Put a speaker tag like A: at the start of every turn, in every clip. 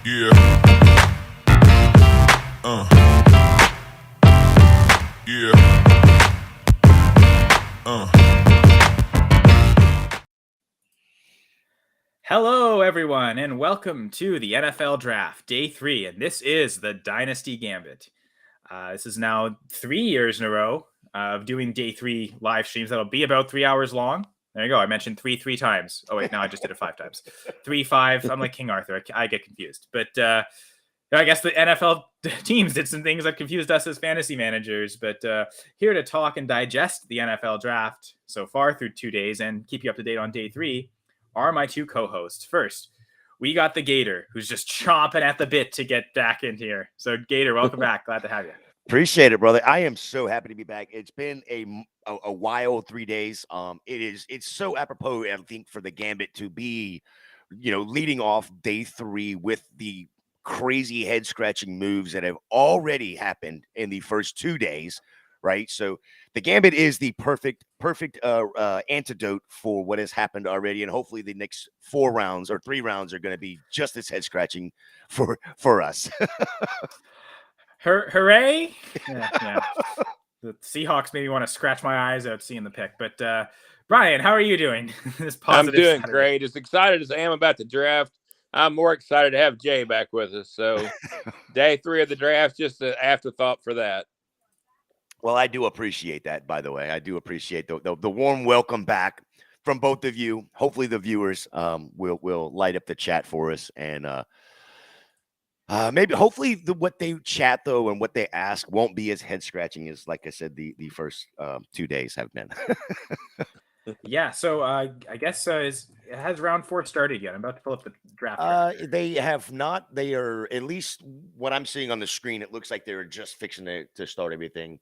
A: Yeah. Yeah.
B: Hello, everyone, and welcome to the NFL Draft, Day 3, and this is the Dynasty Gambit. This is now 3 years in a row of doing Day 3 live streams. That'll be about 3 hours long. There you go. I mentioned three times. Oh, wait, no, I just did it 5 times. 3, 5. I'm like King Arthur. I get confused. But I guess the NFL teams did some things that confused us as fantasy managers. But here to talk and digest the NFL Draft so far through 2 days and keep you up to date on Day 3 are my two co-hosts. First, we got the Gator, who's just chomping at the bit to get back in here. So, Gator, welcome back. Glad to have you.
C: Appreciate it, brother. I am so happy to be back. It's been a while, 3 days. It's so apropos, I think, for the Gambit to be, leading off Day 3 with the crazy head scratching moves that have already happened in the first 2 days, right? So the Gambit is the perfect antidote for what has happened already, and hopefully the next 4 rounds or 3 rounds are going to be just as head scratching for us.
B: Hooray! Yeah. The Seahawks made me want to scratch my eyes out seeing the pick. But Brian, how are you doing?
D: I'm doing great. As excited as I am about the draft, I'm more excited to have Jay back with us. So Day 3 of the draft, just an afterthought for that.
C: Well, I do appreciate that, by the way. I do appreciate the warm welcome back from both of you. Hopefully the viewers will light up the chat for us. And maybe hopefully what they chat, though, and what they ask won't be as head-scratching as, like I said, the first 2 days have been.
B: Yeah, so I guess has round 4 started yet? I'm about to pull up the draft.
C: They have not. They are, at least what I'm seeing on the screen, it looks like they're just fixing to start everything.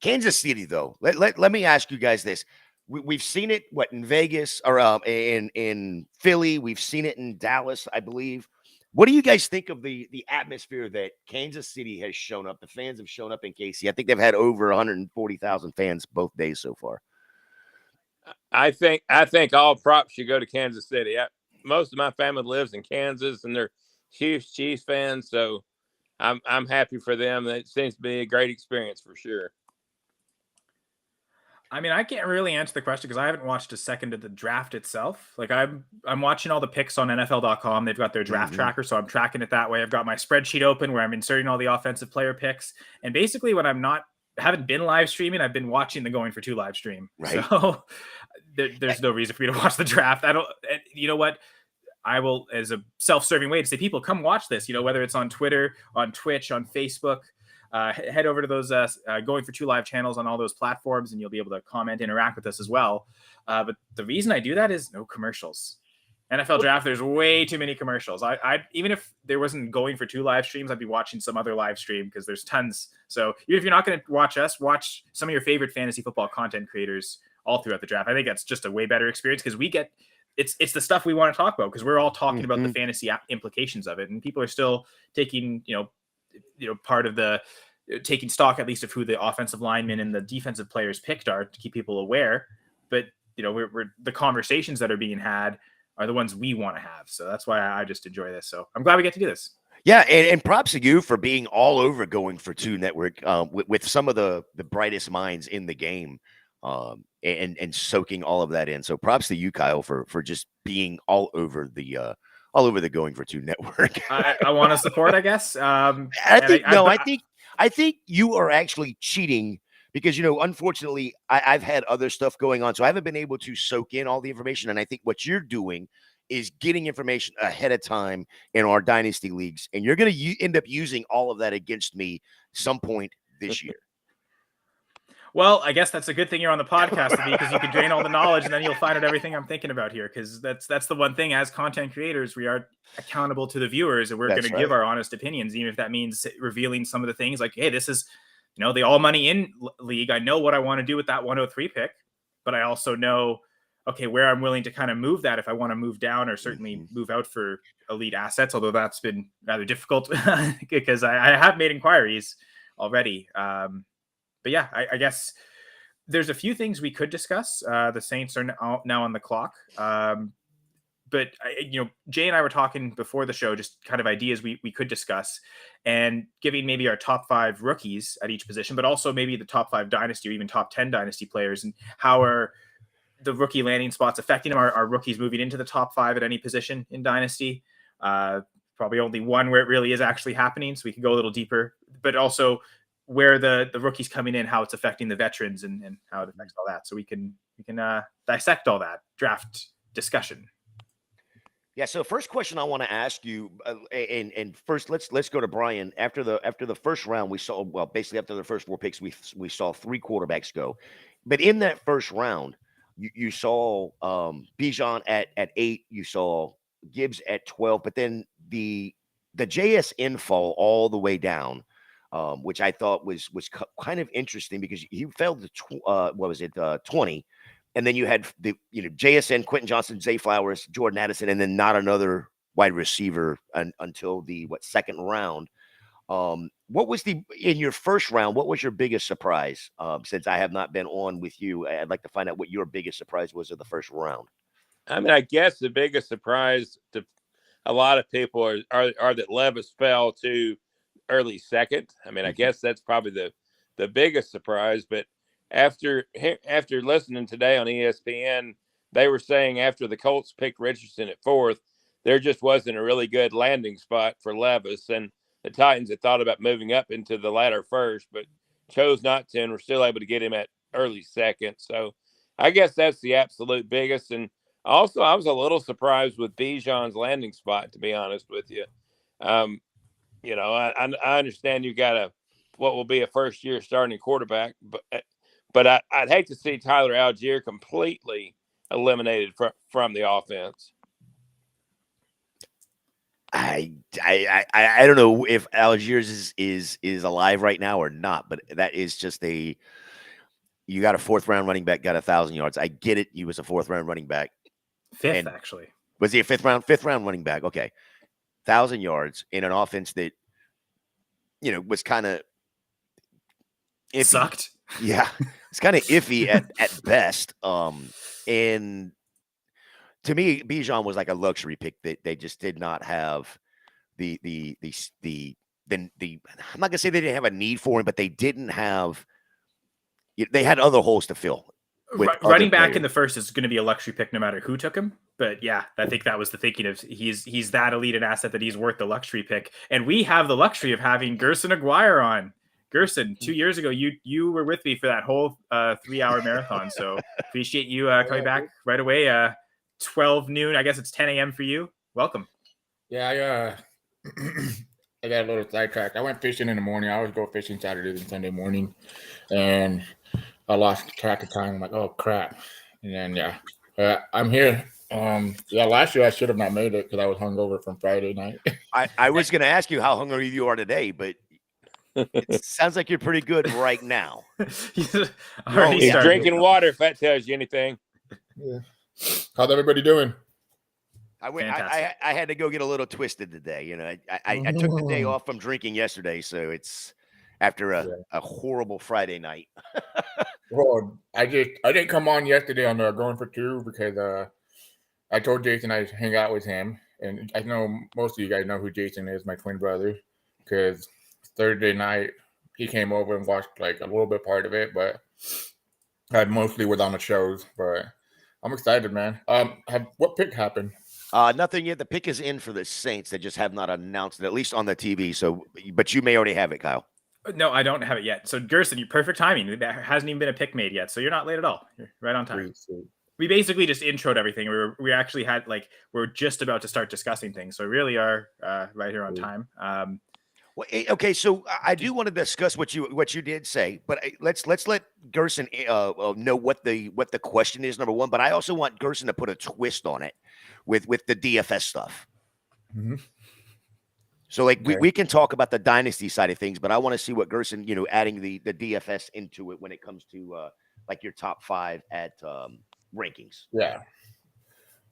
C: Kansas City, though, let me ask you guys this. We've seen it, in Vegas or in Philly. We've seen it in Dallas, I believe. What do you guys think of the atmosphere that Kansas City has shown up? The fans have shown up in KC. I think they've had over 140,000 fans both days so far.
D: I think all props should go to Kansas City. Most of my family lives in Kansas, and they're huge Chiefs fans, so I'm happy for them. It seems to be a great experience for sure.
B: I mean, I can't really answer the question because I haven't watched a second of the draft itself. Like I'm watching all the picks on NFL.com. They've got their draft tracker, so I'm tracking it that way. I've got my spreadsheet open where I'm inserting all the offensive player picks. And basically, when haven't been live streaming, I've been watching the GoingFor2 live stream.
C: Right.
B: So there's no reason for me to watch the draft. You know what? I will, as a self-serving way to say, people come watch this, whether it's on Twitter, on Twitch, on Facebook. Head over to those GoingFor2 live channels on all those platforms, and you'll be able to comment, interact with us as well. But the reason I do that is no commercials. NFL draft, there's way too many commercials. I even if there wasn't GoingFor2 live streams, I'd be watching some other live stream because there's tons. So even if you're not going to watch us, watch some of your favorite fantasy football content creators all throughout the draft. I think that's just a way better experience because we get it's the stuff we want to talk about because we're all talking about the fantasy implications of it, and people are still taking part of the taking stock at least of who the offensive linemen and the defensive players picked are to keep people aware. But we're the conversations that are being had are the ones we want to have. So that's why I just enjoy this. So I'm glad we get to do this.
C: Yeah, and props to you for being all over GoingFor2 Network with some of the brightest minds in the game and soaking all of that in. So props to you, Kyle, for just being all over the GoingFor2 Network.
B: I want to support, I guess.
C: I think you are actually cheating because, unfortunately, I've had other stuff going on, so I haven't been able to soak in all the information. And I think what you're doing is getting information ahead of time in our dynasty leagues, and you're going to end up using all of that against me some point this year.
B: Well, I guess that's a good thing you're on the podcast with me because you can drain all the knowledge and then you'll find out everything I'm thinking about here. Because that's the one thing as content creators, we are accountable to the viewers and we're going to give our honest opinions, even if that means revealing some of the things like, hey, this is, the all money in league. I know what I want to do with that 103 pick, but I also know, okay, where I'm willing to kind of move that if I want to move down or certainly move out for elite assets, although that's been rather difficult because I have made inquiries already. But yeah, I guess there's a few things we could discuss. The Saints are now on the clock. but Jay and I were talking before the show, just kind of ideas we could discuss, and giving maybe our top 5 rookies at each position, but also maybe the top 5 dynasty or even top 10 dynasty players, and how are the rookie landing spots affecting them? Are rookies moving into the top 5 at any position in dynasty? Probably only one where it really is actually happening, so we can go a little deeper, but also where the rookies coming in, how it's affecting the veterans, and how it affects all that. So we can dissect all that draft discussion.
C: Yeah. So first question I want to ask you, and first let's go to Brian. After the first round, we saw, well, basically after the first 4 picks, we saw 3 quarterbacks go, but in that first round, you saw Bijan at 8, you saw Gibbs at 12, but then the JSN fall all the way down, which I thought was kind of interesting because he fell to 20. And then you had the JSN, Quentin Johnson, Zay Flowers, Jordan Addison, and then not another wide receiver until the second round. What was in your first round? What was your biggest surprise? Since I have not been on with you, I'd like to find out what your biggest surprise was of the first round.
D: I mean, I guess the biggest surprise to a lot of people are that Levis fell to early second. I mean, I guess that's probably the biggest surprise. But after listening today on ESPN, they were saying after the Colts picked Richardson at 4th, there just wasn't a really good landing spot for Levis, and the Titans had thought about moving up into the latter first, but chose not to, and were still able to get him at early second. So I guess that's the absolute biggest. And also, I was a little surprised with Bijan's landing spot, to be honest with you. I understand you got what will be a first-year starting quarterback, but I'd hate to see Tyler Algier completely eliminated from the offense.
C: I don't know if Algiers is alive right now or not, but that is just you got a 4th round running back, got 1,000 yards. I get it. He was a 4th round running back.
B: 5th, actually.
C: Was he a 5th round running back? Okay. 1,000 yards in an offense that, was kind of iffy.
B: Sucked.
C: Yeah. It's kind of iffy at best. And to me, Bijan was like a luxury pick that they just did not have the I'm not gonna say they didn't have a need for him, but they didn't have. They had other holes to fill.
B: Running back in the first is going to be a luxury pick no matter who took him. But yeah, I think that was the thinking of he's that elite an asset that he's worth the luxury pick. And we have the luxury of having Gerson Aguirre on. Gerson, 2 years ago, you were with me for that whole 3-hour marathon. So appreciate you coming back right away. 12 noon. I guess it's 10 a.m. for you. Welcome.
A: Yeah, I got a little sidetracked. I went fishing in the morning. I always go fishing Saturday and Sunday morning, and I lost track of time. I'm like, oh crap! And then I'm here. Last year I should have not made it because I was hungover from Friday night.
C: I was going to ask you how hungry you are today, but it sounds like you're pretty good right now.
D: He's drinking water, if that tells you anything.
A: Yeah. How's everybody doing?
C: I had to go get a little twisted today. I took the day off from drinking yesterday, so it's after a horrible Friday night.
A: Well, I didn't come on yesterday on GoingFor2 because I told Jason I'd hang out with him, and I know most of you guys know who Jason is, my twin brother, because Thursday night he came over and watched like a little bit part of it, but I mostly was on the shows. But I'm excited, man. What pick happened?
C: Nothing yet. The pick is in for the Saints. They just have not announced it, at least on the TV. So, but you may already have it, Kyle.
B: No, I don't have it yet. So, Gerson, you perfect timing. There hasn't even been a pick made yet, so you're not late at all. You're right on time.
A: Sweet.
B: We basically just introed everything. We actually had we're just about to start discussing things, so we really are right here on time.
C: Well, okay, so I do want to discuss what you did say, but let's let Gerson know what the question is, number one. But I also want Gerson to put a twist on it with the DFS stuff.
A: Mm-hmm.
C: So we can talk about the dynasty side of things, but I want to see what Gerson, adding the DFS into it when it comes to like your top 5 at rankings.
A: Yeah.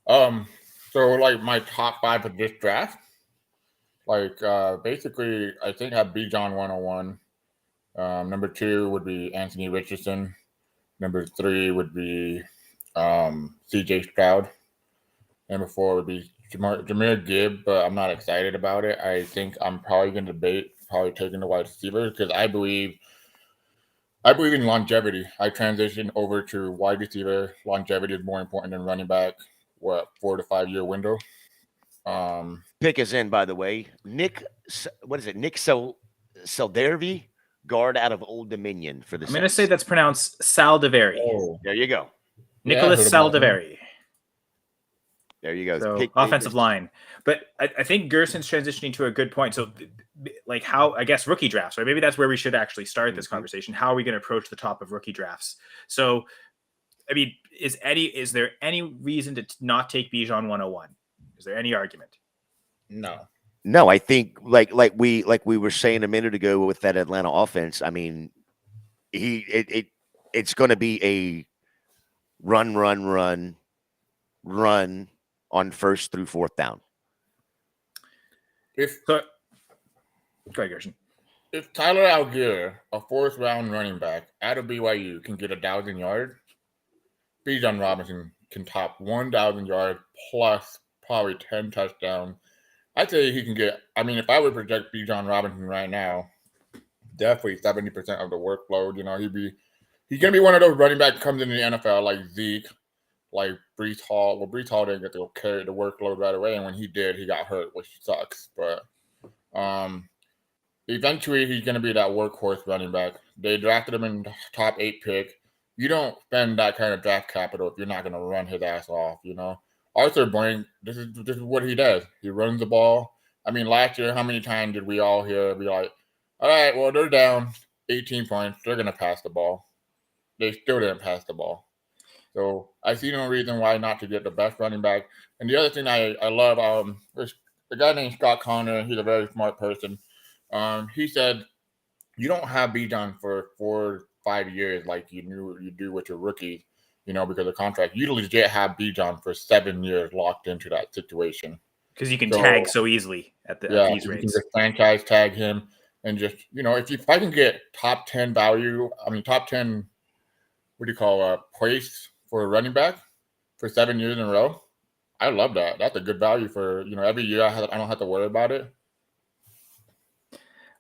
A: So like my top 5 of this draft. Like, basically, I think I have Bijan 101. Number 2 would be Anthony Richardson. Number 3 would be C.J. Stroud. and before would be Jahmyr Gibb, but I'm not excited about it. I think I'm probably going to debate taking the wide receiver because I believe in longevity. I transitioned over to wide receiver. Longevity is more important than running back. 4 to 5 year window.
C: Pick is in, by the way. Nick Seldervi, guard out of Old Dominion for the
B: I'm going to say that's pronounced Saldiveri.
A: Oh,
C: There you go.
B: Nicholas Saldiveri.
C: There you go.
B: So offensive line. But I think Gerson's transitioning to a good point. So like how, I guess, rookie drafts, right? Maybe that's where we should actually start this conversation. How are we going to approach the top of rookie drafts? So, I mean, is there any reason to not take Bijan 101? Is there any argument?
C: No, I think like we were saying a minute ago with that Atlanta offense. I mean, it's going to be a run on first through fourth down.
B: Go ahead, Gerson.
A: If Tyler Algier, a 4th round running back out of BYU, can get 1,000 yards, Bijan Robinson can top 1,000 yards plus probably 10 touchdowns. I'd say he can get. I mean, if I would project Bijan Robinson right now, definitely 70% of the workload. You know, he's gonna be one of those running backs comes into the NFL like Zeke, like Breece Hall. Well, Breece Hall didn't get to carry the workload right away, and when he did, he got hurt, which sucks. But eventually, he's gonna be that workhorse running back. They drafted him in the top 8 pick. You don't spend that kind of draft capital if you're not gonna run his ass off. You know, Arthur Blank. This is what he does. He runs the ball. I mean, last year, how many times did we all hear be like, all right, well, they're down 18 points. They're going to pass the ball. They still didn't pass the ball. So I see no reason why not to get the best running back. And the other thing I love, there's a guy named Scott Connor. He's a very smart person. He said, you don't have Bijan for 4 or 5 years like you do with your rookies, you know, because of contract. You legit have Bijan for 7 years locked into that situation.
B: Because you can tag so easily at these rates.
A: You can just franchise tag him. And just, you know, if I can get top 10 value, I mean, top 10, place for a running back for 7 years in a row, I love that. That's a good value for, you know, every year I don't have to worry about it.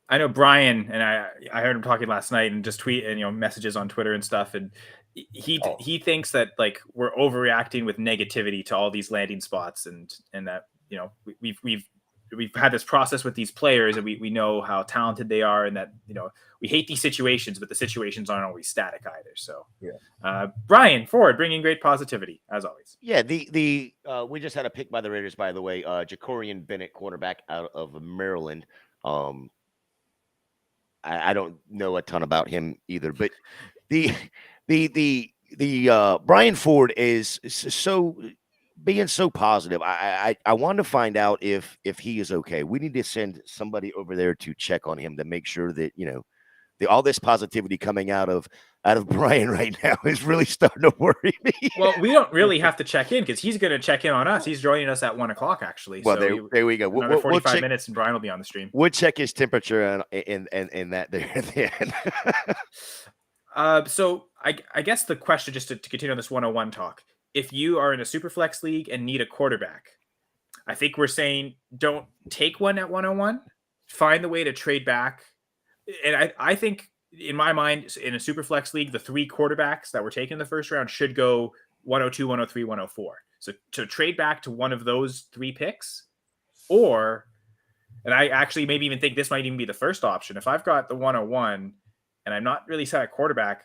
B: I know Brian, and I heard him talking last night and just tweet and, you know, messages on Twitter and stuff. And he thinks that like we're overreacting with negativity to all these landing spots and that, you know, we've had this process with these players and we know how talented they are and that, you know, we hate these situations, but the situations aren't always static either. So Brian Ford bringing great positivity as always.
C: Yeah. We just had a pick by the Raiders, by the way, Jacorian Bennett, quarterback out of Maryland. I don't know a ton about him either, but the Brian Ford is so being so positive. I want to find out if he is okay. We need to send somebody over there to check on him to make sure that, you know, all this positivity coming out of Brian right now is really starting to worry me.
B: Well, we don't really have to check in because he's going to check in on us. He's joining us at 1:00 actually.
C: Well,
B: so
C: there we go.
B: Another 45 minutes and Brian will be on the stream.
C: We'll check his temperature and that there at the
B: end. So I guess the question, just to continue on this 101 talk, if you are in a super flex league and need a quarterback, I think we're saying don't take one at 101, find the way to trade back. And I think in my mind, in a super flex league, the 3 quarterbacks that were taken in the first round should go 102, 103, 104. So to trade back to one of those 3 picks, and I actually maybe even think this might even be the first option. If I've got the 101 and I'm not really set at quarterback,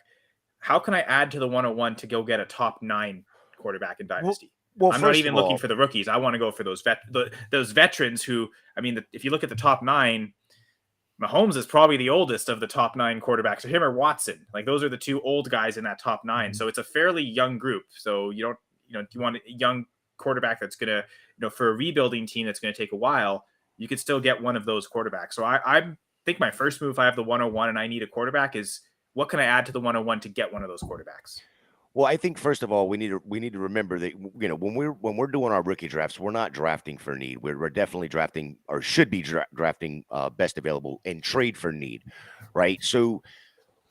B: how can I add to the 101 to go get a top 9 quarterback in Dynasty? Well, I'm not even looking for the rookies. I want to go for those veterans who, I mean, if you look at the top 9, Mahomes is probably the oldest of the top 9 quarterbacks. So him or Watson, like those are the 2 old guys in that top 9. So it's a fairly young group. So you want a young quarterback that's going to, for a rebuilding team that's going to take a while, you could still get one of those quarterbacks. So I think my first move, if I have the 101 and I need a quarterback, is what can I add to the 101 to get one of those quarterbacks?
C: Well, I think first of all, we need to remember that, you know, when we're doing our rookie drafts, we're not drafting for need. We're definitely drafting, or should be drafting best available and trade for need, right? So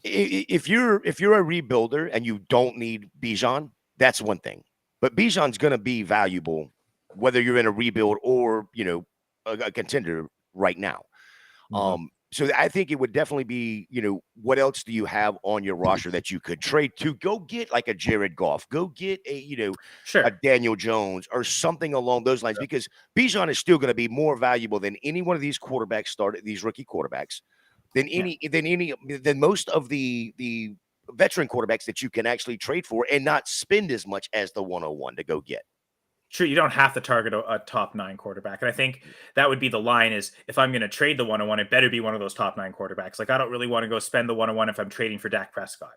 C: if you're a rebuilder and you don't need Bijan, that's one thing. But Bijan's going to be valuable whether you're in a rebuild or, a contender right now. So I think it would definitely be, what else do you have on your roster that you could trade to? Go get like a Jared Goff, go get a
B: Sure.
C: Daniel Jones or something along those lines, because Bijan is still going to be more valuable than any one of these these rookie quarterbacks, than most of the veteran quarterbacks that you can actually trade for and not spend as much as the 101 to go get.
B: True, you don't have to target a top 9 quarterback. And I think that would be the line is if I'm going to trade the 101, it better be one of those top 9 quarterbacks. Like I don't really want to go spend the 101 if I'm trading for Dak Prescott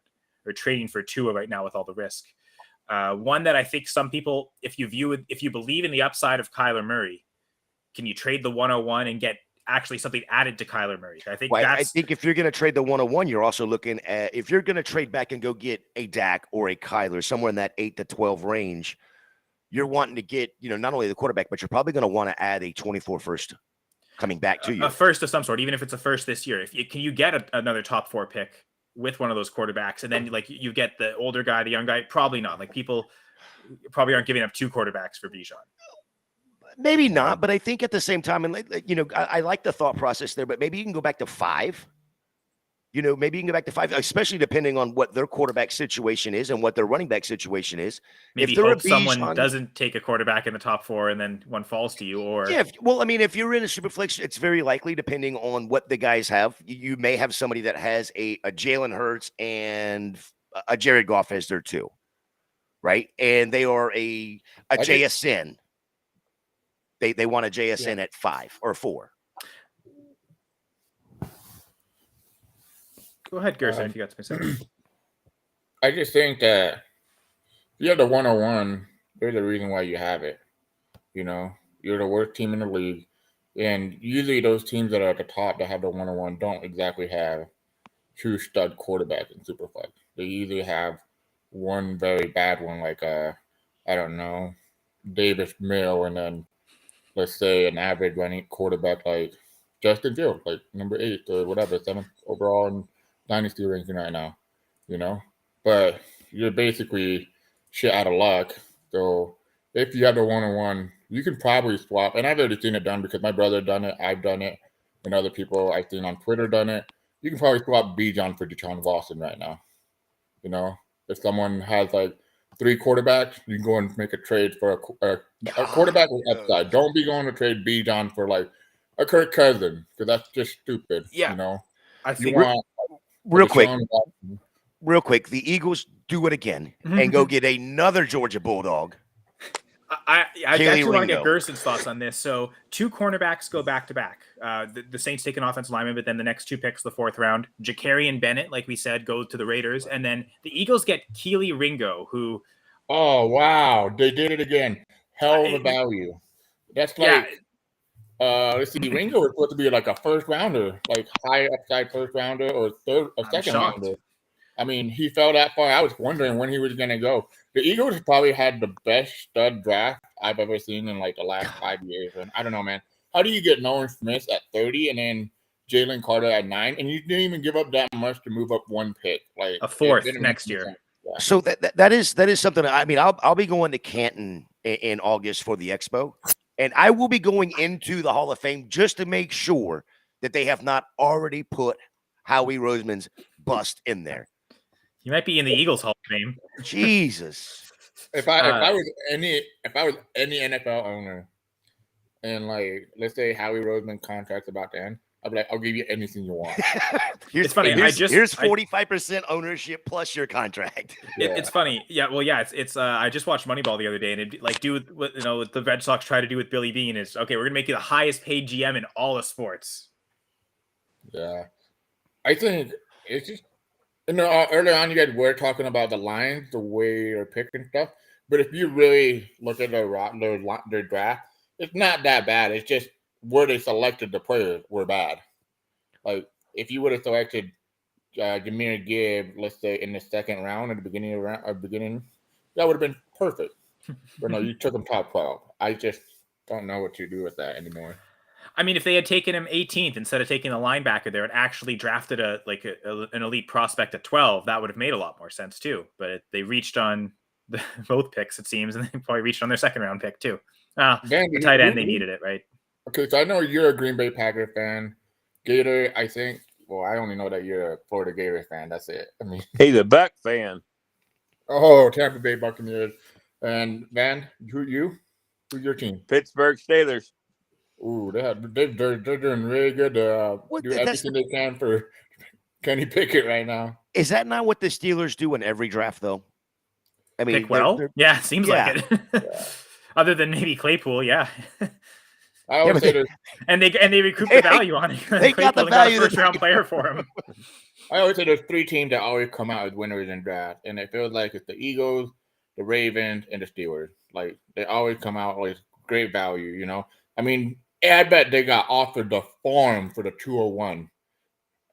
B: or trading for Tua right now with all the risk. One that I think some people, if you believe in the upside of Kyler Murray, can you trade the 101 and get actually something added to Kyler Murray? I think
C: if you're going to trade the 101, you're also looking at, if you're going to trade back and go get a Dak or a Kyler somewhere in that 8 to 12 range, you're wanting to get, not only the quarterback, but you're probably going to want to add a 24 first coming back to you.
B: A first of some sort, even if it's a first this year. Can you get another top 4 pick with one of those quarterbacks? And then like you get the older guy, the young guy? Probably not. Like people probably aren't giving up 2 quarterbacks for Bijan.
C: Maybe not, but I think at the same time, and I like the thought process there, but maybe you can go back to 5. Maybe you can go back to 5, especially depending on what their quarterback situation is and what their running back situation is.
B: Maybe hope someone doesn't take a quarterback in the top 4 and then one falls to you. Or
C: if you're in a super flex, it's very likely, depending on what the guys have. You may have somebody that has a Jalen Hurts and a Jared Goff as their 2, right? And they are a JSN. They want a JSN at 5 or 4.
B: Go ahead, Gerson, if you got something to say.
A: I just think that if you have the 101, there's a reason why you have it. You're the worst team in the league. And usually those teams that are at the top that have the 101 don't exactly have true stud quarterback in Superflex. They usually have one very bad one, like, Davis Mill, and then, let's say, an average running quarterback like Justin Fields, like number 8 or whatever, 7th overall in Dynasty ranking right now, but you're basically shit out of luck. So if you have the 101, you can probably swap. And I've already seen it done because my brother done it, I've done it, and other people I've seen on Twitter done it. You can probably swap Bijan for Deshaun Watson right now. If someone has like 3 quarterbacks, you can go and make a trade for a quarterback with upside. Don't be going to trade Bijan for like a Kirk Cousins, because that's just stupid.
B: Yeah,
A: I think
C: real quick, the Eagles do it again and go get another Georgia Bulldog.
B: I actually want to get Gerson's thoughts on this. So 2 cornerbacks go back to back. The Saints take an offensive lineman, but then the next 2 picks, the 4th round, Jakari and Bennett, like we said, go to the Raiders, and then the Eagles get Keely Ringo, who.
A: Oh wow, they did it again. Hell of a value. That's like. Let's see. Ringo was supposed to be like a first rounder, like high upside first rounder or second rounder. I mean, he fell that far. I was wondering when he was going to go. The Eagles probably had the best stud draft I've ever seen in like the last 5 years. And I don't know, man. How do you get Nolan Smith at 30 and then Jalen Carter at 9, and you didn't even give up that much to move up 1 pick, like
B: a 4th next year?
C: Yeah. So that is something. I mean, I'll be going to Canton in August for the Expo. And I will be going into the Hall of Fame just to make sure that they have not already put Howie Roseman's bust in there.
B: He might be in the Eagles Hall of Fame.
C: Jesus.
A: If I was any NFL owner, and like let's say Howie Roseman contract's about to end, I'd be like, I'll give you anything you want.
B: It's funny.
C: Here's 45% ownership plus your contract.
B: It's funny. Yeah. Well, yeah. It's. I just watched Moneyball the other day, and it what the Red Sox try to do with Billy Beane is, okay, we're gonna make you the highest paid GM in all of sports.
A: Yeah, I think it's just earlier on you guys were talking about the Lions, the way they're picking stuff, but if you really look at their draft, it's not that bad. It's just where they selected the players were bad. Like if you would have selected Jahmyr Gibbs, let's say in the 2nd round at the beginning that would have been perfect. But no, you took him top 12. I just don't know what to do with that anymore.
B: I mean, if they had taken him 18th instead of taking a linebacker there and actually drafted an elite prospect at 12, that would have made a lot more sense too. But they reached on both picks, it seems, and they probably reached on their 2nd round pick too.
A: Van,
B: the tight end, they needed it, right?
A: Okay, so I know you're a Green Bay Packers fan. Gator, I think. Well, I only know that you're a Florida Gators fan. That's it. I mean,
D: He's a Buck fan.
A: oh, Tampa Bay Buccaneers. And Van, who's your team?
D: Pittsburgh Steelers.
A: Ooh, they're doing really good to do everything they can for Kenny Pickett right now.
C: Is that not what the Steelers do in every draft, though? I mean,
B: pick well. Yeah, seems like it.
A: Yeah.
B: Other than maybe Claypool, yeah.
A: I always say this.
B: And they recoup the value on it.
C: They got the value.
B: Got a first-round player for him.
A: I always say there's 3 teams that always come out as winners in draft, and it feels like it's the Eagles, the Ravens, and the Steelers. Like they always come out with great value. You know, I mean, I bet they got offered the farm for the 201.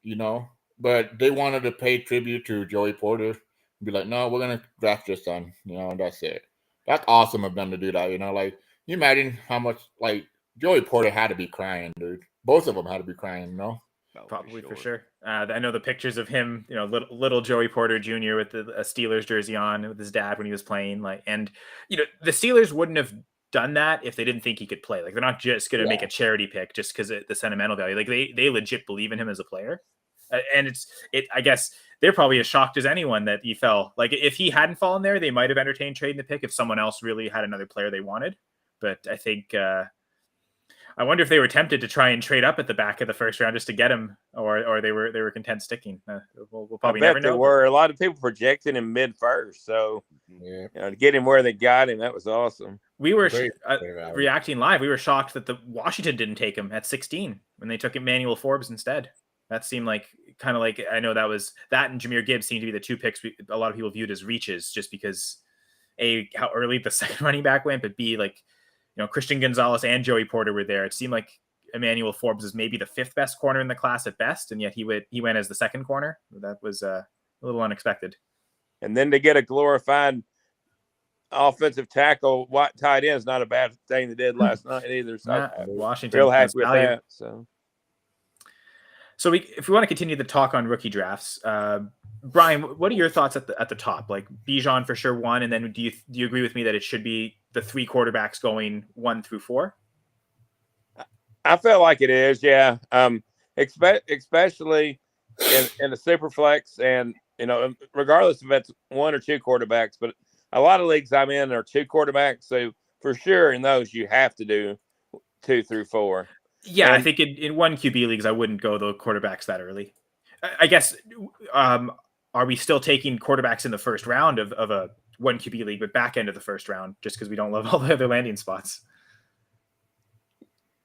A: You know, but they wanted to pay tribute to Joey Porter. Be like, no, we're gonna draft your son. You know, and that's it. That's awesome of them to do that. You know, like you imagine how much like Joey Porter had to be crying, dude. Both of them had to be crying. You know.
B: Probably for sure. I know the pictures of him, you know, little Joey Porter Jr. with a Steelers jersey on with his dad when he was playing. Like, and you know, the Steelers wouldn't have done that if they didn't think he could play. Like, they're not just going to make a charity pick just because the sentimental value. Like, they legit believe in him as a player. And I guess they're probably as shocked as anyone that he fell. Like, if he hadn't fallen there, they might have entertained trading the pick if someone else really had another player they wanted. But I think. I wonder if they were tempted to try and trade up at the back of the first round just to get him, or they were content sticking. We'll probably never know.
D: There were a lot of people projecting him mid-first, so you know, to get him where they got him, that was awesome.
B: We were reacting live. We were shocked that the Washington didn't take him at 16 when they took Emmanuel Forbes instead. That seemed like kind of like, I know that and Jahmyr Gibbs seemed to be the 2 picks a lot of people viewed as reaches, just because A, how early the second running back went, but B, like, you know, Christian Gonzalez and Joey Porter were there. It seemed like Emmanuel Forbes is maybe the 5th best corner in the class at best, and yet he went as the 2nd corner. That was a little unexpected.
D: And then to get a glorified offensive tackle, tight end is not a bad thing they did last night either. So
B: Washington,
D: real happy with that.
B: So if we want to continue the talk on rookie drafts, Brian, what are your thoughts at the top? Like Bijan for sure 1, and then do you agree with me that it should be the 3 quarterbacks going 1 through 4?
D: I feel like it is, yeah. Especially in the super flex, and you know, regardless if it's 1 or 2 quarterbacks, but a lot of leagues I'm in are 2 quarterbacks, so for sure in those you have to do 2 through 4.
B: Yeah, and I think in 1 QB leagues I wouldn't go the quarterbacks that early. I guess. Are we still taking quarterbacks in the first round of a 1 QB league, but back end of the first round, just because we don't love all the other landing spots?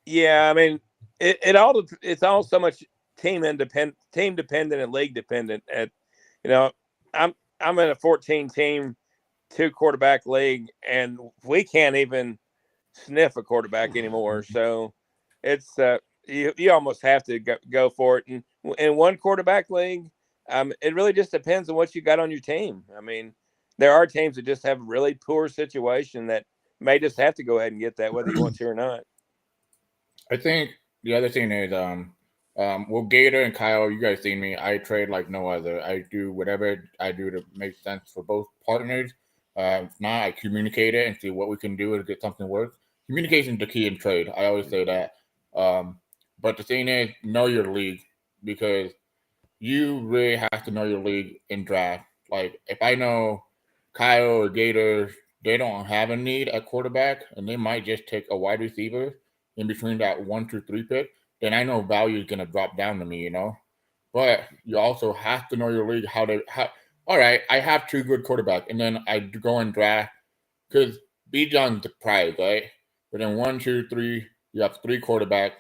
B: Yeah,
D: I mean, it's all so much team dependent and league dependent. You know, I'm in a 14 team 2 quarterback league, and we can't even sniff a quarterback anymore. So it's you almost have to go for it. And in 1 quarterback league, it really just depends on what you got on your team. I mean, there are teams that just have a really poor situation that may just have to go ahead and get that, whether you want to or not.
A: I think the other thing is, well, Gator and Kyle, you guys seen me. I trade like no other. I do whatever I do to make sense for both partners. If not, I communicate it and see what we can do to get something work. Communication is the key in trade. I always say that. But the thing is, know your league, because you really have to know your league in draft. Like, if I know Kyle or Gator, they don't have a need at quarterback, and they might just take a wide receiver in between that 1 through 3 pick, then I know value is going to drop down to me, you know? But you also have to know your league, all right, I have 2 good quarterbacks, and then I go and draft, because Bijan's the prize, right? But then 1, 2, 3, you have 3 quarterbacks,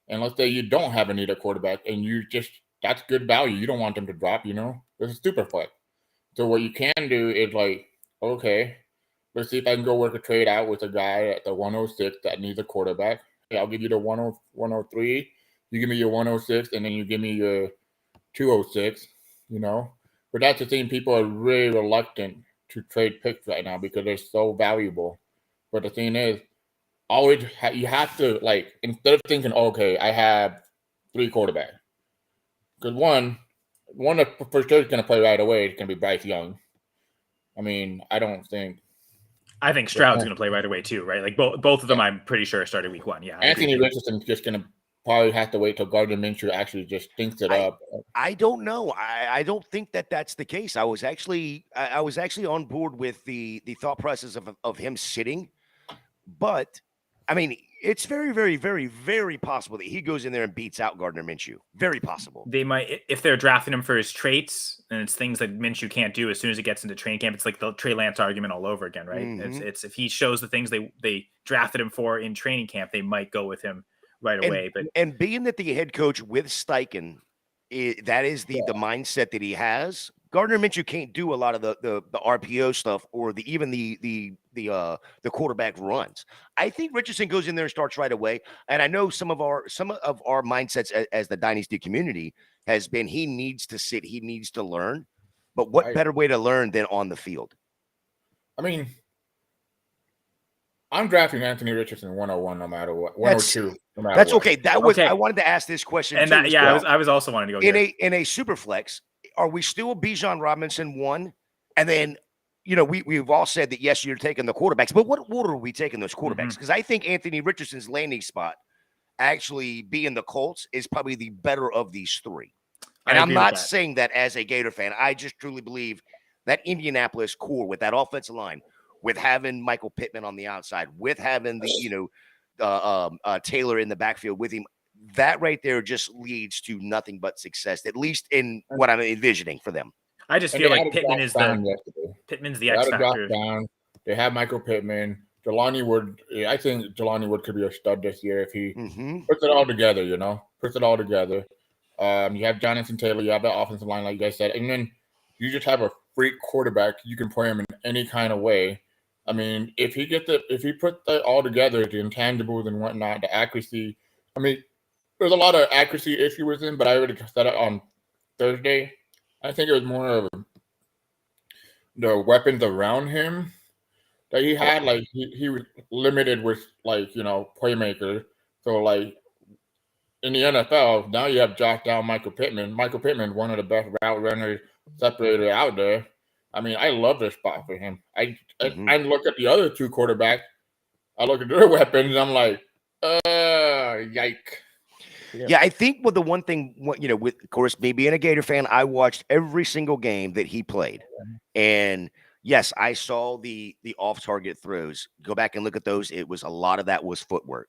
A: and let's say you don't have a need at quarterback, and that's good value. You don't want them to drop, you know? This is super flex. So what you can do is like, okay, let's see if I can go work a trade out with a guy at the 106 that needs a quarterback. Hey, I'll give you the 103. You give me your 106, and then you give me your 206, you know? But that's the thing. People are really reluctant to trade picks right now because they're so valuable. But the thing is, you have to, like, instead of thinking, okay, I have 3 quarterbacks. Because one that for sure is going to play right away is going to be Bryce Young. I mean, I don't think.
B: I think Stroud's going to play right away too, right? Like both of them, I'm pretty sure started week 1. Yeah,
A: Anthony Richardson's just going to probably have to wait till Gardner Minshew actually just thinks it up.
C: I don't know. I don't think that that's the case. I was actually on board with the thought process of him sitting, but I mean, it's very, very, very, very possible that he goes in there and beats out Gardner Minshew. Very possible.
B: They might, if they're drafting him for his traits, and it's things that Minshew can't do as soon as he gets into training camp. It's like the Trey Lance argument all over again, right?
C: Mm-hmm.
B: It's if he shows the things they drafted him for in training camp, they might go with him right away. But
C: being that the head coach with Steichen, that is the mindset that he has. Gardner Minshew can't do a lot of the RPO stuff or even the quarterback runs. I think Richardson goes in there and starts right away. And I know some of our mindsets as the Dynasty community has been he needs to sit, he needs to learn. But what better way to learn than on the field?
A: I mean, I'm drafting Anthony Richardson 101 no matter what. 102 no matter
C: that's
A: what.
C: Okay. I wanted to ask this question.
B: And
C: too,
B: I was also wanting to go
C: in a super flex. Are we still Bijan Robinson 1? And then, we've all said that, yes, you're taking the quarterbacks, but what order are we taking those quarterbacks? Because I think Anthony Richardson's landing spot actually being the Colts is probably the better of these three. And I'm not saying that as a Gator fan. I just truly believe that Indianapolis core with that offensive line, with having Michael Pittman on the outside, with having the, Taylor in the backfield with him, that right there just leads to nothing but success, at least in what I'm envisioning for them.
B: I just feel like Pittman's the X factor.
A: They have Michael Pittman. Jelani Wood, I think Jelani Wood could be a stud this year if he puts it all together, puts it all together. You have Jonathan Taylor, you have the offensive line, like you guys said, and then you just have a freak quarterback. You can play him in any kind of way. I mean, if he puts that all together, the intangibles and whatnot, the accuracy, I mean, there's a lot of accuracy issue with him, but I already said it on Thursday. I think it was more of the weapons around him that he had. Like he was limited with playmaker. So like in the NFL, now you have Josh down Michael Pittman. Michael Pittman, one of the best route runners separated out there. I mean, I love this spot for him. I look at the other two quarterbacks. I look at their weapons. And I'm like, yike.
C: Yeah, I think the one thing, with, of course, me being a Gator fan, I watched every single game that he played. And yes, I saw the off-target throws. Go back and look at those. It was a lot of that was footwork.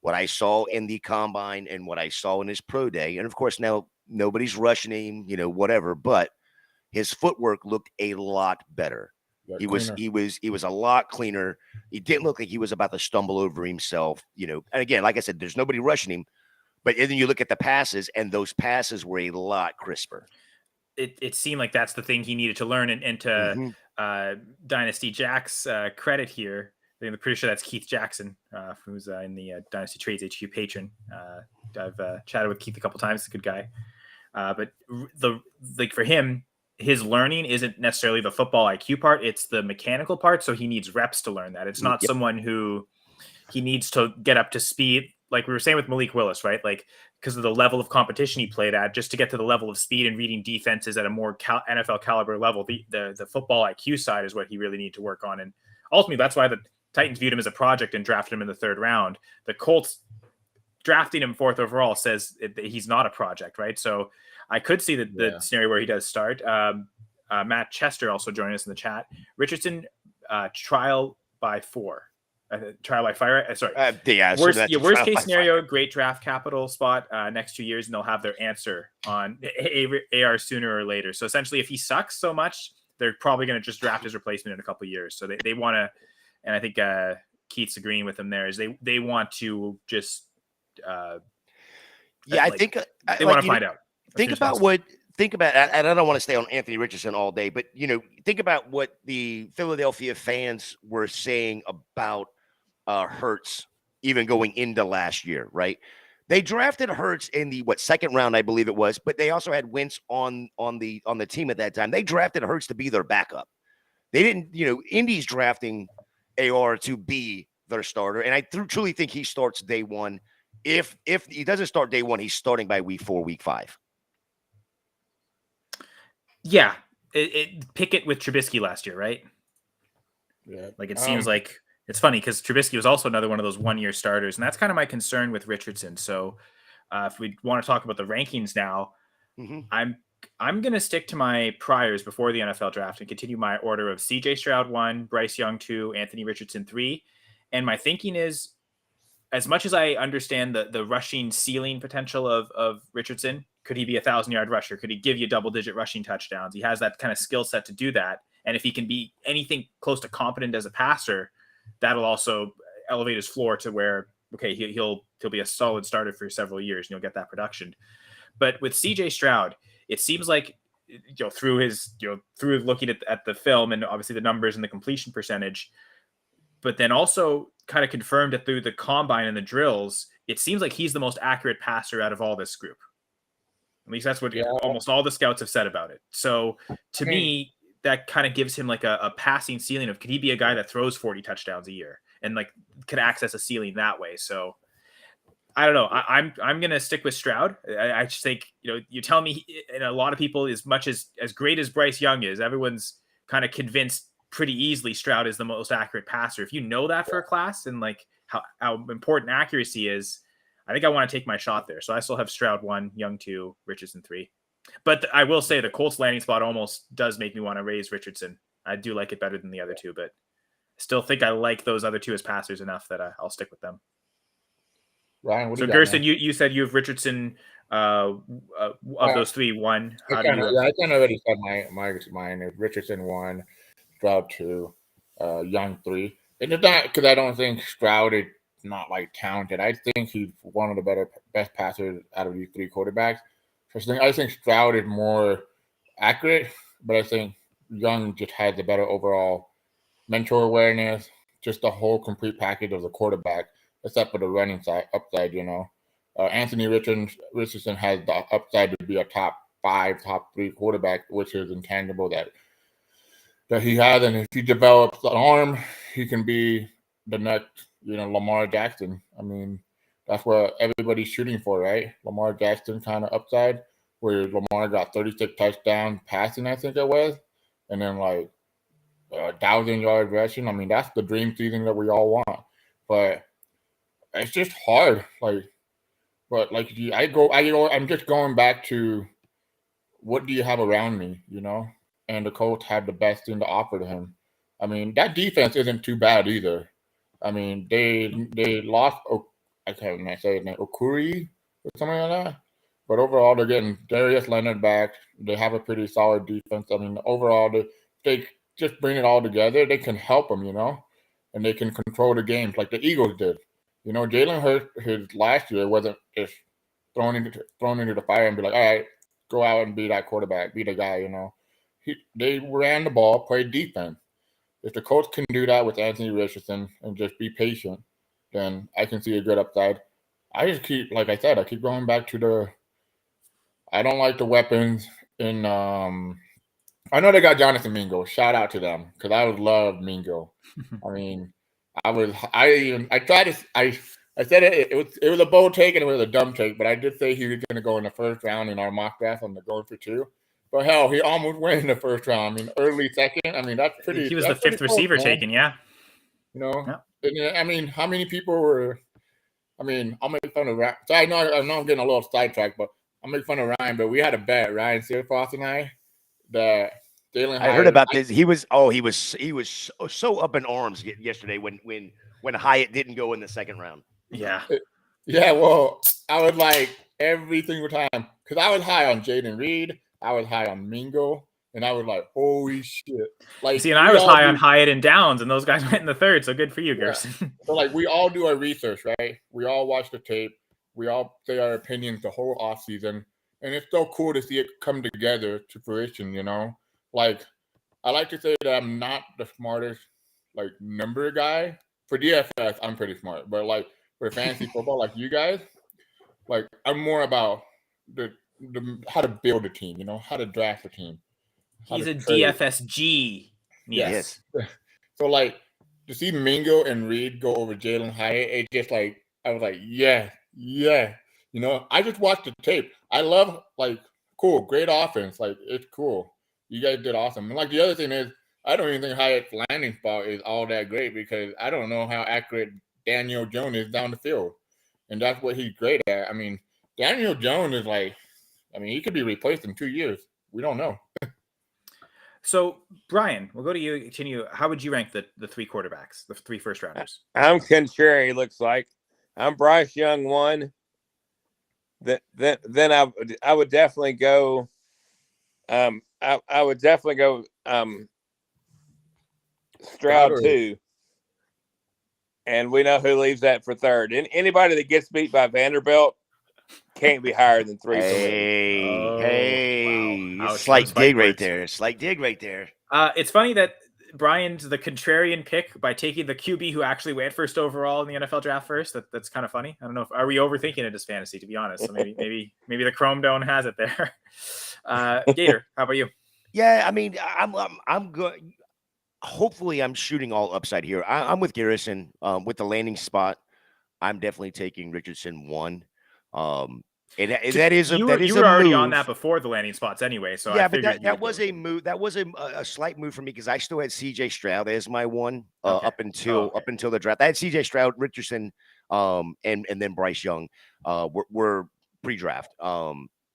C: What I saw in the combine and what I saw in his pro day, and of course now nobody's rushing him, whatever, but his footwork looked a lot better. He was a lot cleaner. He didn't look like he was about to stumble over himself, And again, like I said, there's nobody rushing him. But then you look at the passes, and those passes were a lot crisper.
B: It seemed like that's the thing he needed to learn. And to Dynasty Jack's credit here, I'm pretty sure that's Keith Jackson, who's in the Dynasty Trades HQ patron. I've chatted with Keith a couple times. He's a good guy. But for him, his learning isn't necessarily the football IQ part. It's the mechanical part. So he needs reps to learn that. It's not someone who he needs to get up to speed. Like we were saying with Malik Willis, right? Like because of the level of competition he played at, just to get to the level of speed and reading defenses at a more NFL caliber level, the football IQ side is what he really needed to work on. And ultimately, that's why the Titans viewed him as a project and drafted him in the 3rd round. The Colts drafting him 4th overall says he's not a project, right? So I could see the scenario where he does start. Matt Chester also joined us in the chat. Richardson trial by 4. Trial by fire. Worst case scenario, great draft capital spot next 2 years, and they'll have their answer on AR sooner or later. So essentially, if he sucks so much, they're probably going to just draft his replacement in a couple of years. So they want to, and I think Keith's agreeing with him there, is they want to just I think they want to find out.
C: Think about, and I don't want to stay on Anthony Richardson all day, but think about what the Philadelphia fans were saying about Hurts even going into last year, right? They drafted Hurts in the 2nd round, I believe it was, but they also had Wentz on the team at that time. They drafted Hurts to be their backup. They didn't, Indy's drafting AR to be their starter, and I truly think he starts day one. If he doesn't start day one, he's starting by week 4, week 5.
B: Yeah, Pickett with Trubisky last year, right?
A: Yeah.
B: Like it seems like it's funny because Trubisky was also another one of those 1-year starters, and that's kind of my concern with Richardson. So if we want to talk about the rankings now,
C: Mm-hmm.
B: I'm going to stick to my priors before the NFL draft and continue my order of CJ Stroud 1, Bryce Young 2, Anthony Richardson 3. And my thinking is, as much as I understand the rushing ceiling potential of Richardson, could he be a 1,000-yard rusher? Could he give you double-digit rushing touchdowns? He has that kind of skill set to do that. And if he can be anything close to competent as a passer, that'll also elevate his floor to where, okay, he'll be a solid starter for several years and you'll get that production. But with CJ Stroud, it seems like, through looking at the film and obviously the numbers and the completion percentage, but then also kind of confirmed it through the combine and the drills, it seems like he's the most accurate passer out of all this group. At least that's what almost all the scouts have said about it. So to me, that kind of gives him like a passing ceiling of, could he be a guy that throws 40 touchdowns a year and like could access a ceiling that way? So I don't know. I'm going to stick with Stroud. I just think, you tell me, and a lot of people, as much as great as Bryce Young is, everyone's kind of convinced pretty easily Stroud is the most accurate passer. If you know that for a class and like how important accuracy is, I think I want to take my shot there. So I still have Stroud 1, Young 2, Richardson 3. But I will say the Colts landing spot almost does make me want to raise Richardson. I do like it better than the other two, but I still think I like those other two as passers enough that I'll stick with them.
A: Ryan, what do
B: so
A: you got,
B: Gerson,
A: man?
B: you said you have Richardson of those three 1.
A: I kind of already said mine is Richardson 1, Stroud 2, Young 3. And it's not because I don't think Stroud is not like talented. I think he's one of the best passers out of these three quarterbacks. I think Stroud is more accurate, but I think Young just has the better overall mental awareness, just the whole complete package of the quarterback, except for the running side upside. Anthony Richardson has the upside to be a top 5, top 3 quarterback, which is intangible that he has. And if he develops an arm, he can be the next, Lamar Jackson. I mean, that's what everybody's shooting for, right? Lamar Jackson kind of upside, where Lamar got 36 touchdowns passing, I think it was, and then like 1,000-yard rushing. I mean, that's the dream season that we all want. But it's just hard. I'm just going back to what do you have around me, And the Colts have the best thing to offer to him. I mean, that defense isn't too bad either. I mean, they lost, I can't say his name, Okuri or something like that. But overall, they're getting Darius Leonard back. They have a pretty solid defense. I mean, overall, they just bring it all together. They can help them, and they can control the games like the Eagles did. Jalen Hurts, his last year wasn't just thrown into the fire and be like, all right, go out and be that quarterback, be the guy, They ran the ball, played defense. If the Colts can do that with Anthony Richardson and just be patient, then I can see a good upside. I just keep going back to I don't like the weapons in I know they got Jonathan Mingo. Shout out to them because I would love Mingo. I mean, I said it was a bold take and it was a dumb take, but I did say he was going to go in the first round in our mock draft on the GoingFor2. But hell, he almost went in the first round. I mean, early second. I mean, that's pretty.
B: He was the 5th receiver taken, yeah.
A: Yeah. And, I mean, how many people were? I mean, I'll make fun of Ryan. So I know I'm getting a little sidetracked, but I'll make fun of Ryan. But we had a bet, Ryan Searfoss and I, that Jalen.
C: I heard about this. He was so up in arms yesterday when Hyatt didn't go in the second round.
B: Yeah.
A: Yeah. Well, I was like every single time because I was high on Jaden Reed. I was high on Mingo, and I was like, holy shit. Like,
B: see, and I was high on Hyatt and Downs, and those guys went in the third, so good for you, Gerson.
A: So, like, we all do our research, right? We all watch the tape. We all say our opinions the whole offseason, and it's so cool to see it come together to fruition, Like, I like to say that I'm not the smartest, like, number guy. For DFS, I'm pretty smart, but, like, for fantasy football, like you guys, like, I'm more about the how to build a team, how to draft a team.
B: He's a DFSG.
A: Yes. So, like, to see Mingo and Reed go over Jalen Hyatt, it just, like, I was like, yeah. I just watched the tape. I love, like, cool, great offense. Like, it's cool. You guys did awesome. And, like, the other thing is, I don't even think Hyatt's landing spot is all that great because I don't know how accurate Daniel Jones is down the field, and that's what he's great at. I mean, Daniel Jones is like, I mean, he could be replaced in 2 years. We don't know.
B: So, Brian, we'll go to you. Continue. How would you rank the 3 quarterbacks, the 3 first rounders?
D: I'm contrary. Looks like I'm Bryce Young 1. Then I would definitely go. I would definitely go Stroud 2. And we know who leaves that for 3rd. And anybody that gets beat by Vanderbilt can't be higher than 3 for me.
C: Hey,
B: wow. Ouch,
C: slight
B: those
C: dig
B: fighting
C: right
B: words.
C: there. Slight dig right there.
B: It's funny that Brian's the contrarian pick by taking the QB who actually went first overall in the NFL draft first. That's kind of funny. I don't know are we overthinking it as fantasy, to be honest? So maybe the Chrome Dome has it there. Gator, how about you?
C: Yeah, I mean, I'm good. Hopefully, I'm shooting all upside here. I'm with Garrison with the landing spot. I'm definitely taking Richardson 1. And that is a
B: you
C: that is
B: were
C: a
B: already
C: move.
B: on that before the landing spots anyway. So
C: yeah,
B: I
C: but
B: figured
C: that was a move. That was a slight move for me because I still had CJ Stroud as my 1 up until the draft. I had CJ Stroud, Richardson, and then Bryce Young were pre-draft.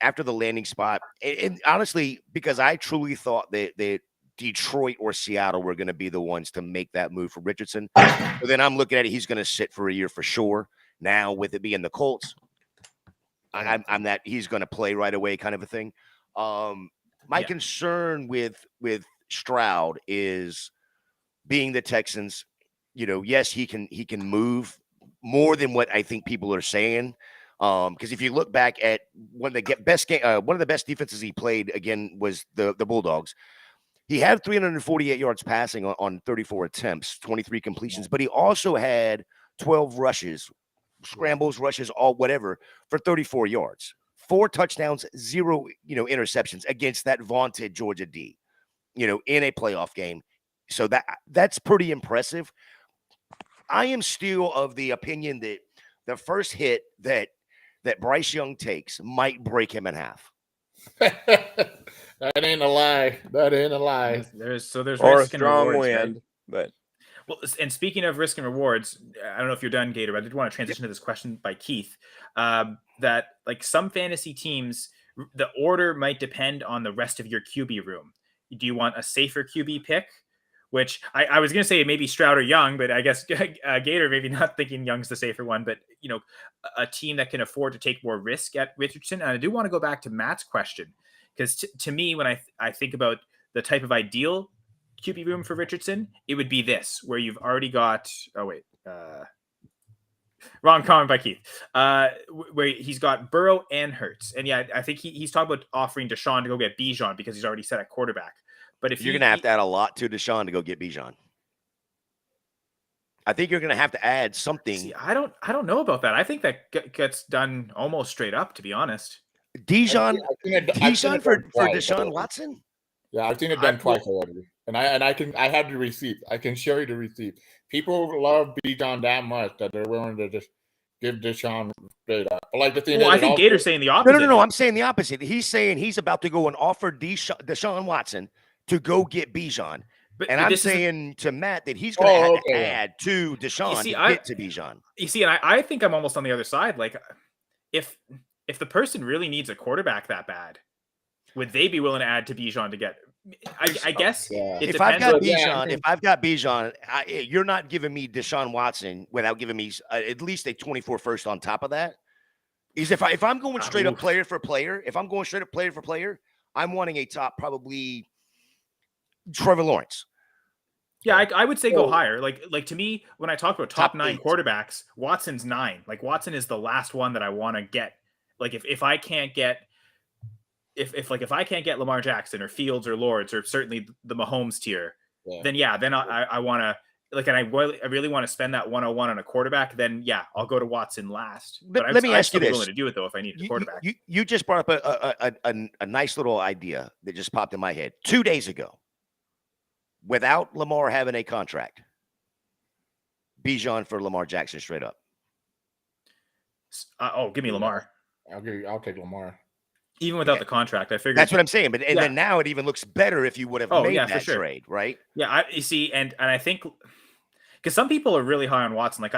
C: After the landing spot, and honestly, because I truly thought that Detroit or Seattle were going to be the ones to make that move for Richardson. So then I'm looking at it; he's going to sit for a year for sure. Now, with it being the Colts, I'm that he's going to play right away, kind of a thing. My concern with Stroud is being the Texans. Yes, he can move more than what I think people are saying. Because if you look back at one of the best defenses he played again was the Bulldogs. He had 348 yards passing on 34 attempts, 23 completions, but he also had 12 rushes, scrambles, rushes, all whatever for 34 yards, 4 touchdowns, 0, interceptions against that vaunted Georgia D, in a playoff game. So that's pretty impressive. I am still of the opinion that the first hit that Bryce Young takes might break him in half.
A: That ain't a lie. That ain't a lie.
B: There's
D: Or
B: risk
D: a strong
B: and rewards,
D: wind,
B: right?
D: but
B: Well, and speaking of risk and rewards, I don't know if you're done, Gator, but I did want to transition to this question by Keith. That like some fantasy teams, the order might depend on the rest of your QB room. Do you want a safer QB pick? Which I was going to say maybe Stroud or Young, but I guess Gator maybe not thinking Young's the safer one. But a team that can afford to take more risk at Richardson. And I do want to go back to Matt's question because to me, when I think about the type of ideal QB room for Richardson, it would be this, where you've already got. Oh wait, wrong comment by Keith. Where he's got Burrow and Hurts, and yeah, I think he's talking about offering Deshaun to go get Bijan because he's already set at quarterback. But if
C: you're going to have to add a lot to Deshaun to go get Bijan, I think you're going to have to add something.
B: See, I don't know about that. I think that gets done almost straight up, to be honest.
C: Dijon for
A: twice,
C: Deshaun Watson.
A: Yeah, I've seen it done twice already, and I have the receipt. I can show you the receipt. People love Bijan that much that they're willing to just give Deshaun straight up. But like the thing,
B: I think Gator's saying the opposite.
C: No. I'm saying the opposite. He's saying he's about to go and offer Deshaun Watson to go get Bijan. But I'm saying to Matt that he's going to have to add to Deshaun to get to Bijan.
B: You see, and I think I'm almost on the other side. Like, if the person really needs a quarterback that bad, would they be willing to add to Bijan to get? I guess
C: if I've got Bijan, you're not giving me Deshaun Watson without giving me at least a 24 first on top of that. Is if I'm going straight up player for player, I'm wanting a top probably Trevor Lawrence.
B: Yeah, I would say go higher. Like to me, when I talk about top 9 quarterbacks, Watson's 9. Like Watson is the last one that I want to get. Like if I can't get if I can't get Lamar Jackson or Fields or Lawrence or certainly the Mahomes tier, then I want to and I really want to spend that 101 on a quarterback. Then I'll go to Watson last. But
C: let me ask you this:
B: willing to do it though if I need a quarterback.
C: You just brought up a nice little idea that just popped in my head 2 days ago. Without Lamar having a contract, Bijan for Lamar Jackson straight up.
B: Give me Lamar.
A: I'll take Lamar.
B: Even without the contract, I figured
C: that's what I'm saying. But then now it even looks better if you would have made that trade, right?
B: Yeah, you see, and I think because some people are really high on Watson. Like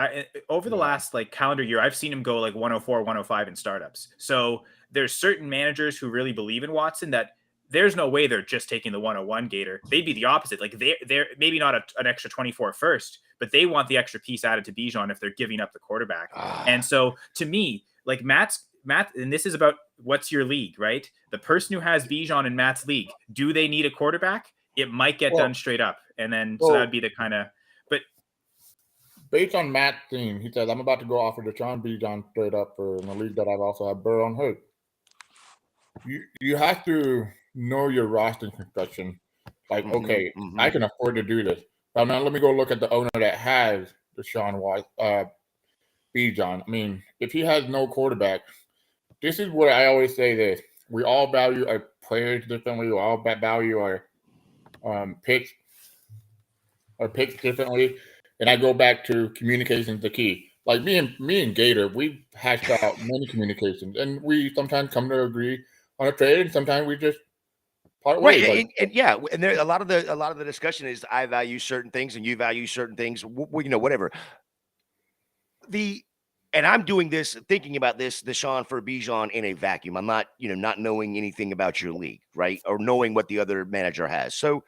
B: over the last like calendar year, I've seen him go like 104, 105 in startups. So there's certain managers who really believe in Watson that there's no way they're just taking the 101 Gator. They'd be the opposite. Like they're maybe not an extra 24 first, but they want the extra piece added to Bijan if they're giving up the quarterback. And so to me, like Matt, and this is about what's your league, right? The person who has Bijan in Matt's league, do they need a quarterback? It might get done straight up. And then so that would be the kind of, but
A: based on Matt's team, he says, I'm about to go offer Deshaun Bijan straight up for in the league that I've also had Burrow and Hurt. You have to know your roster construction. Like, okay, I can afford to do this. But now let me go look at the owner that has Deshaun Bijan. I mean, if he has no quarterback, this is what I always say this. We all value our players differently. We all value our picks differently. And I go back to communication is the key. Like me and Gator, we've hashed out many communications, and we sometimes come to agree on a trade, and sometimes we just part ways.
C: Right, and there a lot of the discussion is I value certain things and you value certain things. Whatever. And I'm doing this, thinking about this, Deshaun for Bijan in a vacuum. I'm not, not knowing anything about your league, right, or knowing what the other manager has. So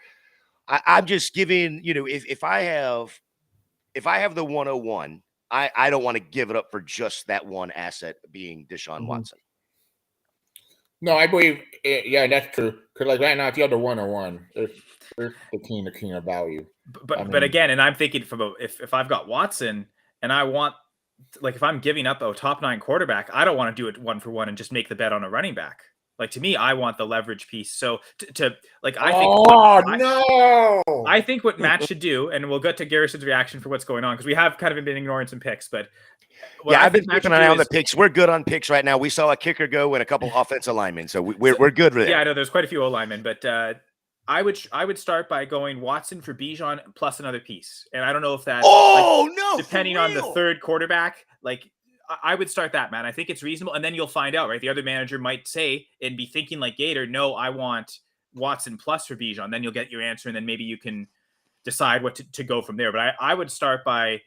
C: I'm just giving, if I have the 101, I don't want to give it up for just that one asset being Deshaun Watson.
A: No, I believe, that's true. Because like right now, if you have the 101, it's the king of value.
B: But again, and I'm thinking from if I've got Watson and I want, like if I'm giving up a top 9 quarterback, I don't want to do it 1-for-1 and just make the bet on a running back. Like to me, I want the leverage piece. So I think what Matt should do, and we'll get to Garrison's reaction for what's going on because we have kind of been ignoring some picks, but
C: I've been keeping an eye on the picks. We're good on picks right now. We saw a kicker go and a couple offensive linemen, so we're good with it.
B: Yeah, I know there's quite a few O-linemen, but I would start by going Watson for Bijan plus another piece, and I don't know if that's depending on the third quarterback, like. I would start that, man. I think it's reasonable. And then you'll find out, right? The other manager might say and be thinking like Gator, no, I want Watson plus for Bijan. Then you'll get your answer. And then maybe you can decide what to go from there. But I would start by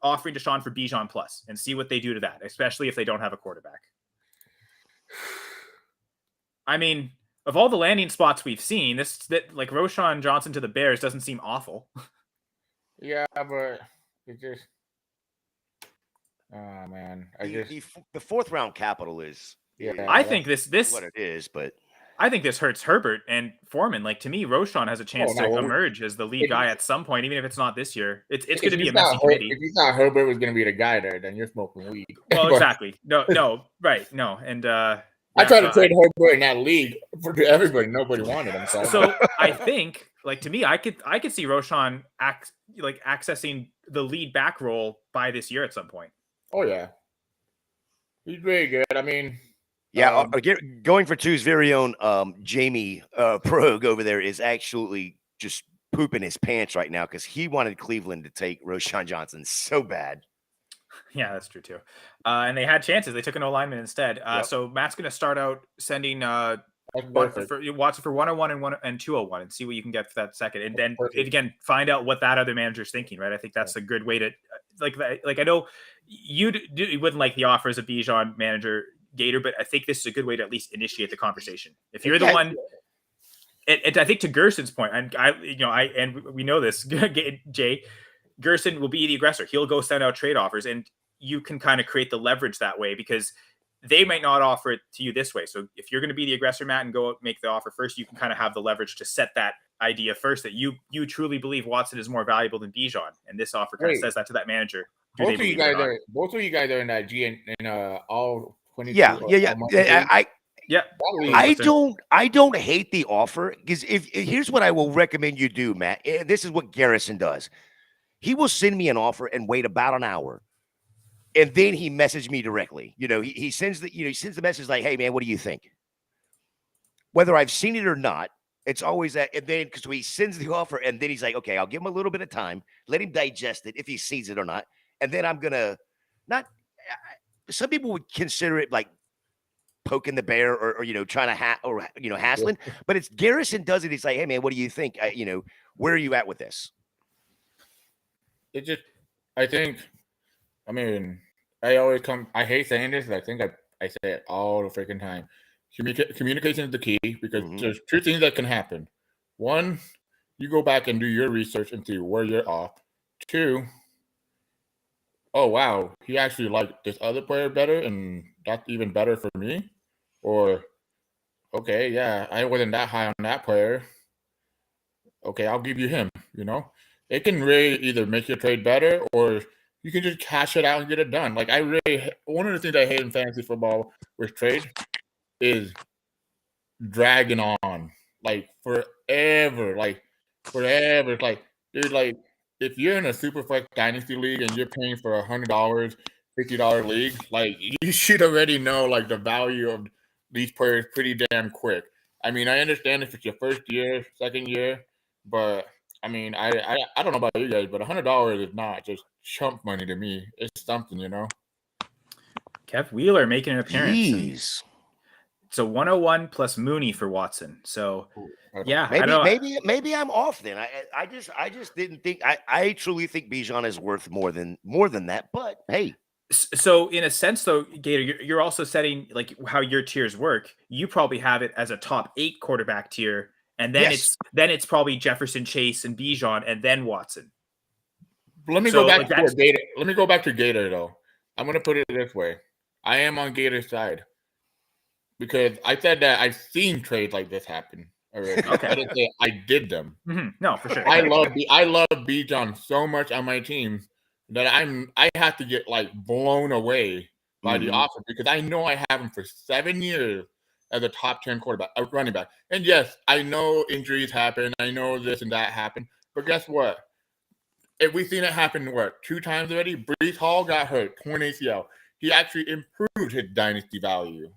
B: offering Deshaun for Bijan plus and see what they do to that, especially if they don't have a quarterback. I mean, of all the landing spots we've seen, like Roschon Johnson to the Bears doesn't seem awful.
A: Yeah, but it just... Oh man,
C: the fourth round capital is.
B: Yeah, I think this
C: what it is, but
B: I think this hurts Herbert and Foreman. Like to me, Roschon has a chance to emerge as the lead guy at some point, even if it's not this year. It's going to be a messy committee.
A: If you thought Herbert was going to be the guy there, then you're smoking weed.
B: Well, exactly. No, right, no, and
A: I tried to trade Herbert in that league for everybody. Nobody wanted him.
B: So I think, like to me, I could see Roschon accessing the lead back role by this year at some point.
A: Oh yeah, he's very good. I mean,
C: going for two's very own Jamie Prog over there is actually just pooping his pants right now because he wanted Cleveland to take Roschon Johnson so bad.
B: Yeah, that's true too. And they had chances. They took an O-lineman instead. So Matt's going to start out sending Watson for 101 and 201 and see what you can get for that second. And then again, find out what that other manager's thinking, right? I think that's a good way to like I know you wouldn't like the offer as a Bijan manager, Gator, but I think this is a good way to at least initiate the conversation. If you're the one, and I think to Gerson's point, and we know this, Jay, Gerson will be the aggressor. He'll go send out trade offers, and you can kind of create the leverage that way because they might not offer it to you this way. So if you're going to be the aggressor, Matt, and go make the offer first, you can kind of have the leverage to set that idea first that you truly believe Watson is more valuable than Bijan, and this offer kind of says that to that manager.
A: Both of you guys are in that G and all 22.
C: I don't hate the offer because if here's what I will recommend you do, Matt. This is what Garrison does. He will send me an offer and wait about an hour. And then he messaged me directly. He sends the message like, "Hey man, what do you think?" Whether I've seen it or not, it's always that. And then because he sends the offer, and then he's like, "Okay, I'll give him a little bit of time, let him digest it if he sees it or not, and then I'm gonna not." Some people would consider it like poking the bear or trying to hassling. But it's Garrison does it. He's like, hey man, what do you think? Where are you at with this?
A: It just, I think, I mean, I hate saying this, but I think I say it all the freaking time. Communication is the key because there's two things that can happen. One, you go back and do your research and see where you're off. Two, oh wow, he actually liked this other player better, and that's even better for me. Or, okay, yeah, I wasn't that high on that player. Okay, I'll give you him. It can really either make your trade better, or you can just cash it out and get it done. Like one of the things I hate in fantasy football with trade is dragging on like forever. It's like, dude, like if you're in a super flex dynasty league and you're paying for $100, $50 league, like you should already know like the value of these players pretty damn quick. I mean, I understand if it's your first year, second year, but I mean, I don't know about you guys, but $100 is not just chump money to me. It's something,
B: Kev Wheeler making an appearance.
C: Jeez.
B: It's a 101 plus Mooney for Watson. So yeah,
C: maybe I'm off then. I just didn't think I truly think Bijan is worth more than that. But hey.
B: So in a sense, though, Gator, you're also setting like how your tiers work. You probably have it as a top 8 quarterback tier. And then it's probably Jefferson, Chase, and Bijan, and then Watson.
A: Let me go back to Gator. Let me go back to Gator though. I'm gonna put it this way: I am on Gator's side because I said that I've seen trades like this happen already.
B: Okay.
A: I didn't say I did them.
B: Mm-hmm. No, for sure.
A: I love Bijan so much on my team that I have to get like blown away by the offer because I know I have him for 7 years as a top 10 quarterback, a running back. And yes, I know injuries happen. I know this and that happened. But guess what? If we've seen it happen, 2 times already? Brees Hall got hurt, torn ACL. He actually improved his dynasty value.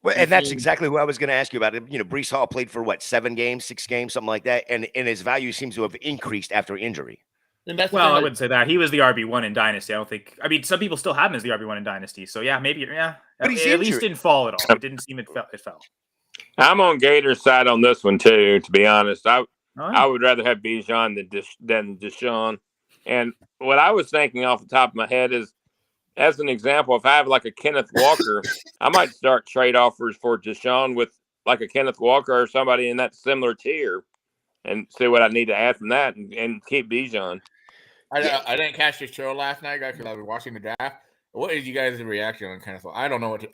C: Well, and that's exactly what I was going to ask you about. Brees Hall played for 7 games, 6 games, something like that. And his value seems to have increased after injury.
B: Well, I wouldn't say that. He was the RB1 in Dynasty. I mean, some people still have him as the RB1 in Dynasty. So, yeah, maybe, yeah. But he at least didn't fall at all. It didn't seem it fell.
D: I'm on Gator's side on this one, too, to be honest. I would rather have Bijan than Deshaun. And what I was thinking off the top of my head is, as an example, if I have like a Kenneth Walker, I might start trade offers for Deshaun with like a Kenneth Walker or somebody in that similar tier and see what I need to add from that and keep Bijan.
A: I didn't catch the show last night, guys, because I was watching the draft. What is you guys' reaction on Kenneth Walker? I don't know what to.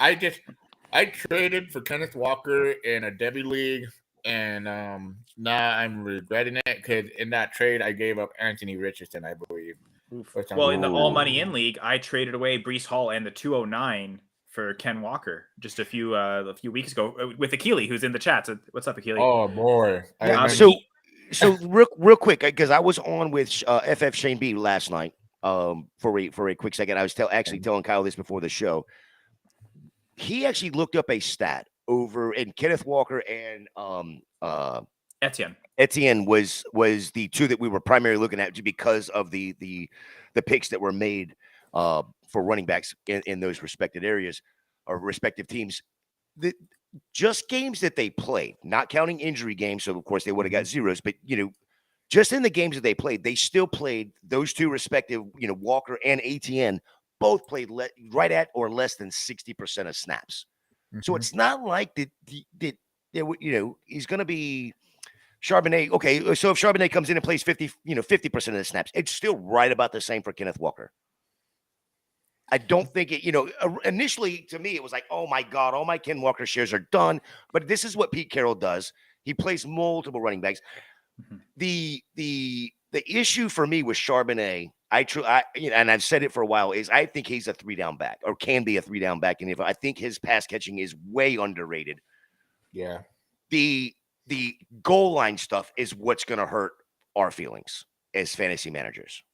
A: I traded for Kenneth Walker in a Debbie league, and now I'm regretting it because in that trade I gave up Anthony Richardson, I believe.
B: Well, in the All Money In League, I traded away Brees Hall and the 209 for Ken Walker just a few weeks ago with Akili, who's in the chat. So what's up, Akili?
A: Oh boy!
C: So real quick, because I was on with FF Shane B last night for a quick second. I was actually telling Kyle this before the show. He actually looked up a stat over in Kenneth Walker and Etienne was the 2 that we were primarily looking at because of the picks that were made for running backs in those respected areas or respective teams. Just games that they played, not counting injury games. So, of course, they would have got zeros. But, just in the games that they played, they still played those 2 respective, Walker and Etienne both played right at or less than 60% of snaps. Mm-hmm. So it's not like that, he's going to be Charbonnet. Okay, so if Charbonnet comes in and plays 50% of the snaps, it's still right about the same for Kenneth Walker. I don't think it, initially to me, it was like, oh my God, all my Ken Walker shares are done. But this is what Pete Carroll does. He plays multiple running backs. Mm-hmm. The issue for me with Charbonnet, and I've said it for a while, is I think he's a 3-down back or can be a 3-down back. And if I think his pass catching is way underrated.
A: Yeah.
C: The goal line stuff is what's going to hurt our feelings as fantasy managers.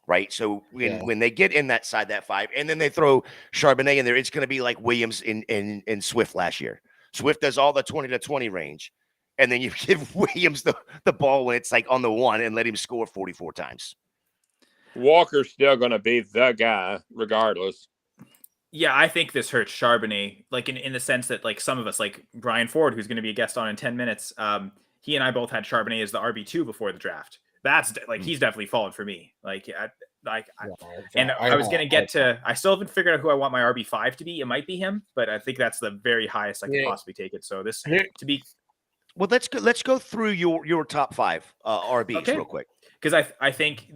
C: Right. So when they get in that side, that 5, and then they throw Charbonnet in there, it's going to be like Williams in Swift last year. Swift does all the 20 to 20 range. And then you give Williams the ball when it's like on the 1 and let him score 44 times.
D: Walker's still going to be the guy regardless.
B: Yeah, I think this hurts Charbonnet, like in the sense that like some of us, like Brian Ford, who's going to be a guest on in 10 minutes, he and I both had Charbonnet as the RB2 before the draft. That's like he's definitely fallen for me. I was gonna get to. I still haven't figured out who I want my RB5 to be. It might be him, but I think that's the very highest I could possibly take it. So this to be.
C: Well, let's go through your top 5 RBs real quick,
B: because I think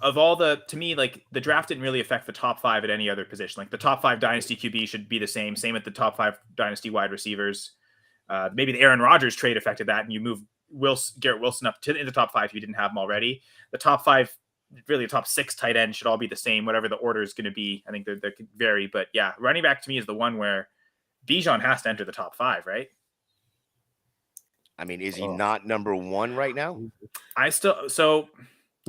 B: of all to me, like the draft didn't really affect the top 5 at any other position. Like the top 5 dynasty QB should be the same with the top 5 dynasty wide receivers. Maybe the Aaron Rodgers trade affected that, and you move Garrett Wilson up in the top 5 if you didn't have him already. The top 5, really the top 6 tight ends should all be the same, whatever the order is going to be. I think they could vary, but yeah, running back to me is the one where Bijan has to enter the top 5, right?
C: I mean, is he not number 1 right now?
A: When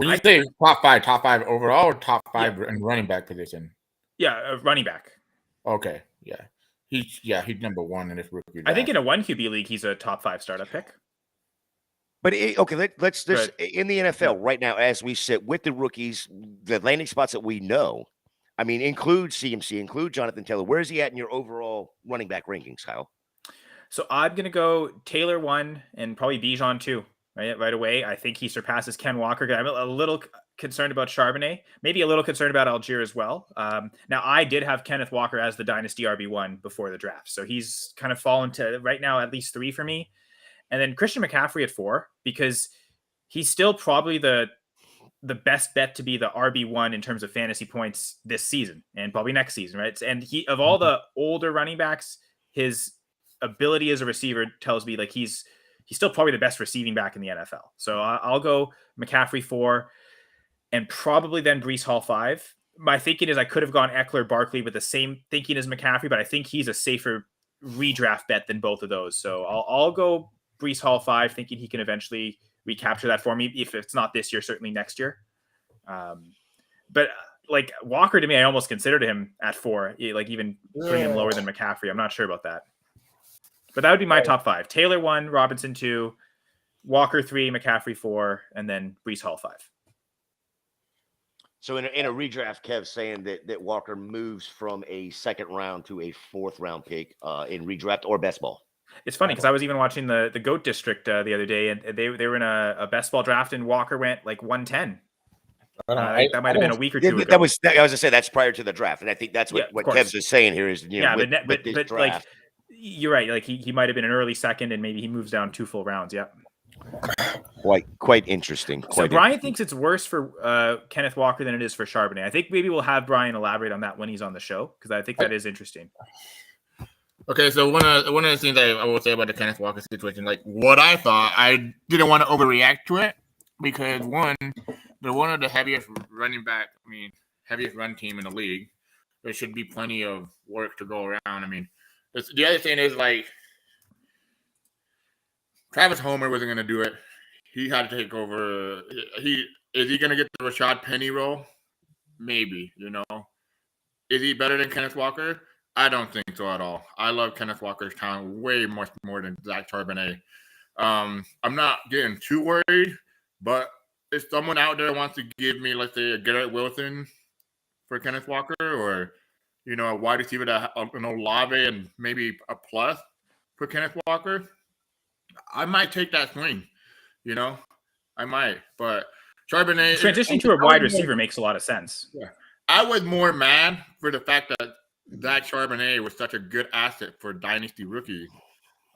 A: you say top 5 overall, or top 5 in running back position?
B: Yeah, running back.
A: Okay, yeah. He's number 1 in this rookie draft.
B: I think in a 1 QB league, he's a top 5 startup pick.
C: But let's just in the NFL right now, as we sit with the rookies, the landing spots that we know. I mean, include CMC, include Jonathan Taylor. Where is he at in your overall running back rankings, Kyle?
B: So I'm gonna go Taylor 1 and probably Bijan 2 right away. I think he surpasses Ken Walker. I'm a little concerned about Charbonnet, maybe a little concerned about Algier as well. Now I did have Kenneth Walker as the dynasty RB1 before the draft, so he's kind of fallen to right now at least 3 for me. And then Christian McCaffrey at 4, because he's still probably the best bet to be the RB1 in terms of fantasy points this season and probably next season, right? And he, of all the older running backs, his ability as a receiver tells me like he's still probably the best receiving back in the NFL. So I'll go McCaffrey 4 and probably then Breece Hall 5. My thinking is I could have gone Eckler, Barkley with the same thinking as McCaffrey, but I think he's a safer redraft bet than both of those. So I'll go Breece Hall 5, thinking he can eventually recapture that for me. If it's not this year, certainly next year. But like Walker, to me, I almost considered him at 4, like even putting him lower than McCaffrey. I'm not sure about that. But that would be my top 5. Taylor 1, Robinson 2, Walker 3, McCaffrey 4, and then Breece Hall 5.
C: So in a redraft, Kev's saying that Walker moves from a 2nd round to a 4th round pick in redraft or best ball.
B: It's funny because I was even watching the GOAT District the other day, and they were in a best ball draft, and Walker went like 110. That might have been a week or 2 ago.
C: I was going to say that's prior to the draft, and I think that's what Kev's is saying here is
B: but like you're right, like he might have been an early 2nd, and maybe he moves down 2 full rounds. Yeah.
C: Quite interesting.
B: So Brian thinks it's worse for Kenneth Walker than it is for Charbonnet. I think maybe we'll have Brian elaborate on that when he's on the show, because I think that is interesting.
A: Okay, so one of the things I will say about the Kenneth Walker situation, like what I thought, I didn't want to overreact to it because they're one of the heaviest run team in the league. There should be plenty of work to go around. I mean, the other thing is like Travis Homer wasn't going to do it. He had to take over. Is he going to get the Rashad Penny role? Maybe, Is he better than Kenneth Walker? I don't think so at all. I love Kenneth Walker's talent way much more than Zach Charbonnet. I'm not getting too worried, but if someone out there wants to give me, let's say, a Garrett Wilson for Kenneth Walker, or a wide receiver that an Olave and maybe a plus for Kenneth Walker, I might take that swing. I might, but Charbonnet
B: transitioning to a wide receiver makes a lot of sense.
A: Yeah, I was more mad for the fact that Zach Charbonnet was such a good asset for dynasty rookie.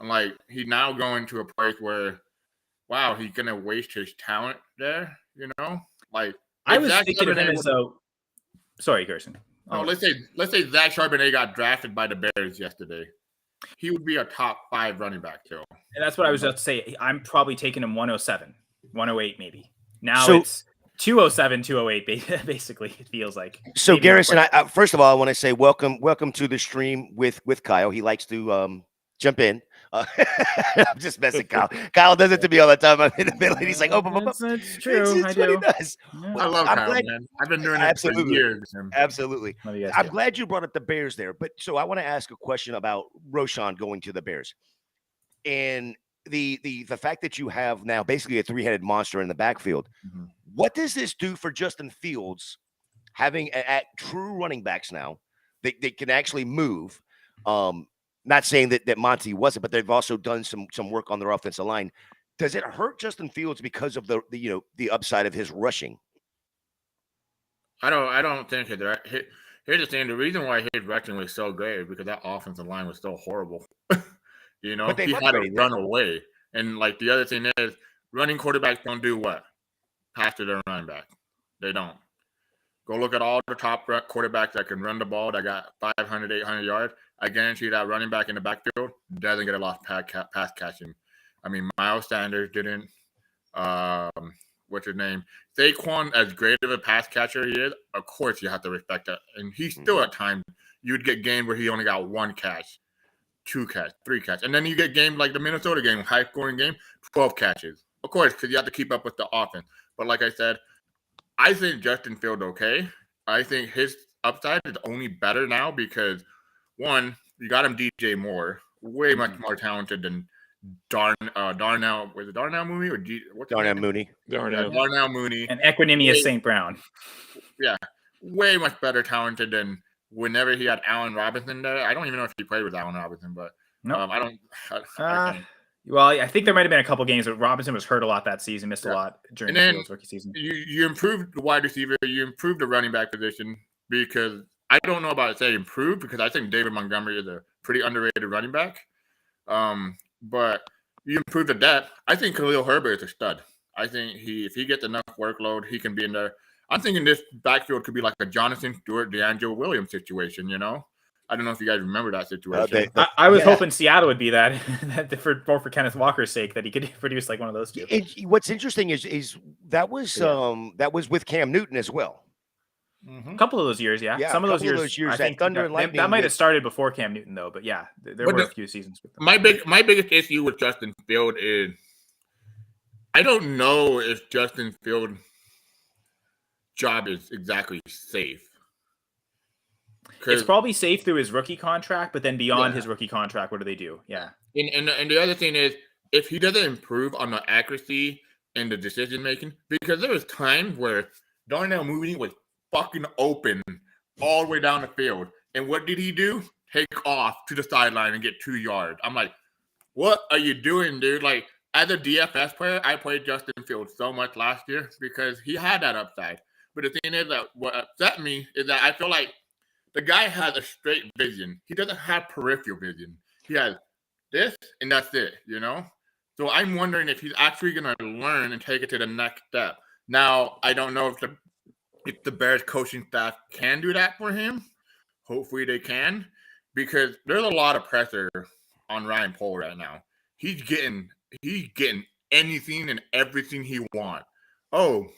A: And like he's now going to a place where, wow, he's gonna waste his talent there. Like
B: I was thinking of him as though. Sorry, Gerson.
A: No, let's say Zach Charbonnet got drafted by the Bears yesterday. He would be a top 5 running back too.
B: And that's what I was about to say. I'm probably taking him 107, 108 maybe. Now it's 207, 208, basically, it feels like.
C: So, Garrison, first of all, I want to say welcome to the stream with Kyle. He likes to jump in. I'm just messing, Kyle. Kyle does it to me all the time. I'm in the middle, and he's like,
B: It's true.
C: It's what he does.
A: Yeah. I love Kyle, man. I've been doing it for years.
C: Absolutely. I'm glad you brought up the Bears there. But so I want to ask a question about Roschon going to the Bears. And the fact that you have now basically a 3-headed monster in the backfield. Mm-hmm. What does this do for Justin Fields having at true running backs now They can actually move. Not saying that Monty wasn't, but they've also done some work on their offensive line. Does it hurt Justin Fields because of the upside of his rushing?
A: I don't think it. Here's the thing: the reason why his rushing was so great is because that offensive line was so horrible. He had to run away, and like the other thing is, running quarterbacks don't do what? Pass to their running back. They don't. Go look at all the top quarterbacks that can run the ball that got 500, 800 yards. I guarantee that running back in the backfield doesn't get a lot of pass catching. I mean, Miles Sanders didn't. What's his name? Saquon, as great of a pass catcher he is, of course you have to respect that. And he's still at times, you'd get games where he only got 1 catch, 2 catch, 3 catch. And then you get games like the Minnesota game, high-scoring game, 12 catches. Of course, because you have to keep up with the offense. But like I said, I think Justin Fields okay. I think his upside is only better now because, one, you got him DJ Moore, way much more talented than Darnell. Was it Darnell Mooney or
C: Darnell Mooney?
A: Darnell Mooney.
B: And Equinemius St. Brown.
A: Yeah, way much better talented than whenever he had Allen Robinson there. I don't even know if he played with Allen Robinson, but I don't.
B: Well, I think there might have been a couple games, but Robinson was hurt a lot that season, missed a lot during Fields' rookie season.
A: You improved the wide receiver, you improved the running back position because I don't know about say improved because I think David Montgomery is a pretty underrated running back. But you improve the depth. I think Khalil Herbert is a stud. I think if he gets enough workload, he can be in there. I'm thinking this backfield could be like a Jonathan Stewart, DeAngelo Williams situation, I don't know if you guys remember that situation.
B: I was hoping Seattle would be that for Kenneth Walker's sake, that he could produce like one of those two.
C: What's interesting is that was with Cam Newton as well.
B: A couple of those years, yeah. Some of those years I think
C: Thunder and Lightning.
B: That might have started before Cam Newton, though. But yeah, there were a few seasons with them.
A: My biggest issue with Justin Fields is I don't know if Justin Fields' job is exactly safe.
B: It's probably safe through his rookie contract, but then beyond his rookie contract, what do they do? Yeah.
A: And the other thing is, if he doesn't improve on the accuracy and the decision making, because there was times where Darnell Mooney was fucking open all the way down the field, and what did he do? Take off to the sideline and get 2 yards. I'm like, what are you doing, dude? Like, as a DFS player, I played Justin Fields so much last year because he had that upside. But the thing is that what upset me is that I feel like the guy has a straight vision. He doesn't have peripheral vision. He has this, and that's it, So I'm wondering if he's actually going to learn and take it to the next step. Now, I don't know if the Bears coaching staff can do that for him. Hopefully they can, because there's a lot of pressure on Ryan Pohl right now. He's getting anything and everything he wants. Oh,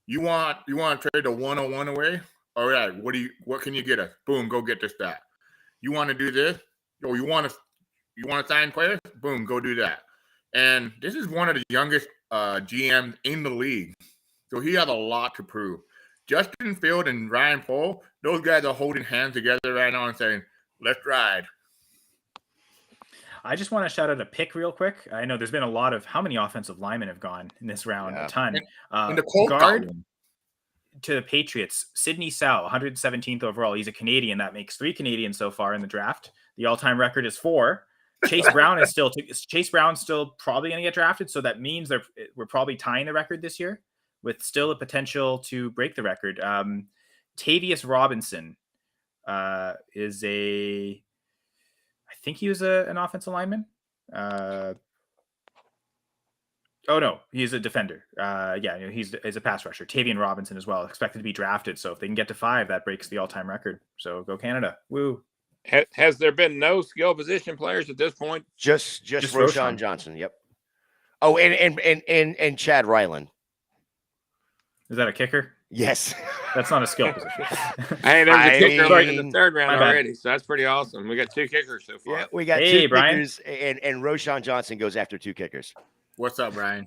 A: you want to trade the 101 away? All right, what can you get us? Boom, go get this, that. You want to do this? Oh, you want to sign players? Boom, go do that. And this is one of the youngest GMs in the league. So he has a lot to prove. Justin Fields and Ryan Pohl, those guys are holding hands together right now and saying, let's ride.
B: I just want to shout out a pick real quick. I know there's been a lot of how many offensive linemen have gone in this round? A ton.
A: And the
B: guard to the Patriots, Sidney Sow, 117th overall. He's a Canadian. That makes 3 Canadians so far in the draft. The all-time record is 4. Chase Brown's still probably going to get drafted, so that means we're probably tying the record this year with still a potential to break the record. Tavius Robinson is I think he was an offensive lineman. Oh no, he's a defender. He's a pass rusher. Tavian Robinson as well, expected to be drafted. So if they can get to 5, that breaks the all-time record. So go Canada! Woo!
D: Has there been no skill position players at this point?
C: Just Roschon Johnson. Yep. Oh, and Chad Ryland.
B: Is that a kicker?
C: Yes.
B: That's not a skill position.
D: Hey, there's a kicker in the 3rd round already, so that's pretty awesome. We got 2 kickers so far.
C: Yeah, we got 2 kickers, and Roschon Johnson goes after 2 kickers.
A: What's up, Brian?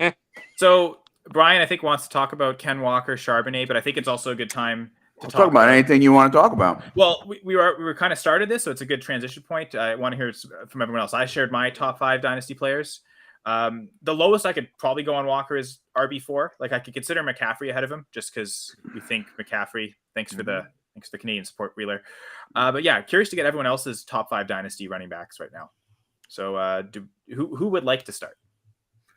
B: So Brian, I think, wants to talk about Ken Walker, Charbonnet, but I think it's also a good time to
E: talk about anything you want to talk about.
B: Well, we were kind of started this, so it's a good transition point. I want to hear from everyone else. I shared my top 5 Dynasty players. The lowest I could probably go on Walker is RB4. Like, I could consider McCaffrey ahead of him just because we think McCaffrey, thanks for the Thanks to the Canadian support, Wheeler. But yeah, curious to get everyone else's top 5 Dynasty running backs right now. So who would like to start?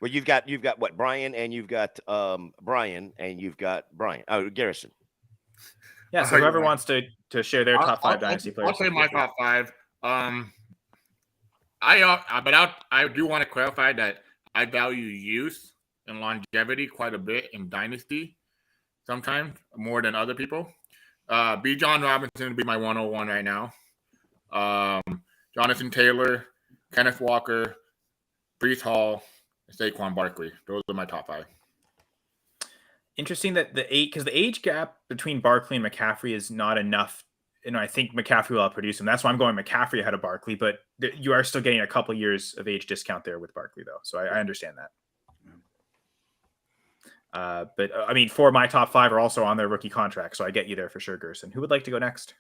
C: Well, you've got what, Brian, and you've got Brian, and you've got Brian. Oh, Garrison.
B: Yeah, so whoever wants to share their top 5 Dynasty players.
A: I'll say my top 5. I do want to clarify that I value youth and longevity quite a bit in Dynasty, sometimes more than other people. B. John Robinson would be my 101 right now. Jonathan Taylor, Kenneth Walker, Breece Hall, Saquon Barkley. Those are my top 5.
B: Interesting that because the age gap between Barkley and McCaffrey is not enough. I think McCaffrey will outproduce him. That's why I'm going McCaffrey ahead of Barkley, but you are still getting a couple years of age discount there with Barkley, though. So I understand that. But I mean, 4 of my top 5 are also on their rookie contract, so I get you there for sure, Gerson. Who would like to go next?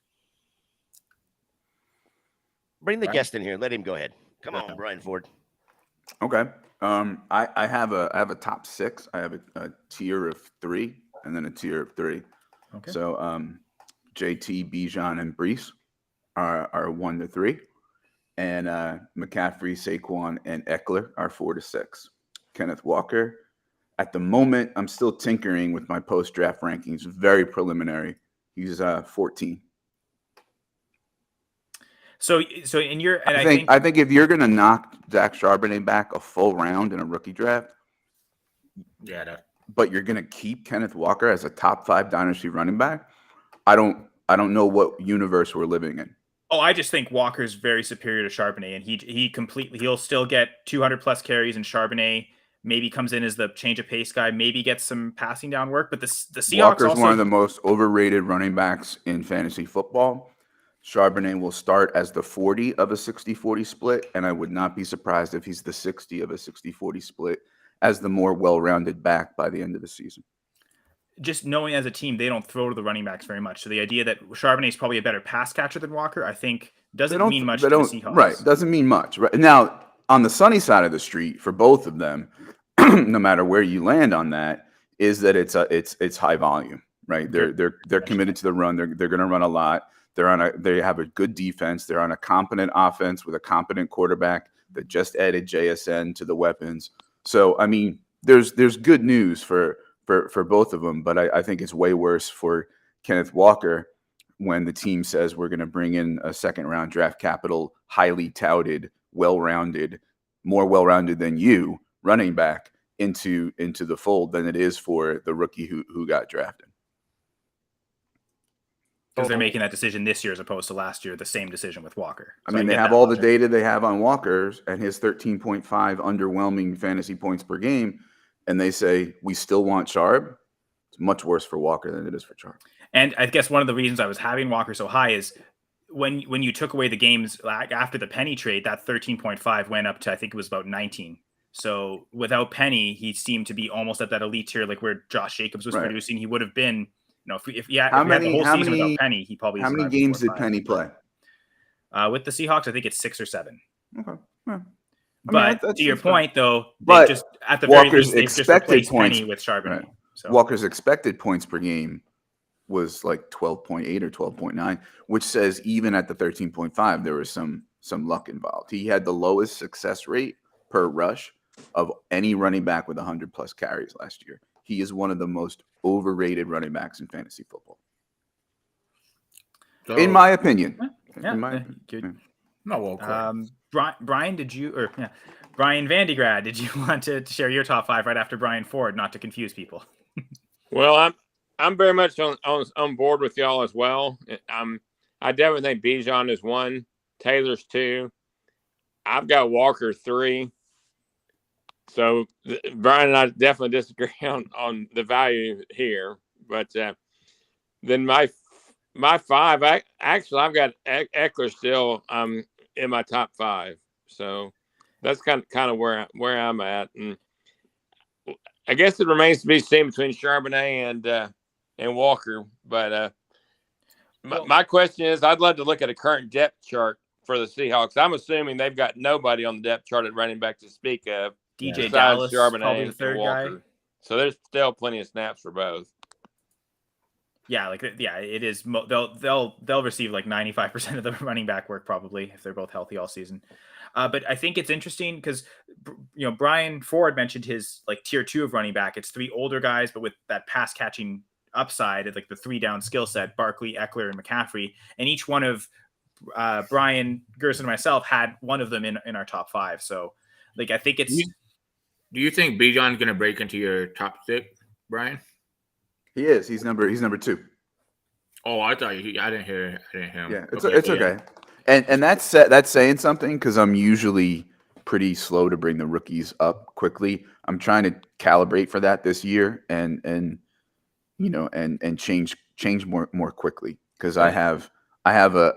C: Bring the guest in here. Let him go ahead. Come on, Brian Ford.
E: Okay. I have a top 6. I have a tier of 3 and then a tier of 3.
B: Okay.
E: So JT, Bijan, and Breece are 1 to 3, and McCaffrey, Saquon, and Eckler are 4 to 6. Kenneth Walker, at the moment, I'm still tinkering with my post-draft rankings. Very preliminary. He's 14.
B: So in your, and
E: I think if you're gonna knock Zach Charbonnet back a full round in a rookie draft, but you're gonna keep Kenneth Walker as a top 5 dynasty running back, I don't know what universe we're living in.
B: Oh, I just think Walker's very superior to Charbonnet, and he'll still get 200 plus carries, and Charbonnet maybe comes in as the change of pace guy, maybe gets some passing down work. But the Seahawks
E: Walker's
B: also
E: one of the most overrated running backs in fantasy football. Charbonnet will start as the 40 of a 60-40 split, and I would not be surprised if he's the 60 of a 60-40 split as the more well-rounded back by the end of the season.
B: Just knowing as a team, they don't throw to the running backs very much. So the idea that Charbonnet is probably a better pass catcher than Walker, I think, doesn't mean much to the Seahawks.
E: Right, doesn't mean much. Right. Now, on the sunny side of the street, for both of them, no matter where you land on that, is that it's high volume, right? They're committed to the run. They're going to run a lot. They have a good defense. They're on a competent offense with a competent quarterback that just added JSN to the weapons. So, I mean, there's good news for both of them, but I think it's way worse for Kenneth Walker when the team says we're going to bring in a second-round draft capital, highly touted, well-rounded, more well-rounded than you, running back into the fold than it is for the rookie who got drafted.
B: Because they're making that decision this year as opposed to last year, the same decision with Walker.
E: I mean, they have all the data they have on Walker's and his 13.5 underwhelming fantasy points per game, and they say, we still want Charb. It's much worse for Walker than it is for Charb.
B: And I guess one of the reasons I was having Walker so high is when you took away the games after the Penny trade, that 13.5 went up to, I think it was about 19. So without Penny, he seemed to be almost at that elite tier, like where Josh Jacobs was producing. He would have been, if he had the whole season without Penny, he probably.
E: How many games did Penny play?
B: With the Seahawks, I think it's 6 or 7.
E: Okay. Yeah.
B: But to your point, though, they just at the very least they've just replaced Penny with Charbonnet.
E: Right.
B: So.
E: Walker's expected points per game was like 12.8 or 12.9, which says even at the 13.5 there was some luck involved. He had the lowest success rate per rush of any running back with 100 plus carries last year. He is one of the most overrated running backs in fantasy football, in my opinion.
B: Yeah.
E: In my opinion.
A: No,
B: Brian, Brian Vandegrad, did you want to share your top 5 right after Brian Ford, not to confuse people?
D: Well, I'm very much on board with y'all as well. I definitely think Bijan is 1, Taylor's 2. I've got Walker 3. So Brian and I definitely disagree on the value here. But then my 5, I've got Eckler still in my top 5. So that's kind of where I'm at. And I guess it remains to be seen between Charbonnet and Walker. But my question is, I'd love to look at a current depth chart for the Seahawks. I'm assuming they've got nobody on the depth chart at running back to speak of.
B: DJ Dallas,
D: Charbonnet
B: probably the third guy.
D: So there's still plenty of snaps for both.
B: Yeah, it is. They'll receive like 95% of the running back work probably if they're both healthy all season. But I think it's interesting because Brian Ford mentioned his like tier 2 of running back. It's 3 older guys, but with that pass catching upside, like the 3 down skill set: Barkley, Eckler, and McCaffrey. And each one of Brian, Gerson, and myself had one of them in our top 5. So like I think it's.
A: Do you think Bijan's going to break into your top 6, Brian?
E: He is. He's number 2.
A: Oh, I thought I didn't hear him.
E: Yeah, it's okay. And that's saying something because I'm usually pretty slow to bring the rookies up quickly. I'm trying to calibrate for that this year and change more quickly because I have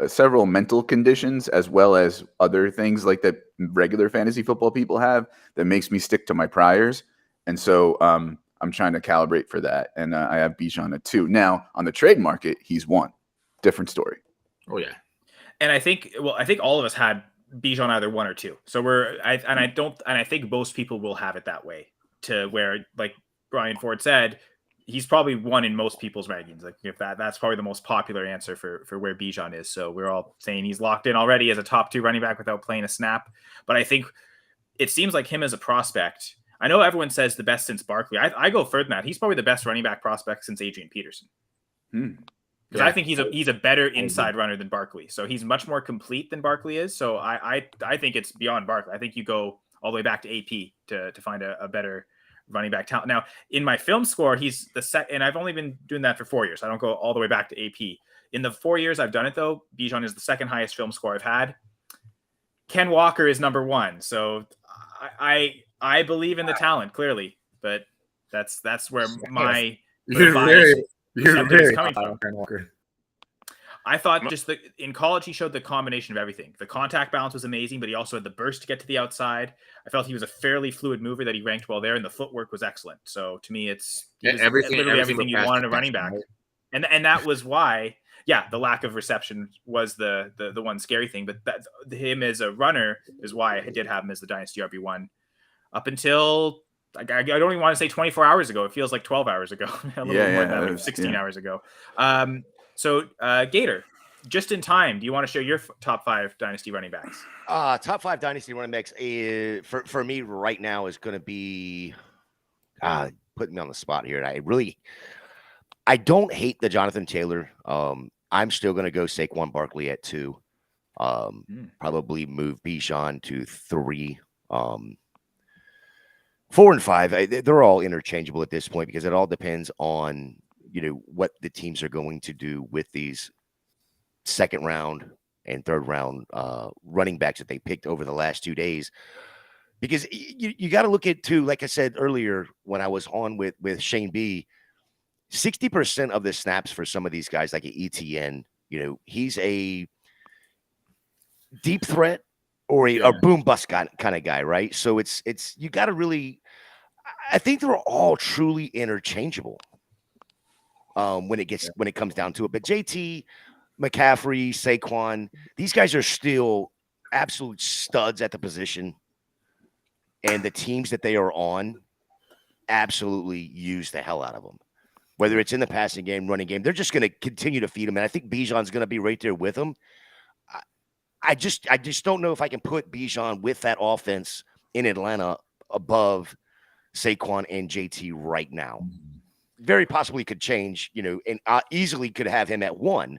E: several mental conditions as well as other things like that regular fantasy football people have that makes me stick to my priors. And so I'm trying to calibrate for that. And I have Bijan at 2. Now, on the trade market, he's 1. Different story.
A: Oh, yeah.
B: And I think all of us had Bijan either 1 or 2. So I think most people will have it that way to where, like Brian Ford said, he's probably 1 in most people's rankings. Like if that's probably the most popular answer for where Bijan is. So we're all saying he's locked in already as a top 2 running back without playing a snap. But I think it seems like him as a prospect. I know everyone says the best since Barkley. I go further than that. He's probably the best running back prospect since Adrian Peterson. Because I think he's a better inside runner than Barkley. So he's much more complete than Barkley is. So I think it's beyond Barkley. I think you go all the way back to AP to find a better running back talent. Now, in my film score, he's the set, and I've only been doing that for 4 years. I don't go all the way back to AP. In the 4 years I've done it, though, Bijan is the second highest film score I've had. Ken Walker is number 1. So I believe in the talent, clearly, but that's where my bias is coming from. I thought just in college, he showed the combination of everything. The contact balance was amazing, but he also had the burst to get to the outside. I felt he was a fairly fluid mover that he ranked well there, and the footwork was excellent. So to me, it's everything you want in a running back. And that was why, the lack of reception was the one scary thing. But him as a runner is why I did have him as the Dynasty RB1 up until I don't even want to say 24 hours ago. It feels like 12 hours ago, a little more than that, like 16 hours ago. So Gator, just in time, do you want to share your top 5 Dynasty running backs?
C: Top 5 Dynasty running backs for me right now is going to be putting me on the spot here. And I don't hate the Jonathan Taylor. I'm still going to go Saquon Barkley at 2. Probably move Bijan to 3. 4 and 5, they're all interchangeable at this point because it all depends on what the teams are going to do with these second round and third round running backs that they picked over the last 2 days. Because you got to look at too, like I said earlier when I was on with Shane B, 60% of the snaps for some of these guys like ETN, he's a deep threat or a boom bust kind of guy, right? So it's you got to really, I think they're all truly interchangeable when it comes down to it. But JT, McCaffrey, Saquon, these guys are still absolute studs at the position, and the teams that they are on absolutely use the hell out of them. Whether it's in the passing game, running game, they're just going to continue to feed them, and I think Bijan's going to be right there with them. I just don't know if I can put Bijan with that offense in Atlanta above Saquon and JT right now. Very possibly could change, and easily could have him at 1.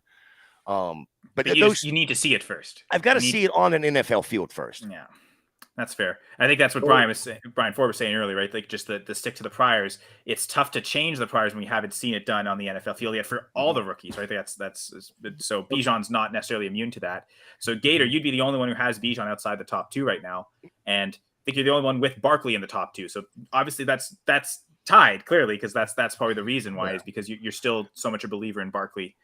C: But
B: you need to see it first.
C: I've got to see it on an NFL field first.
B: Yeah, that's fair. I think that's what Brian Ford was saying earlier, right? Like just the stick to the priors. It's tough to change the priors when you haven't seen it done on the NFL field yet for all the rookies, right? That's so Bijan's not necessarily immune to that. So Gator, you'd be the only one who has Bijan outside the top 2 right now, and I think you're the only one with Barkley in the top 2. So obviously that's tied clearly because that's probably the reason why is because you're still so much a believer in Barkley.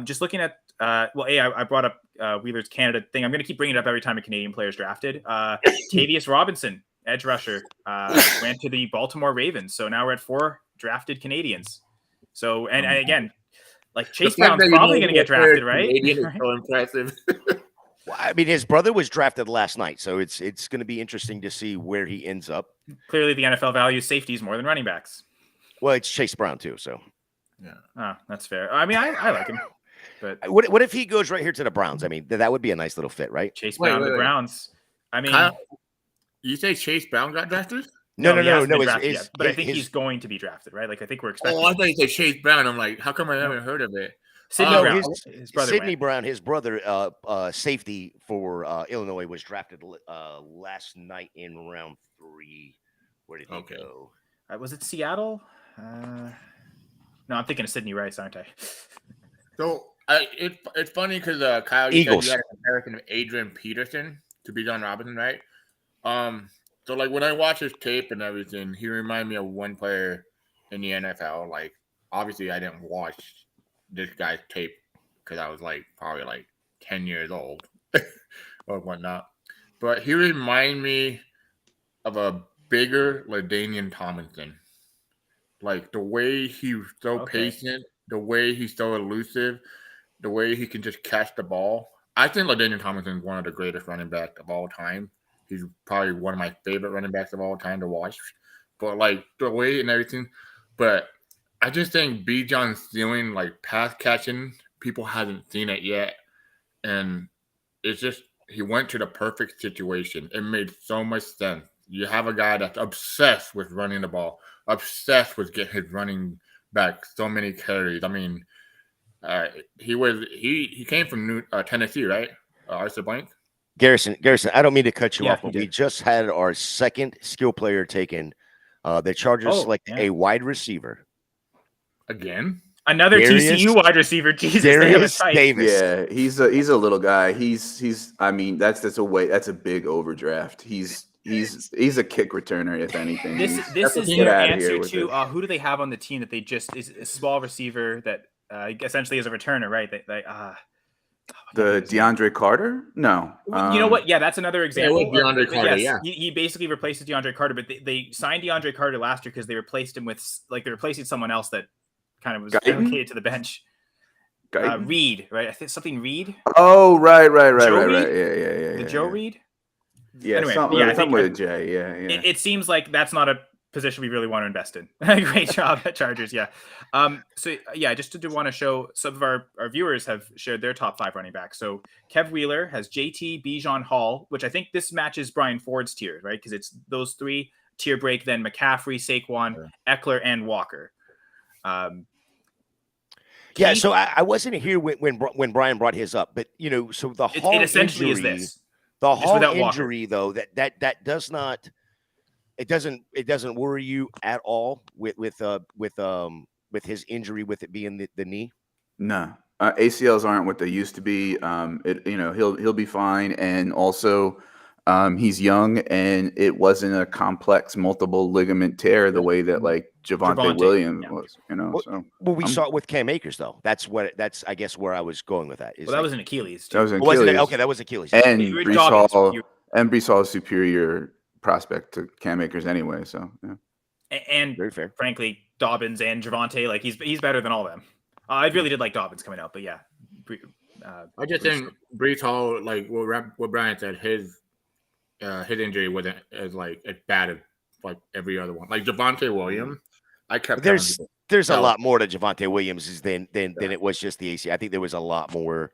B: Just looking at I brought up Wheeler's Canada thing. I'm going to keep bringing it up every time a Canadian player is drafted. Tavius Robinson, edge rusher, went to the Baltimore Ravens. So now we're at 4 drafted Canadians. So and again, like Chase Brown's probably going to get drafted, right?
A: Canadian is so impressive.
C: Well, I mean, his brother was drafted last night, so it's going to be interesting to see where he ends up.
B: Clearly, the NFL values safeties more than running backs.
C: Well, it's Chase Brown too, so.
A: Yeah.
B: That's fair. I mean, I like him, but
C: What if he goes right here to the Browns? I mean, that would be a nice little fit, right?
B: Chase Brown, the Browns. I mean,
A: Kyle, you say Chase Brown got drafted?
B: no, he hasn't been
C: it's-
B: drafted
C: it's-
B: yet, but I
C: his-
B: think
C: his-
B: he's going to be drafted, right? Like I think we're expecting.
A: Oh, I thought you said Chase Brown. I'm like, how come I haven't heard of it?
B: Sidney
C: No,
B: Brown,
C: his
B: his brother.
C: Sidney
B: went.
C: Brown, his brother, safety for Illinois, was drafted last night in round 3. Where did he
A: Okay.
C: go?
B: Was it Seattle? No, I'm thinking of Sidney Rice, aren't I?
A: So it's funny because Kyle, you
C: Eagles.
A: said you had a comparison of Adrian Peterson to Bijan Robinson, right? So like when I watch his tape and everything, he reminded me of one player in the NFL. Like obviously, I didn't watch this guy's tape because I was like probably like 10 years old or whatnot. But he reminded me of a bigger LaDainian Tomlinson. Like the way he's so patient, the way he's so elusive, the way he can just catch the ball. I think LaDainian Tomlinson is one of the greatest running backs of all time. He's probably one of my favorite running backs of all time to watch. But like the way and everything. But I just think Bijan's ceiling, like pass catching, people haven't seen it yet. And it's just he went to the perfect situation. It made so much sense. You have a guy that's obsessed with running the ball, obsessed with getting his running back so many carries. I mean, he came from Tennessee, right? Arthur Blank.
C: Garrison, I don't mean to cut you
B: Yeah,
C: off, but we just had our second skill player taken. The Chargers select a wide receiver.
A: Again?
B: Another TCU wide receiver. Jesus, they have a
C: Darius
B: tight.
C: Davis.
E: Yeah, he's a little guy. He's I mean, that's a big overdraft. He's a kick returner, if anything.
B: This is your answer to who do they have on the team that they just is a small receiver that essentially is a returner, right?
E: The DeAndre Carter? No.
B: You know what? Yeah, that's another example.
A: Yeah, DeAndre Carter,
B: yes,
A: yeah.
B: he basically replaces DeAndre Carter, but they signed DeAndre Carter last year because they replaced him with they're replacing someone else that kind of was allocated to the bench. Reed, right? I think something Reed.
E: Oh, right.
B: Yeah. The Joe Reed.
E: Yeah,
B: anyway,
E: something with a J. Yeah.
B: It seems like that's not a position we really want to invest in. Great job at Chargers. Yeah. So yeah, just to want to show some of our viewers have shared their top 5 running backs. So Kev Wheeler has JT, Bijan, Hall, which I think this matches Brian Ford's tier, right? Because it's those 3 tier break, then McCaffrey, Saquon, Eckler, and Walker.
C: Yeah, so I wasn't here when Brian brought his up, but so the Hall
B: it essentially
C: injury,
B: is this.
C: The Hall injury, though, that does not. It doesn't worry you at all with his injury, with it being the knee.
E: No, ACLs aren't what they used to be. He'll be fine, and also he's young, and it wasn't a complex multiple ligament tear the way that like Javonte Williams was.
C: Well, we saw it with Cam Akers, though. That's I guess where I was going with that.
B: That was an Achilles.
E: That was an Achilles.
C: Okay, that was Achilles.
E: And Brees Hall is superior prospect to Cam Akers anyway, so yeah.
B: And
C: very fair.
B: Frankly, Dobbins and Javonte, like he's better than all of them. I really did like Dobbins coming out, but yeah.
A: I just think Brees Hall, like what Brian said, his injury wasn't as bad as like every other one. Like Javonte Williams, I kept
C: there's a lot more to Javonte Williams than it was just the AC. I think there was a lot more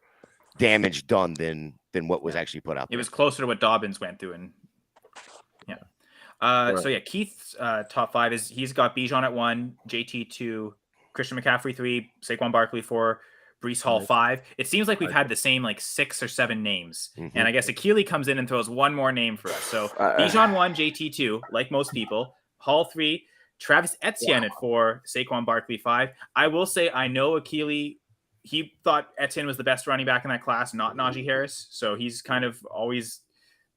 C: damage done than what was actually put out there.
B: It was closer to what Dobbins went through, and So yeah, Keith's top 5 is he's got Bijan at 1, JT 2, Christian McCaffrey 3, Saquon Barkley 4, Brees Hall 5. It seems like we've had the same 6 or 7 names, and I guess Akili comes in and throws one more name for us. So Bijan 1, JT 2, like most people, Hall 3, Travis Etienne at 4, Saquon Barkley 5. I will say I know Akili. He thought Etienne was the best running back in that class, not Najee Harris. So he's kind of always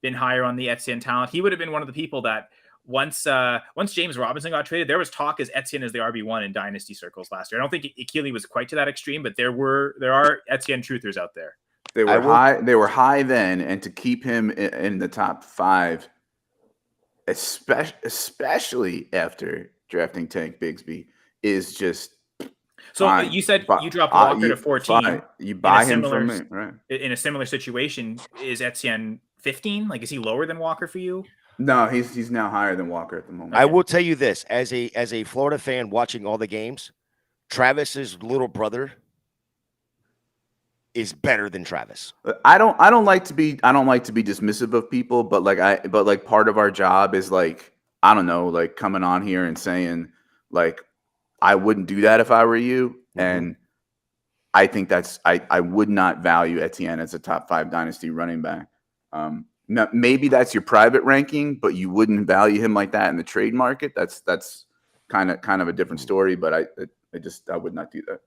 B: been higher on the Etienne talent. He would have been one of the people that once James Robinson got traded, there was talk as Etienne as the RB1 in Dynasty circles last year. I don't think Akili was quite to that extreme, but there are Etienne truthers out there.
E: They were high then, and to keep him in the top 5, especially after drafting Tank Bigsby, is just.
B: So fine. You said you dropped Walker to 14.
E: You buy him from me, right?
B: In a similar situation, is Etienne 15? Is he lower than Walker for you?
E: No, he's now higher than Walker at the moment.
C: I will tell you this: as a Florida fan watching all the games, Travis's little brother is better than Travis.
E: I don't like to be dismissive of people, but like part of our job is like, I don't know, like coming on here and saying like I wouldn't do that if I were you.
C: Mm-hmm.
E: And I think I would not value Etienne as a top 5 dynasty running back. Now, maybe that's your private ranking, but you wouldn't value him like that in the trade market. That's kind of a different story, but I would not do that.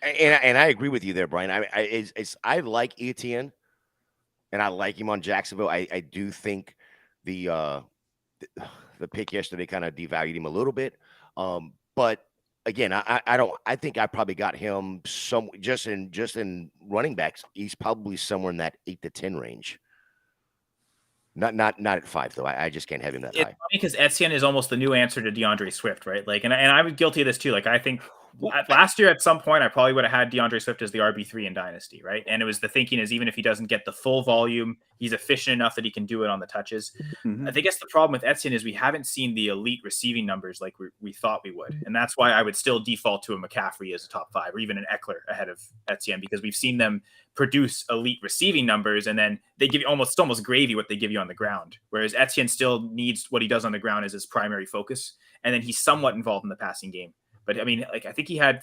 C: And I agree with you there, Brian. I like Etienne, and I like him on Jacksonville. I do think the pick yesterday kind of devalued him a little bit. But again, I think I probably got him just in running backs. He's probably somewhere in that 8 to 10 range. Not at 5 though. I just can't have him that high.
B: It's funny because Etienne is almost the new answer to DeAndre Swift, right? Like, and I was guilty of this too. Like, I think last year at some point I probably would have had DeAndre Swift as the RB3 in Dynasty, right? And it was the thinking is even if he doesn't get the full volume, he's efficient enough that he can do it on the touches.
E: Mm-hmm.
B: I guess the problem with Etienne is we haven't seen the elite receiving numbers like we thought we would, and that's why I would still default to a McCaffrey as a top 5 or even an Eckler ahead of Etienne because we've seen them produce elite receiving numbers and then they give you almost gravy what they give you on the ground. Whereas Etienne still needs what he does on the ground as his primary focus. And then he's somewhat involved in the passing game. But I mean, like, I think I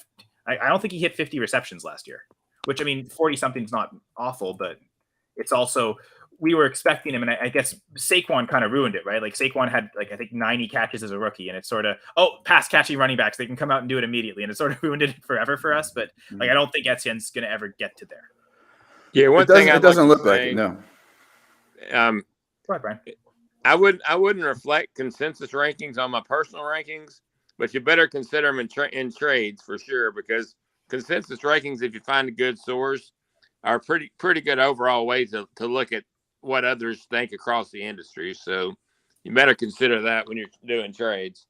B: don't think he hit 50 receptions last year, which I mean, 40 something is not awful, but it's also, we were expecting him. And I guess Saquon kind of ruined it, right? Like Saquon had like, I think 90 catches as a rookie and it's sort of, pass catching running backs. They can come out and do it immediately. And it sort of ruined it forever for us. But like, I don't think Etienne's going to ever get to there.
D: Yeah,
E: it doesn't look like it. No.
B: Go ahead, Brian.
D: I wouldn't reflect consensus rankings on my personal rankings, but you better consider them in trades for sure because consensus rankings, if you find a good source, are pretty good overall way to look at what others think across the industry. So you better consider that when you're doing trades.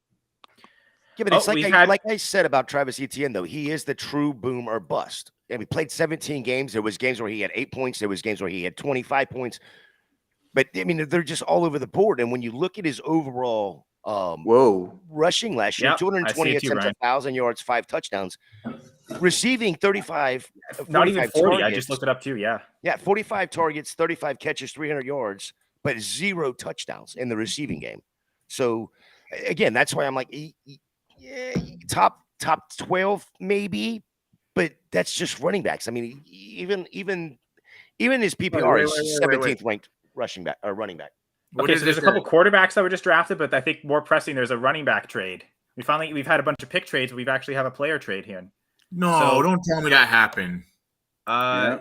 C: Yeah, but it's like I said about Travis Etienne, though. He is the true boom or bust. And we played 17 games. There was games where he had 8 points. There was games where he had 25 points. But, I mean, they're just all over the board. And when you look at his overall rushing last year, 220 attempts, 1,000 yards, 5 touchdowns. Receiving 35.
B: Not even 40.
C: Targets.
B: I just looked it up too, yeah.
C: Yeah, 45 targets, 35 catches, 300 yards, but 0 touchdowns in the receiving game. So, again, that's why I'm like, top 12 maybe. But that's just running backs. I mean, even his PPR is 17th ranked running back.
B: Okay, so there's a couple quarterbacks that were just drafted, but I think more pressing, there's a running back trade. We've had a bunch of pick trades, but we've actually have a player trade here.
A: No, don't tell me that happened.
B: I'm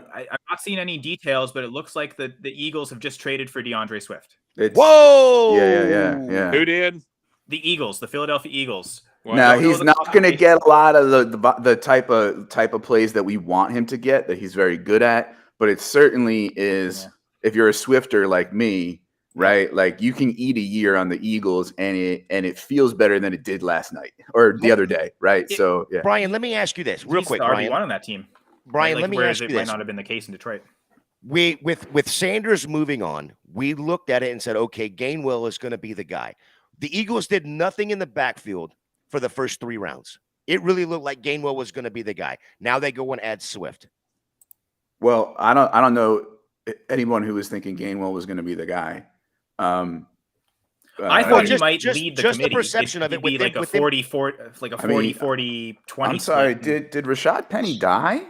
B: not seeing any details, but it looks like the Eagles have just traded for DeAndre Swift.
C: Whoa!
E: Yeah.
D: Who did?
B: The Eagles, the Philadelphia Eagles.
E: Well, now he's not going to get a lot of the type of plays that we want him to get that he's very good at, but it certainly is. Yeah. If you're a Swifter like me, right? Like you can eat a year on the Eagles and it feels better than it did last night or the other day, right? So yeah.
C: Brian, let me ask you this real quick.
B: Brian, on that team.
C: Brian, let me ask you this.
B: Might not have been the case in Detroit.
C: With Sanders moving on, we looked at it and said, okay, Gainwell is going to be the guy. The Eagles did nothing in the backfield for the first 3 rounds. It really looked like Gainwell was going to be the guy. Now they go and add Swift.
E: Well, I don't know anyone who was thinking Gainwell was going to be the guy.
B: I thought he might lead the
C: just
B: committee.
C: The perception of it
B: would be like a 40-40-20.
E: I'm sorry. Did Rashad Penny die?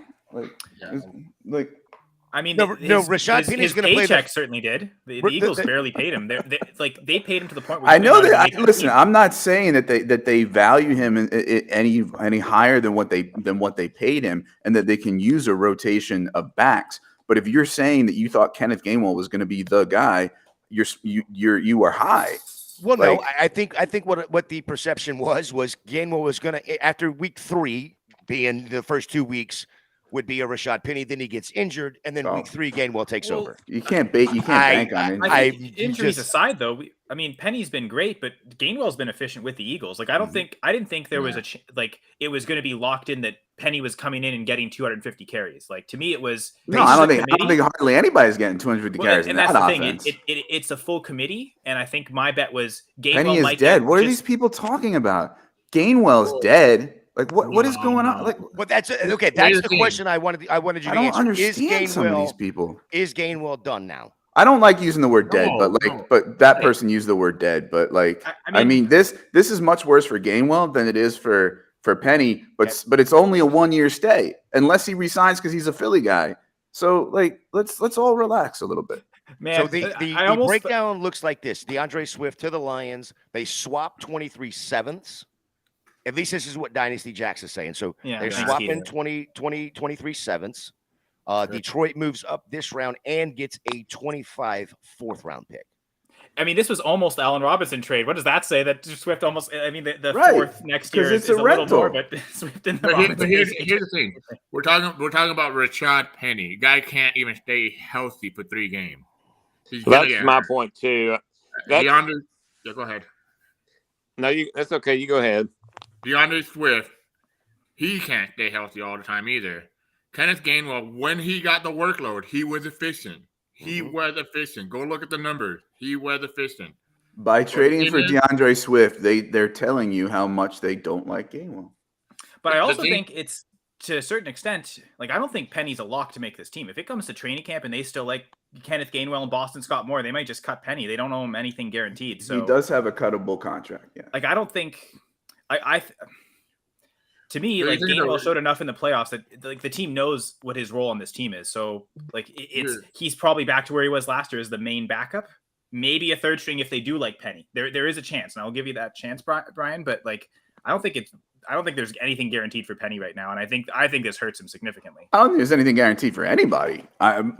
B: I mean,
C: Rashad Penny's going to play.
B: Paycheck certainly did. The Eagles barely paid him. They paid him to the point where
E: I know that. Listen, I'm not saying that they value him any higher than what they paid him, and that they can use a rotation of backs. But if you're saying that you thought Kenneth Gainwell was going to be the guy, you are high.
C: Well, no, I think what the perception was Gainwell was going to, after week 3 being the first 2 weeks, would be a Rashad Penny. Then he gets injured, and then week 3 Gainwell takes over.
E: You can't bank on it.
B: Injuries aside, though, I mean, Penny's been great, but Gainwell's been efficient with the Eagles. Like, I didn't think there was it was going to be locked in that Penny was coming in and getting 250 carries. Like, to me, it was.
E: No, I don't think hardly anybody's getting 250 carries in that offense.
B: Thing. It's a full committee, and I think my bet was Gainwell
E: Penny is dead. What are these people talking about? Gainwell's dead. Like what is going on? Like
C: But that's okay. That's the question I wanted you to
E: I don't
C: answer.
E: understand some of these people.
C: Is Gainwell done now?
E: I don't like using the word dead, but that person used the word dead. But like, I mean, this is much worse for Gainwell than it is for Penny. But it's only a 1-year stay unless he resigns because he's a Philly guy. So like, let's all relax a little bit.
C: Man, so the breakdown looks like this: DeAndre Swift to the Lions. They swapped 23 sevenths. At least this is what Dynasty Jacks is saying. So they're swapping 23 sevenths. Detroit moves up this round and gets a 25 fourth round pick.
B: I mean, this was almost Allen Robinson trade. What does that say? That Swift almost. I mean, the fourth next year is a little more, but Swift in the.
A: But here's the thing: we're talking about Rashad Penny. Guy can't even stay healthy for 3 games.
D: That's my point too.
A: Yeah, go ahead.
D: No, that's okay. You go ahead.
A: DeAndre Swift, he can't stay healthy all the time either. Kenneth Gainwell, when he got the workload, he was efficient. He was efficient. Go look at the numbers. He was efficient.
E: By trading for DeAndre Swift, they're telling you how much they don't like Gainwell.
B: But I also think it's, to a certain extent, like I don't think Penny's a lock to make this team. If it comes to training camp and they still like Kenneth Gainwell and Boston Scott Moore, they might just cut Penny. They don't owe him anything guaranteed. So
E: he does have a cuttable contract. Yeah.
B: Like I don't think to me, like Gainwell showed enough in the playoffs that like the team knows what his role on this team is. So like he's probably back to where he was last year as the main backup. Maybe a third string if they do like Penny. There is a chance, and I'll give you that chance, Brian. But like I don't think there's anything guaranteed for Penny right now, and I think this hurts him significantly.
E: I don't think there's anything guaranteed for anybody. But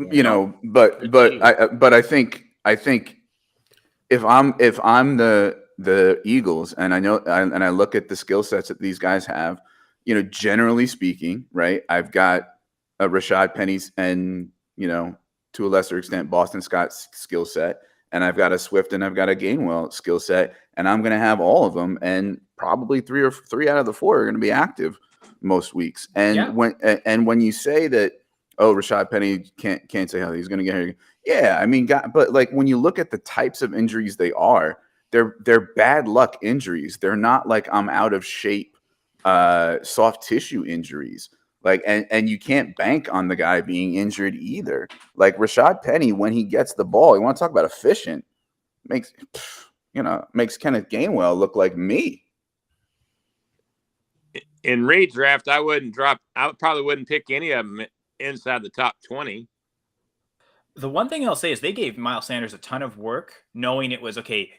E: I think if I'm the Eagles, and I know, and I look at the skill sets that these guys have, generally speaking, right? I've got a Rashad Penny's and, to a lesser extent, Boston Scott's skill set, and I've got a Swift and I've got a Gainwell skill set, and I'm going to have all of them, and probably three out of the 4 are going to be active most weeks. And when you say that, oh, Rashad Penny can't say how he's going to get here, yeah, I mean, but like when you look at the types of injuries they are. They're bad luck injuries. They're not like I'm out of shape, soft tissue injuries. Like, and you can't bank on the guy being injured either. Like Rashad Penny, when he gets the ball, you want to talk about efficient, makes Kenneth Gainwell look like me.
D: In redraft, I probably wouldn't pick any of them inside the top 20.
B: The one thing I'll say is they gave Miles Sanders a ton of work, knowing it was okay.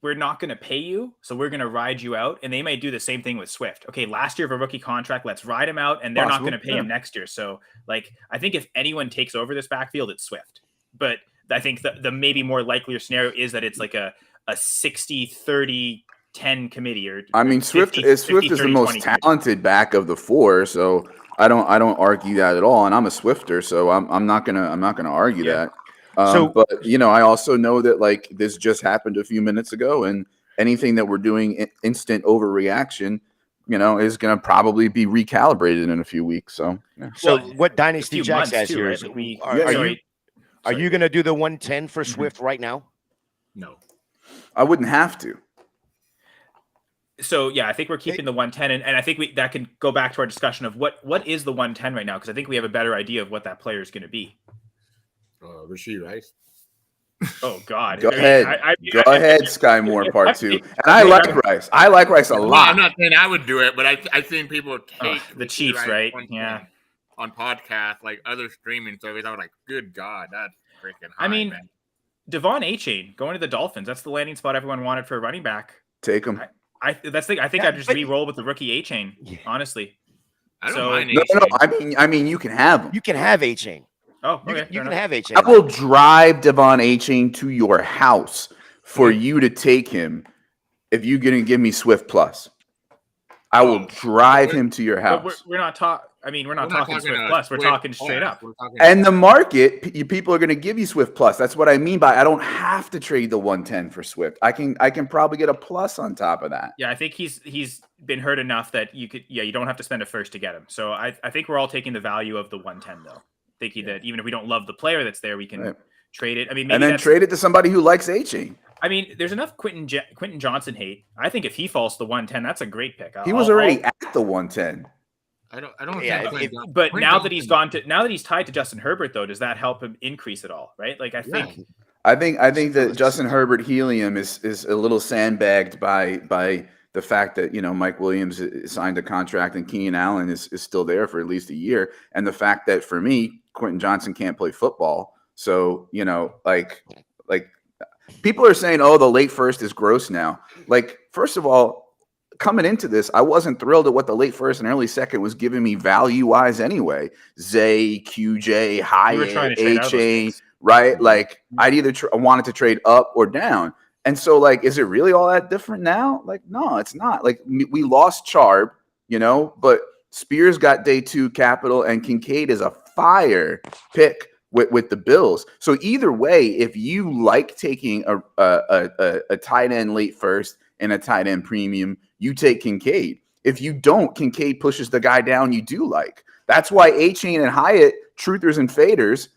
B: We're not going to pay you, so we're going to ride you out. And they might do the same thing with Swift. Okay, last year of a rookie contract, let's ride him out, and they're not going to pay him next year. So, like, I think if anyone takes over this backfield, it's Swift. But I think the maybe more likelier scenario is that it's like a 60-30-10 committee. Or I mean,
E: Swift is the most talented back of the 4, so I don't argue that at all. And I'm a Swifter, so I'm not gonna argue that. But I also know that like this just happened a few minutes ago, and anything that we're doing instant overreaction, is going to probably be recalibrated in a few weeks. So,
C: what Dynasty Jacks has here is, are you going to do the 110 for Swift right now?
A: No,
E: I wouldn't have to.
B: So I think we're keeping the 110, and I think that can go back to our discussion of what is the 110 right now, because I think we have a better idea of what that player is going to be.
A: Rasheed Rice.
B: Oh God!
E: Go ahead, Sky Moore Part 2. And I like Rice. I like Rice a lot.
A: I'm not saying I would do it, but I think people take
B: the Chiefs, right?
A: Yeah. On podcasts, like other streaming services, I was like, "Good God, that's freaking high."
B: I mean,
A: man.
B: Devon Achane going to the Dolphins. That's the landing spot everyone wanted for a running back.
E: Take him.
B: I think I'd just re-roll with the rookie Achane. Honestly,
A: I don't mind.
E: No. I mean, you can have him.
C: You can have Achane.
B: Oh, okay.
C: You can have Achane.
E: I will drive Devon Achane to your house for you to take him if you're going to give me Swift Plus. I will drive him to your house.
B: We're not talking. I mean, we're not talking Swift Plus. We're talking straight up.
E: And the market, people are going to give you Swift Plus. That's what I mean by I don't have to trade the 110 for Swift. I can probably get a plus on top of that.
B: Yeah, I think he's been hurt enough that you don't have to spend a first to get him. So I think we're all taking the value of the 110 though. Thinking that even if we don't love the player that's there, we can trade it. I mean, maybe
E: and then trade it to somebody who likes Achane.
B: I mean, there's enough Quentin Johnson hate. I think if he falls to 110, that's a great pick.
E: He was already at the 110.
A: I don't
C: Yeah,
A: think.
B: But now that he's tied to Justin Herbert, though, does that help him increase at all? Right? Like, I think
E: that Justin Herbert helium is a little sandbagged by the fact that Mike Williams signed a contract and Keenan Allen is still there for at least a year, and the fact that for me Quentin Johnson can't play football. So like people are saying, oh, the late first is gross now. Like, first of all, coming into this, I wasn't thrilled at what the late first and early second was giving me value wise anyway. Zay, QJ, Hyatt, HA, right? Like, I'd either wanted to trade up or down. And so, like, is it really all that different now? Like, no, it's not. Like, we lost Charb, but Spears got day 2 capital, and Kincaid is a fire pick with the Bills. So either way, if you like taking a tight end late first and a tight end premium, you take Kincaid. If you don't, Kincaid pushes the guy down you do like. That's why A-Chain and Hyatt, truthers and faders,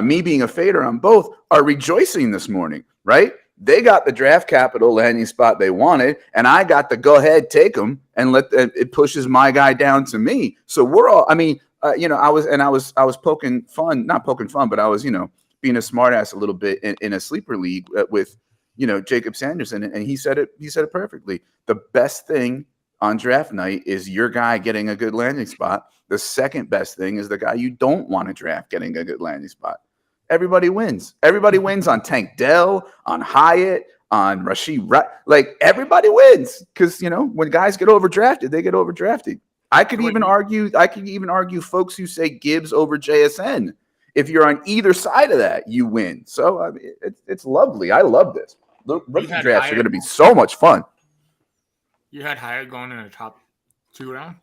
E: me being a fader on both, are rejoicing this morning, right? They got the draft capital landing spot they wanted, and I got the go ahead, take them, and it pushes my guy down to me. So we're all. I mean, I was poking fun, not poking fun, but I was being a smartass a little bit in a sleeper league with Jacob Sanderson, and he said it perfectly. The best thing on draft night is your guy getting a good landing spot. The second best thing is the guy you don't want to draft getting a good landing spot. Everybody wins. Everybody wins on Tank Dell, on Hyatt, on Rashid. Like, everybody wins because when guys get overdrafted, they get overdrafted. I could even argue folks who say Gibbs over JSN. If you're on either side of that, you win. So I mean, it's lovely. I love this. The rookie drafts are going to be so much fun.
A: You had Hyatt going in the top 2 round?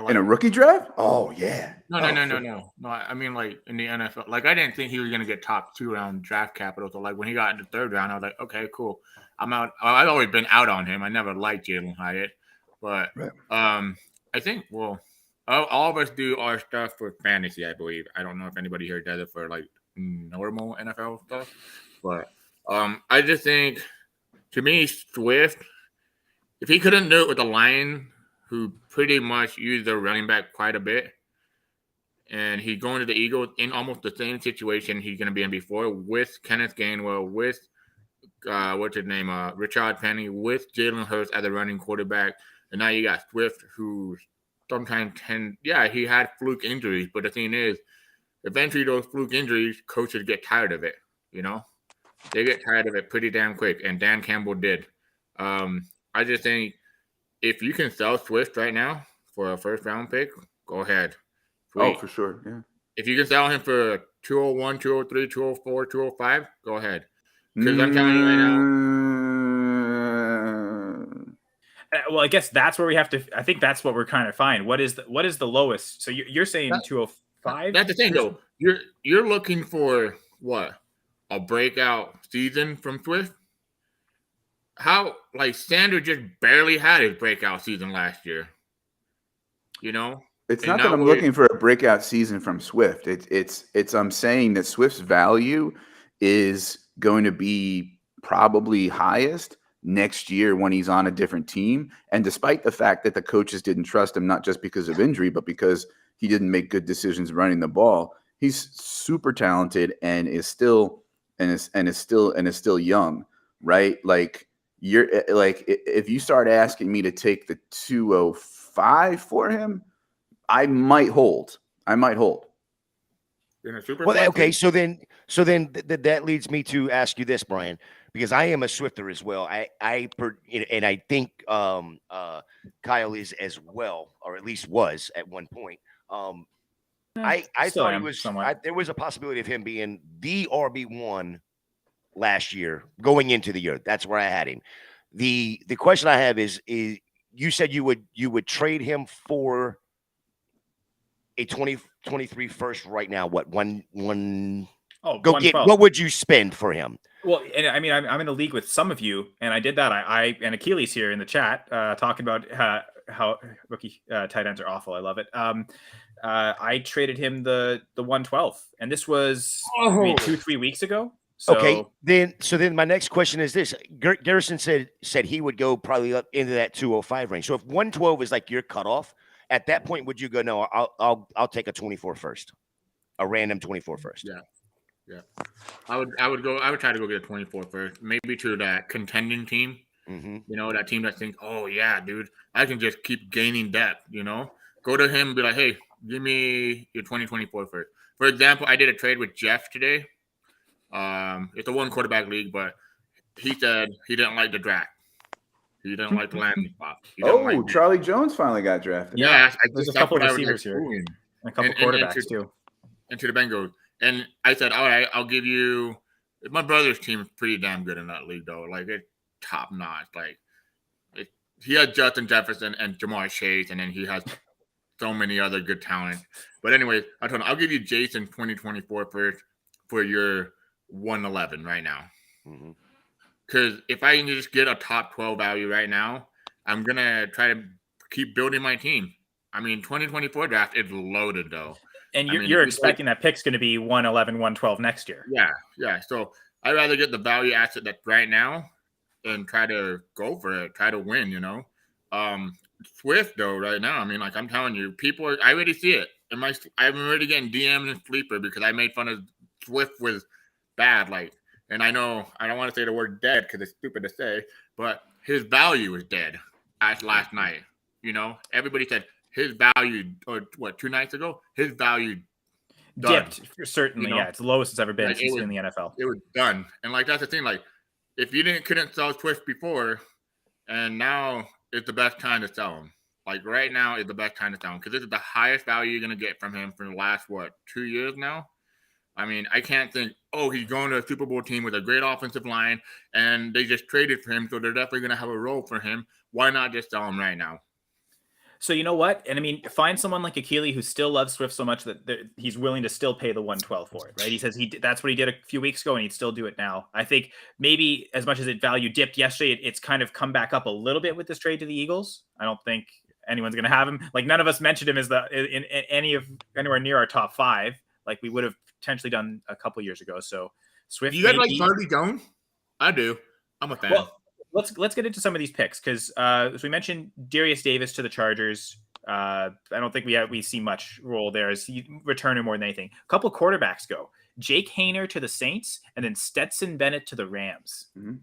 E: In a rookie draft? Oh, yeah.
A: No. I mean, like, in the NFL. Like, I didn't think he was going to get top 2 round draft capital. So, like, when he got in the 3rd round, I was like, okay, cool. I'm out. I've always been out on him. I never liked Jalen Hyatt. But I think, all of us do our stuff for fantasy, I believe. I don't know if anybody here does it for, like, normal NFL stuff. But I just think, to me, Swift, if he couldn't do it with the Lions, who pretty much used their running back quite a bit, and he's going to the Eagles in almost the same situation he's going to be in before, with Kenneth Gainwell, with Rashad Penny, with Jalen Hurts as a running quarterback, and now you got Swift, who sometimes he had fluke injuries, but the thing is, eventually those fluke injuries, coaches get tired of it. They get tired of it pretty damn quick, and Dan Campbell did. I just think, if you can sell Swift right now for a 1st round pick, go ahead. Sweet.
E: Oh, for sure. Yeah.
A: If you can sell him for 201, 203, 204, 205, go ahead. Because I'm telling you right now.
B: Well, I guess that's where we have to. I think that's what we're kind of fine. What is the lowest? So you're saying 205?
A: That's the thing, though. You're looking for what? A breakout season from Swift? How, like, Sanders just barely had his breakout season last year.
E: It's not that I'm looking for a breakout season from Swift. It's I'm saying that Swift's value is going to be probably highest next year when he's on a different team. And despite the fact that the coaches didn't trust him, not just because of injury, but because he didn't make good decisions running the ball, he's super talented and is still young, right? Like, if you start asking me to take the 205 for him, I might hold.
C: Okay, so then that leads me to ask you this, Brian, because I am a Swifter as well. And I think Kyle is as well, or at least was at one point. I thought he was. There was a possibility of him being the RB1 last year, going into the year. That's where I had him. The question I have is you said you would trade him for a 2023 first right now. What one? Go get. What would you spend for him?
B: Well, and I mean, I'm in a league with some of you, and I did that. I and Achilles here in the chat talking about how rookie tight ends are awful. I love it. I traded him the 112, and this was maybe 2-3 weeks ago. So,
C: Okay, then my next question is this: Garrison said he would go probably up into that 205 range. So if 112 is like your cutoff, at that point, would you go? No, I'll take a 24 first, a random 24 first.
A: Yeah. I would try to go get a 24 first, maybe to that contending team.
C: Mm-hmm.
A: You know, that team that thinks, oh yeah, dude, I can just keep gaining depth. You know, go to him and be like, hey, give me your 2024 first. For example, I did a trade with Jeff today. It's a one quarterback league, but he said he didn't like the draft. He didn't like the landing spot.
E: Charlie Jones finally got drafted.
A: Yeah,
B: there's a couple of receivers here, and a couple quarterbacks too.
A: Into the Bengals, and I said, all right, I'll give you. My brother's team is pretty damn good in that league, though. Like it's top notch. Like he has Justin Jefferson and Jamar Chase, and then he has so many other good talent. But anyway, I told him I'll give you Jason 2024 first for your 111 right now. Because if I can just get a top 12 value right now, I'm gonna try to keep building my team. I mean, 2024 draft is loaded though.
B: And you're expecting that pick's going to be 111, 112 next year.
A: Yeah. So I'd rather get the value asset that's right now and try to go for it, try to win, you know. Swift though, right now, I mean, like I'm telling you, I already see it. I'm already getting DMs and Sleeper because I made fun of Swift was bad, like, and I know I don't want to say the word dead because it's stupid to say, but his value is dead as last night. You know, everybody said his value, or what, 2 nights ago, his value
B: dipped, certainly. You know? Yeah, it's the lowest it's ever been
A: like
B: since in the NFL.
A: It was done, and like that's the thing. Like, if you couldn't sell Swift before, and now it's the best time to sell him. Like right now is the best time to sell him because this is the highest value you're gonna get from him for the last 2 years now. I mean, I can't think, oh, he's going to a Super Bowl team with a great offensive line, and they just traded for him, so they're definitely gonna have a role for him. Why not just sell him right now?
B: So you know what? And I mean, find someone like Akili who still loves Swift so much that he's willing to still pay the 112 for it, right? He says that's what he did a few weeks ago, and he'd still do it now. I think maybe as much as it value dipped yesterday, it's kind of come back up a little bit with this trade to the Eagles. I don't think anyone's going to have him. Like none of us mentioned him as in anywhere near our top 5, like we would have potentially done a couple years ago. So Swift.
A: You guys like Charlie Jones? I do. I'm a fan.
B: Well, let's get into some of these picks because as we mentioned, Darius Davis to the Chargers. I don't think we see much role there as he returner more than anything. A couple quarterbacks go. Jake Haener to the Saints, and then Stetson Bennett to the Rams. Mm-hmm.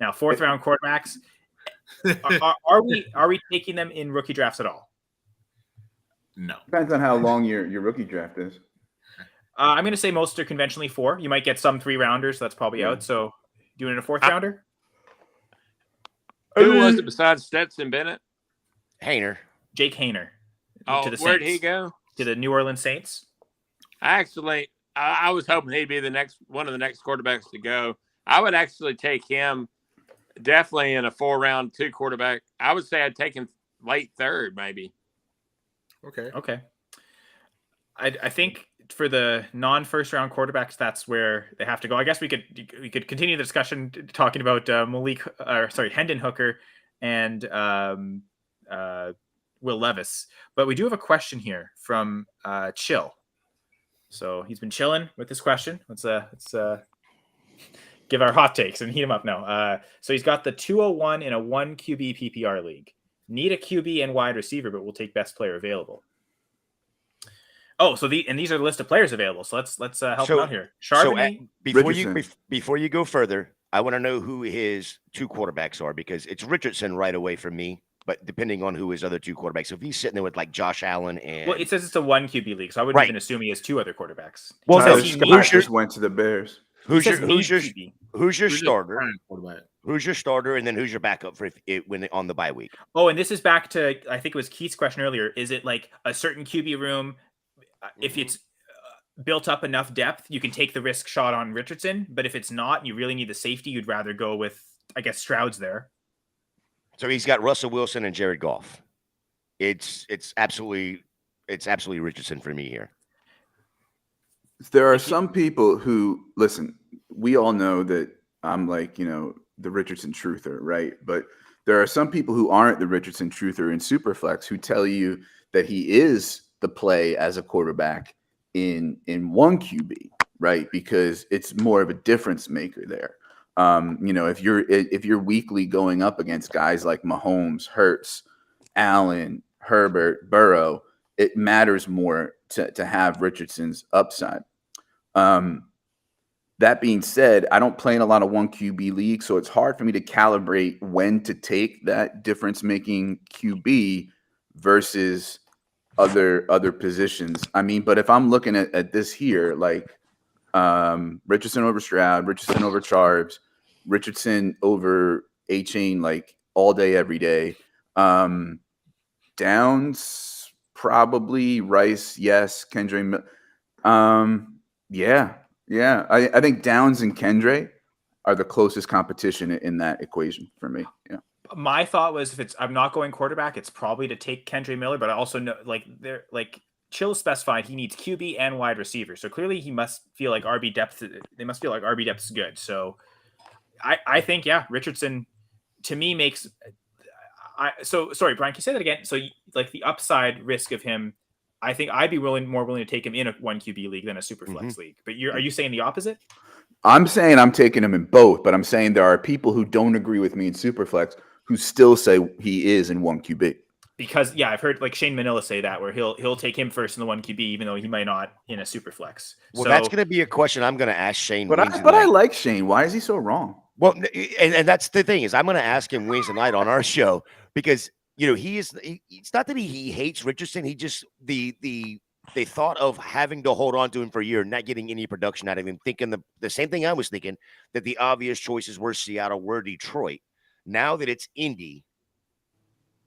B: Now, 4th round quarterbacks. Are we taking them in rookie drafts at all?
A: No.
E: Depends on how long your rookie draft is.
B: I'm going to say most are conventionally 4. You might get some 3 rounders. So that's probably out. So doing it a 4th rounder.
D: Who was it besides Stetson Bennett?
C: Haener.
B: Jake Haener.
D: Oh,
B: to the
D: where'd
B: Saints.
D: he go?
B: To the New Orleans Saints.
D: I was hoping he'd be one of the next quarterbacks to go. I would actually take him definitely in a 4-round 2 quarterback. I would say I'd take him late 3rd, maybe.
B: Okay. I think for the non-first round quarterbacks, that's where they have to go. I guess we could continue the discussion talking about Hendon Hooker and Will Levis, but we do have a question here from Chill. So he's been chilling with this question. Let's give our hot takes and heat him up now. So he's got the 201 in a 1 QB PPR league. Need a QB and wide receiver, but we'll take best player available. Oh, so these are the list of players available. So let's help him out here.
C: Before you go further, I want to know who his 2 quarterbacks are because it's Richardson right away from me. But depending on who his other 2 quarterbacks, so if he's sitting there with like Josh Allen and
B: it says it's a 1 QB league, so I wouldn't even assume he has 2 other quarterbacks.
E: Well, just went to the Bears.
C: Who's your starter? Who's your starter, and then who's your backup for when on the bye week?
B: Oh, and this is back to I think it was Keith's question earlier. Is it like a certain QB room? If it's built up enough depth, you can take the risk shot on Richardson. But if it's not, you really need the safety. You'd rather go with, I guess, Stroud's there.
C: So he's got Russell Wilson and Jared Goff. It's absolutely Richardson for me here.
E: There are some people who listen. We all know that I'm like the Richardson truther, right? But there are some people who aren't the Richardson truther in Superflex who tell you that he is the play as a quarterback in 1 QB, right? Because it's more of a difference maker there. If you're weekly going up against guys like Mahomes, Hurts, Allen, Herbert, Burrow, it matters more to have Richardson's upside. That being said, I don't play in a lot of 1 QB leagues, so it's hard for me to calibrate when to take that difference-making QB versus other positions. I mean, but if I'm looking at this here, like Richardson over Stroud, Richardson over Charbs, Richardson over A-Chain, like all day, every day. Downs, probably. Rice, yes. Kendre, yeah. I think Downs and Kendre are the closest competition in that equation for me. Yeah.
B: My thought was I'm not going quarterback, it's probably to take Kendre Miller, but I also know Chill specified he needs QB and wide receiver. So clearly he must feel like RB depth. They must feel like RB depth is good. So I think, Richardson to me makes. So sorry, Brian, can you say that again? So like the upside risk of him, I think I'd be more willing to take him in a 1 QB league than a super flex league. But are you saying the opposite?
E: I'm saying I'm taking him in both, but I'm saying there are people who don't agree with me in Superflex who still say he is in 1 QB.
B: Because I've heard like Shane Manila say that where he'll take him first in the 1 QB, even though he might not in a Superflex.
C: Well, that's going to be a question I'm going to ask Shane.
E: But I like Shane. Why is he so wrong?
C: Well, and that's the thing is I'm going to ask him Wednesday night on our show because it's not that he hates Richardson. He just the thought of having to hold on to him for a year, not getting any production out of him, thinking the same thing I was thinking, that the obvious choices were Seattle, were Detroit. Now that it's Indy,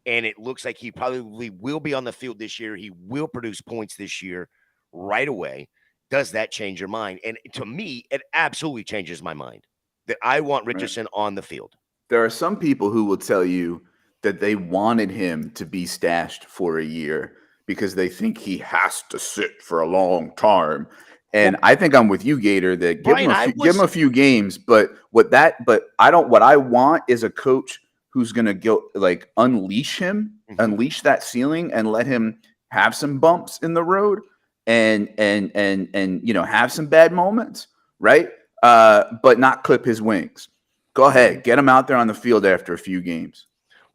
C: and it looks like he probably will be on the field this year, he will produce points this year right away. Does that change your mind? And to me, it absolutely changes my mind that I want Richardson on the field.
E: There are some people who will tell you that they wanted him to be stashed for a year because they think he has to sit for a long time. And I think I'm with you, Gator, that give him a few games. But what I want is a coach who's going to go like unleash him, unleash that ceiling, and let him have some bumps in the road and have some bad moments, right? But not clip his wings. Go ahead, get him out there on the field after a few games.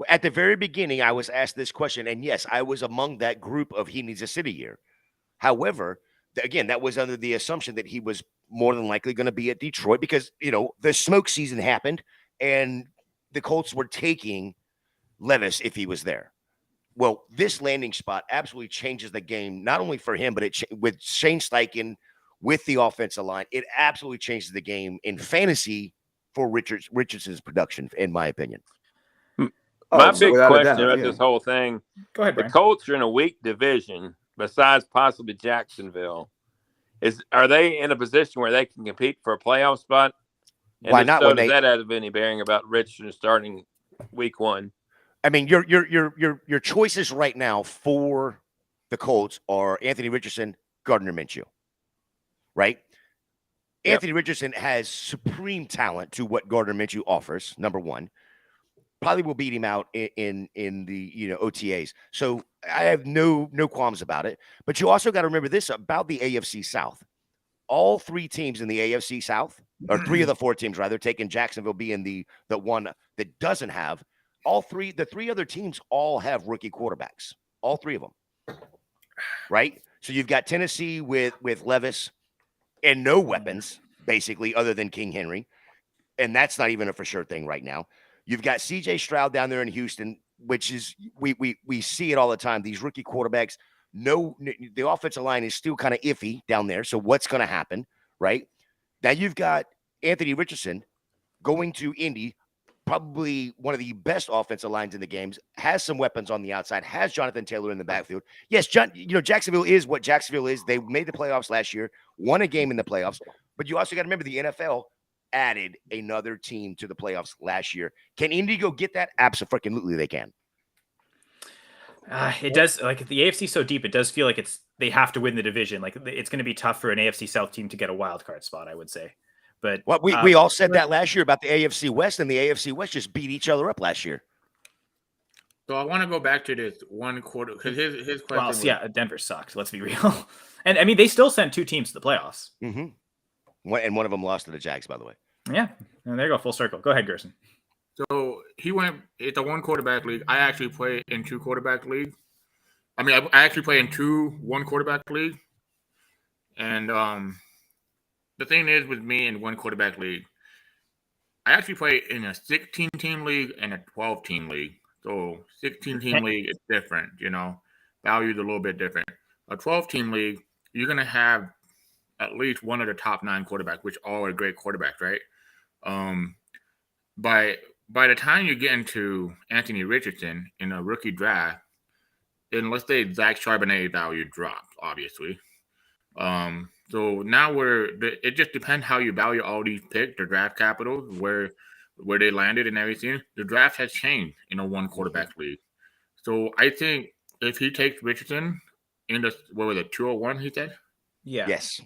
C: At the very beginning, I was asked this question, and yes, I was among that group of he needs a city year. However, again, that was under the assumption that he was more than likely going to be at Detroit because, the smoke season happened and the Colts were taking Levis if he was there. Well, this landing spot absolutely changes the game, not only for him, but with Shane Steichen, with the offensive line, it absolutely changes the game in fantasy for Richardson's production, in my opinion.
D: My big question about this whole thing,
B: go ahead, Brian.
D: The Colts are in a weak division, besides possibly Jacksonville. Are they in a position where they can compete for a playoff spot? And
C: why not?
D: So does that have any bearing about Richardson starting week 1?
C: I mean, your choices right now for the Colts are Anthony Richardson, Gardner Minshew, right? Yep. Anthony Richardson has supreme talent to what Gardner Minshew offers. Number one, probably will beat him out in the OTAs. So I have no qualms about it. But you also got to remember this about the AFC South. All 3 teams in the AFC South, or 3 of the 4 teams rather, taking Jacksonville being the one that doesn't have. The 3 other teams all have rookie quarterbacks. All 3 of them. Right? So you've got Tennessee with Levis and no weapons, basically, other than King Henry. And that's not even a for sure thing right now. You've got C.J. Stroud down there in Houston, which is we see it all the time. These rookie quarterbacks, the offensive line is still kind of iffy down there. So what's going to happen, right? Now you've got Anthony Richardson going to Indy, probably one of the best offensive lines in the games, has some weapons on the outside, has Jonathan Taylor in the backfield. Yes, Jacksonville is what Jacksonville is. They made the playoffs last year, won a game in the playoffs, but you also got to remember the NFL added another team to the playoffs last year. Can Indy go get that? Absolutely, they can.
B: It does. Like the AFC so deep, it does feel like they have to win the division. Like it's going to be tough for an AFC South team to get a wild card spot, I would say. But
C: we all said that last year about the AFC West, and the AFC West just beat each other up last year.
A: So I want to go back to this one quarter because his question.
B: Well, Denver sucks. Let's be real. And I mean, they still sent 2 teams to the playoffs.
C: Mm-hmm. And one of them lost to the Jags, by the way.
B: Yeah, and there you go, full circle. Go ahead, Gerson.
A: So it's a 1 quarterback league. I actually play in 2 quarterback league. I mean, I actually play in 1 quarterback league. And the thing is with me in 1 quarterback league, I actually play in a 16-team league and a 12-team league. So 16-team league is different, value is a little bit different. A 12-team league, you're going to have at least one of the top 9 quarterbacks, which all are great quarterbacks, right? By the time you get into Anthony Richardson in a rookie draft, and let's say Zach Charbonnet value dropped, obviously. So now it just depends how you value all these picks, the draft capital, where they landed and everything. The draft has changed in a 1 quarterback league. So I think if he takes Richardson in the 201, he said?
B: Yeah.
C: Yes.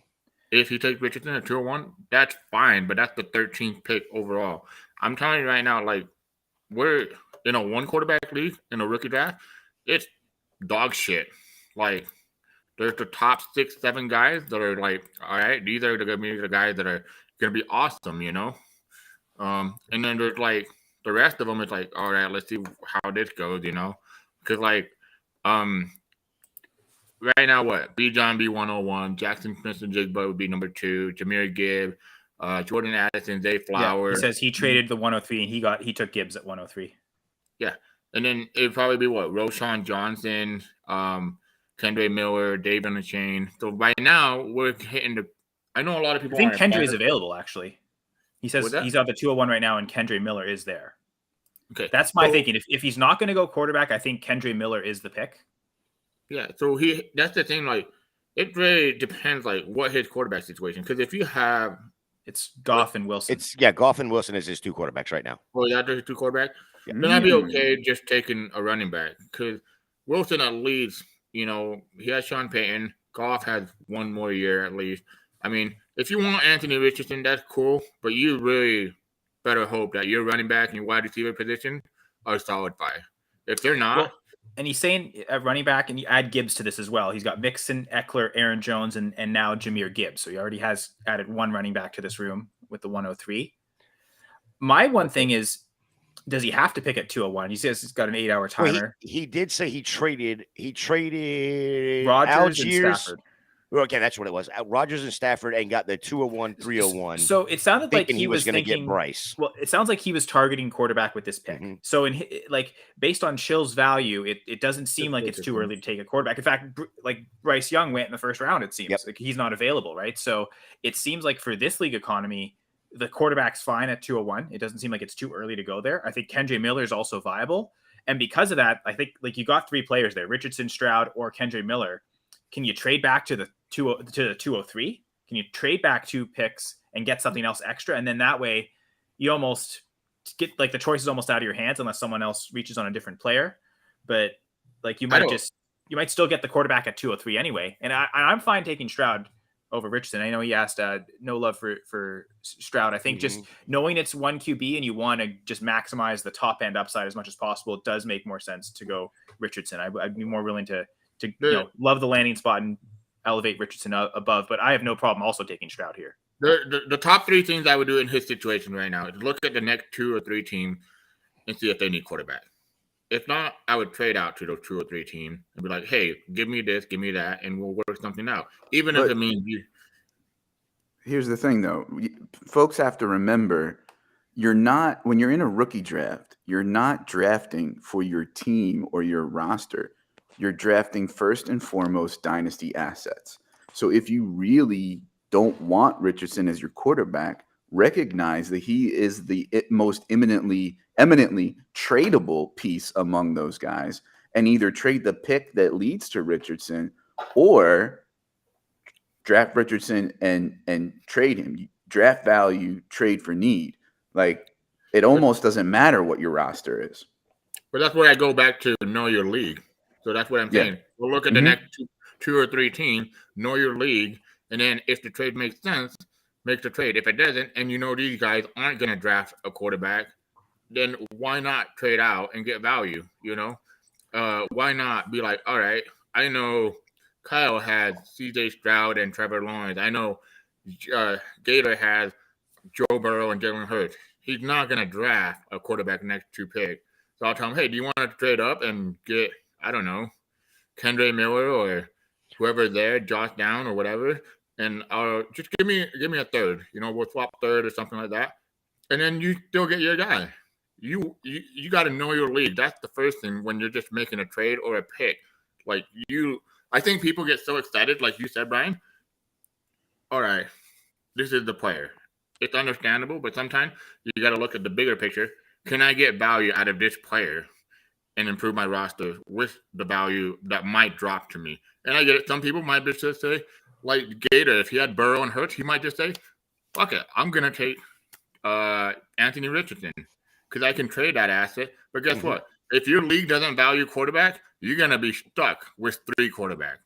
A: If he takes Richardson at 201, that's fine, but that's the 13th pick overall. I'm telling you right now, like, we're in a 1 quarterback league in a rookie draft. It's dog shit. Like, there's the top 6, 7 guys that are like, all right, these are going to be the guys that are going to be awesome, And then there's like the rest of them is like, all right, let's see how this goes, Because like, right now, what? Bijan be 101, Jackson Smith and Jigba would be number 2, Jahmyr Gibbs, Jordan Addison, Zay Flowers.
B: Yeah, he says he traded the 103 and he took Gibbs at 103.
A: Yeah. And then it'd probably be what? Roshan Johnson, Kendra Miller, Dave on the chain. So right now we're hitting I know a lot of people.
B: I think Kendra is available actually. He says he's on the 201 right now, and Kendra Miller is there.
A: Okay,
B: that's my thinking. If he's not going to go quarterback, I think Kendra Miller is the pick.
A: Yeah, so that's the thing. Like, it really depends, like, what his quarterback situation. Because if you have,
B: it's Goff and Wilson.
C: Goff and Wilson is his 2 quarterbacks right now.
A: Oh, yeah, there's 2 quarterbacks.
C: Yeah.
A: Then I'd be okay just taking a running back because Wilson at least, he has Sean Payton. Goff has 1 more year at least. I mean, if you want Anthony Richardson, that's cool, but you really better hope that your running back and your wide receiver position are solidified. If they're not,
B: and he's saying at running back, and you add Gibbs to this as well. He's got Mixon, Eckler, Aaron Jones, and now Jahmyr Gibbs. So he already has added 1 running back to this room with the 103. My one thing is, does he have to pick at 201? He says he's got an 8-hour timer.
C: Well, he did say he traded
B: Rodgers
C: Algiers.
B: and Stafford.
C: Okay, that's what it was. Rodgers and Stafford, and got the 201, 301.
B: So it sounded like he was
C: going to
B: thinking
C: get Bryce.
B: Well, it sounds like he was targeting quarterback with this pick. Mm-hmm. So based on Shill's value, it doesn't seem like it's too early to take a quarterback. In fact, like Bryce Young went in the first round. It seems like he's not available, right? So it seems like for this league economy, the quarterback's fine at 201. It doesn't seem like it's too early to go there. I think Kendra Miller is also viable, and because of that, I think like you got 3 players there: Richardson, Stroud, or Kendra Miller. Can you trade back to the 203? Can you trade back 2 picks and get something else extra? And then that way you almost get like the choice is almost out of your hands unless someone else reaches on a different player. But like you might still get the quarterback at 203 anyway. And I'm fine taking Stroud over Richardson. I know he asked no love for Stroud. I think just knowing it's 1 QB and you want to just maximize the top end upside as much as possible, it does make more sense to go Richardson. I'd be more willing to love the landing spot and elevate Richardson above, but I have no problem also taking Stroud here.
A: The top 3 things I would do in his situation right now is look at the next 2 or 3 teams and see if they need quarterback. If not, I would trade out to those 2 or 3 teams and be like, hey, give me this, give me that, and we'll work something out. Even if it means you.
E: Here's the thing, though. Folks have to remember, when you're in a rookie draft, you're not drafting for your team or your roster. You're drafting first and foremost dynasty assets. So if you really don't want Richardson as your quarterback, recognize that he is the most eminently tradable piece among those guys, and either trade the pick that leads to Richardson or draft Richardson and trade him. Draft value, trade for need. Like, it almost doesn't matter what your roster is.
A: But that's where I go back to know your league. So that's what I'm saying. Yeah. We'll look at the next 2 or 3 teams, know your league, and then if the trade makes sense, make the trade. If it doesn't, and these guys aren't going to draft a quarterback, then why not trade out and get value, Why not be like, all right, I know Kyle had CJ Stroud and Trevor Lawrence. I know Gator has Joe Burrow and Jalen Hurts. He's not going to draft a quarterback next to pick. So I'll tell him, hey, do you want to trade up and get, I don't know, Kendre Miller or whoever there, Josh Down or whatever, and just give me a third. We'll swap third or something like that, and then you still get your guy. You got to know your league. That's the first thing when you're just making a trade or a pick. I think people get so excited, like you said, Brian. All right, this is the player. It's understandable, but sometimes you got to look at the bigger picture. Can I get value out of this player and improve my roster with the value that might drop to me? And I get it. Some people might just say, like Gator, if he had Burrow and Hurts, he might just say, fuck it, I'm going to take Anthony Richardson because I can trade that asset. But guess what? If your league doesn't value quarterback, you're going to be stuck with 3 quarterbacks.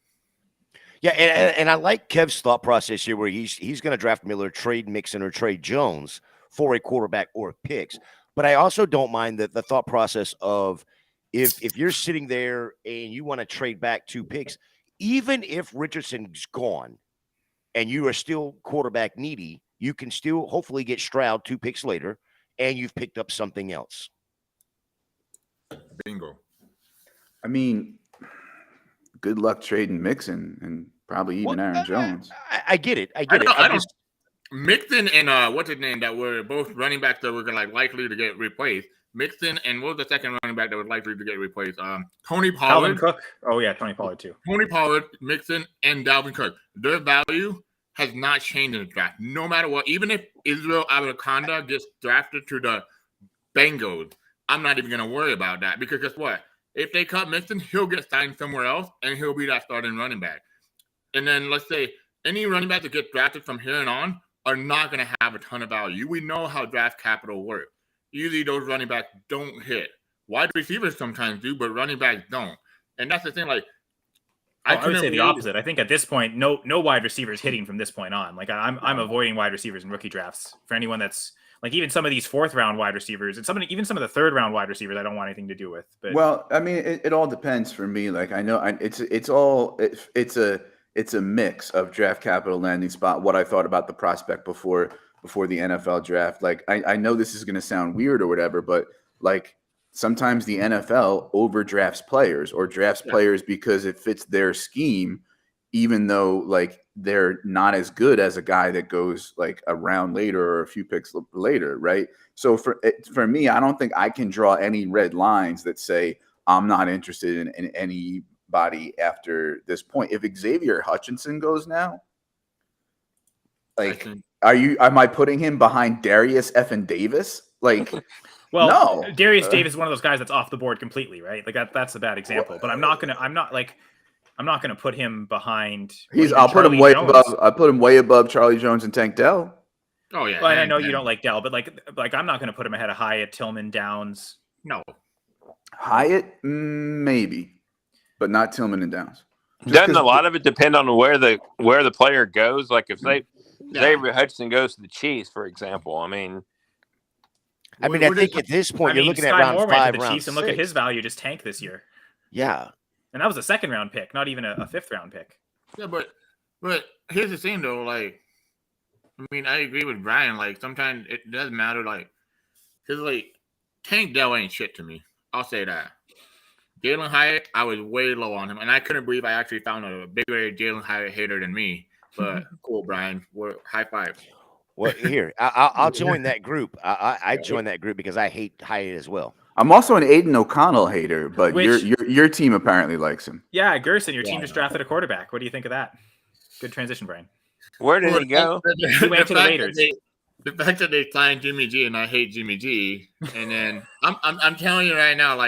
C: Yeah, and I like Kev's thought process here where he's going to draft Miller, trade Mixon, or trade Jones for a quarterback or picks. But I also don't mind the thought process of if you're sitting there and you want to trade back 2 picks, even if Richardson's gone and you are still quarterback needy, you can still hopefully get Stroud 2 picks later, and you've picked up something else.
A: Bingo.
E: I mean, good luck trading Mixon and probably even Aaron Jones.
C: I get it.
A: Mixon and what's his name that were both running backs that were likely to get replaced. Mixon and what was the second running back that was likely to get replaced? Tony Pollard.
B: Dalvin Cook. Oh yeah, Tony Pollard too.
A: Tony Pollard, Mixon, and Dalvin Cook. Their value has not changed in the draft. No matter what, even if Israel Abanikanda gets drafted to the Bengals, I'm not even going to worry about that because guess what? If they cut Mixon, he'll get signed somewhere else, and he'll be that starting running back. And then let's say any running back that gets drafted from here on are not going to have a ton of value. We know how draft capital works. Usually those running backs don't hit. Wide receivers sometimes do, but running backs don't. And that's the thing.
B: I would say the opposite. I think at this point, no wide receivers hitting from this point on. I'm avoiding wide receivers in rookie drafts for anyone that's even some of these 4th round wide receivers and even some of the 3rd round wide receivers. I don't want anything to do with. But
E: well, I mean, it all depends for me. I know it's a mix of draft capital, landing spot, what I thought about the prospect before the NFL draft. I know this is going to sound weird or whatever, but sometimes the NFL overdrafts players or drafts players because it fits their scheme, even though they're not as good as a guy that goes a round later or a few picks later, right? So for me, I don't think I can draw any red lines that say I'm not interested in anybody after this point. If Xavier Hutchinson goes now, am I putting him behind Darius Effin Davis?
B: Well,
E: no.
B: Darius Davis is one of those guys that's off the board completely, right? That's a bad example. But I'm not gonna put him behind.
E: I'll put him way above Charlie Jones and Tank Dell.
A: Oh yeah.
B: Well, and I know you don't like Dell, but I'm not gonna put him ahead of Hyatt, Tillman, Downs.
A: No.
E: Hyatt, maybe, but not Tillman and Downs.
D: Doesn't a lot of it depend on where the player goes? If Xavier Hutchinson goes to the Chiefs, for example, I
C: think at this point you're looking at round 5, round 6.
B: And look at his value just tanked this year.
C: Yeah,
B: and that was a 2nd round pick, not even a 5th round pick.
A: Yeah, but here's the thing though. I agree with Brian. Sometimes it doesn't matter. Because Tank Dell ain't shit to me. I'll say that. Jalen Hyatt, I was way low on him, and I couldn't believe I actually found a bigger Jalen Hyatt hater than me. But cool, Brian. We're high five.
C: Well, here I'll join that group. I join that group because I hate Hyatt as well.
E: I'm also an Aiden O'Connell hater, but your team apparently likes him.
B: Yeah, Gerson, your team just drafted a quarterback. What do you think of that? Good transition, Brian.
D: Where did he go?
B: He went to the Raiders.
A: The fact that they signed Jimmy G, and I hate Jimmy G, and then I'm telling you right now,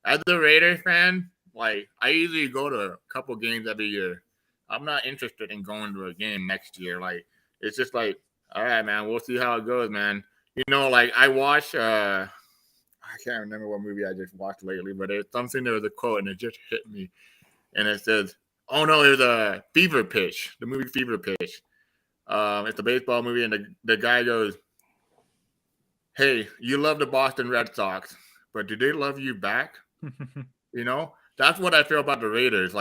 A: as a Raiders fan, I usually go to a couple games every year. I'm not interested in going to a game next year. It's just all right, man, we'll see how it goes, man. I watched I can't remember what movie I just watched lately, but it's something, there was a quote and it just hit me. And it says, oh no, it was a Fever Pitch, the movie Fever Pitch. It's a baseball movie, and the guy goes, hey, you love the Boston Red Sox, but do they love you back? That's what I feel about the Raiders.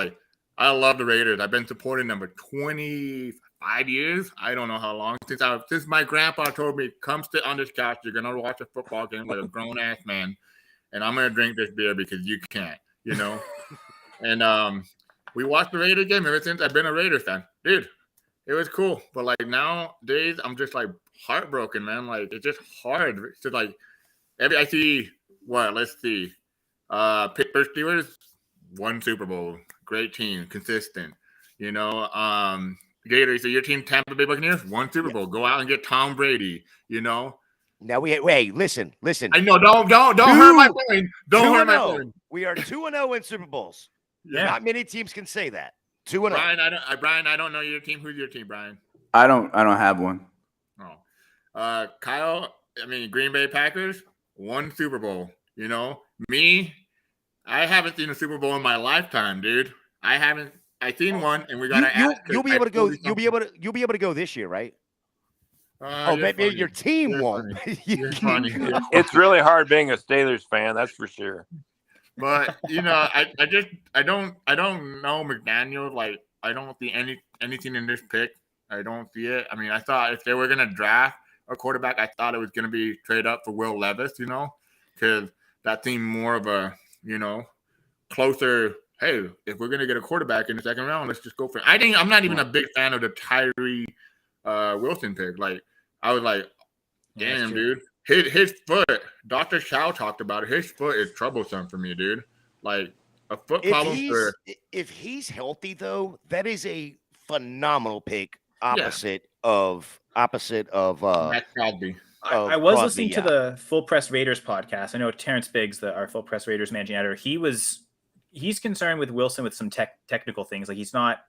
A: I love the Raiders. I've been supporting them for 5 years. I don't know how long since my grandpa told me, "Come sit on this couch. You're gonna watch a football game like a grown ass man, and I'm gonna drink this beer because you can't." You know. And we watched the Raiders game ever since. I've been a Raiders fan, dude. It was cool, but like nowadays, I'm just like heartbroken, man. Like it's just hard to like. I see what? Let's see. Pittsburgh Steelers won Super Bowl. Great team, consistent. You know, Gators. So your team, Tampa Bay Buccaneers, won Super Bowl. Go out and get Tom Brady. You know.
C: Now wait, listen.
A: I know. Don't hurt my point. Don't hurt my point.
C: We are 2-0 in Super Bowls.
B: Yeah.
C: Not many teams can say that. 2-0.
A: Brian, I don't know your team. Who's your team, Brian?
E: I don't have one.
A: Oh, Kyle. I mean, Green Bay Packers won Super Bowl. You know, me. I haven't seen a Super Bowl in my lifetime, dude. I haven't. I seen one, and we got to.
C: You'll be able to go. You'll be able to go this year, right? Maybe your team won't.
A: You're funny.
D: It's really hard being a Steelers fan, that's for sure.
A: But you know, I don't know McDaniel. Like I don't see anything in this pick. I don't see it. I mean, I thought if they were gonna draft a quarterback, I thought it was gonna be trade up for Will Levis. You know, because that seemed more of a closer. Hey, if we're gonna get a quarterback in the second round, let's just go for it. I'm not even a big fan of the Tyree Wilson pick. Like I was like, damn, dude. His foot, Dr. Chow talked about it. His foot is troublesome for me, dude. Like a foot problem for.
C: If he's healthy, though, that is a phenomenal pick. Opposite of
A: Matt Crosby.
B: I was listening to the Full Press Raiders podcast. I know Terrence Biggs, our Full Press Raiders managing editor, he's concerned with Wilson with some technical things. Like he's not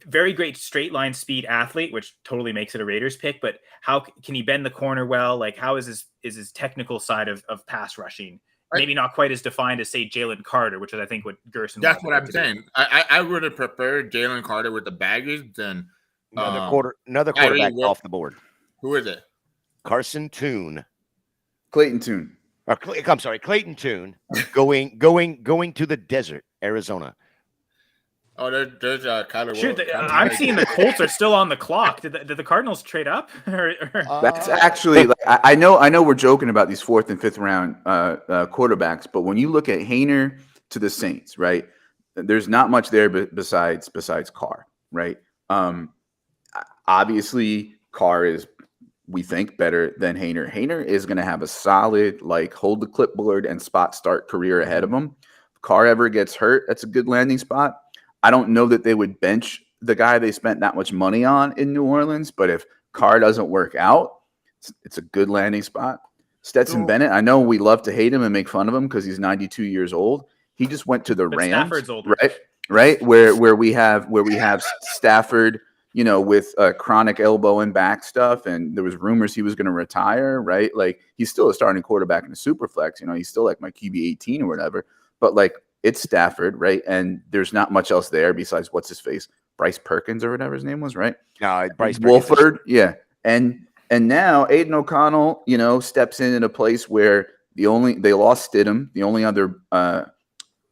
B: very great straight line speed athlete, which totally makes it a Raiders pick. But how can he bend the corner well? Like how is his technical side of pass rushing? Maybe not quite as defined as say Jalen Carter, which is I think what Gerson.
A: That's what I'm saying. I would have preferred Jalen Carter with the baggage than
C: another quarterback off the board.
A: Who is it?
C: Carson Tune.
E: Clayton Tune.
C: I'm sorry, Clayton Tune. going to the desert, Arizona.
A: Oh, there's Kyler.
B: Sure, I'm seeing the Colts are still on the clock. Did the Cardinals trade up?
E: That's actually like, I know we're joking about these 4th and 5th round quarterbacks, but when you look at Haener to the Saints, right? There's not much there besides Carr, right? Obviously, Carr is, we think, better than Haener. Haener is going to have a solid, like, hold the clipboard and spot start career ahead of him. If Carr ever gets hurt, that's a good landing spot. I don't know that they would bench the guy they spent that much money on in New Orleans, but if Carr doesn't work out, it's a good landing spot. Stetson Bennett, I know we love to hate him and make fun of him because he's 92 years old. He just went to the Rams,
B: Stafford's older.
E: right? Where we have Stafford, you know, with chronic elbow and back stuff, and there was rumors he was going to retire, right? Like he's still a starting quarterback in the Superflex, you know, he's still like my QB 18 or whatever, but like it's Stafford, right? And there's not much else there besides what's his face, Bryce Perkins or whatever his name was, right?
C: No, Bryce
E: Wolford, yeah. And now Aiden O'Connell, you know, steps in a place where they lost Stidham. The only other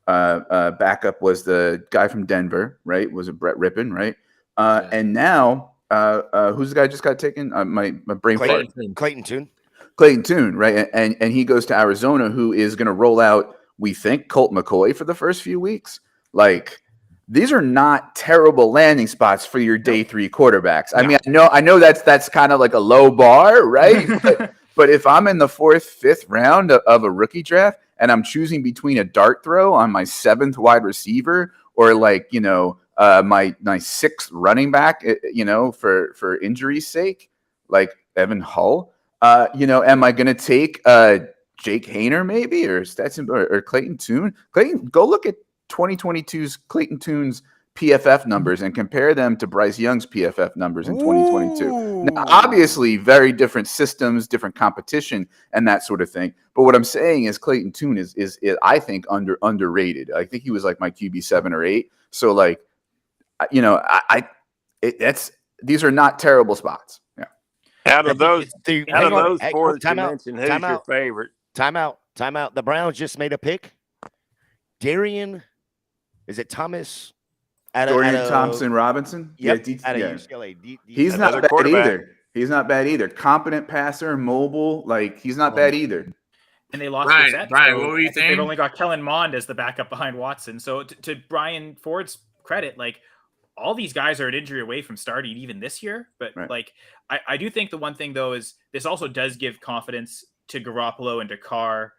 E: backup was the guy from Denver, right? Was it Brett Rippon, right? And now who's the guy just got taken? My brain fart.
C: Clayton Tune.
E: Clayton Tune, right? And he goes to Arizona, who is going to roll out, we think, Colt McCoy for the first few weeks. Like, these are not terrible landing spots for your day 3 quarterbacks. I mean, I know that's kind of like a low bar, right? but if I'm in the 4th, 5th round of a rookie draft and I'm choosing between a dart throw on my 7th wide receiver or like, you know, my 6th running back, you know, for injury's sake, like Evan Hull, you know, am I going to take Jake Haener maybe or Stetson or Clayton Tune? Clayton, go look at 2022's Clayton Tune's PFF numbers and compare them to Bryce Young's PFF numbers in 2022. Now, obviously, very different systems, different competition, and that sort of thing. But what I'm saying is Clayton Tune is I think underrated. I think he was like my QB 7 or 8. So like, you know, these are not terrible spots. Yeah.
D: Out of those 4 that you mentioned, who's your favorite?
C: Time out. The Browns just made a pick. Darian, is it Thomas
E: Dorian Thompson Robinson.
C: Yep,
E: Yeah,
C: out of
E: yeah.
C: UCLA.
E: He's not
D: Another
E: bad
D: quarterback.
E: either. He's not bad either. Competent passer, mobile. Like he's not bad either.
B: And they lost
A: Brian,
B: Brissett,
A: what were you
B: I think they've
A: saying?
B: only got Kellen Mond as the backup behind Watson. So to Brian Ford's credit, like all these guys are an injury away from starting even this year. But
E: Right.
B: like I do think the one thing though is this also does give confidence to Garoppolo and to Carr.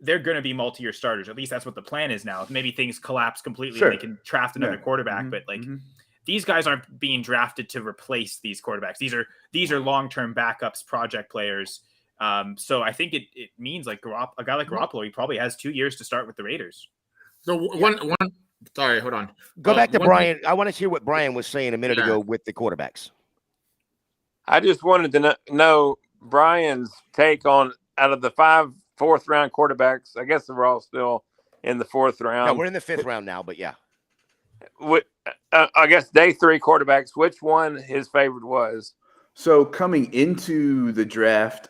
B: They're going to be multi-year starters. At least that's what the plan is now. Maybe things collapse completely and they can draft another quarterback. But like these guys aren't being drafted to replace these quarterbacks. These are long-term backups, project players. So I think it means like a guy like Garoppolo, he probably has 2 years to start with the Raiders.
A: So one. Sorry, hold on.
C: Go back to Brian. I want to hear what Brian was saying a minute ago with the quarterbacks.
D: I just wanted to know Brian's take on out of the 5 fourth-round quarterbacks. I guess we're all still in the 4th round.
C: No, we're in the 5th round now, but yeah.
D: I guess day 3 quarterbacks. Which one his favorite was?
E: So coming into the draft,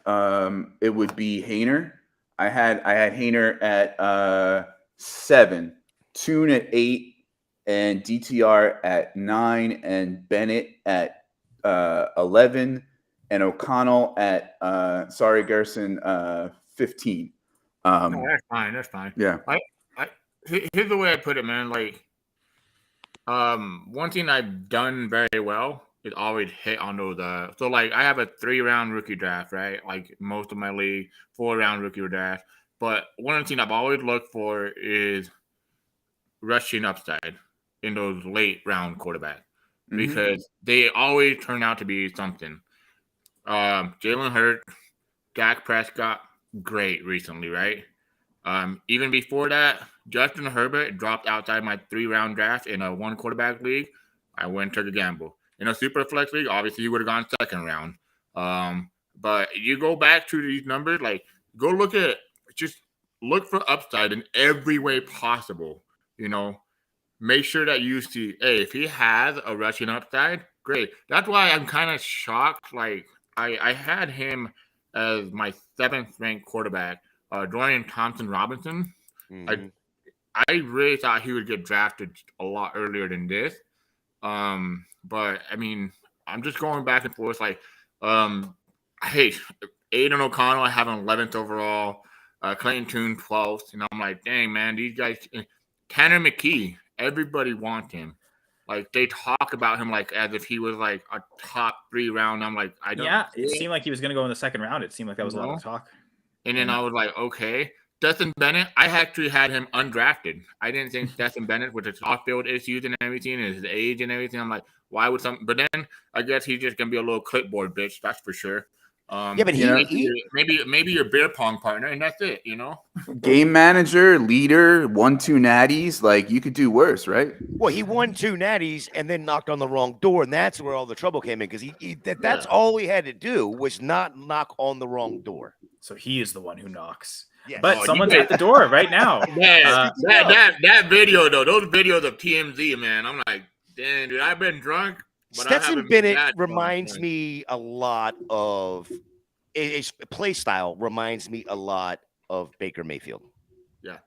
E: it would be Haener. I had Haener at 7, Tune at 8, and DTR at 9, and Bennett at 11, and O'Connell at Garrison 15.
A: No, that's fine.
E: Yeah.
A: Here's the way I put it, man. Like, one thing I've done very well is always hit on those. So like I have a 3-round rookie draft, right? Like most of my league, 4-round rookie draft. But one of the things I've always looked for is rushing upside in those late round quarterbacks because they always turn out to be something. Jalen Hurts, Dak Prescott, great recently, right? Even before that, Justin Herbert dropped outside my 3-round draft in a 1 quarterback league. I went and took a gamble. In a super flex league, obviously you would have gone 2nd round. But you go back to these numbers, like just look for upside in every way possible. Make sure that you see, hey, if he has a rushing upside, great. That's why I'm kind of shocked. Like I had him as my 7th ranked quarterback, Dorian Thompson Robinson. I really thought he would get drafted a lot earlier than this. But I mean, I'm just going back and forth. Like, hey, Aiden O'Connell, I have him 11th overall. Clayton Tune 12th, and I'm like, dang man, these guys. Tanner McKee, everybody wants him. Like they talk about him like as if he was like a top 3 round. I'm like, I don't.
B: Yeah, it seemed like he was going to go in the 2nd round. It seemed like that was a lot of talk.
A: And then I was like, okay. Dustin Bennett, I actually had him undrafted. I didn't think Dustin Bennett with his off-field issues and everything and his age and everything. I'm like, why would some? But then I guess he's just gonna be a little clipboard bitch. That's for sure.
C: Yeah, but
A: maybe your beer pong partner, and that's it.
E: Game manager, leader, 1-2 natties. Like you could do worse, right?
C: Well, he won 2 natties and then knocked on the wrong door, and that's where all the trouble came in because that's all he had to do was not knock on the wrong door.
B: So he is the one who knocks.
C: Yes.
B: But someone's at the door right now.
A: That video though, those videos of TMZ, man, I'm like, damn, dude, I've been drunk. But
C: Stetson Bennett reminds me a lot of his play style. Reminds me a lot of Baker Mayfield.
A: Yeah.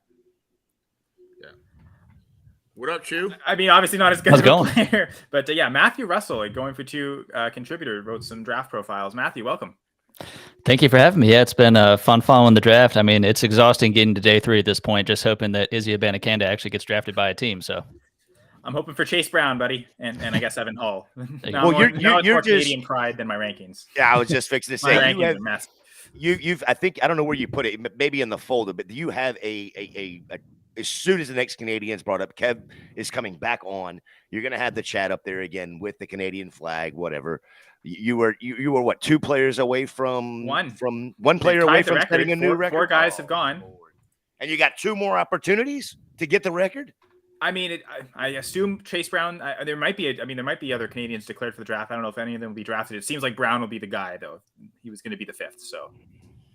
A: What up, Chew?
B: I mean, obviously not as good as a player, but Matthew Russell, Going for Two contributor, wrote some draft profiles. Matthew, welcome.
F: Thank you for having me. Yeah, it's been fun following the draft. I mean, it's exhausting getting to day 3 at this point, just hoping that Izzy Abanikanda actually gets drafted by a team. So
B: I'm hoping for Chase Brown, buddy, and I guess Evan Hall.
C: Well, you're
B: more
C: just
B: Canadian pride than my rankings.
C: Yeah, I was just fixing to
B: My
C: say
B: rankings are messed.
C: you've I think I don't know where you put it, maybe in the folder, but you have a as soon as the next Canadian's brought up, Kev is coming back on. You're gonna have the chat up there again with the Canadian flag, whatever. You were what, 2 players away from one player away from setting a new record.
B: 4 guys have gone,
C: and you got 2 more opportunities to get the record.
B: I mean, I assume Chase Brown. There might be other Canadians declared for the draft. I don't know if any of them will be drafted. It seems like Brown will be the guy, though. He was going to be the 5th, so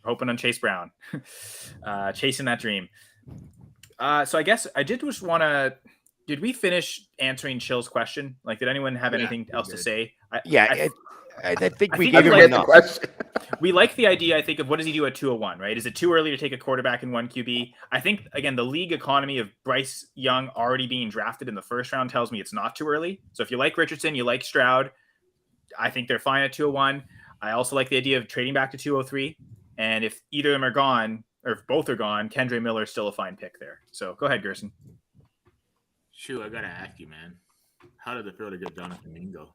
B: hoping on Chase Brown, chasing that dream. So I guess I did just want to. Did we finish answering Chill's question? Like, did anyone have anything else to say?
C: I think we
B: think
C: gave
B: I
C: him
B: like
E: Forget the
C: enough.
E: question.
B: We like the idea, I think, of what does he do at 201, right? Is it too early to take a quarterback in 1 QB? I think, again, the league economy of Bryce Young already being drafted in the first round tells me it's not too early. So if you like Richardson, you like Stroud, I think they're fine at 201. I also like the idea of trading back to 203. And if either of them are gone, or if both are gone, Kendre Miller is still a fine pick there. So go ahead, Gerson.
A: Shoot, I gotta ask you, man. How does it feel to get Jonathan Mingo?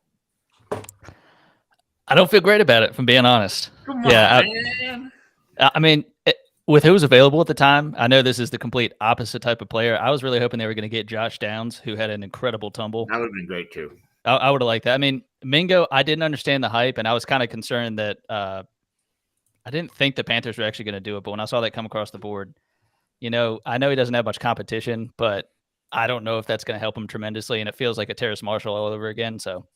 F: I don't feel great about it, if I'm being honest.
A: Come
F: Yeah,
A: on, man.
F: I mean, with who was available at the time, I know this is the complete opposite type of player. I was really hoping they were going to get Josh Downs, who had an incredible tumble.
A: That would have been great too.
F: I would have liked that. I mean, Mingo, I didn't understand the hype, and I was kind of concerned that I didn't think the Panthers were actually going to do it. But when I saw that come across the board, I know he doesn't have much competition, but I don't know if that's going to help him tremendously. And it feels like a Terrace Marshall all over again. So,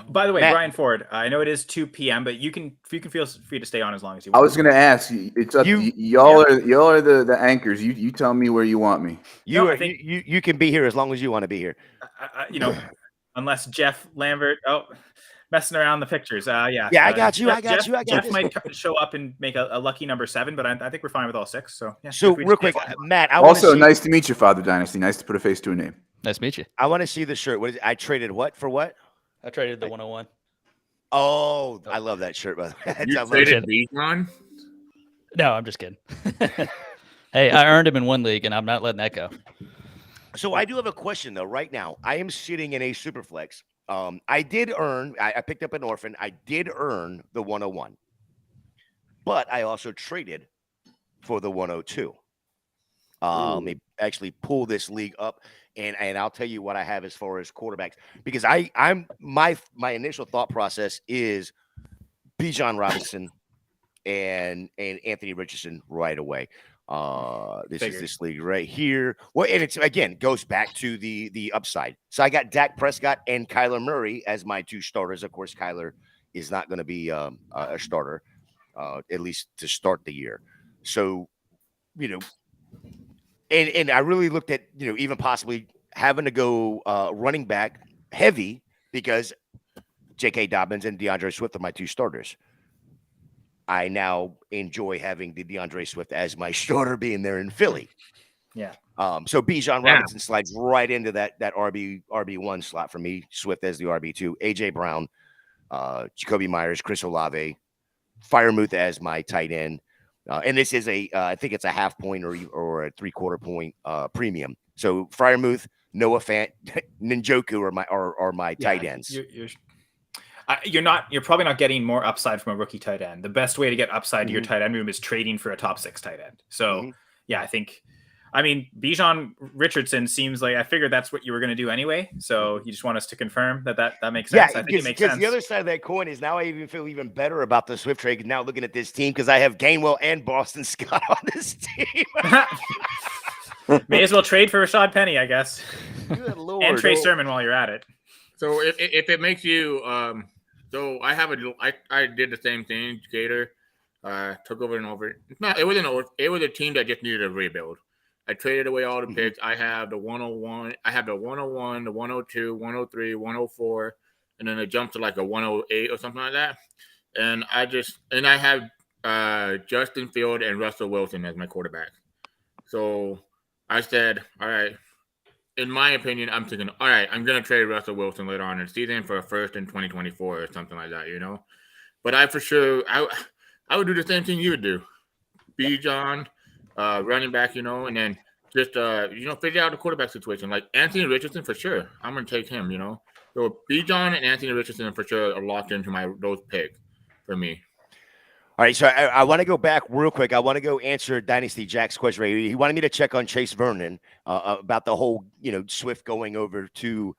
B: By the way,
C: Matt.
B: Brian Ford, I know it is 2 p.m., but you can feel free to stay on as long as you
E: I
B: want.
E: was gonna ask you. It's up.
C: You-
E: Y'all are the anchors. You tell me where you want me.
B: No, I think-
C: You can be here as long as you want to be here.
B: Unless Jeff Lambert, messing around the pictures. Yeah,
C: I got you.
B: Jeff might show up and make a lucky number 7, but I think we're fine with all 6. So, yeah.
C: So
B: feel free to
C: real
B: stay
C: quick,
B: on.
C: Matt, I want to
E: Also,
C: see,
E: nice to meet you, Father Dynasty. Nice to put a face to a name.
F: nice to meet you.
C: I want to see the shirt. What is it? I traded what for what?
F: I traded the 101.
C: Oh, I love that shirt, by the way.
A: You
C: I love
A: traded
C: it.
A: Bijan?
F: No, I'm just kidding. Hey, I earned him in one league, and I'm not letting that go.
C: So I do have a question though. Right now, I am sitting in a superflex. I did earn. I picked up an orphan. I did earn the 101, but I also traded for the 102. Let me actually pull this league up, and I'll tell you what I have as far as quarterbacks, because my initial thought process is Bijan Robinson and Anthony Richardson right away. This is this league right here. Well, and it's again goes back to the upside. So I got Dak Prescott and Kyler Murray as my 2 starters. Of course, Kyler is not going to be a starter, at least to start the year. So, and I really looked at even possibly having to go running back heavy, because J.K. Dobbins and DeAndre Swift are my 2 starters. I now enjoy having the DeAndre Swift as my starter, being there in Philly.
B: Yeah.
C: So Bijan Robinson slides right into that RB1 slot for me. Swift as the RB2. AJ Brown, Jacoby Myers, Chris Olave, Freiermuth as my tight end. And this is I think it's a half point or a 3/4 point premium. So Freiermuth, Noah Fant, Njoku are my tight ends.
B: You're probably not getting more upside from a rookie tight end. The best way to get upside to your tight end room is trading for a top 6 tight end. So yeah, Bijan Richardson seems like, I figured that's what you were going to do anyway. So you just want us to confirm that makes sense. I think it makes sense.
C: The other side of that coin is now I even feel even better about the Swift trade. Now looking at this team, because I have Gainwell and Boston Scott on this team.
B: May as well trade for Rashad Penny, I guess.
C: Good Lord.
B: And Trey Sermon while you're at it.
A: So if it makes you, so I did the same thing, Gator. Took over and over. It was a team that just needed a rebuild. I traded away all the picks. I have the 101, the 101, the 102, 103, 104, and then it jumped to like a 108 or something like that. And I have Justin Field and Russell Wilson as my quarterback. So I said, all right. In my opinion, I'm thinking, all right, I'm going to trade Russell Wilson later on in the season for a first in 2024 or something like that, But I would do the same thing you would do. Bijan, running back, and then just, figure out the quarterback situation. Like Anthony Richardson, for sure. I'm going to take him, So Bijan and Anthony Richardson, for sure, are locked into those picks for me.
C: All right, so I want to go back real quick. I want to go answer Dynasty Jack's question. He wanted me to check on Chase Vernon about the whole, Swift going over to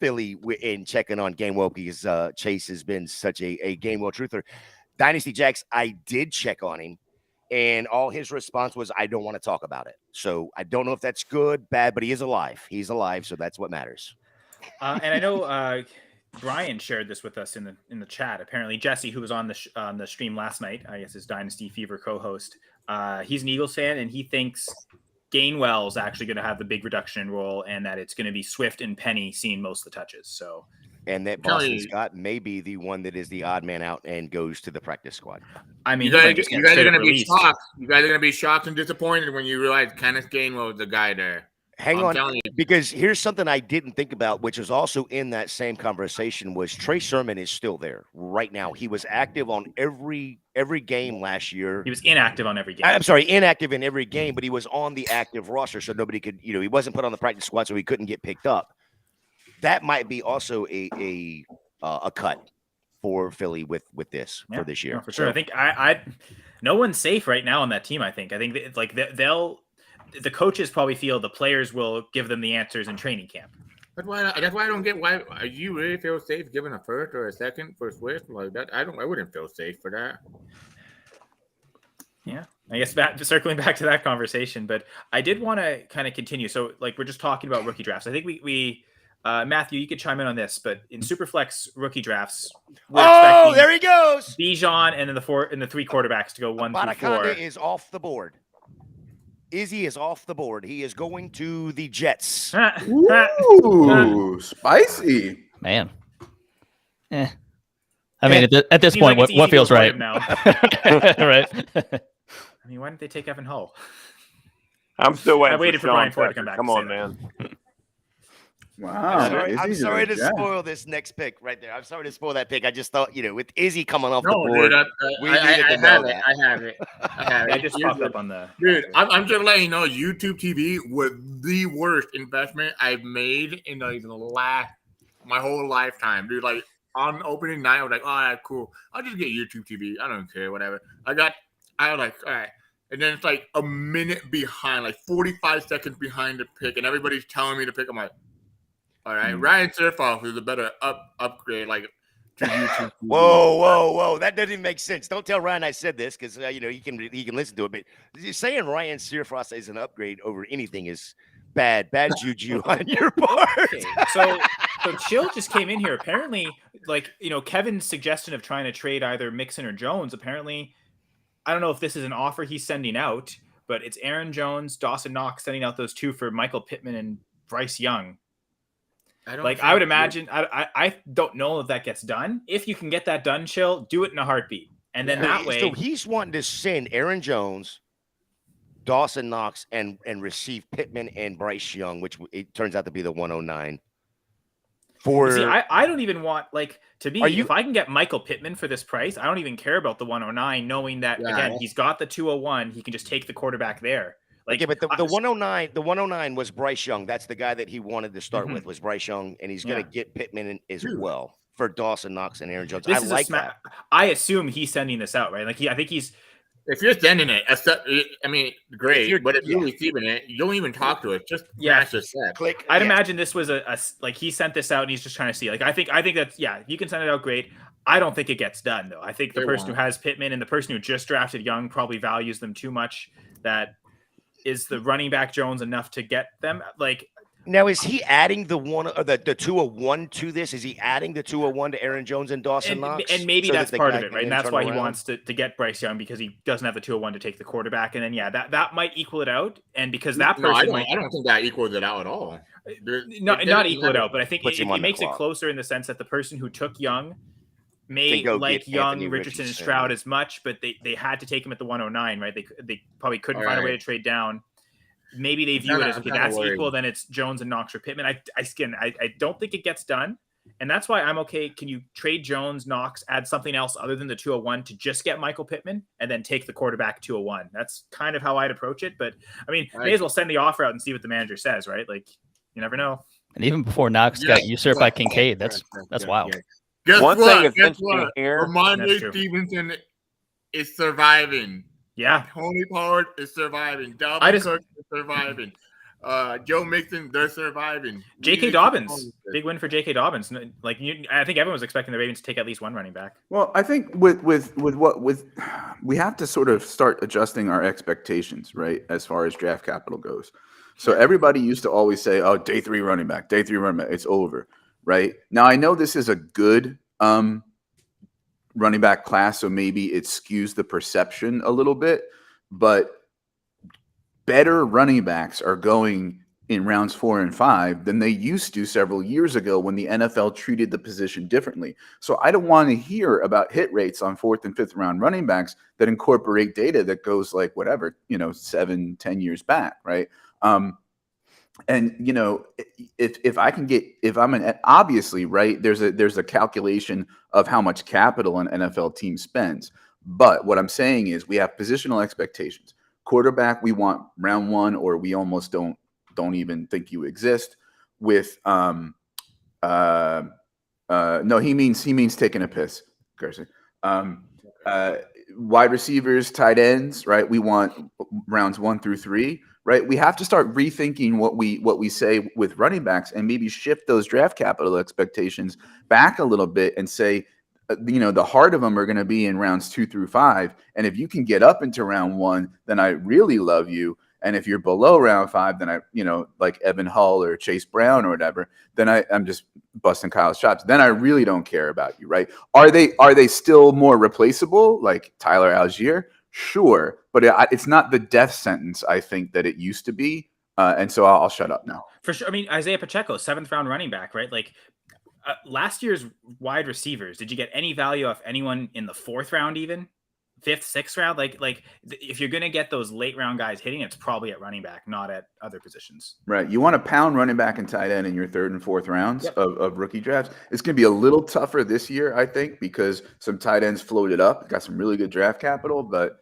C: Philly and checking on Gainwell, because Chase has been such a Gainwell truther. Dynasty Jacks, I did check on him, and all his response was, I don't want to talk about it. So I don't know if that's good, bad, but he is alive. He's alive, so that's what matters.
B: And I know Brian shared this with us in the chat. Apparently, Jesse, who was on the stream last night, I guess his Dynasty Fever co-host, he's an Eagles fan, and he thinks Gainwell is actually going to have the big reduction in role, and that it's going to be Swift and Penny seeing most of the touches. So
C: And that Boston Scott may be the one that is the odd man out and goes to the practice squad.
B: I mean,
A: you guys are going to be shocked. You guys are going to be shocked and disappointed when you realize Kenneth Gainwell was the guy there.
C: Hang on, because here's something I didn't think about, which is also in that same conversation, was Trey Sermon is still there right now. He was active on every game last year.
B: He was inactive on every game.
C: I'm sorry, inactive in every game, but he was on the active roster, so nobody could, he wasn't put on the practice squad, so he couldn't get picked up. That might be also a cut for Philly with this for this year.
B: No, for sure. So, I think I no one's safe right now on that team. I think the coaches probably feel the players will give them the answers in training camp.
A: That's why I don't get why you really feel safe giving a first or a second for Swift like that. I wouldn't feel safe for that.
B: Yeah, I guess circling back to that conversation, but I did want to kind of continue. So we're just talking about rookie drafts. I think we Matthew, you could chime in on this, but in Superflex rookie drafts,
C: there he goes.
B: Bijan and then the three quarterbacks to go 1 through 4.
C: is off the board. Izzy is off the board. He is going to the Jets.
E: Ooh, spicy,
F: man. I mean, at this point, what feels right
B: now?
F: Right.
B: I mean, why didn't they take Evan Hull?
D: I'm still waiting.
B: I waited for Brian Ford to come back.
D: Come on, man.
E: Wow.
C: I'm sorry to spoil this next pick right there. I'm sorry to spoil that pick. I just thought, with Izzy coming off the board,
A: I have it.
B: I just popped up on the.
A: Dude, I'm just letting you know, YouTube TV was the worst investment I've made in my whole lifetime, dude. Like on opening night, I was like, oh, that's cool. I'll just get YouTube TV. I don't care, whatever. I was like, all right. And then it's like a minute behind, like 45 seconds behind the pick, and everybody's telling me to pick. I'm like, all right, Ryan Surfoff is a better upgrade, like to YouTube.
C: Whoa! That doesn't even make sense. Don't tell Ryan I said this because he can listen to it. But saying Ryan Surfoff is an upgrade over anything is bad juju on your part.
B: Okay, so Chill just came in here. Apparently, Kevin's suggestion of trying to trade either Mixon or Jones. Apparently, I don't know if this is an offer he's sending out, but it's Aaron Jones, Dawson Knox sending out those two for Michael Pittman and Bryce Young. I would imagine. I don't know if that gets done. If you can get that done, Chill, do it in a heartbeat, and then that way.
C: So he's wanting to send Aaron Jones, Dawson Knox, and receive Pittman and Bryce Young, which it turns out to be the 109.
B: See, I don't even want if I can get Michael Pittman for this price, I don't even care about the 109, knowing that again he's got the 201, he can just take the quarterback there.
C: But the 109 was Bryce Young. That's the guy that he wanted to start with was Bryce Young, and he's going to get Pittman as well for Dawson Knox and Aaron Jones. That.
B: I assume he's sending this out, right? I think he's.
A: If you're sending it, great. But if you're receiving it, you don't even talk to it. Just
C: click.
B: I'd imagine this was he sent this out and he's just trying to see. I think that's you can send it out, great. I don't think it gets done though. I think the person who has Pittman and the person who just drafted Young probably values them too much. That is the running back Jones enough to get them?
C: Now, is he adding the 201 to this? Is he adding the 201 to Aaron Jones and Dawson Knox?
B: And maybe that's part of it, right? And that's why he wants to get Bryce Young because he doesn't have the 201 to take the quarterback. And then, that might equal it out. And because that person
A: I don't think that equals it out at all.
B: Not equal it out, but I think it makes it closer in the sense that the person who took Young may like Young, Richardson, and Stroud as much, but they had to take him at the 109, right? They probably couldn't find a way to trade down. Maybe they view it as okay, that's equal, then it's Jones and Knox or Pittman. I don't think it gets done, and that's why I'm okay. Can you trade Jones, Knox, add something else other than the 201 to just get Michael Pittman and then take the quarterback 201? That's kind of how I'd approach it. But I mean, may as well send the offer out and see what the manager says, right? You never know.
F: And even before Knox got usurped by Kincaid, that's wild.
D: One thing is interesting here.
A: Ramondre Stevenson is surviving.
B: Yeah.
A: Tony Pollard is surviving. Dalvin Cook is surviving. Joe Mixon, they're surviving.
B: J.K. Dobbins, big win for J.K. Dobbins. I think everyone was expecting the Ravens to take at least one running back.
E: Well, I think with we have to sort of start adjusting our expectations, right, as far as draft capital goes. So everybody used to always say, "Oh, day 3 running back, it's over." Right now, I know this is a good running back class, so maybe it skews the perception a little bit, but better running backs are going in rounds 4 and 5 than they used to several years ago when the NFL treated the position differently. So I don't want to hear about hit rates on 4th and 5th round running backs that incorporate data that goes like whatever, 7-10 years back, right? And if I'm obviously, right, there's a calculation of how much capital an NFL team spends. But what I'm saying is we have positional expectations. Quarterback, we want round 1, or we almost don't even think you exist. With no, he means taking a piss, Gerson. Wide receivers, tight ends, right? We want rounds 1 through 3, right? We have to start rethinking what we say with running backs and maybe shift those draft capital expectations back a little bit and say, the heart of them are going to be in rounds 2 through 5. And if you can get up into round 1, then I really love you. And if you're below round 5, then like Evan Hull or Chase Brown or whatever, then I'm just busting Kyle's chops. Then I really don't care about you, right? Are they still more replaceable, like Tyler Algier? Sure, but it's not the death sentence I think that it used to be. And so I'll shut up now.
B: For sure. I mean, Isaiah Pacheco, 7th round running back, right? Like last year's wide receivers, did you get any value off anyone in the 4th round even? 5th, 6th round, like if you're gonna get those late round guys hitting, it's probably at running back, not at other positions.
E: Right. You want to pound running back and tight end in your 3rd and 4th rounds of rookie drafts. It's going to be a little tougher this year, I think, because some tight ends floated up, got some really good draft capital. But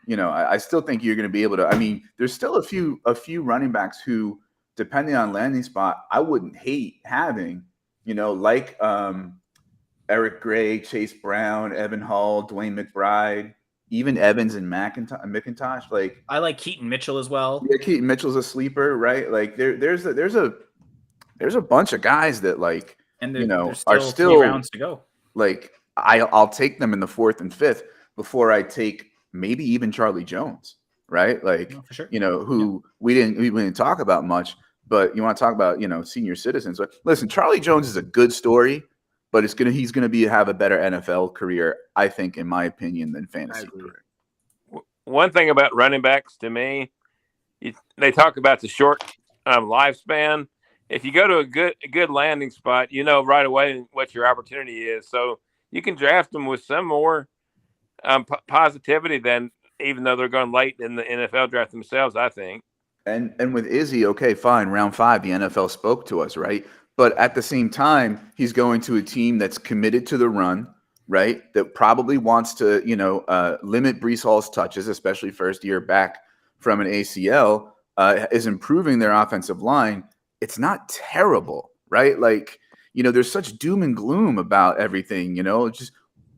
E: I still think you're going to be able to. I mean, there's still a few running backs who, depending on landing spot, I wouldn't hate having. Like Eric Gray, Chase Brown, Evan Hull, Dwayne McBride. Even Evans and McIntosh, like
B: I like Keaton Mitchell as well.
E: Yeah, Keaton Mitchell's a sleeper, right? Like there's a bunch of guys that like are still
B: 3 rounds to go.
E: Like I'll take them in the 4th and 5th before I take maybe even Charlie Jones, right? Like
B: for sure.
E: Who we didn't talk about much, but you want to talk about senior citizens. But listen, Charlie Jones is a good story. But he's gonna have a better NFL career, I think, in my opinion, than fantasy career.
D: One thing about running backs, to me, they talk about the short lifespan. If you go to a good landing spot, right away what your opportunity is. So you can draft them with some more positivity than even though they're going late in the NFL draft themselves, I think.
E: And with Izzy, okay, fine, round 5, the NFL spoke to us, right? But at the same time, he's going to a team that's committed to the run, right? That probably wants to, limit Breece Hall's touches, especially first year back from an ACL, is improving their offensive line. It's not terrible, right? Like, there's such doom and gloom about everything, just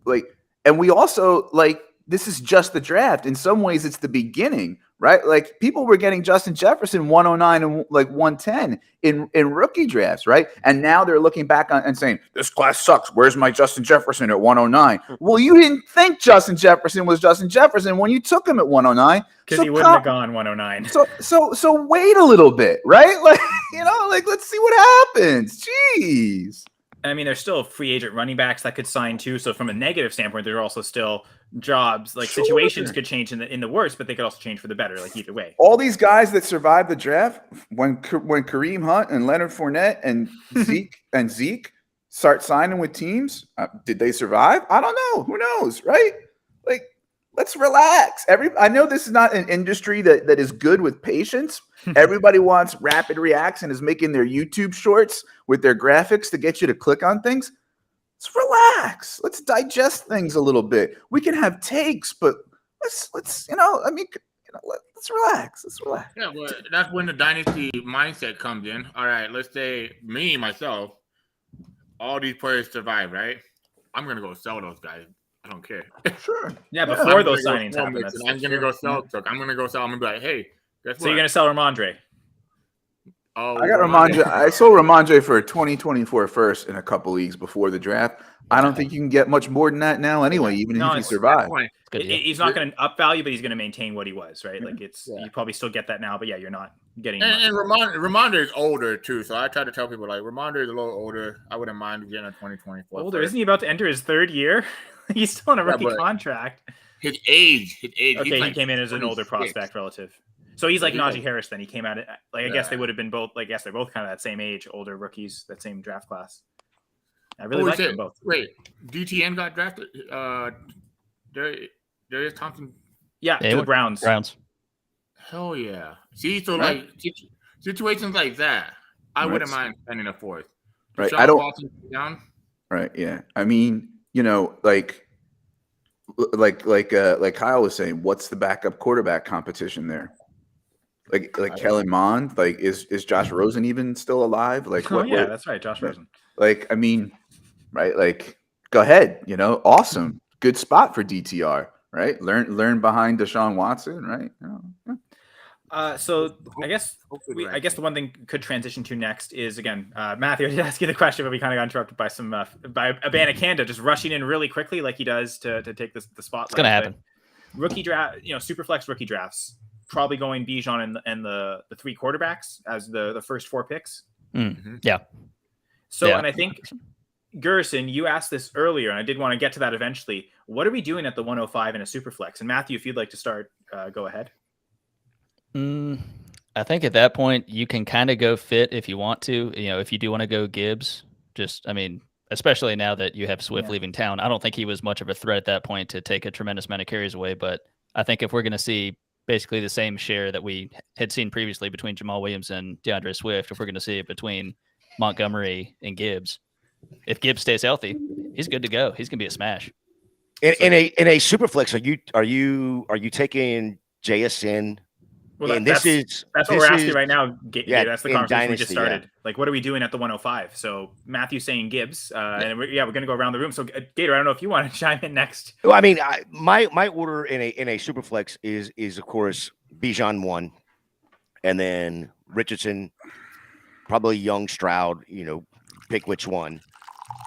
E: like, and we also like, this is just the draft. In some ways, it's the beginning, right? Like people were getting Justin Jefferson 109 and like 110 in rookie drafts, right? And now they're looking back on and saying, this class sucks. Where's my Justin Jefferson at 109? Well, you didn't think Justin Jefferson was Justin Jefferson when you took him at 109.
B: Because he wouldn't have gone 109.
E: So wait a little bit, right? Like, let's see what happens. Jeez.
B: I mean, there's still free agent running backs that could sign too. So from a negative standpoint, there are also still jobs, like situations could change in the worst, but they could also change for the better, like either way.
E: All these guys that survived the draft, when Kareem Hunt and Leonard Fournette and Zeke start signing with teams, did they survive? I don't know. Who knows, right? Like, let's relax. I know this is not an industry that is good with patience. Everybody wants rapid reacts and is making their YouTube shorts with their graphics to get you to click on things. Let's relax. Let's digest things a little bit. We can have takes, but let's relax. Let's relax.
A: Yeah, well, that's when the dynasty mindset comes in. All right, let's say myself, all these players survive, right? I'm gonna go sell those guys. I don't care.
E: Sure.
B: Yeah, before those signings happen.
A: I'm gonna go sell. I'm gonna go sell. I'm gonna be like, hey, guess what?
B: So you're gonna sell Ramondre?
A: Oh,
E: I got Ramondre. I sold Ramondre for a 2024 first in a couple leagues before the draft. I don't think you can get much more than that now anyway, even if you survive.
B: He's not going to up value, but he's going to maintain what he was, right? Like you probably still get that now, but yeah, you're not getting.
A: And Ramondre is older too, so I try to tell people like Ramondre is a little older. I wouldn't mind getting a 2024.
B: Older? Isn't he about to enter his 3rd year? He's still on a rookie contract.
A: His age.
B: Okay, he came in as an older prospect relative. So he's like
A: Yeah.
B: Najee Harris. Then he came at it like I guess they would have been both. Like, I guess they're both kind of that same age, older rookies, that same draft class. I really like them both.
A: Wait, DTN got drafted. Darius Thompson.
B: Yeah, to the Browns.
A: Hell yeah! See, so like situations like that, I wouldn't mind spending a fourth.
E: Right,
A: I don't. Down.
E: Right, yeah. I mean, like Kyle was saying, what's the backup quarterback competition there? Like Kellen Mond, like is Josh Rosen even still alive? Like,
B: that's right, Josh Rosen.
E: Like, I mean, right? Like, go ahead, awesome, good spot for DTR, right? Learn behind Deshaun Watson, right?
B: So I guess the one thing could transition to next is again, Matthew, I did ask you the question, but we kind of got interrupted by some by Abanikanda just rushing in really quickly like he does to take the spotlight.
F: It's gonna happen.
B: Rookie draft, Superflex rookie drafts, probably going Bijan and the three quarterbacks as the first four picks.
F: Mm-hmm. Yeah.
B: So and I think Gerson, you asked this earlier, and I did want to get to that eventually. What are we doing at the 105 in a Superflex? And Matthew, if you'd like to start, go ahead.
F: I think at that point you can kind of go fit if you want to. If you do want to go Gibbs, especially now that you have Swift leaving town, I don't think he was much of a threat at that point to take a tremendous amount of carries away. But I think if we're going to see basically the same share that we had seen previously between Jamal Williams and DeAndre Swift, if we're going to see it between Montgomery and Gibbs, if Gibbs stays healthy, he's good to go. He's going to be a smash.
C: In a Superflex, are you taking JSN?
B: Well,
C: and
B: that's what we're asking right now. That's the conversation
C: Dynasty,
B: we just started. Yeah. Like, what are we doing at the 105? So Matthew's saying Gibbs, and we're going to go around the room. So Gator, I don't know if you want to chime in next.
C: Well, I mean, my order in a Superflex is of course Bijan 1, and then Richardson, probably Young, Stroud. Pick which one.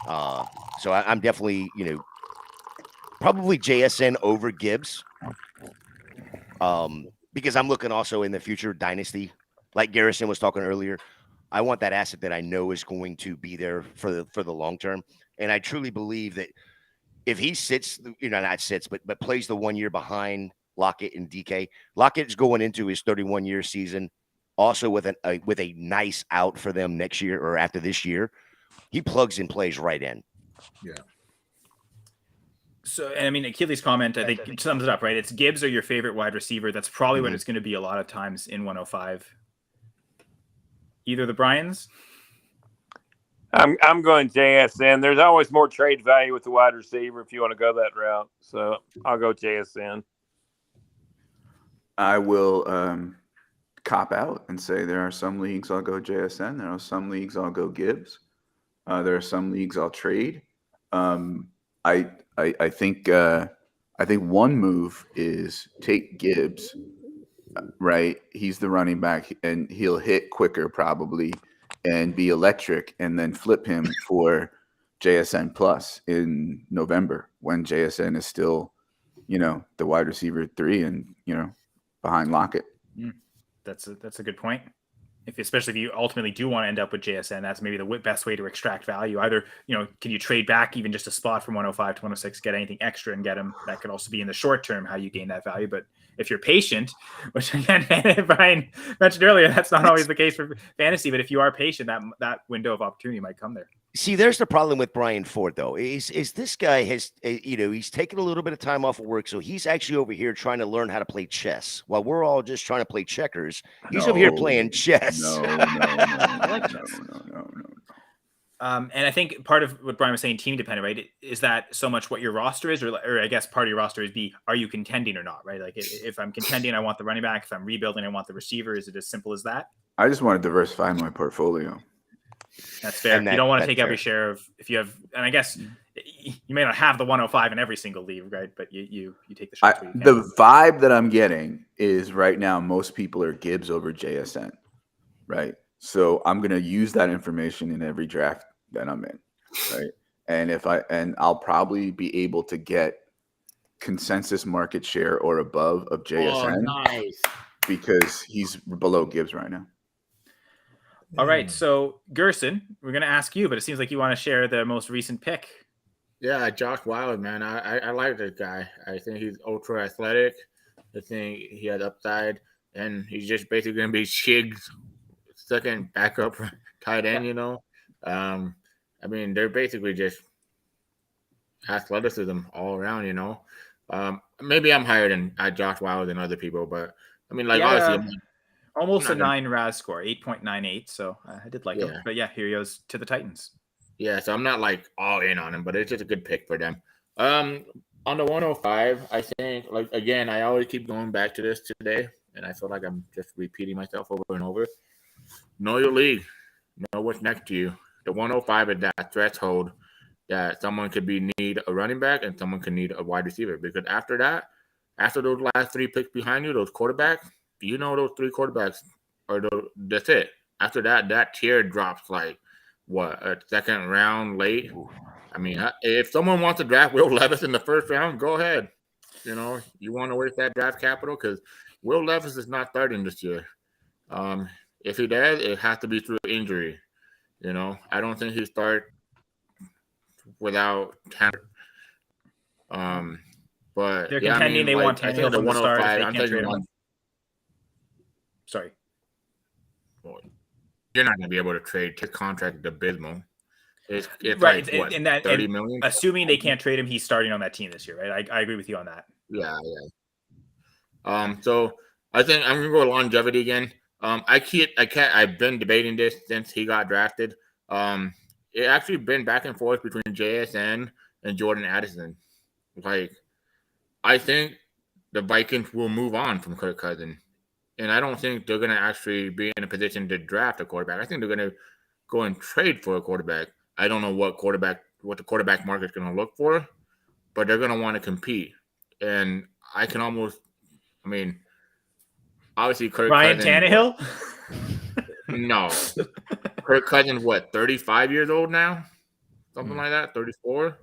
C: So I'm definitely probably JSN over Gibbs. Because I'm looking also in the future Dynasty, like Garrison was talking earlier. I want that asset that I know is going to be there for the long term. And I truly believe that if he sits, not sits, but plays the 1 year behind Lockett and DK, Lockett is going into his 31-year season, also with a nice out for them next year or after this year. He plugs and plays right in.
A: Yeah.
B: So, and I mean, Achilles' comment, I think sums it up, right? It's Gibbs or your favorite wide receiver. That's probably what it's going to be a lot of times in 105. Either the Bryans?
D: I'm going JSN. There's always more trade value with the wide receiver if you want to go that route. So I'll go JSN.
E: I will cop out and say there are some leagues I'll go JSN. There are some leagues I'll go Gibbs. There are some leagues I'll trade. I think one move is take Gibbs, right? He's the running back, and he'll hit quicker probably and be electric, and then flip him for JSN Plus in November when JSN is still, the wide receiver 3 and, behind Lockett.
B: That's a good point. Especially if you ultimately do want to end up with JSN, that's maybe the best way to extract value. Either, can you trade back even just a spot from 105 to 106, get anything extra and get him? That could also be in the short term how you gain that value. But if you're patient, which again, Brian mentioned earlier, that's not always the case for fantasy. But if you are patient, that window of opportunity might come there.
C: See, there's the problem with Brian Ford, though. Is this guy has, he's taken a little bit of time off of work, so he's actually over here trying to learn how to play chess while we're all just trying to play checkers. He's over here playing chess.
E: No.
B: And I think part of what Brian was saying, team dependent, right? Is that so much what your roster is, or I guess part of your roster is are you contending or not, right? Like if I'm contending, I want the running back. If I'm rebuilding, I want the receiver. Is it as simple as that?
E: I just want to diversify my portfolio.
B: That's fair. You don't want to take every share of, if you have, and I guess you may not have the 105 in every single league, right? But you take the shots.
E: The vibe that I'm getting is right now most people are Gibbs over JSN, right? So I'm going to use that information in every draft that I'm in, right? And I'll probably be able to get consensus market share or above of JSN because he's below Gibbs right now.
B: All right, so Gerson, we're going to ask you, but it seems like you want to share the most recent pick.
A: Yeah, Josh Wild, man. I like this guy. I think he's ultra athletic. I think he has upside. and he's just basically going to be Shig's second backup tight end. You know, I mean, they're basically just athleticism all around. You know, maybe I'm higher than Josh Wild than other people, but I mean, like obviously,
B: almost a
A: I'm not
B: 9 RAS score, 8.98. So I did like him. But yeah, here he goes to the Titans.
A: Yeah, so I'm not like all in on him, but it's just a good pick for them. On the 105, I think, like, again, I always keep going back to this today, and I feel like I'm just repeating myself over and over. Know your league. Know what's next to you. The 105 is that threshold that someone could need a running back and someone could need a wide receiver. Because after that, after those last 3 picks behind you, those quarterbacks, you know those 3 quarterbacks that's it. After that, that tier drops like, what, a second round late? I mean, if someone wants to draft Will Levis in the first round, go ahead. You know, you want to waste that draft capital because Will Levis is not starting this year. If he does, it has to be through injury. You know, I don't think he start without talent. But
B: they're
A: yeah,
B: contending.
A: I mean,
B: they
A: like,
B: want
A: I think
B: Tannehill
A: the
B: from the start.
A: 105.
B: If they
A: I'm
B: can't trade
A: taking
B: him.
A: one.
B: Sorry.
A: You're not going to be able to trade. His contract is abysmal. It's
B: right,
A: like, what,
B: and that
A: 30 million?
B: Assuming they can't trade him, he's starting on that team this year, right? I agree with you on that.
A: Yeah. So I think I'm gonna go longevity again. I've been debating this since he got drafted. It actually been back and forth between JSN and Jordan Addison. Like, I think the Vikings will move on from Kirk Cousins, and I don't think they're gonna actually be in a position to draft a quarterback. I think they're gonna go and trade for a quarterback. I don't know what the quarterback market is gonna look for, but they're gonna want to compete. And I mean, obviously Kirk
B: Ryan
A: Cousins.
B: Tannehill?
A: No. Kirk Cousins, 35 years old now? Something like that, 34?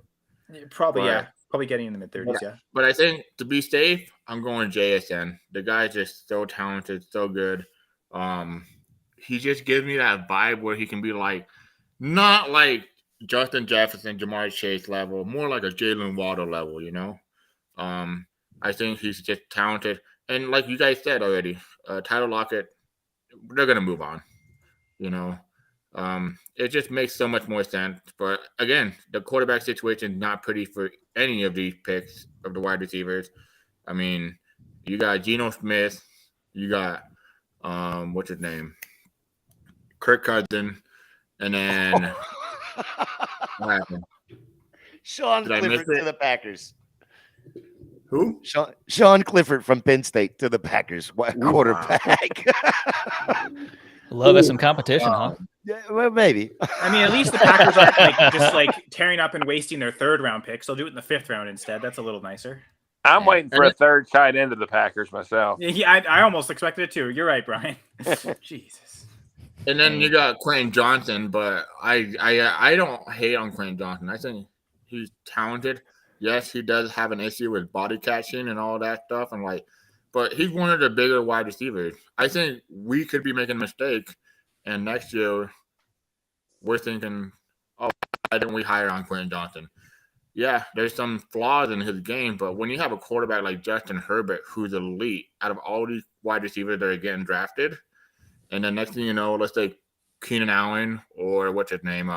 B: Probably, yeah. Probably getting in the mid-30s, yeah.
A: But I think to be safe, I'm going JSN. The guy's just so talented, so good. He just gives me that vibe where he can be like, not like Justin Jefferson, Jamar Chase level, more like a Jalen Waddle level, you know? I think he's just talented. And like you guys said already, Tyler Lockett, they're going to move on, you know? It just makes so much more sense. But again, the quarterback situation is not pretty for any of these picks of the wide receivers. I mean, you got Geno Smith, you got what's his name, Kirk Cousins, and then what happened?
C: Sean Clifford to the Packers.
A: Who?
C: Sean Clifford from Penn State to the Packers. What quarterback?
F: Love us some competition, huh?
C: Yeah, well, maybe.
B: I mean, at least the Packers aren't just tearing up and wasting their 3rd round picks. They'll do it in the 5th round instead. That's a little nicer.
D: I'm waiting for a 3rd tight end of the Packers myself.
B: Yeah, I almost expected it too. You're right, Brian. Jesus.
A: And then you got Quentin Johnson, but I don't hate on Quentin Johnson. I think he's talented. Yes, he does have an issue with body catching and all that stuff, but he's one of the bigger wide receivers. I think we could be making a mistake, and next year we're thinking, oh, why didn't we hire on Quentin Johnson? Yeah, there's some flaws in his game, but when you have a quarterback like Justin Herbert, who's elite, out of all these wide receivers that are getting drafted, and then next thing you know, let's say Keenan Allen or what's his name,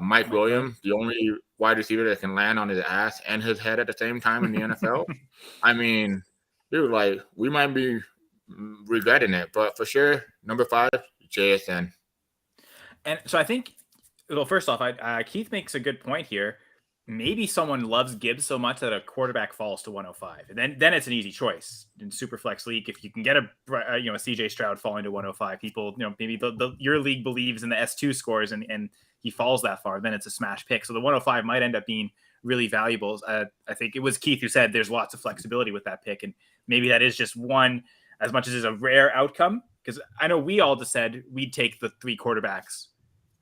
A: Mike Williams, the only wide receiver that can land on his ass and his head at the same time in the NFL. I mean, dude, we might be regretting it, but for sure, number 5, JSN.
B: And so I think, well, first off, Keith makes a good point here. Maybe someone loves Gibbs so much that a quarterback falls to 105, and then it's an easy choice in Superflex League. If you can get a CJ Stroud falling to 105, people, maybe your league believes in the S2 scores and he falls that far, then it's a smash pick. So the 105 might end up being really valuable. I think it was Keith who said there's lots of flexibility with that pick, and maybe that is just one, as much as it's a rare outcome. Because I know we all just said we'd take the 3 quarterbacks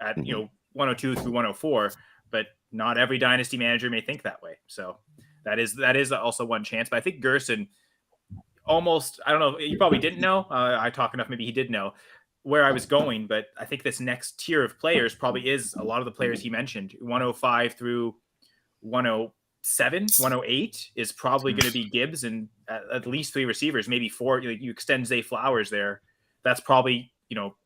B: at 102 through 104, but not every dynasty manager may think that way. So that is also one chance. But I think Gerson almost, I don't know, you probably didn't know. I talk enough, maybe he did know where I was going, but I think this next tier of players probably is a lot of the players he mentioned, 105 through 108 is probably going to be Gibbs and at least 3 receivers, maybe 4. You extend Zay Flowers there. That's probably,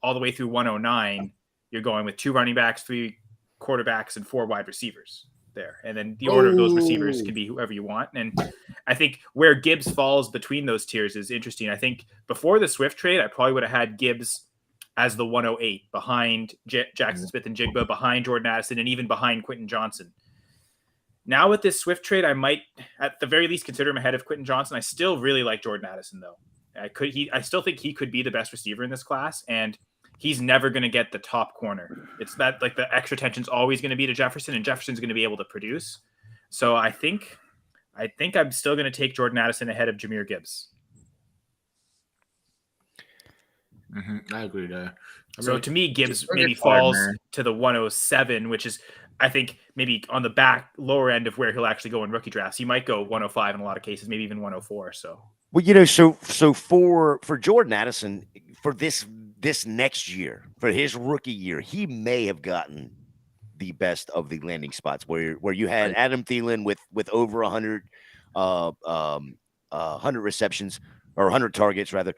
B: all the way through 109. You're going with 2 running backs, 3 quarterbacks, and 4 wide receivers there. And then the order of those receivers can be whoever you want. And I think where Gibbs falls between those tiers is interesting. I think before the Swift trade, I probably would have had Gibbs as the 108 behind Jackson Smith and Jigba, behind Jordan Addison, and even behind Quentin Johnson. Now with this Swift trade, I might at the very least consider him ahead of Quentin Johnson. I still really like Jordan Addison though. I still think he could be the best receiver in this class, and he's never going to get the top corner. It's that like the extra tension's always going to be to Jefferson, and Jefferson's going to be able to produce. So I think I'm still going to take Jordan Addison ahead of Jahmyr Gibbs.
A: I agree there.
B: So to me, Gibbs maybe falls to the 107, which is, I think, maybe on the lower end of where he'll actually go in rookie drafts. He might go 105 in a lot of cases, maybe even 104. So,
C: well, so for Jordan Addison, for this next year, for his rookie year, he may have gotten the best of the landing spots where you had Adam Thielen with over 100 receptions or 100 targets rather.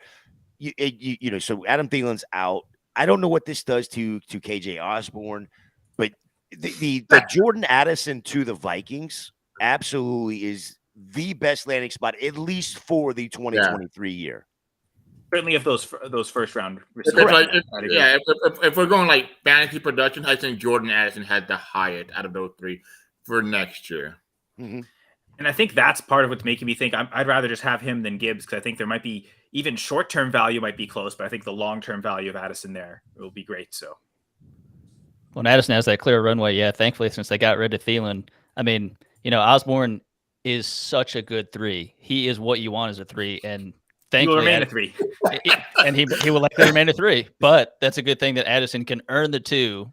C: So Adam Thielen's out. I don't know what this does to KJ Osborne, but the Jordan Addison to the Vikings absolutely is the best landing spot, at least for the 2023 year.
B: Certainly of those first round
A: receivers. If we're going like fantasy production, I think Jordan Addison had the highest out of those 3 for next year.
B: Mm-hmm. And I think that's part of what's making me think I'd rather just have him than Gibbs, because I think there might be even short-term value might be close, but I think the long-term value of Addison there will be great. So,
F: when Addison has that clear runway, thankfully, since they got rid of Thielen, I mean, Osborne is such a good 3. He is what you want as a 3, and thankfully,
B: he will remain a 3.
F: And he will likely remain a 3. But that's a good thing that Addison can earn the 2,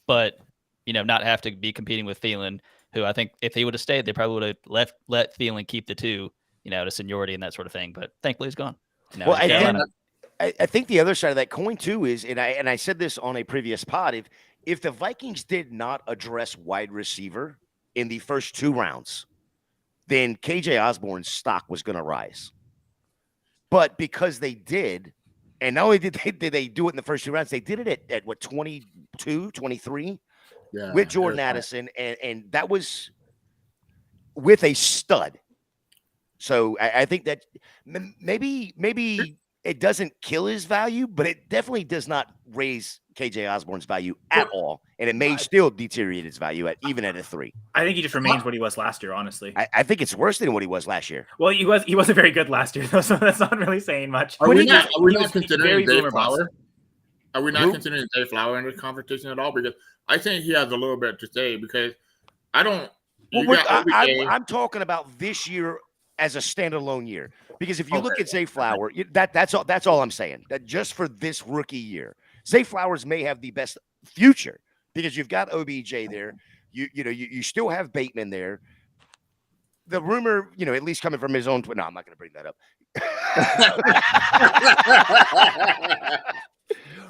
F: but not have to be competing with Thielen, who I think if he would have stayed, they probably would have let Thielen keep the 2, to seniority and that sort of thing. But thankfully, he's gone.
C: Well, I think the other side of that coin too is, and I said this on a previous pod, if the Vikings did not address wide receiver in the first 2 rounds, then KJ Osborne's stock was going to rise. But because they did, and not only did they do it in the first 2 rounds, they did it at what, 22, 23 with Jordan Addison, and that was with a stud. So I think that maybe it doesn't kill his value, but it definitely does not raise KJ Osborne's value at all, and it may still deteriorate his value even at a 3.
B: I think he just remains what he was last year, honestly.
C: I think it's worse than what he was last year.
B: Well, he wasn't very good last year, though, so that's not really saying much.
A: Are we not considering Zay Flower? Are we not considering Zay Flower in this conversation at all? Because I think he has a little bit to say, because I don't.
C: I'm talking about this year as a standalone year, because if you look at Zay Flower, that's all I'm saying. That just for this rookie year, Zay Flowers may have the best future because you've got OBJ there. You still have Bateman there. The rumor, at least coming from his own Twitter. No, I'm not going to bring that up.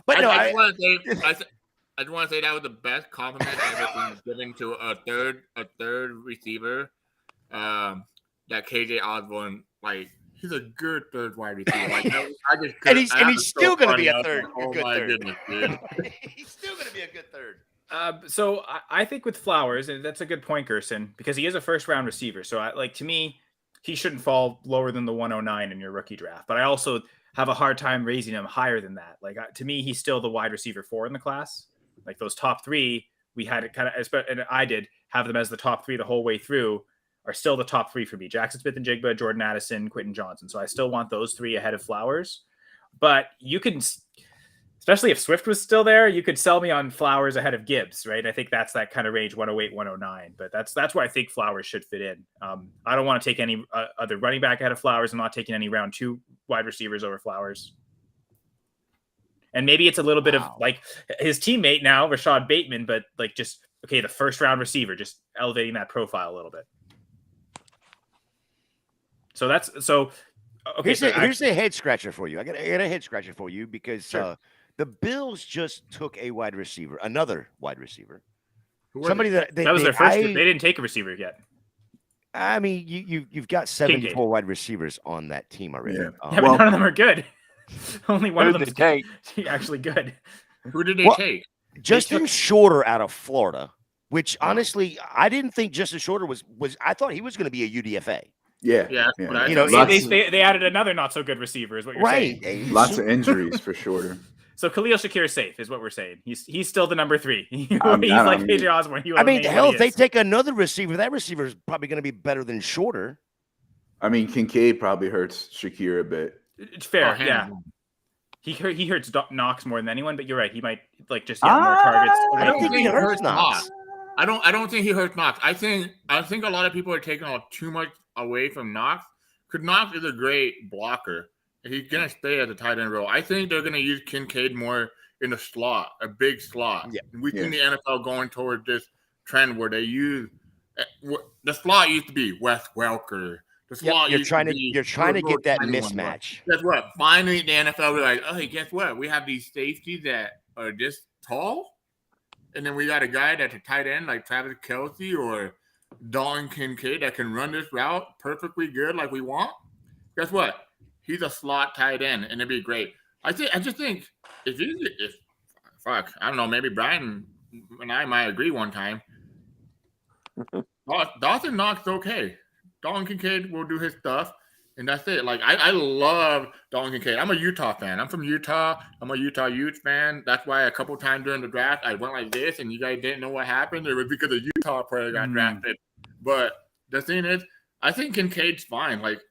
C: But no,
A: I just want to say that was the best compliment I've been given to a third receiver. That KJ Osborne, like, he's a good third wide receiver. Like,
C: and he's still going to be a third.
A: Oh my goodness, dude.
C: He's still going to be a good third.
B: So I think with Flowers, and that's a good point, Gerson, because he is a first round receiver. So to me, he shouldn't fall lower than the 109 in your rookie draft. But I also have a hard time raising him higher than that. Like, to me, he's still the wide receiver 4 in the class. Like, those top 3, we had it kind of, and I did have them as the top 3 the whole way through, are still the top 3 for me. Jackson Smith and Jigba, Jordan Addison, Quentin Johnson. So I still want those 3 ahead of Flowers. But you can, especially if Swift was still there, you could sell me on Flowers ahead of Gibbs, right? I think that's that kind of range, 108, 109. But that's where I think Flowers should fit in. I don't want to take any other running back ahead of Flowers. I'm not taking any round 2 wide receivers over Flowers. And maybe it's a little bit of like his teammate now, Rashad Bateman, but like just, okay, the first round receiver, just elevating that profile a little bit. So okay.
C: Here's a head scratcher for you. I got a head scratcher for you because the Bills just took another wide receiver. Somebody that
B: was their first. They didn't take a receiver yet.
C: I mean, you've got 74 wide receivers on that team already.
E: Yeah.
B: Yeah, but none of them are good. Only one
D: Who
B: of
D: did
B: them
D: they
B: is actually good.
A: Who did they
C: Well,
A: take?
C: Justin Shorter out of Florida, which
A: Oh.
C: honestly, I didn't think Justin Shorter was. I thought he was going to be a UDFA.
E: Yeah.
A: Yeah, that's what I
C: You know,
A: thought.
B: They added another not so good receiver, is what you're
C: Right.
B: saying.
E: Lots of injuries for Shorter.
B: So Khalil Shakir is safe, is what we're saying. He's still the number 3. He's
E: I
B: like
E: mean-
B: AJ Osborne.
C: I mean, hell, if they take another receiver, that receiver is probably going to be better than Shorter.
E: I mean, Kincaid probably hurts Shakir a bit.
B: It's fair,
A: Oh,
B: yeah.
A: hands
B: He hurts Knox more than anyone, but you're right. He might more targets.
C: I don't think he hurts Knox.
A: I don't think he hurts Knox. I think a lot of people are taking too much away from Knox because Knox is a great blocker. And he's gonna stay at the tight end role. I think they're gonna use Kincaid more in the slot, a big slot.
C: Yeah.
A: We've seen the NFL going towards this trend where they use the slot used to be Wes Welker. The slot
C: You're
A: used
C: trying
A: to
C: to
A: be
C: you're trying to
A: little
C: get that
A: tiny one.
C: mismatch.
A: Guess what? Finally, the NFL realized, oh, hey, guess what? We have these safeties that are this tall, and then we got a guy that's a tight end like Travis Kelce or Dalton Kincaid that can run this route perfectly good like we want. Guess what? He's a slot tight end, and it'd be great. I just think if I don't know, maybe Brian and I might agree one time. Dawson Knox okay. Dalton Kincaid will do his stuff, and that's it. Like I love Dalton Kincaid. I'm a Utah fan. I'm from Utah. I'm a Utah Utes fan. That's why a couple times during the draft I went like this, and you guys didn't know what happened. It was because a Utah player got drafted. But the thing is, I think Kincaid's fine. Like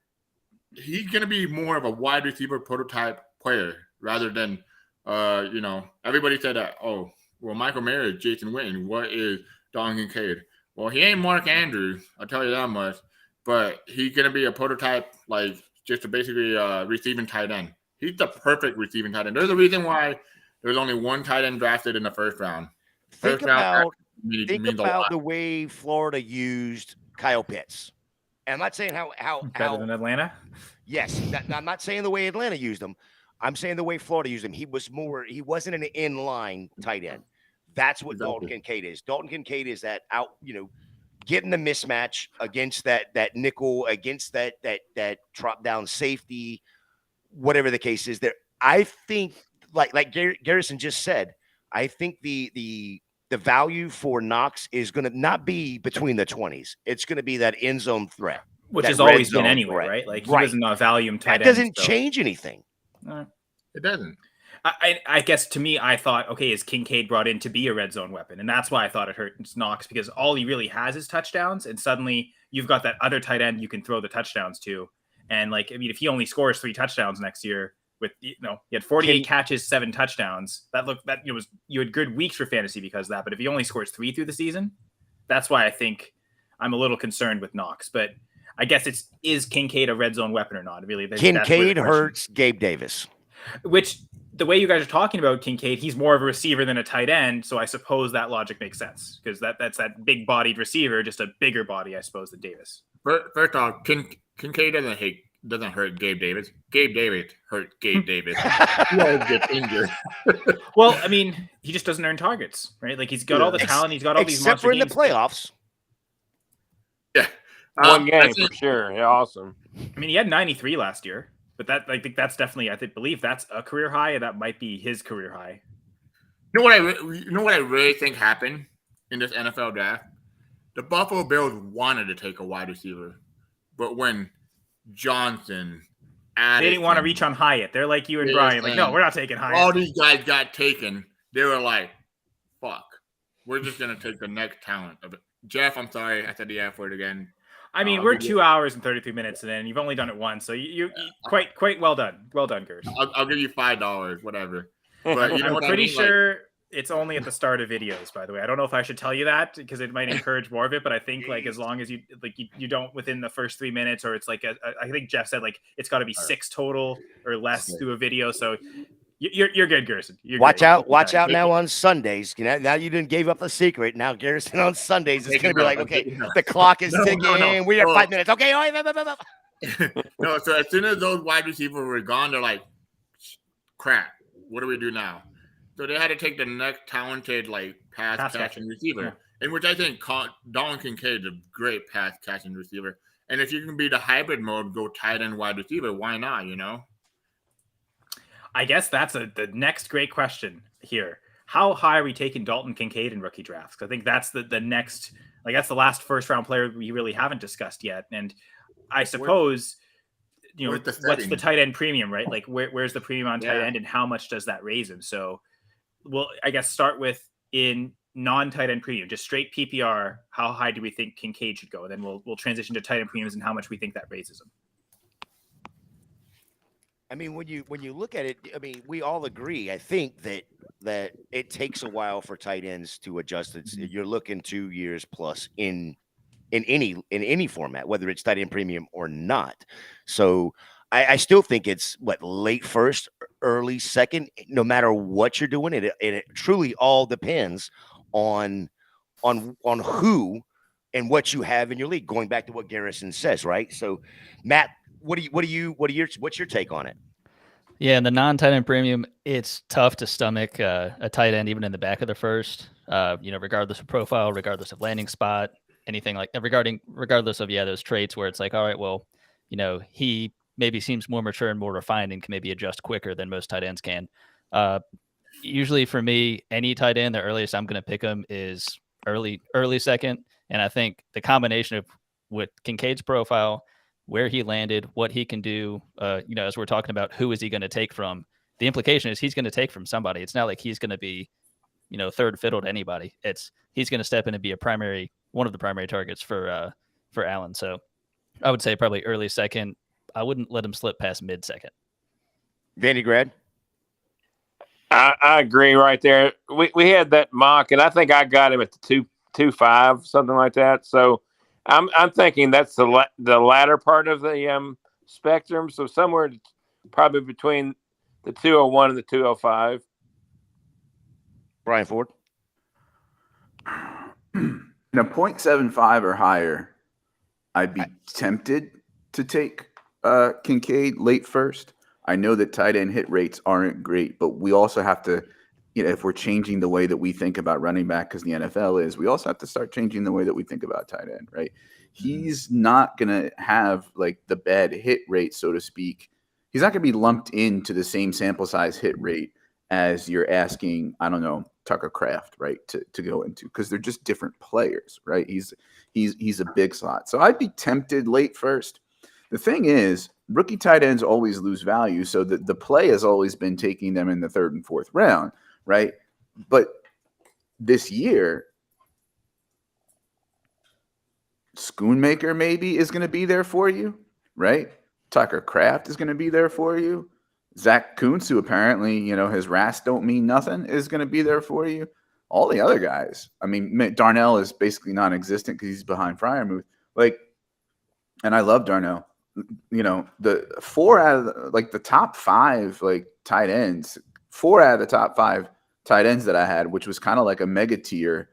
A: he's gonna be more of a wide receiver prototype player rather than everybody said that, oh, well, Michael Mayer is Jason Witten. What is Dalton Kincaid? Well, he ain't Mark Andrews, I'll tell you that much. But he's gonna be a prototype, like just a basically receiving tight end. He's the perfect receiving tight end. There's a reason why there's only one tight end drafted in the first round.
C: Think about the way Florida used Kyle Pitts. And I'm not saying how
B: better than Atlanta.
C: Yes, I'm not saying the way Atlanta used him. I'm saying the way Florida used him. He wasn't an inline tight end. That's what Dalton Kincaid is. Dalton Kincaid is that out, getting the mismatch against that nickel, against that drop down safety, whatever the case is. There, I think, like Garrison just said, I think the value for Knox is going to not be between the 20s. It's going to be that end zone threat,
B: which has always been anyway, threat. Right? Like he wasn't a volume tight end.
C: That doesn't change anything.
A: It doesn't.
B: I guess to me, I thought, okay, is Kincaid brought in to be a red zone weapon? And that's why I thought it hurts Knox, because all he really has is touchdowns. And suddenly you've got that other tight end you can throw the touchdowns to. And if he only scores 3 touchdowns next year with, he had 48 catches, 7 touchdowns. You had good weeks for fantasy because of that. But if he only scores 3 through the season, that's why I think I'm a little concerned with Knox. But I guess is Kincaid a red zone weapon or not? Really,
C: Kincaid hurts Gabe Davis.
B: Which the way you guys are talking about Kincaid, he's more of a receiver than a tight end. So I suppose that logic makes sense because that's that big bodied receiver, just a bigger body, I suppose, than Davis.
A: First off, Kincaid doesn't hurt Gabe Davis. Gabe Davis hurt Gabe Davis. He always gets injured.
B: Well, I mean, he just doesn't earn targets, right? Like he's got all the talent, he's got all these
C: except for in the playoffs.
A: Yeah,
D: one game for sure. Yeah, awesome.
B: I mean, he had 93 last year. But I think that's definitely, believe that's a career high, and that might be his career high.
A: You know what I really think happened in this NFL draft? The Buffalo Bills wanted to take a wide receiver, but when Johnson,
B: Addison, they didn't want to reach on Hyatt. They're like you and Brian, like, no, we're not taking Hyatt.
A: All these guys got taken. They were like, "Fuck, we're just gonna take the next talent of it." Jeff, I'm sorry, I said the F word again.
B: I mean, we're 2 hours and 33 minutes in, and you've only done it once, so you quite well done. Well done, Gers.
A: I'll give you $5, whatever. But
B: I'm pretty sure it's only at the start of videos. By the way, I don't know if I should tell you that because it might encourage more of it. But I think as long as you don't within the first 3 minutes, or it's I think Jeff said it's got to be 6 total or less through a video. So you're good, Garrison.
C: Watch out now on Sundays. Now you didn't give up the secret. Now Garrison on Sundays is going to be like, okay, the clock is ticking. We have 5 minutes. Okay.
A: No, so as soon as those wide receivers were gone, they're like, crap, what do we do now? So they had to take the next talented pass catching receiver. in which I think Dalton Kincaid is a great pass catching receiver. And if you can be the hybrid mode, go tight end wide receiver, why not,
B: I guess that's the next great question here. How high are we taking Dalton Kincaid in rookie drafts? I think that's the next, like that's the last first round player we really haven't discussed yet. And I suppose, what's the tight end premium, right? Like where's the premium on tight end and how much does that raise him? So we'll, I guess, start with in non-tight end premium, just straight PPR. How high do we think Kincaid should go? And then we'll transition to tight end premiums and how much we think that raises him.
C: I mean, when you look at it, I mean, we all agree, I think, that it takes a while for tight ends to adjust. You're looking 2 years plus in any format, whether it's tight end premium or not. So I still think it's late first, early second, no matter what you're doing. It truly all depends on who and what you have in your league. Going back to what Garrison says, right? So, Matt, what's your take on it?
F: Yeah, in the non-tight end premium, it's tough to stomach a tight end even in the back of the first. Regardless of profile, regardless of landing spot, anything like that, regardless of those traits where it's like, all right, well, he maybe seems more mature and more refined and can maybe adjust quicker than most tight ends can. Usually for me, any tight end, the earliest I'm going to pick him is early second. And I think the combination of with Kincaid's profile, where he landed, what he can do, as we're talking about, who is he going to take from? The implication is he's going to take from somebody. It's not like he's going to be, third fiddle to anybody. He's going to step in and be one of the primary targets for Allen. So I would say probably early second. I wouldn't let him slip past mid second.
C: Vandy Grad.
D: I agree right there. We had that mock, and I think I got him at the 2.5, something like that. So I'm thinking that's the latter part of the spectrum. So somewhere probably between the 201 and the 205.
C: Brian Ford.
E: 0.75 or higher, I'd be tempted to take Kincaid late first. I know that tight end hit rates aren't great, but we also have to, if we're changing the way that we think about running back, because the NFL is, we also have to start changing the way that we think about tight end, right? He's not going to have the bad hit rate, so to speak. He's not going to be lumped into the same sample size hit rate as you're asking, I don't know, Tucker Kraft, right, to go into, because they're just different players, right? He's a big slot. So I'd be tempted late first. The thing is, rookie tight ends always lose value, so the play has always been taking them in the third and fourth round, right? But this year, Schoonmaker maybe is going to be there for you, right? Tucker Kraft is going to be there for you. Zach Kuntz, who apparently, his RAS don't mean nothing, is going to be there for you. All the other guys, I mean, Darnell is basically non-existent because he's behind Freiermuth. And I love Darnell. The 4 out of the top 5 tight ends, 4 out of the top 5 tight ends that I had, which was kind of like a mega tier,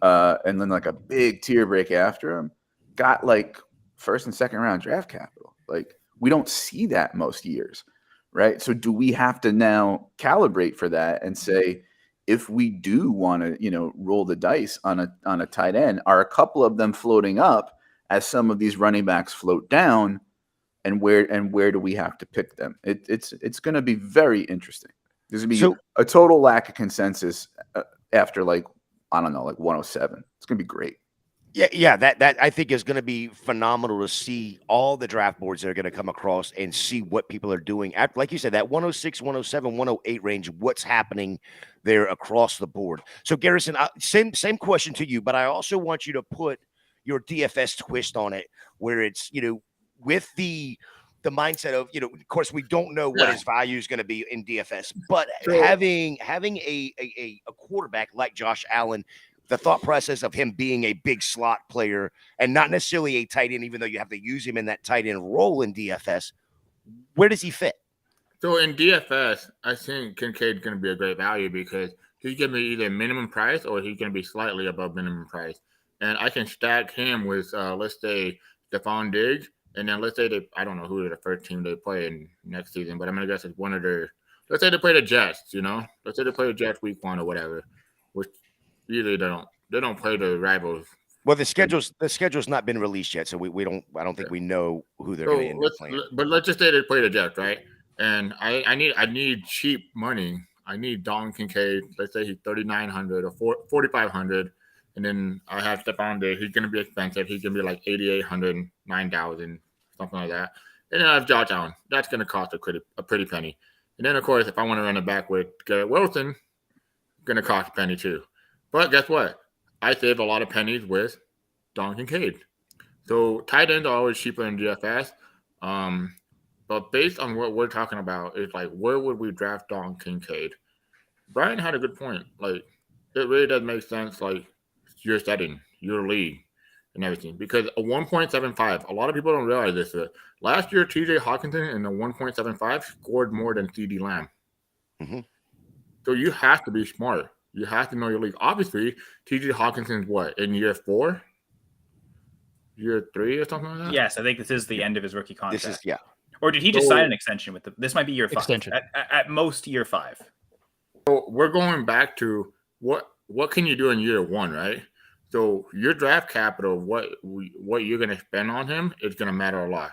E: and then a big tier break after him, got first and second round draft capital. We don't see that most years, right? So do we have to now calibrate for that and say, if we do want to, roll the dice on a tight end, are a couple of them floating up as some of these running backs float down? And where do we have to pick them? It's going to be very interesting. There's going to be a total lack of consensus after 107. It's going to be great.
C: Yeah, that I think is going to be phenomenal to see all the draft boards that are going to come across and see what people are doing. Like you said, that 106, 107, 108 range, what's happening there across the board. So, Garrison, same question to you, but I also want you to put your DFS twist on it, where it's, with the mindset of, of course, we don't know what his value is going to be in DFS, but having a quarterback like Josh Allen, the thought process of him being a big slot player and not necessarily a tight end, even though you have to use him in that tight end role in DFS, where does he fit?
A: So in DFS, I think Kincaid's going to be a great value because he's going to be either minimum price or he's going to be slightly above minimum price. And I can stack him with, let's say, Stephon Diggs. And then let's say I don't know who the first team they play in next season, but I'm going to guess it's one of their, let's say they play the Jets, Let's say they play the Jets week 1 or whatever, which usually they don't play the rivals.
C: Well, the schedule's not been released yet, so I don't think we know who they're going to end up playing.
A: But let's just say they play the Jets, right? And I need cheap money. I need Dalton Kincaid. Let's say he's 3,900 or 4,500, and then I have Stephon Diggs. He's going to be expensive. He's going to be like 8,800, 9,000, something like that. And then I have Josh Allen. That's going to cost a pretty penny. And then of course, if I want to run it back with Garrett Wilson, going to cost a penny too. But guess what? I saved a lot of pennies with Dalton Kincaid. So tight ends are always cheaper in DFS. But based on what we're talking about, it's like, where would we draft Dalton Kincaid? Brian had a good point. Like, it really does make sense, like, your setting, your league, and everything. Because a 1.75, a lot of people don't realize this. Last year, TJ Hawkinson in the 1.75 scored more than CD Lamb.
C: Mm-hmm.
A: So you have to be smart. You have to know your league. Obviously, TJ Hawkinson's what, in year 4? Year 3 or something like that?
B: Yes, I think this is the end of his rookie contract.
C: This is, yeah.
B: Or did he just sign an extension with this might be year 5.
F: Extension.
B: At most year 5.
A: So we're going back to what can you do in year 1, right? So your draft capital, what you're going to spend on him is going to matter a lot.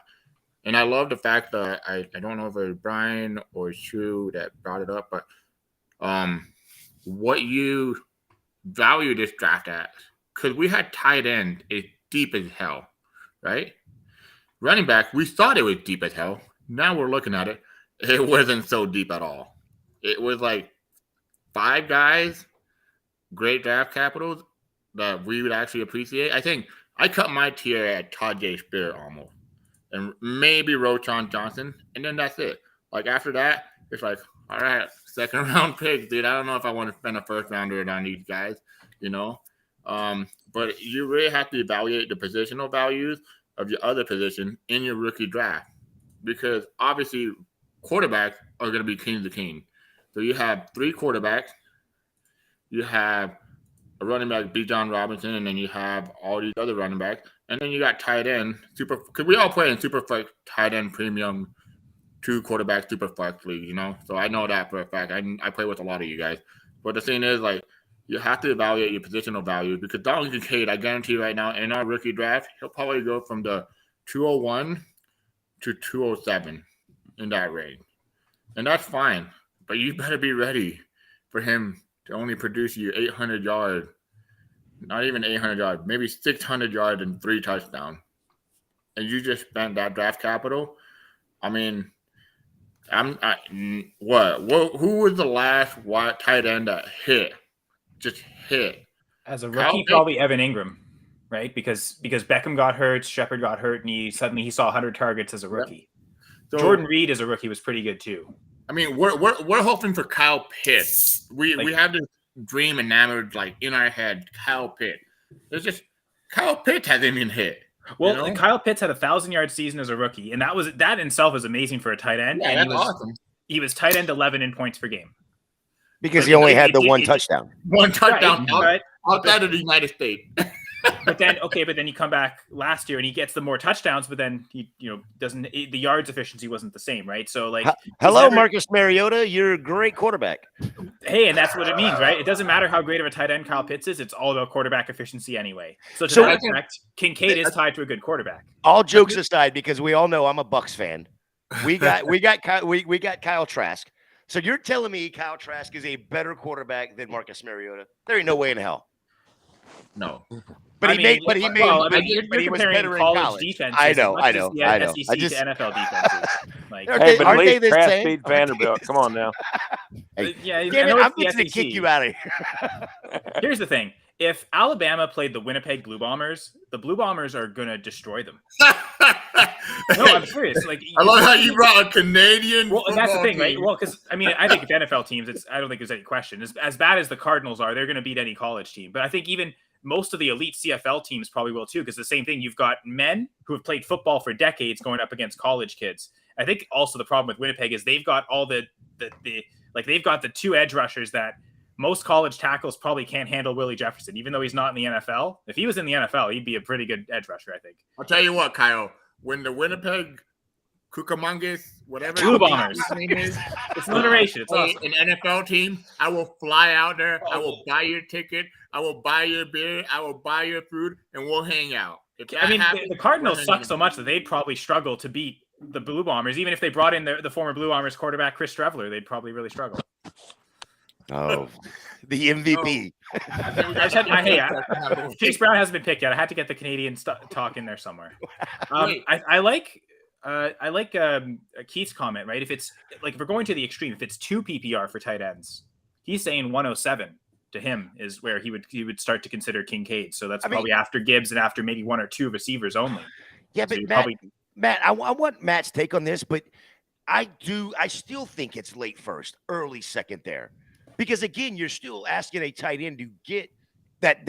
A: And I love the fact that I don't know if it was Brian or Shu that brought it up, but what you value this draft at, because we had tight end is deep as hell, right? Running back, we thought it was deep as hell. Now we're looking at it. It wasn't so deep at all. It was like 5 guys, great draft capitals that we would actually appreciate. I think I cut my tier at Todd J. Spear almost. And maybe Roschon Johnson. And then that's it. Like after that, it's like, all right, second round picks, dude. I don't know if I want to spend a first rounder on these guys, you know? But you really have to evaluate the positional values of your other position in your rookie draft, because obviously quarterbacks are going to be king to king. So you have 3 quarterbacks, you have a running back, B. John Robinson, and then you have all these other running backs, and then you got tight end, because we all play in super flex tight end premium 2 quarterback super flex league, you know. So I know that for a fact. I play with a lot of you guys, but the thing is, like, you have to evaluate your positional value, because Dalton Kincaid, I guarantee you right now, in our rookie draft, he'll probably go from the 201 to 207 in that range. And that's fine, but you better be ready for him to only produce you 800 yards, not even 800 yards, maybe 600 yards and 3 touchdowns. And you just spent that draft capital. I mean, who was the last tight end that hit? Just hit.
B: As a rookie, probably Evan Ingram, right? Because Beckham got hurt, Shepard got hurt, and he saw 100 targets as a rookie. Yep. So, Jordan Reed as a rookie was pretty good too.
A: I mean, we're hoping for Kyle Pitts. We have this dream enamored like in our head, Kyle Pitts. It's just Kyle Pitts hasn't even hit.
B: Well, you know? Kyle Pitts had a 1,000-yard season as a rookie, and that in itself is amazing for a tight end.
A: Yeah,
B: and
A: that's awesome.
B: He was tight end 11 in points per game.
C: Because he only had the one touchdown.
A: One touchdown outside of the United States.
B: But then you come back last year and he gets the more touchdowns, but then he doesn't. The yards efficiency wasn't the same, right? So like,
C: hello, Marcus Mariota, you're a great quarterback.
B: Hey, and that's what it means, right? It doesn't matter how great of a tight end Kyle Pitts is; it's all about quarterback efficiency anyway. So that effect, Kincaid is tied to a good quarterback.
C: All jokes aside, because we all know I'm a Bucs fan, we got Kyle Trask. So you're telling me Kyle Trask is a better quarterback than Marcus Mariota? There ain't no way in hell.
A: No.
C: But he was better in college.
B: Defense
C: I know.
B: SEC to NFL defenses. Like,
C: hey,
D: but
C: aren't they the
D: Trask
C: same?
D: beat Vanderbilt. Come on now.
B: Yeah,
C: damn it, I'm going to kick you out of here.
B: Here's the thing. If Alabama played the Winnipeg Blue Bombers, the Blue Bombers are going to destroy them. No, I'm serious. Like,
A: I love how you brought a Canadian.
B: Well, that's the thing, right? Well, because I mean, I think NFL teams, I don't think there's any question. As bad as the Cardinals are, they're going to beat any college team. But I think even most of the elite CFL teams probably will too, because the same thing. You've got men who have played football for decades going up against college kids. I think also the problem with Winnipeg is they've got all they've got the 2 edge rushers that most college tackles probably can't handle. Willie Jefferson, even though he's not in the NFL. If he was in the NFL, he'd be a pretty good edge rusher, I think.
A: I'll tell you what, Kyle. When the Winnipeg Cucamongas, whatever.
B: Blue Bombers.
A: his name is.
B: It's alliteration. It's awesome.
A: An NFL team, I will fly out there. I
B: Oh.
A: will buy your ticket. I will buy your beer. I will buy your food, and we'll hang out. If that
B: I mean,
A: happens,
B: the Cardinals
A: we're
B: suck
A: hanging
B: so
A: out.
B: much that they'd probably struggle to beat the Blue Bombers. Even if they brought in the former Blue Bombers quarterback, Chris Streveler, they'd probably really struggle.
C: Oh, the MVP.
B: Chase Brown hasn't been picked yet. I had to get the Canadian talk in there somewhere. I like Keith's comment, right? If it's like, if we're going to the extreme, if it's 2 PPR for tight ends, he's saying 107 to him is where he would start to consider Kincaid. So that's probably after Gibbs and after maybe 1 or 2 receivers only.
C: Yeah,
B: so
C: but Matt, I want Matt's take on this, but I still think it's late first, early second there. Because again, you're still asking a tight end to get that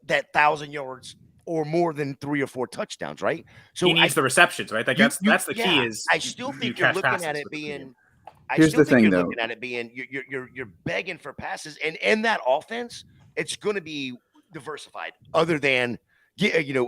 C: 1,000 yards or more than 3 or 4 touchdowns, right? So
B: he needs the receptions, right? Like that's the key. Is
C: I still think you're looking at it being.
E: Here's the thing, though.
C: Looking at it being you're begging for passes, and in that offense, it's going to be diversified. Other than he's gonna,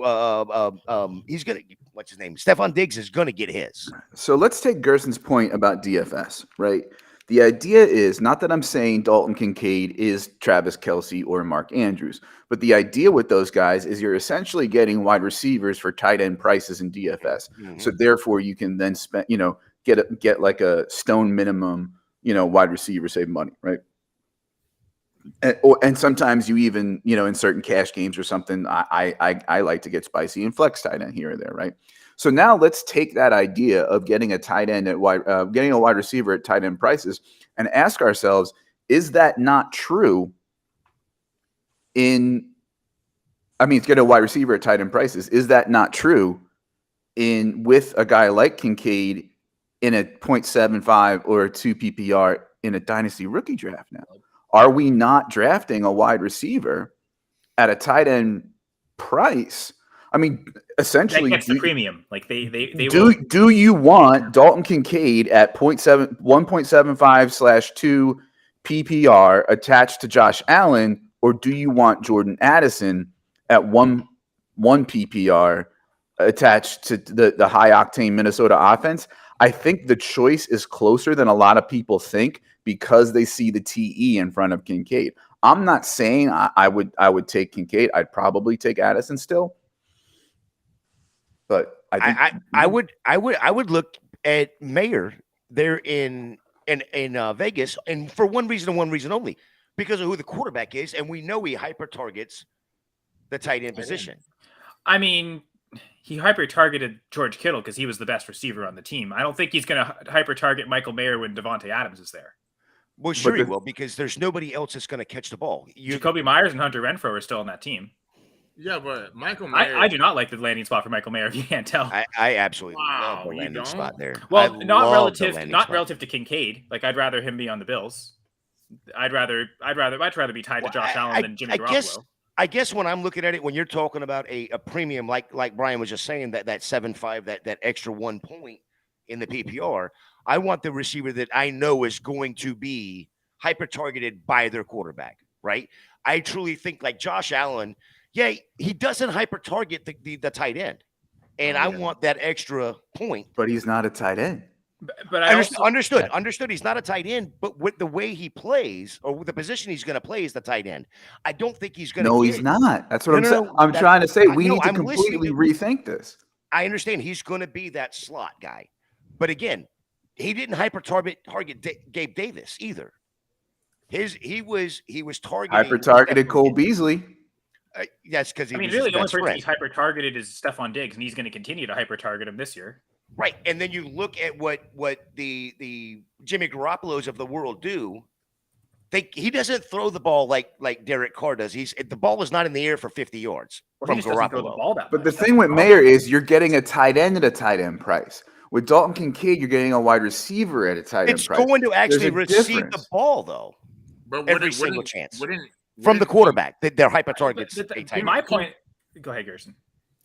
C: what's his name? Stephon Diggs is going to get his.
E: So let's take Gerson's point about DFS, right? The idea is not that I'm saying Dalton Kincaid is Travis Kelce or Mark Andrews, but the idea with those guys is you're essentially getting wide receivers for tight end prices in DFS. Mm-hmm. So therefore, you can then spend, get like a stone minimum, wide receiver, save money, right? And sometimes you even, in certain cash games or something, I like to get spicy and flex tight end here or there, right? So now let's take that idea of getting a tight end getting a wide receiver at tight end prices and ask ourselves, is that not true get a wide receiver at tight end prices? Is that not true with a guy like Kincaid in a 0.75 or a 2 PPR in a dynasty rookie draft now? Are we not drafting a wide receiver at a tight end price? I mean, essentially,
B: that's the premium. Like they
E: do you want Dalton Kincaid at 1.75/2 PPR attached to Josh Allen, or do you want Jordan Addison at 1 PPR attached to the high octane Minnesota offense? I think the choice is closer than a lot of people think because they see the TE in front of Kincaid. I'm not saying I would take Kincaid. I'd probably take Addison still. But I would look at Mayer there in Vegas, and for one reason and one reason only, because of who the quarterback is, and we know he hyper targets the tight end position.
B: I mean, he hyper targeted George Kittle because he was the best receiver on the team. I don't think he's going to hyper target Michael Mayer when Devontae Adams is there.
C: Well, sure he will, because there's nobody else that's going to catch the ball.
B: Jacoby Myers and Hunter Renfrow are still on that team.
A: Yeah, but Michael Mayer...
B: I do not like the landing spot for Michael Mayer, if you can't tell.
C: I absolutely love the landing spot there.
B: Well, not relative to Kincaid. Like, I'd rather him be on the Bills. I'd rather be tied to Josh Allen than Jimmy Garoppolo.
C: I guess when I'm looking at it, when you're talking about a premium, like Brian was just saying, that 7.5, that extra 1 point in the PPR, I want the receiver that I know is going to be hyper targeted by their quarterback, right? I truly think like Josh Allen. Yeah, he doesn't hyper target the tight end, and I want that extra point.
E: But he's not a tight end.
C: But I understood. He's not a tight end, but with the way he plays or with the position he's going to play is the tight end. I don't think he's going to.
E: No, he's not. That's what I'm saying. I'm trying to say we need to completely rethink this.
C: I understand he's going to be that slot guy, but again, he didn't hyper target Gabe Davis either. He was targeting
E: hyper targeted Cole Beasley.
C: That's because
B: really the only person he's hyper targeted is Stephon Diggs, and he's going to continue to hyper target him this year.
C: Right, and then you look at what the Jimmy Garoppolos of the world do. He doesn't throw the ball like Derek Carr does. The ball is not in the air for 50 yards from Garoppolo.
E: But the thing with Mayer is you're getting a tight end at a tight end price. With Dalton Kincaid, you're getting a wide receiver at a tight end price.
C: It's going to actually receive the ball though.
A: But
C: every single chance. From the quarterback, they're hyper targets.
B: My point. Go ahead, Gerson.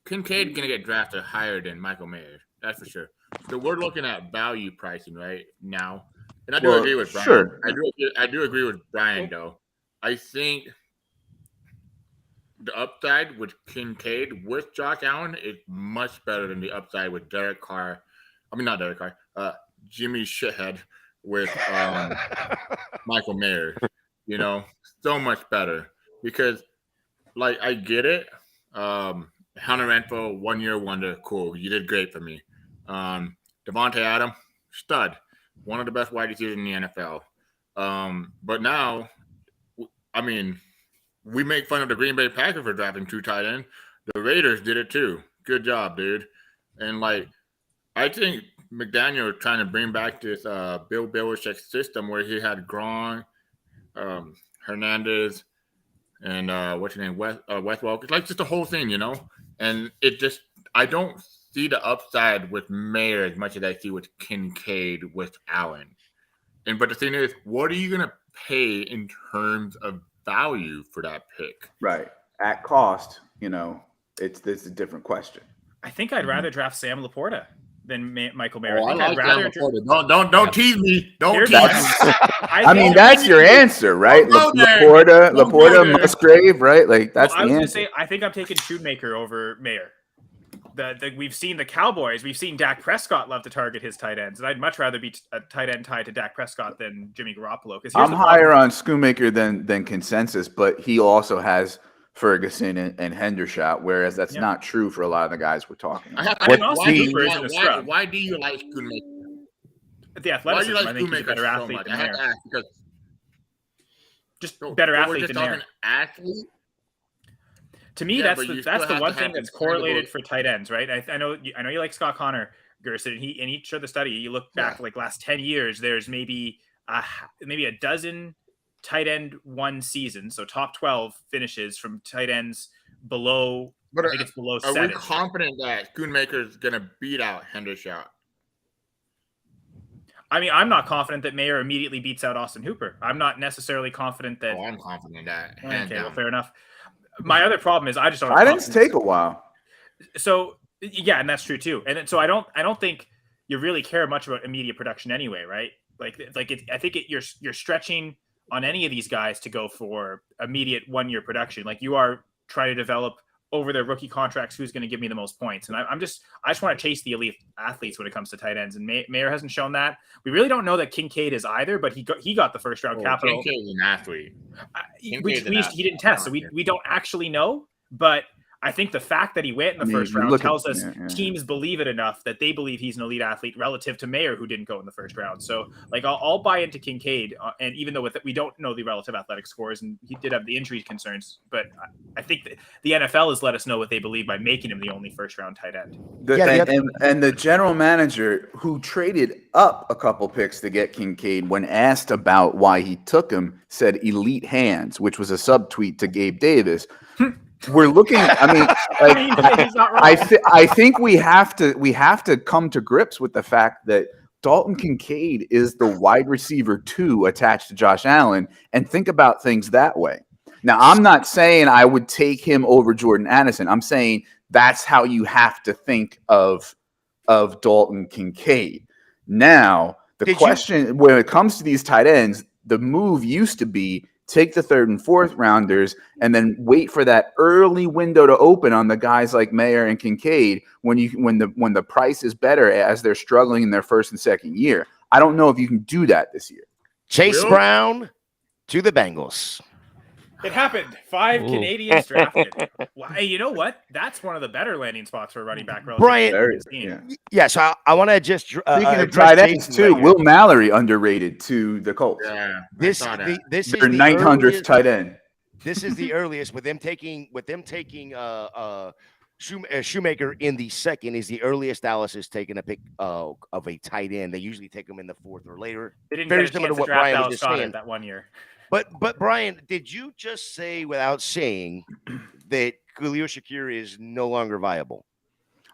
A: Kincaid gonna get drafted higher than Michael Mayer. That's for sure. So we're looking at value pricing right now, and I do agree with Brian. Sure. I do agree with Brian though. I think the upside with Kincaid with Josh Allen is much better than the upside with Derek Carr I mean, not Derek Carr. Jimmy Shithead with Michael Mayer. You know, so much better because, like, I get it. Hunter Renfrow, 1 year wonder, cool. You did great for me. Devontae Adams, stud, one of the best wide receivers in the NFL. But now, I mean, we make fun of the Green Bay Packers for drafting 2 tight ends. The Raiders did it too. Good job, dude. And like, I think McDaniel is trying to bring back this Bill Belichick system where he had Gronk, Hernandez, and what's your name, Wes Welker. It's like just the whole thing, you know. And it just, I don't see the upside with Mayer as much as I see with Kincaid with Allen. But the thing is, what are you gonna pay in terms of value for that pick?
E: Right. At cost, you know, it's a different question.
B: I think I'd rather draft Sam Laporta than Michael Mayer.
A: Oh,
B: I think
A: I
B: I'd
A: like
B: rather.
A: Don't tease me. Don't tease me.
E: I mean, that's your answer, right? Laporta, Musgrave, right? Like that's
B: I was
E: the
B: gonna
E: answer.
B: say, I think I'm taking Shoemaker over Mayer. We've seen the Cowboys. We've seen Dak Prescott love to target his tight ends, and I'd much rather be a tight end tied to Dak Prescott than Jimmy Garoppolo.
E: I'm higher on Schoonmaker than consensus, but he also has Ferguson and Hendershot, whereas that's not true for a lot of the guys we're talking about.
A: Why do you like Schoonmaker?
B: The athleticism, I think he's a better athlete than Mayer. Just better athlete than Mayer.
A: Athlete?
B: To me, that's the one thing that's correlated for tight ends, right? I know you like Scott Connor, Gerson, and in each of the study, you look back like last 10 years, there's maybe a dozen tight end one season, so top 12 finishes from tight ends below. I think it's below 7.
A: Are we confident that Schoonmaker is going to beat out Hendershot?
B: I mean, I'm not confident that Mayer immediately beats out Austin Hooper. I'm not necessarily confident that.
A: Oh, I'm confident in that.
B: Okay, well, fair enough. My other problem is I just don't.
E: Tight ends take a while.
B: So yeah, and that's true too. And so I don't think you really care much about immediate production anyway, right? I think you're stretching on any of these guys to go for immediate 1 year production. Like you are trying to develop over their rookie contracts who's going to give me the most points. And I just want to chase the elite athletes when it comes to tight ends. And Mayer hasn't shown that. We really don't know that Kincaid is either, but he got the first round capital.
A: Kincaid's an athlete.
B: He didn't test, so we don't actually know. But I think the fact that he went in the first round tells us teams believe it enough that they believe he's an elite athlete relative to Mayer, who didn't go in the first round. So, like, I'll buy into Kincaid, and even though we don't know the relative athletic scores, and he did have the injury concerns, but I think that the NFL has let us know what they believe by making him the only first round tight end.
E: And the general manager who traded up a couple picks to get Kincaid, when asked about why he took him, said elite hands, which was a subtweet to Gabe Davis. We're looking. I mean, I think we have to come to grips with the fact that Dalton Kincaid is the wide receiver 2 attached to Josh Allen, and think about things that way. Now, I'm not saying I would take him over Jordan Addison. I'm saying that's how you have to think of Dalton Kincaid. Now, the question when it comes to these tight ends, the move used to be take the 3rd and 4th rounders and then wait for that early window to open on the guys like Mayer and Kincaid when the price is better as they're struggling in their 1st and 2nd year. I don't know if you can do that this year.
C: Chase Brown to the Bengals.
B: It happened. 5 Canadians drafted. Well, you know what? That's one of the better landing spots for a running back.
C: Brian, so I want to just
E: speaking of tight ends too. Will Mallory underrated to the Colts.
C: Yeah, this is
E: their 900th tight end.
C: This is the earliest with them taking Shoemaker in the 2nd is the earliest Dallas has taken a pick of a tight end. They usually take them in the 4th or later.
B: They didn't very similar to what Brian was just saying that 1 year.
C: But Brian, did you just say without saying that Khalil Shakir is no longer viable?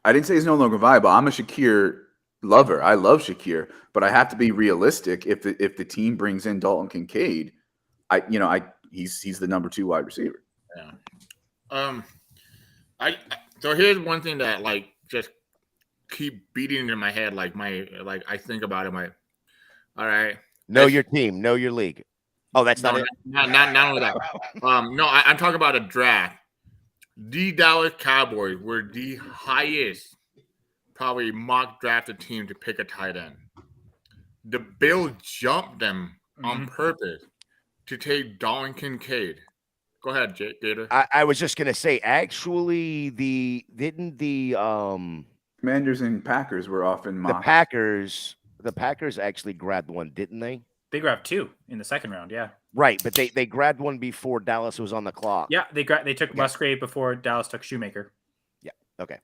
E: I didn't say he's no longer viable. I'm a Shakir lover. I love Shakir, but I have to be realistic. If the team brings in Dalton Kincaid, he's the number 2 wide receiver.
A: Yeah. So here's one thing that just keep beating in my head. I think about it. All right.
C: Know your team. Know your league. Oh, that's not it.
A: Not only that. No, I'm talking about a draft. The Dallas Cowboys were the highest probably mock draft a team to pick a tight end. The Bills jumped them on purpose to take Dalton Kincaid. Go ahead, Gator.
C: I was just gonna say, actually, the
E: Commanders and Packers were often
C: the
E: mocked.
C: Packers actually grabbed one, didn't they?
B: They grabbed 2 in the second round. Yeah.
C: Right, but they grabbed one before Dallas was on the clock.
B: Yeah. They took Musgrave before Dallas took Shoemaker.
C: Yeah. Okay.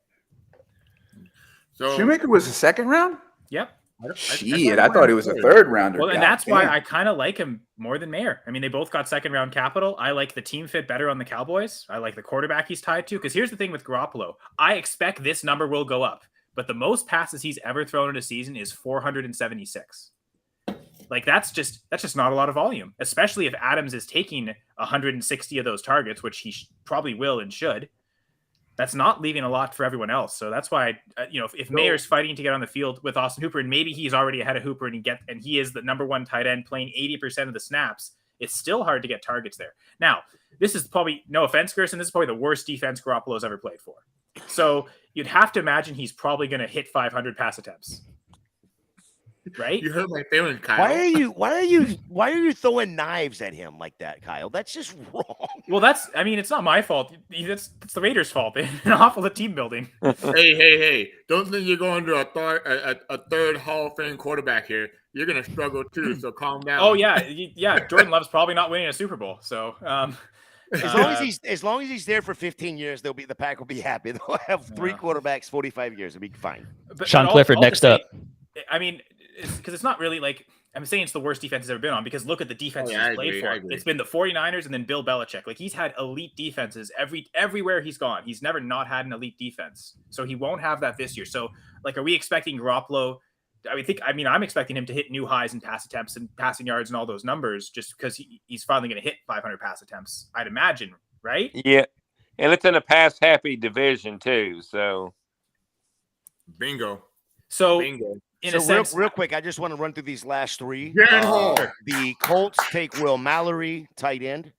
A: So
E: Shoemaker was a second round?
B: Yep.
E: Shit, I thought he was a third rounder.
B: Well, and
E: God
B: that's why
E: damn.
B: I kind of like him more than Mayer. I mean, they both got second round capital. I like the team fit better on the Cowboys. I like the quarterback he's tied to. Because here's the thing with Garoppolo. I expect this number will go up. But the most passes he's ever thrown in a season is 476. Like that's just not a lot of volume, especially if Adams is taking 160 of those targets, which he probably will and should. That's not leaving a lot for everyone else. So that's why, if Mayer's fighting to get on the field with Austin Hooper, and maybe he's already ahead of Hooper and he is the number 1 tight end playing 80% of the snaps, it's still hard to get targets there. Now, this is probably, no offense, Gerson, this is probably the worst defense Garoppolo's ever played for. So you'd have to imagine he's probably going to hit 500 pass attempts. Right?
A: you hurt my feelings, Kyle.
C: Why are you throwing knives at him like that, Kyle? That's just wrong.
B: Well, it's not my fault. It's the Raiders' fault. They're awful at team building.
A: Hey! Don't think you're going to a third Hall of Fame quarterback here. You're gonna struggle too. So calm down.
B: Oh yeah. Jordan Love's probably not winning a Super Bowl. So
C: As long as he's there for 15 years, the Pack will be happy. They'll have 3 quarterbacks, 45 years. It'll be fine.
F: Sean Clifford next up.
B: I mean, because it's not really like I'm saying it's the worst defense he's ever been on, because look at the defense he's played for. It's been the 49ers and then Bill Belichick. Like he's had elite defenses everywhere he's gone. He's never not had an elite defense. So he won't have that this year. So like, are we expecting Garoppolo? I'm expecting him to hit new highs in pass attempts and passing yards and all those numbers just because he's finally going to hit 500 pass attempts, I'd imagine, right?
D: Yeah. And it's in a pass happy division too. So
A: Bingo.
B: So
A: Bingo.
B: In a sense,
C: real quick, I just want to run through these last 3.
A: Yeah.
C: The Colts take Will Mallory, tight end.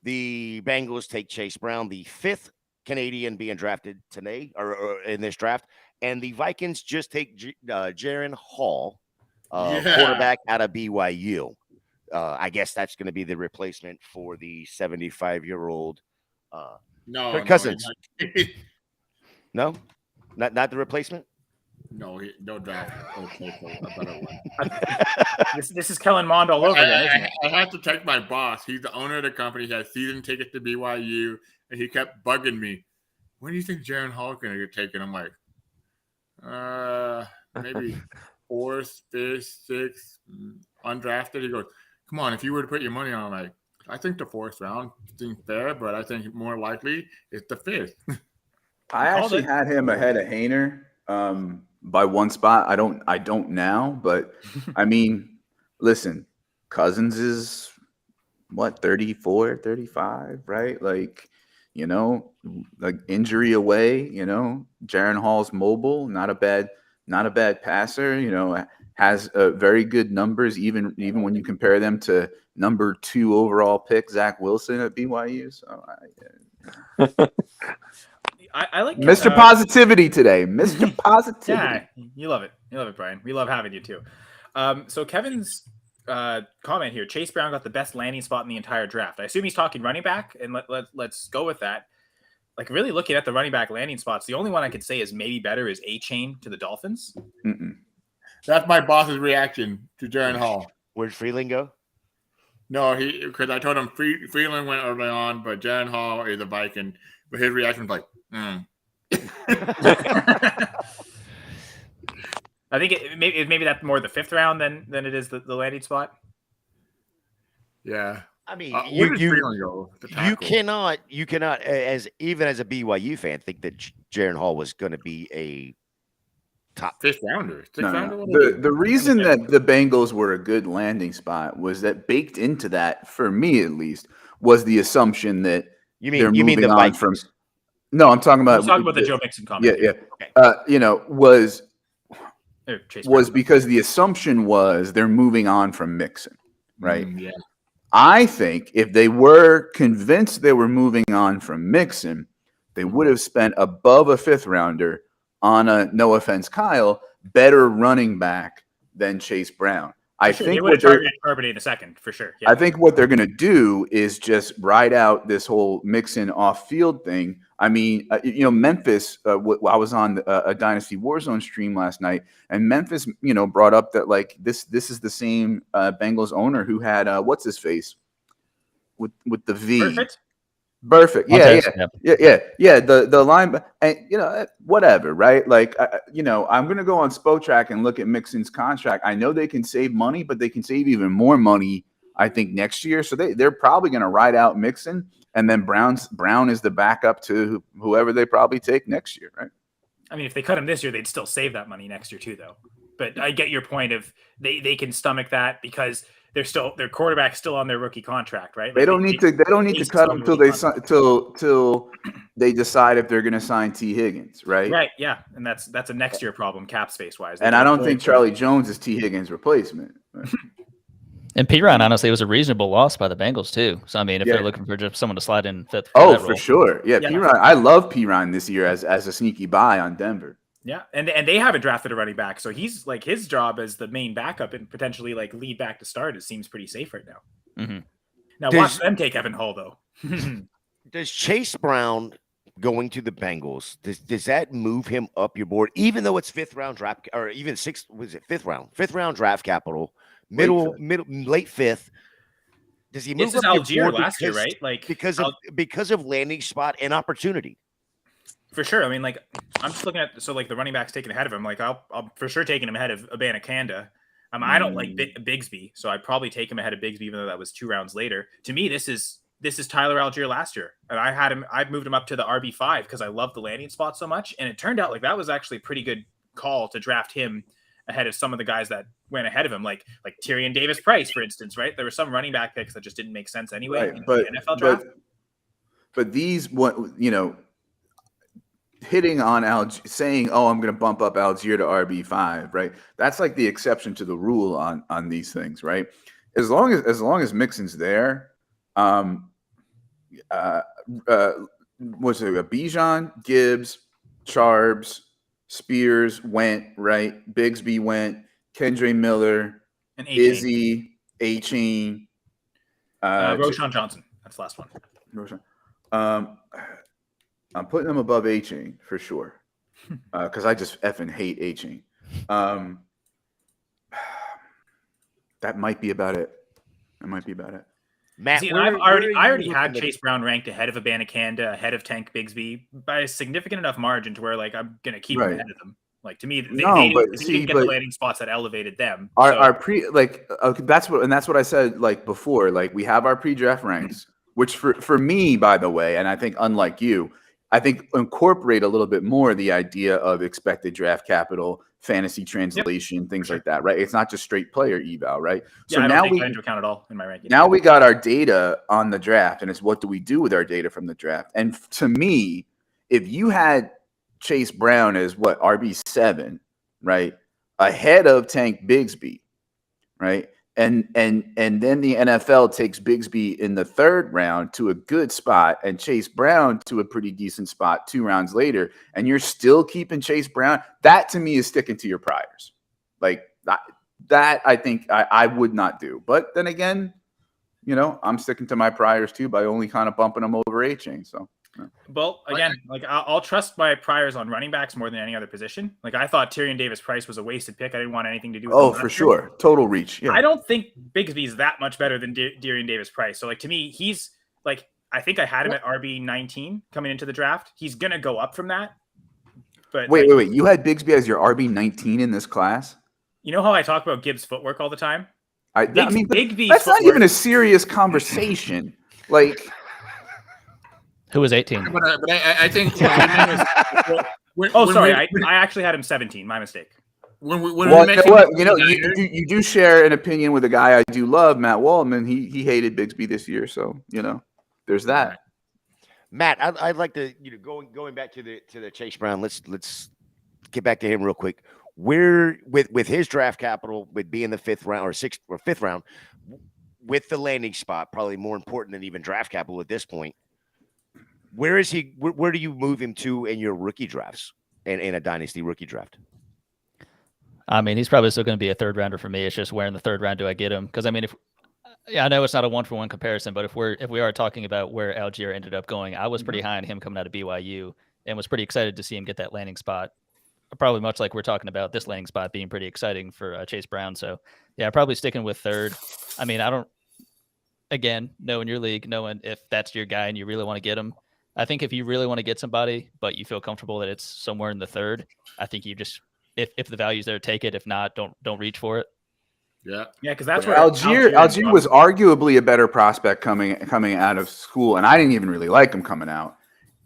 C: The Bengals take Chase Brown, the 5th Canadian being drafted today or in this draft. And the Vikings just take Jaron Hall, quarterback out of BYU. I guess that's going to be the replacement for the 75-year-old
A: No,
C: Cousins. No, not the replacement.
A: No draft.
B: this is Kellen Mond all over again, isn't it?
A: I have to check my boss. He's the owner of the company. He has season tickets to BYU, and he kept bugging me. When do you think Jaron Hall's going to get taken? I'm like, maybe 4th, 5th, 6th, undrafted. He goes, come on, if you were to put your money on, I'm like, I think the 4th round seems fair, but I think more likely it's the 5th.
E: I actually had him ahead of Hainer by 1 spot. I don't now, but I mean, listen, Cousins is what, 34, 35, right? Like, like injury away, Jaron Hall's mobile, not a bad passer, has very good numbers, even when you compare them to number 2 overall pick, Zach Wilson at BYU. So
B: I like
E: Mr. Positivity today. Mr. Positivity.
B: Yeah, you love it. You love it, Brian. We love having you too. So Kevin's comment here: Chase Brown got the best landing spot in the entire draft. I assume he's talking running back, and let's go with that. Like really looking at the running back landing spots, the only one I could say is maybe better is A-Chain to the Dolphins.
A: That's my boss's reaction to Jaron Hall.
C: Where'd Freeland go?
A: No, because I told him Freeland went early on, but Jaron Hall is a Viking. But his reaction was like,
B: I think maybe that's more the 5th round than it is the landing spot.
A: Yeah.
C: I mean,
A: you
C: cannot as a BYU fan think that Jaron Hall was going to be a top
A: 5th rounder.
E: No. The reason that the Bengals were a good landing spot was that baked into that, for me at least, was the assumption that
C: you mean the Vikings
E: from. No, I'm talking about
B: the Joe Mixon comment.
E: Yeah.
B: Okay.
E: Was because the assumption was they're moving on from Mixon, right?
A: Yeah.
E: I think if they were convinced they were moving on from Mixon, they would have spent above a 5th rounder on a, no offense, Kyle, better running back than Chase Brown. I
B: Sure,
E: think
B: they would have targeted Charbonnet in a second for sure. Yeah.
E: I think what they're going to do is just ride out this whole Mixon off-field thing. I mean, Memphis. I was on a Dynasty Warzone stream last night, and Memphis, brought up that like this is the same Bengals owner who had what's his face with the V. Perfect. Yeah. The line, and whatever, right? Like, I'm going to go on Spotrac and look at Mixon's contract. I know they can save money, but they can save even more money, I think, next year. So they're probably going to ride out Mixon, and then Brown is the backup to whoever they probably take next year, right?
B: I mean, if they cut him this year, they'd still save that money next year too, though. But I get your point of they can stomach that because their quarterback's still on their rookie contract, right? Like
E: they don't need to cut him till they decide if they're going to sign T. Higgins, right?
B: Right, yeah, and that's a next year problem, cap space wise.
E: And I don't think Charlie Jones is T. Higgins' replacement. Right?
F: And Pirine, honestly, was a reasonable loss by the Bengals too. So I mean, if they're looking for just someone to slide in fifth,
E: for sure, Pirine. I love Pirine this year as a sneaky buy on Denver.
B: Yeah, and they haven't drafted a running back, so he's like his job as the main backup and potentially like lead back to start. It seems pretty safe right now.
F: Mm-hmm.
B: Now watch them take Evan Hull though.
C: Does Chase Brown going to the Bengals does that move him up your board, even though it's fifth round draft or even fifth round draft capital, late fifth? Does he move
B: this is
C: up
B: Algier last year, right? Like
C: because of landing spot and opportunity.
B: For sure. I mean, like, I'm just looking at like the running backs taken ahead of him. Like, I'll for sure taking him ahead of Abanikanda. I don't like Bigsby, so I'd probably take him ahead of Bigsby, even though that was 2 rounds later. To me, this is Tyler Algier last year, and I moved him up to the RB5 because I love the landing spot so much, and it turned out like that was actually a pretty good call to draft him ahead of some of the guys that went ahead of him, like Tyrion Davis-Price, for instance. Right, there were some running back picks that just didn't make sense anyway in the NFL draft.
E: But these hitting on Algier, saying, "Oh, I'm going to bump up Algier to RB5," right? That's like the exception to the rule on these things, right? As long as Mixon's there, was it Bijan, Gibbs, Charbs, Spears went, right? Bigsby went, Kendre Miller,
B: and
E: Izzy, A-Chain,
B: Roshan Johnson. That's the last one.
E: Roshan. I'm putting them above A-Chain for sure, because I just effing hate A-Chain. That might be about it.
C: Matt,
B: see, I already had Chase Brown ranked ahead of Abanikanda, ahead of Tank Bigsby by a significant enough margin to where like I'm gonna keep him ahead of them. Like to me, they didn't get the landing spots that elevated them.
E: That's what I said like before. Like we have our pre-draft ranks, which for me, by the way, and I think unlike you, I think incorporate a little bit more the idea of expected draft capital, fantasy translation, things like that, right? It's not just straight player eval, right?
B: Yeah, so I don't take that into account at all in my ranking.
E: Now we got our data on the draft, and it's what do we do with our data from the draft? And to me, if you had Chase Brown as RB7, right, ahead of Tank Bigsby, right? And then the NFL takes Bigsby in the 3rd round to a good spot and Chase Brown to a pretty decent spot 2 rounds later, and you're still keeping Chase Brown. That to me is sticking to your priors. Like that I think I would not do. But then again, I'm sticking to my priors too by only kind of bumping them over A-Chain. So.
B: Well, again, like I'll trust my priors on running backs more than any other position. Like I thought Tyrion Davis-Price was a wasted pick. I didn't want anything to do with him. Oh,
E: for sure. Total reach. Yeah.
B: I don't think Bigsby is that much better than Tyrion Davis-Price. So like to me, he's like, I think I had him at RB19 coming into the draft. He's going to go up from that. But
E: wait. You had Bigsby as your RB19 in this class?
B: You know how I talk about Gibbs' footwork all the time?
E: Bigsby's that's not even a serious conversation. Like...
F: Who was 18?
A: But I think.
B: I actually had him 17. My mistake.
E: You do share an opinion with a guy I do love, Matt Waldman. He hated Bigsby this year, so there's that.
C: Matt, I'd like to going back to the Chase Brown. Let's get back to him real quick. Where with his draft capital, with being the 5th round or 6th or 5th round, with the landing spot, probably more important than even draft capital at this point. Where is he? Where do you move him to in your rookie drafts? in a Dynasty rookie draft.
F: I mean, he's probably still going to be a third rounder for me. It's just where in the third round do I get him? Because I mean, I know it's not a 1-for-1 comparison, but if we are talking about where Algier ended up going, I was pretty high on him coming out of BYU and was pretty excited to see him get that landing spot. Probably much like we're talking about this landing spot being pretty exciting for Chase Brown. So yeah, probably sticking with third. I mean, I don't. Again, knowing your league, knowing if that's your guy and you really want to get him, I think if you really want to get somebody, but you feel comfortable that it's somewhere in the third, I think you just if the value's there, take it. If not, don't reach for it.
A: Yeah,
B: because that's where
E: Algier was arguably a better prospect coming out of school, and I didn't even really like him coming out.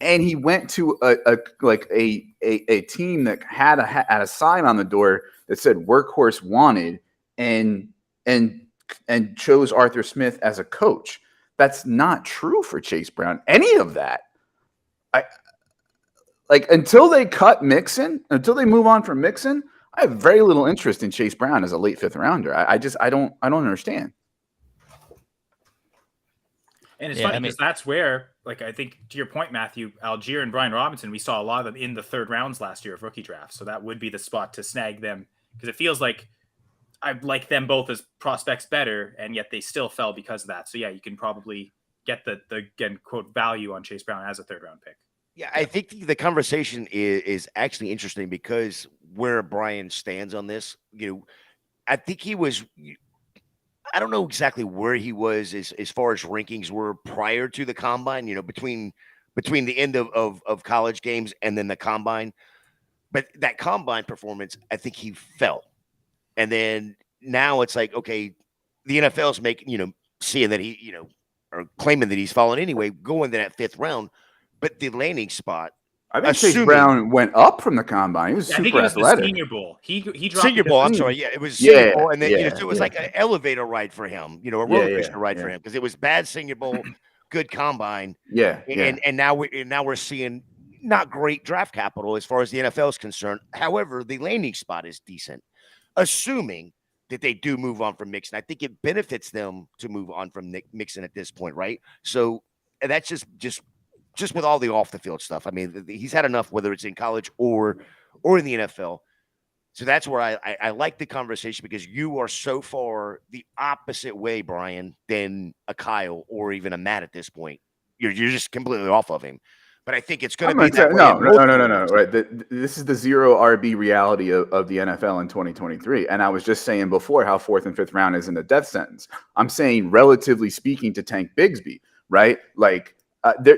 E: And he went to a team that had a sign on the door that said "Workhorse Wanted," and chose Arthur Smith as a coach. That's not true for Chase Brown. Any of that. Until they cut Mixon, until they move on from Mixon, I have very little interest in Chase Brown as a late fifth rounder. I don't understand.
B: And it's funny because that's where, I think to your point, Matthew, Algier and Brian Robinson, we saw a lot of them in the third rounds last year of rookie drafts. So that would be the spot to snag them because it feels like I like them both as prospects better, and yet they still fell because of that. So yeah, you can probably get the again, quote, value on Chase Brown as a third round pick.
C: Yeah, I think the conversation is actually interesting because where Brian stands on this, I think he was. I don't know exactly where he was as far as rankings were prior to the combine. Between the end of college games and then the combine, but that combine performance, I think he fell, and then now it's like okay, the NFL's making seeing that he or claiming that he's fallen anyway, going to that fifth round. But the landing spot,
E: I think Chase Brown went up from the combine. He was super athletic.
B: The Senior Bowl. He dropped
C: Senior Bowl. I'm sorry. Yeah, it was Senior Bowl, and then so it was like an elevator ride for him. A roller coaster ride for him because it was bad Senior Bowl, good combine. And now we're seeing not great draft capital as far as the NFL is concerned. However, the landing spot is decent, assuming that they do move on from Mixon. I think it benefits them to move on from Mixon at this point, right? So that's just with all the off the field stuff. I mean, he's had enough, whether it's in college or in the NFL. So that's where I like the conversation because you are so far the opposite way, Brian, than a Kyle or even a Matt at this point. You're just completely off of him. But I think it's going to be that way.
E: No. Right. This is the zero RB reality of the NFL in 2023. And I was just saying before how fourth and fifth round isn't a death sentence. I'm saying relatively speaking to Tank Bigsby, right?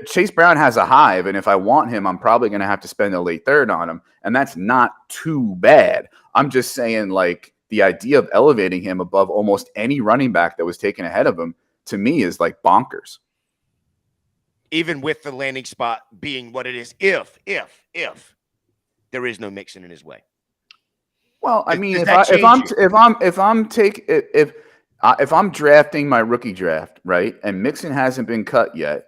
E: Chase Brown has a hive, and if I want him, I'm probably going to have to spend a late third on him, and that's not too bad. I'm just saying, the idea of elevating him above almost any running back that was taken ahead of him, to me, is bonkers.
C: Even with the landing spot being what it is, if there is no Mixon in his way.
E: Well, I mean, if I'm drafting my rookie draft, right, and Mixon hasn't been cut yet.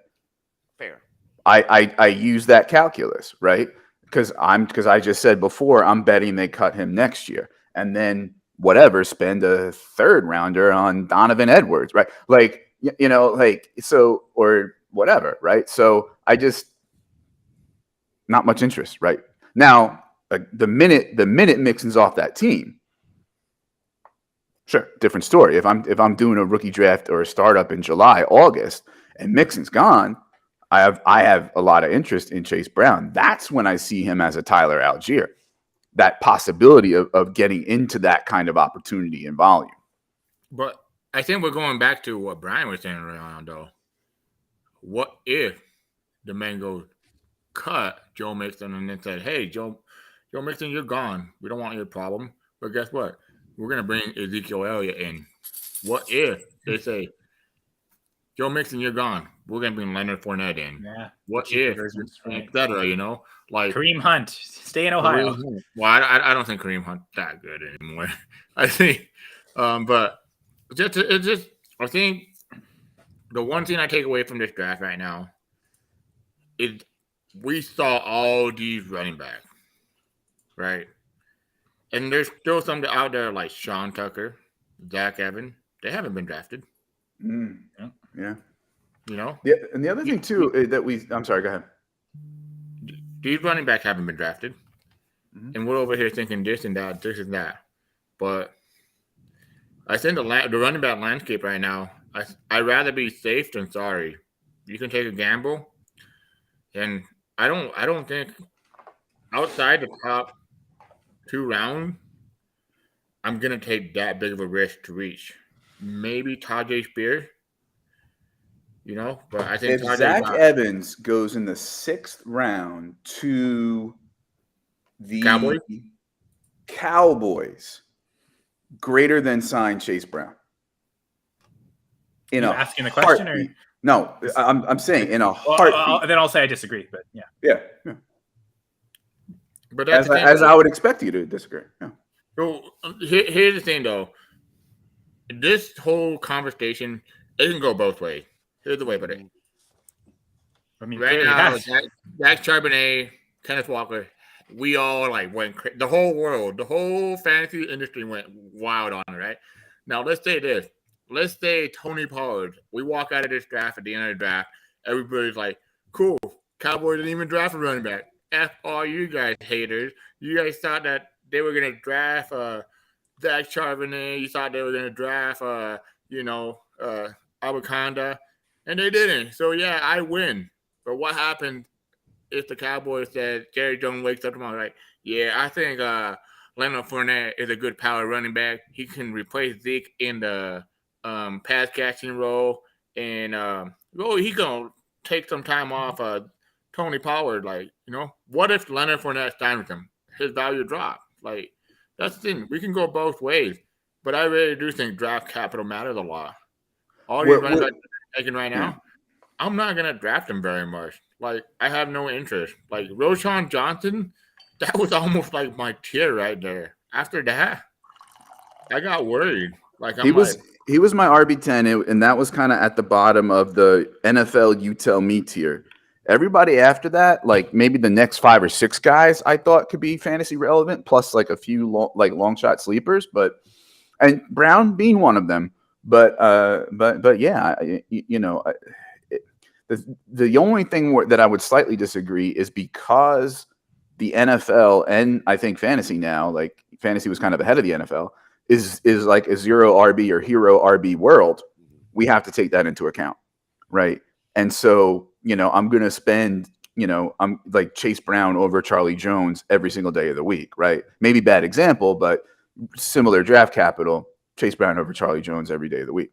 E: I use that calculus, right? Because I just said before, I'm betting they cut him next year, and then spend a third rounder on Donovan Edwards, right? So or whatever, right? So I just not much interest, right? Now the minute Mixon's off that team, sure, different story. If I'm doing a rookie draft or a startup in July, August, and Mixon's gone. I have a lot of interest in Chase Brown. That's when I see him as a Tyler Algier, that possibility of getting into that kind of opportunity and volume.
A: But I think we're going back to what Brian was saying around, though. What if the Mango cut Joe Mixon and then said, hey, Joe Mixon, you're gone. We don't want your problem. But guess what? We're going to bring Ezekiel Elliott in. What if they say, Joe Mixon, you're gone. We're going to bring Leonard Fournette in.
B: Yeah.
A: What if, et cetera,
B: Kareem Hunt, stay in Ohio.
A: Well, I don't think Kareem Hunt's that good anymore. I think, but I think the one thing I take away from this draft right now is we saw all these running backs, right? And there's still some out there like Sean Tucker, Zach Evans. They haven't been drafted.
E: Yeah.
A: Yeah,
E: and the other thing too that I'm sorry, go ahead.
A: These running backs haven't been drafted. and we're over here thinking this and that, this and that. But I think the running back landscape right now, I'd rather be safe than sorry. You can take a gamble, and I don't think outside the top 2 rounds, I'm gonna take that big of a risk to reach. Maybe Tajay Spears, but I think
E: If Zach Evans goes in the 6th round to the Cowboys, greater than sign Chase Brown.
B: You asking the question, or
E: no? I'm saying in a heartbeat.
B: Then I'll say I disagree. But yeah.
E: Yeah.
A: But
E: as I would expect you to disagree. Yeah.
A: So here's the thing, though. This whole conversation, it can go both ways. Here's the way, but
B: I mean,
A: right now, Zach Charbonnet, Kenneth Walker, we all went crazy. The whole world, the whole fantasy industry went wild on it, right? Now, let's say this. Let's say Tony Pollard. We walk out of this draft at the end of the draft. Everybody's like, cool. Cowboys didn't even draft a running back. F all you guys haters. You guys thought that they were going to draft Zach Charbonnet. You thought they were going to draft, Abaconda. And they didn't. So, yeah, I win. But what happened if the Cowboys said Jerry Jones wakes up tomorrow, yeah, I think Leonard Fournette is a good power running back. He can replace Zeke in the pass catching role. And, he's going to take some time off Tony Pollard. What if Leonard Fournette signed with him? His value dropped. That's the thing. We can go both ways. But I really do think draft capital matters a lot. All these running backs taking right now, I'm not going to draft him very much. I have no interest. Roschon Johnson, that was almost my tier right there. After that, I got worried.
E: He was my RB10, and that was kind of at the bottom of the NFL you tell me tier. Everybody after that, maybe the next 5 or 6 guys, I thought could be fantasy relevant, plus a few long shot sleepers, and Brown being one of them. But yeah, the only thing that I would slightly disagree is because the NFL and I think fantasy now, fantasy was kind of ahead of the NFL, is like a zero RB or hero RB world. We have to take that into account, right? And so, I'm going to spend, I'm like Chase Brown over Charlie Jones every single day of the week, right? Maybe bad example, but similar draft capital, Chase Brown over Charlie Jones every day of the week.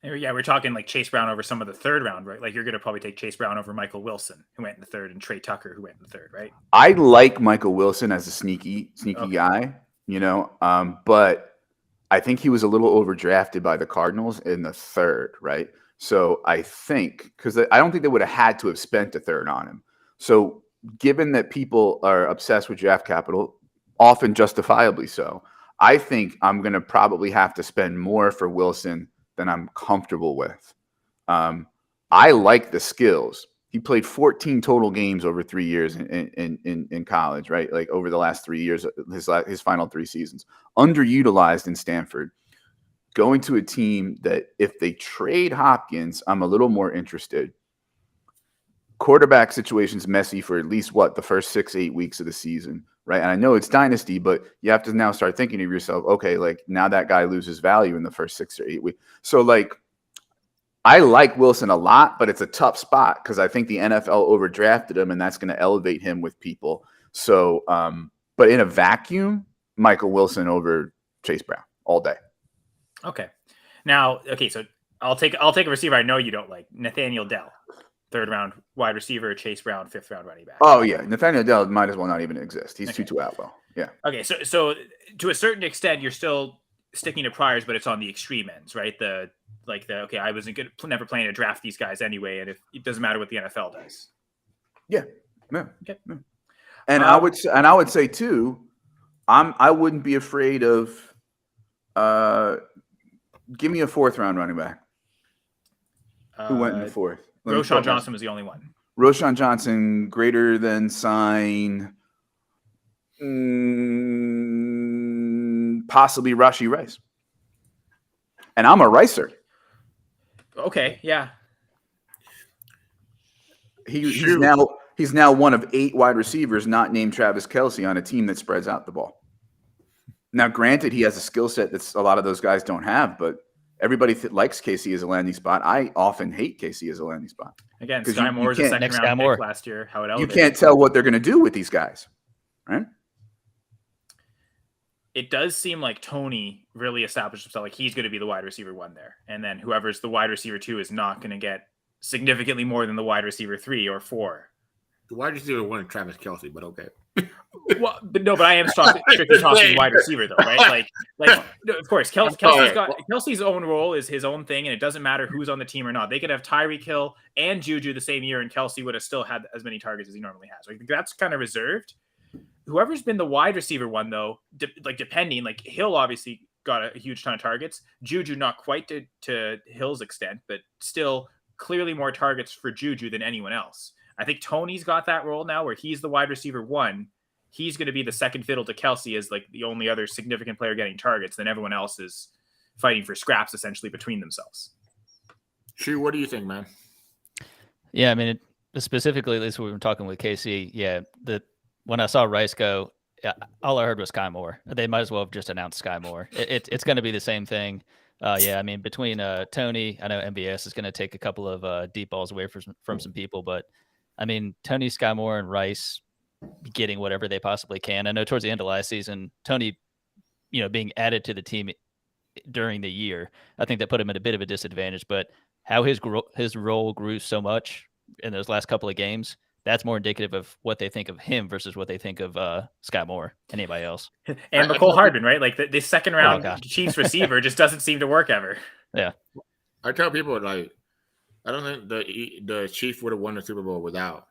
B: Yeah, we're talking Chase Brown over some of the 3rd round, right? You're going to probably take Chase Brown over Michael Wilson, who went in the 3rd, and Trey Tucker, who went in the 3rd, right?
E: I like Michael Wilson as a sneaky guy, but I think he was a little overdrafted by the Cardinals in the 3rd, right? So I think, because I don't think they would have had to have spent a 3rd on him. So given that people are obsessed with draft capital, often justifiably so, I think I'm going to probably have to spend more for Wilson than I'm comfortable with. I like the skills. He played 14 total games over 3 years in college, right? Over the last 3 years, his final 3 seasons. Underutilized in Stanford. Going to a team that if they trade Hopkins, I'm a little more interested. Quarterback situation's messy for at least the first 6-8 weeks of the season, right? And I know it's Dynasty, but you have to now start thinking of yourself, okay, now that guy loses value in the first 6 or 8 weeks. So I like Wilson a lot, but it's a tough spot because I think the NFL overdrafted him, and that's going to elevate him with people. So, but in a vacuum, Michael Wilson over Chase Brown all day.
B: Okay. Now, so I'll take a receiver I know you don't like, Nathaniel Dell, 3rd round wide receiver, Chase Brown, 5th round running back.
E: Oh yeah, Nathaniel Dell might as well not even exist. He's too out well. Yeah.
B: Okay, so to a certain extent, you're still sticking to priors, but it's on the extreme ends, right? I wasn't good, never planning to draft these guys anyway, and if it doesn't matter what the NFL does.
E: Yeah.
B: Okay.
E: Yeah. And I would say too, I wouldn't be afraid of. Give me a 4th round running back. Who went in the 4th?
B: Roschon Johnson was the only one.
E: Roschon Johnson greater than sign possibly Rashee Rice. And I'm a Ricer.
B: Okay, yeah.
E: He's now He's now one of 8 wide receivers not named Travis Kelce on a team that spreads out the ball. Now, granted, he has a skill set that a lot of those guys don't have, but everybody likes KC as a landing spot. I often hate KC as a landing spot.
B: Again, Sky Moore's a second round pick last year. How it
E: you can't tell what they're going to do with these guys, right?
B: It does seem like Tony really established himself like he's going to be the wide receiver 1 there. And then whoever's the wide receiver 2 is not going to get significantly more than the wide receiver 3 or 4.
A: The wide receiver 1 is Travis Kelce, but okay.
B: Well, but I am strictly talking wide receiver though, right? Like no, of course, Kelsey's own role is his own thing, and it doesn't matter who's on the team or not. They could have Tyreek Hill and Juju the same year, and Kelce would have still had as many targets as he normally has. Like that's kind of reserved. Whoever's been the wide receiver 1 though, depending, like Hill obviously got a huge ton of targets. Juju not quite to Hill's extent, but still clearly more targets for Juju than anyone else. I think Tony's got that role now where he's the wide receiver 1. He's going to be the second fiddle to Kelce as like the only other significant player getting targets. Then everyone else is fighting for scraps essentially between themselves.
A: Shu, what do you think, man?
F: Yeah, I mean, specifically, at least we were talking with KC. Yeah, when I saw Rice go, all I heard was Sky Moore. They might as well have just announced Sky Moore. It's going to be the same thing. Yeah, I mean, between Tony, I know MBS is going to take a couple of deep balls away from some people, but I mean, Tony, Sky Moore, and Rice getting whatever they possibly can. I know towards the end of last season, Tony, being added to the team during the year, I think that put him at a bit of a disadvantage. But how his role grew so much in those last couple of games, that's more indicative of what they think of him versus what they think of Sky Moore, anybody else.
B: And McCole Hardman, right? Like the second round Chiefs receiver just doesn't seem to work ever.
F: Yeah.
A: I tell people, like, I don't think the Chiefs would have won the Super Bowl without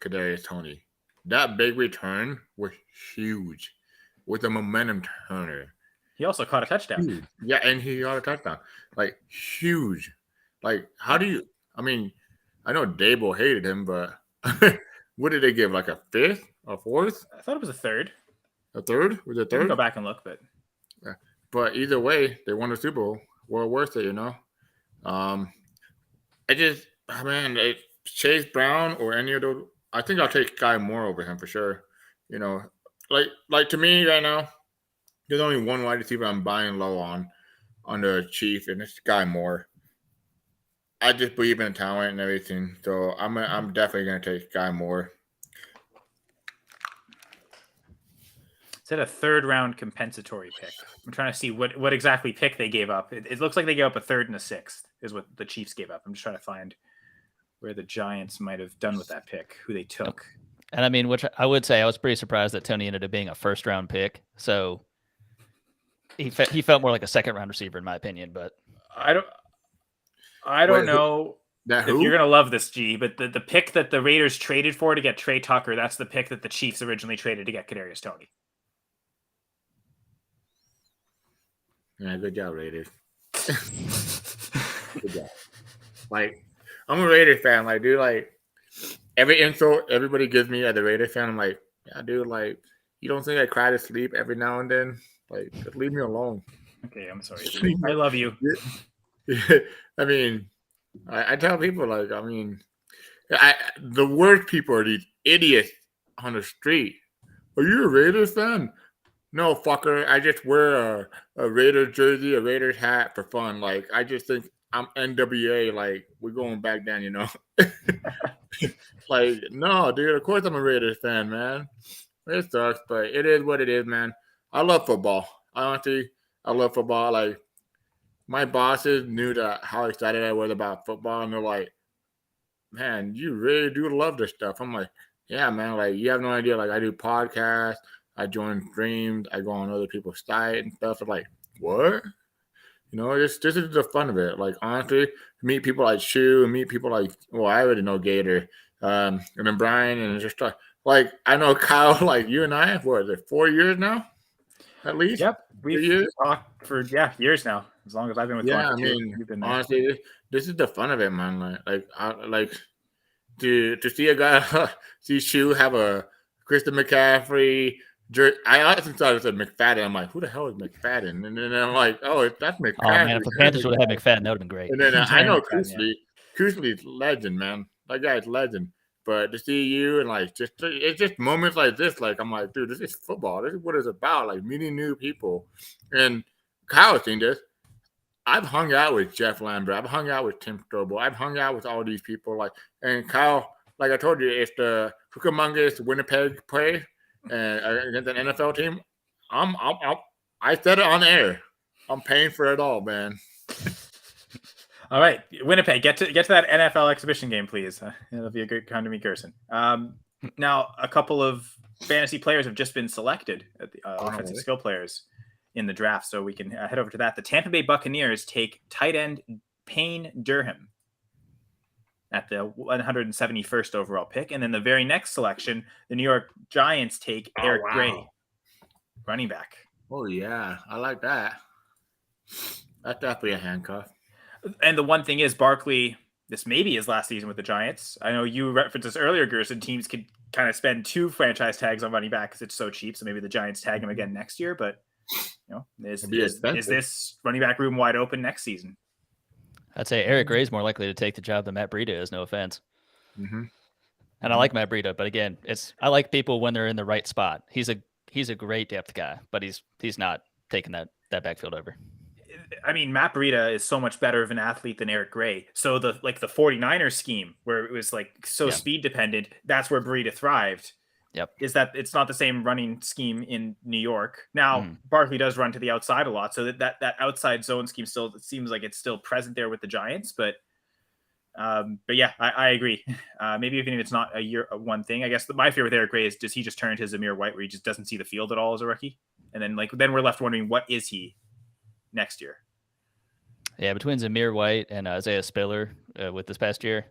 A: Kadarius Toney. That big return was huge with a momentum turner.
B: He also caught a touchdown.
A: Huge. Yeah, and he got a touchdown. Like, huge. Like, how do you – I mean, I know Dable hated him, but what did they give? Like a 5th or 4th?
B: I thought it was a 3rd.
A: A 3rd? Was it a 3rd?
B: Go back and look, but –
A: yeah. But either way, they won the Super Bowl. Well worth it, Chase Brown or any of those. I think I'll take Sky Moore over him for sure. Like to me right now, there's only one wide receiver I'm buying low on the Chief, and it's Sky Moore. I just believe in the talent and everything, so I'm definitely gonna take Sky Moore.
B: Is it a 3rd round compensatory pick? I'm trying to see what exactly pick they gave up. It looks like they gave up a 3rd and a 6th is what the Chiefs gave up. I'm just trying to find where the Giants might have done with that pick, who they took.
F: And I mean, which I would say I was pretty surprised that Tony ended up being a 1st round pick. So he felt more like a 2nd round receiver in my opinion, but
B: I don't know if you're going to love this, G, but the pick that the Raiders traded for to get Trey Tucker, that's the pick that the Chiefs originally traded to get Kadarius Toney.
A: Yeah, good job, Raiders. Good job. Like, I'm a Raiders fan. Like, dude, like, every insult everybody gives me as a Raiders fan, I'm like, yeah, dude, like, you don't think I cry to sleep every now and then? Like, just leave me alone.
B: Okay, I'm sorry. I love you.
A: I mean, I tell people, like, I mean, the worst people are these idiots on the street. Are you a Raiders fan? No, fucker. I just wear a Raiders jersey, a Raiders hat for fun. Like, I just think I'm NWA. Like, we're going back then, Like, no, dude. Of course I'm a Raiders fan, man. It sucks, but it is what it is, man. I love football. Honestly, I love football. Like, my bosses knew how excited I was about football, and they're like, man, you really do love this stuff. I'm like, yeah, man. Like, you have no idea. Like, I do podcasts. I join streams. I go on other people's site and stuff. I'm like, what? This is the fun of it. Like, honestly, meet people like Shu, and meet people like, well, I already know Gator, and then Brian, and just like, I know Kyle, like you and I, what is it, 4 years now? At least?
B: Yep. We've talked for, years now, as long as I've been with
A: I mean, honestly, this is the fun of it, man. Like to see a guy, see Shu have a Christian McCaffrey jersey. I honestly thought it said McFadden. I'm like, who the hell is McFadden? And then I'm like, oh, that's McFadden.
F: Oh, man, if the Panthers would have had McFadden, that would have been great.
A: And then I know Kusley's legend, man. That guy's legend. But to see you and like it's just moments like this, like I'm like, dude, this is football. This is what it's about, like meeting new people. And Kyle's seen this. I've hung out with Jeff Lambert. I've hung out with Tim Strobel. I've hung out with all these people. Like, and Kyle, like I told you, if the Cucamonga's Winnipeg play and against an NFL team, I said it on air. I'm paying for it all, man.
B: All right, Winnipeg, get to that NFL exhibition game, please. It'll be a good time to meet Gerson. Now, a couple of fantasy players have just been selected at the offensive skill players in the draft, so we can head over to that. The Tampa Bay Buccaneers take tight end Payne Durham at the 171st overall pick, and then the very next selection, the New York Giants take Eric Gray, running back.
A: Oh yeah, I like that. That's definitely a handcuff.
B: And the one thing is, Barkley, this may be his last season with the Giants. I know you referenced this earlier, Gerson. Teams could kind of spend 2 franchise tags on running back because it's so cheap. So maybe the Giants tag him again next year. But is this running back room wide open next season?
F: I'd say Eric Gray's more likely to take the job than Matt Breida is. No offense.
A: Mm-hmm.
F: And I like Matt Breida, but again, I like people when they're in the right spot. He's a great depth guy, but he's not taking that backfield over.
B: I mean, Matt Breida is so much better of an athlete than Eric Gray. So the 49ers scheme where it was like speed dependent, that's where Breida thrived.
F: Yep.
B: Is that it's not the same running scheme in New York. Now, Barkley does run to the outside a lot. So that outside zone scheme still, it seems like it's still present there with the Giants, but yeah, I agree. Maybe even if it's not a year one thing, I guess my fear with Eric Gray is, does he just turn into Zamir White where he just doesn't see the field at all as a rookie? And then we're left wondering, what is he next year?
F: Yeah, between Zamir White and Isaiah Spiller with this past year,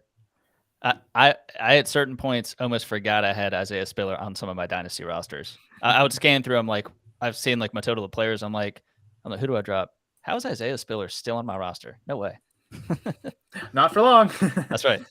F: I at certain points almost forgot I had Isaiah Spiller on some of my Dynasty rosters. I would scan through. I'm like, I've seen like my total of players. I'm like, who do I drop? How is Isaiah Spiller still on my roster? No way.
B: Not for long.
F: That's right.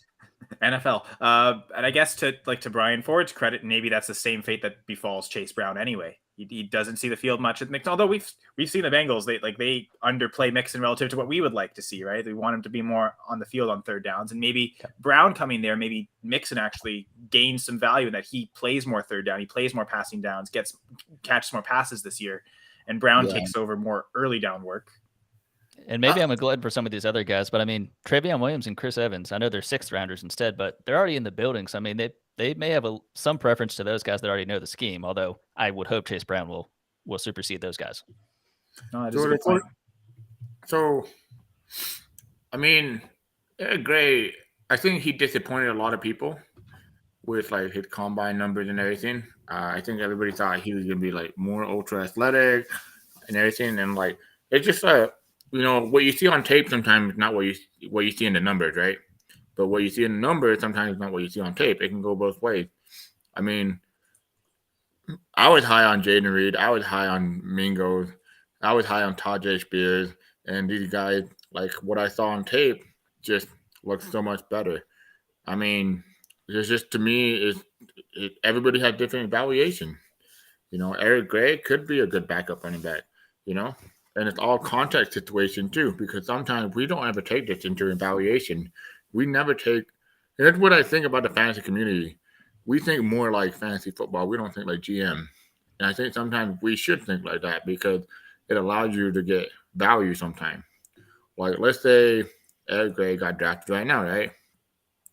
B: NFL. And I guess to Brian Ford's credit, maybe that's the same fate that befalls Chase Brown anyway. He doesn't see the field much at Mixon. Although we've seen the Bengals, they underplay Mixon relative to what we would like to see, right? We want him to be more on the field on third downs, and maybe Brown coming there, maybe Mixon actually gains some value in that he plays more third down, he plays more passing downs, catches more passes this year, and Brown takes over more early down work. And
F: maybe I'm a glutton for some of these other guys, but I mean, Travion Williams and Chris Evans, I know they're 6th rounders instead, but they're already in the building. So, I mean, they may have some preference to those guys that already know the scheme, although I would hope Chase Brown will supersede those guys.
B: No,
A: so, I mean, Eric Gray, I think he disappointed a lot of people with like his combine numbers and everything. I think everybody thought he was going to be like more ultra athletic and everything. And like, it's just what you see on tape sometimes is not what you see in the numbers, right? But what you see in the numbers sometimes is not what you see on tape. It can go both ways. I mean, I was high on Jaden Reed. I was high on Mingo. I was high on Tajay Spears. And these guys, like what I saw on tape, just looks so much better. I mean, it's just, to me, everybody has different evaluation. Eric Gray could be a good backup running back, And it's all context situation too, because sometimes we don't ever take this into evaluation. We never take, and that's what I think about the fantasy community. We think more like fantasy football. We don't think like GM. And I think sometimes we should think like that because it allows you to get value sometimes. Like, let's say Eric Gray got drafted right now, right?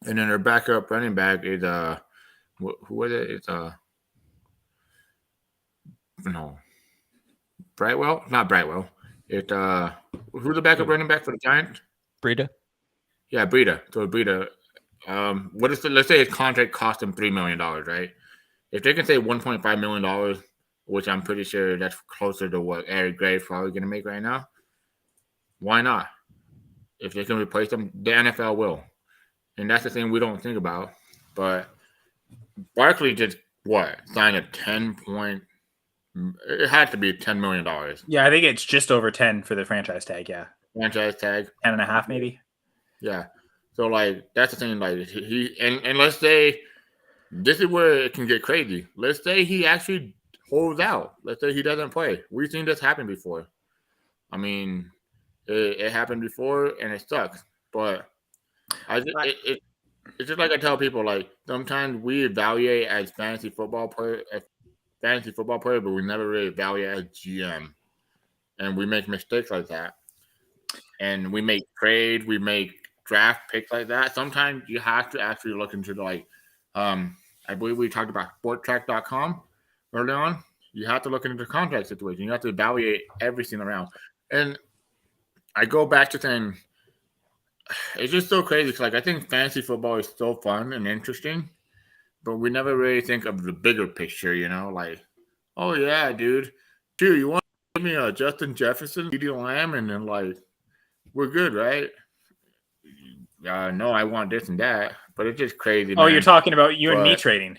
A: And then their backup running back is, who is it? It's, Brightwell? Not Brightwell. It's who's the backup running back for the Giants?
F: Breida.
A: Yeah, Breida. So Breida, let's say his contract cost him $3 million, right? If they can say $1.5 million, which I'm pretty sure that's closer to what Eric Gray is probably going to make right now, why not? If they can replace him, the NFL will. And that's the thing we don't think about. But Barkley did sign a 10-point. It had to be $10 million.
B: Yeah, I think it's just over 10 for the franchise tag. Yeah,
A: franchise tag
B: 10.5 maybe.
A: Yeah, so like that's the thing. Like and let's say this is where it can get crazy. Let's say he actually holds out. Let's say he doesn't play. We've seen this happen before. I mean, it happened before and it sucks. But it's just like I tell people, like sometimes we evaluate as fantasy football player, but we never really evaluate as GM, and we make mistakes like that, and we make trades, we make draft picks like that. Sometimes you have to actually look into I believe we talked about sporttrack.com early on. You have to look into the contract situation. You have to evaluate everything around, and I go back to saying it's just so crazy because like I think fantasy football is so fun and interesting, but we never really think of the bigger picture, like, oh yeah, dude, you want to give me a Justin Jefferson, CeeDee Lamb, and then like we're good, right? No, I want this and that, but it's just crazy.
B: Oh,
A: man.
B: you're talking about you and me
A: But
B: trading.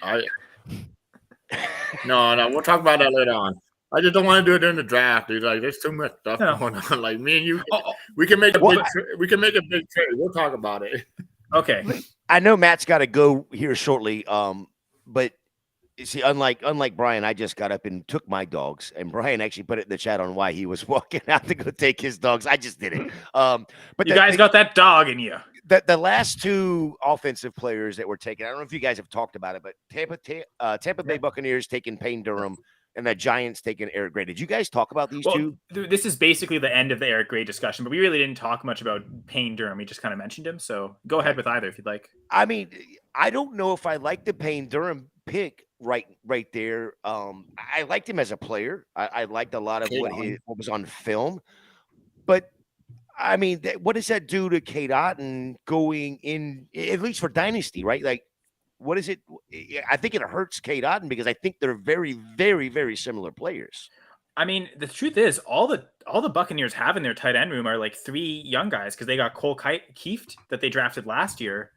A: No, we'll talk about that later on. I just don't want to do it during the draft, dude. Like, there's too much stuff
B: No.
A: going on. Like me and you,
B: Oh,
A: we can make a big trade. We'll talk about it.
B: okay.
C: I know Matt's got to go here shortly. But you see, unlike Brian, I just got up and took my dogs, and Brian actually put it in the chat on why he was walking out to go take his dogs. I just did it. But
B: You guys got that dog in you.
C: The last two offensive players that were taken, I don't know if you guys have talked about it, but Tampa Bay Buccaneers taking Payne Durham and the Giants taking Eric Gray. Did you guys talk about these two?
B: This is basically the end of the Eric Gray discussion, but we really didn't talk much about Payne Durham. We just kind of mentioned him. So go ahead with either if you'd like.
C: I mean, I don't know if I like the Payne Durham pick right there. I liked him as a player. I liked a lot of what was on film, but I mean, what does that do to Kate Otten going in, at least for Dynasty, right? Like, what is it? I think it hurts Kate Otten because I think they're very, very, very similar players.
B: I mean, the truth is, all the Buccaneers have in their tight end room are like three young guys because they got Cole Kieft that they drafted last year.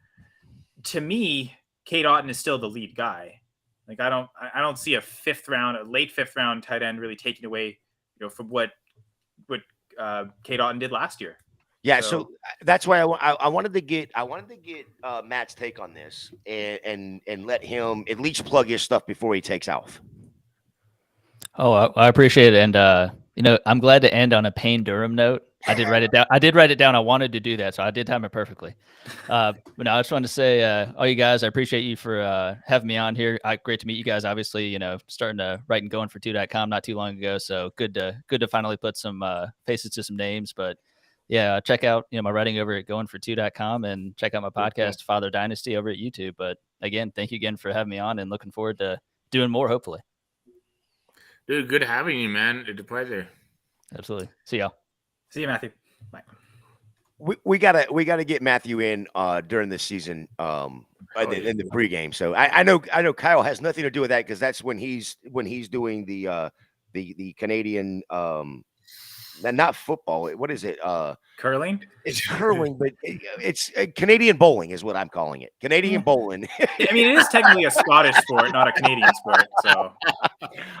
B: To me, Kate Otten is still the lead guy. Like, I don't see a late fifth round tight end really taking away, from what Kate Otten did last year.
C: Yeah, so that's why I wanted to get Matt's take on this and let him at least plug his stuff before he takes off.
F: Oh, I appreciate it, and I'm glad to end on a Payne Durham note. I did write it down. I wanted to do that, so I did time it perfectly. But no, I just wanted to say, all you guys, I appreciate you for having me on here. Great to meet you guys. Obviously, starting to write and GoingFor2.com not too long ago, so good to finally put some faces to some names. But yeah, check out my writing over at GoingFor2.com and check out my podcast, Father Dynasty, over at YouTube. But again, thank you again for having me on, and looking forward to doing more, hopefully.
A: Dude, good having you, man. It's a pleasure.
F: Absolutely. See y'all.
B: See you, Matthew. Bye.
C: We gotta get Matthew in during this season in the pregame. So I know Kyle has nothing to do with that because that's when he's doing the Canadian not football. What is it?
B: Curling?
C: It's curling, but it's Canadian bowling is what I'm calling it. Canadian bowling.
B: I mean, it is technically a Scottish sport, not a Canadian sport. So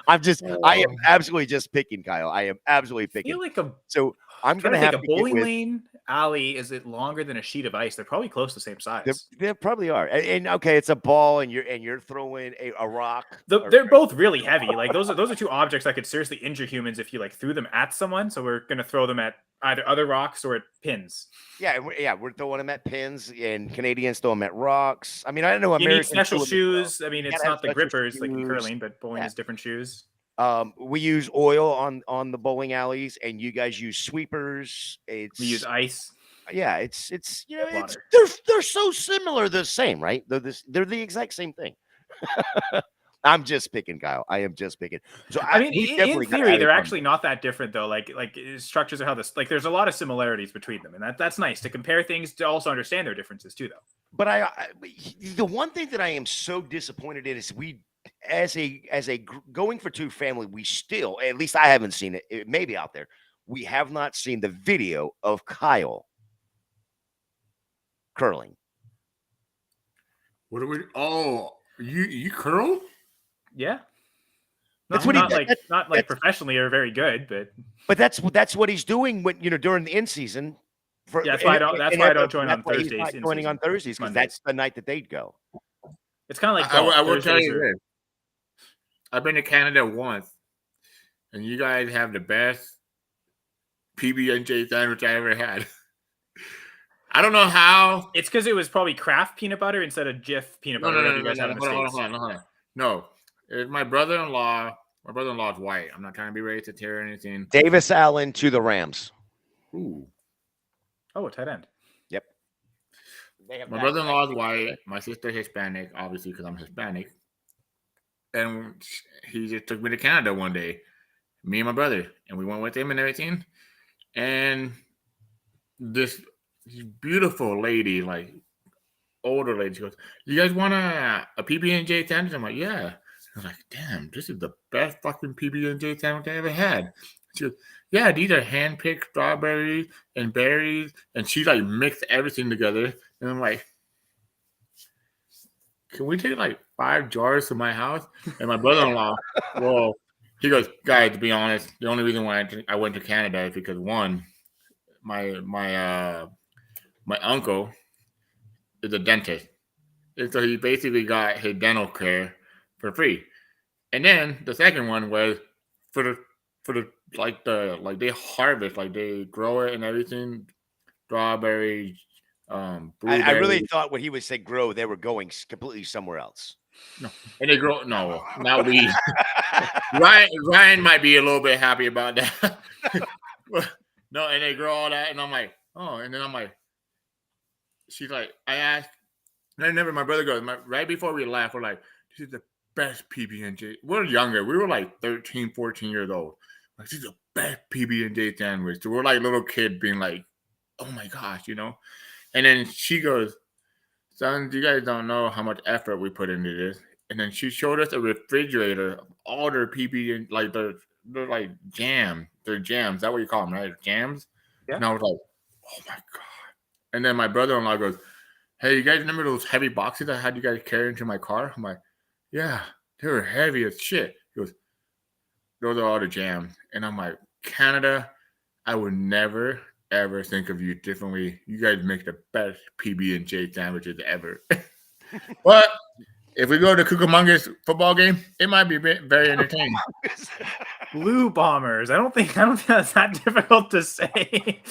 C: I am absolutely just picking, Kyle. I am absolutely picking.
B: I feel like
C: so I'm going to have
B: a bowling lane alley. Is it longer than a sheet of ice? They're probably close to the same size.
C: They probably are. And okay, it's a ball, and you're throwing a rock.
B: They're both really heavy. Like those are two objects that could seriously injure humans if you threw them at someone. So we're gonna throw them at either other rocks or at pins.
C: Yeah, we're throwing them at pins, and Canadians throw them at rocks. I mean, I don't know.
B: You need special shoes. I mean, it's not the grippers like in curling, but bowling is different shoes.
C: We use oil on the bowling alleys, and you guys use sweepers. We
B: use ice.
C: Yeah, it's they're so similar, the same, right? They're the exact same thing. I'm just picking, Kyle. I am just picking. So
B: I mean, in theory, they're actually not that different, though. Like structures are how this. Like, there's a lot of similarities between them, and that's nice to compare things to also understand their differences too, though.
C: But the one thing that I am so disappointed in is we, as a GoingFor2 family, we still, at least I haven't seen it. It may be out there. We have not seen the video of Kyle curling.
A: What are we? Oh, you curl?
B: Yeah.
C: That's what he
B: not like professionally or very good,
C: but that's what he's doing when during the in season.
B: That's why I don't join on Thursdays.
C: He's not joining on Thursdays because that's the night that they'd go.
B: It's kind of like
A: I will tell you this. I've been to Canada once, and you guys have the best PB&J sandwich I ever had. I don't know how.
B: It's because it was probably Kraft peanut butter instead of Jif peanut butter. Whatever you guys have in the States.
A: Hold on. No, it's my brother-in-law. My brother-in-law is white. I'm not trying to be racist here or anything.
C: Davis Allen to the Rams.
A: Ooh.
B: Oh, a tight end.
C: Yep.
A: My brother-in-law is white. My sister Hispanic, obviously, because I'm Hispanic. And he just took me to Canada one day, me and my brother, and we went with him and everything. And this beautiful lady, like older lady, she goes, "You guys want a PB&J sandwich?" I'm like, "Yeah." I was like, "Damn, this is the best fucking PB&J sandwich I ever had." She goes, "Yeah, these are hand-picked strawberries and berries," and she like mixed everything together. And I'm like, "Can we take like 5 jars to my house?" And my brother-in-law, well, he goes, "Guys, to be honest, the only reason why I went to Canada is because one, my uncle is a dentist, and so he basically got his dental care for free. And then the second one was for the like they harvest, like they grow it and everything, strawberries,
C: I really
A: blueberries.
C: thought when he would say grow, they were going completely somewhere else.
A: No, and they grow not weed. Ryan might be a little bit happy about that. No, and they grow all that, and I'm like, oh, and then I'm like, she's like, I asked, and I never. My brother goes right before we left. We're like, this is the best PB&J. We're younger. We were like 13, 14 years old. Like, this is the best PB&J sandwich. So we're like little kids being like, oh my gosh, you know. And then she goes, "Sons, you guys don't know how much effort we put into this." And then she showed us a refrigerator of all their PB and like they're like jam. They're jams. Is that what you call them, right? Jams.
B: Yeah.
A: And I was like, oh my god. And then my brother-in-law goes, "Hey, you guys remember those heavy boxes I had you guys carry into my car?" I'm like, "Yeah, they were heavy as shit." He goes, "Those are all the jams." And I'm like, "Canada, I would never ever think of you differently. You guys make the best PB&J sandwiches ever." But if we go to Cucamonga's football game, it might be very entertaining.
B: Blue Bombers. I don't think that's that difficult to say.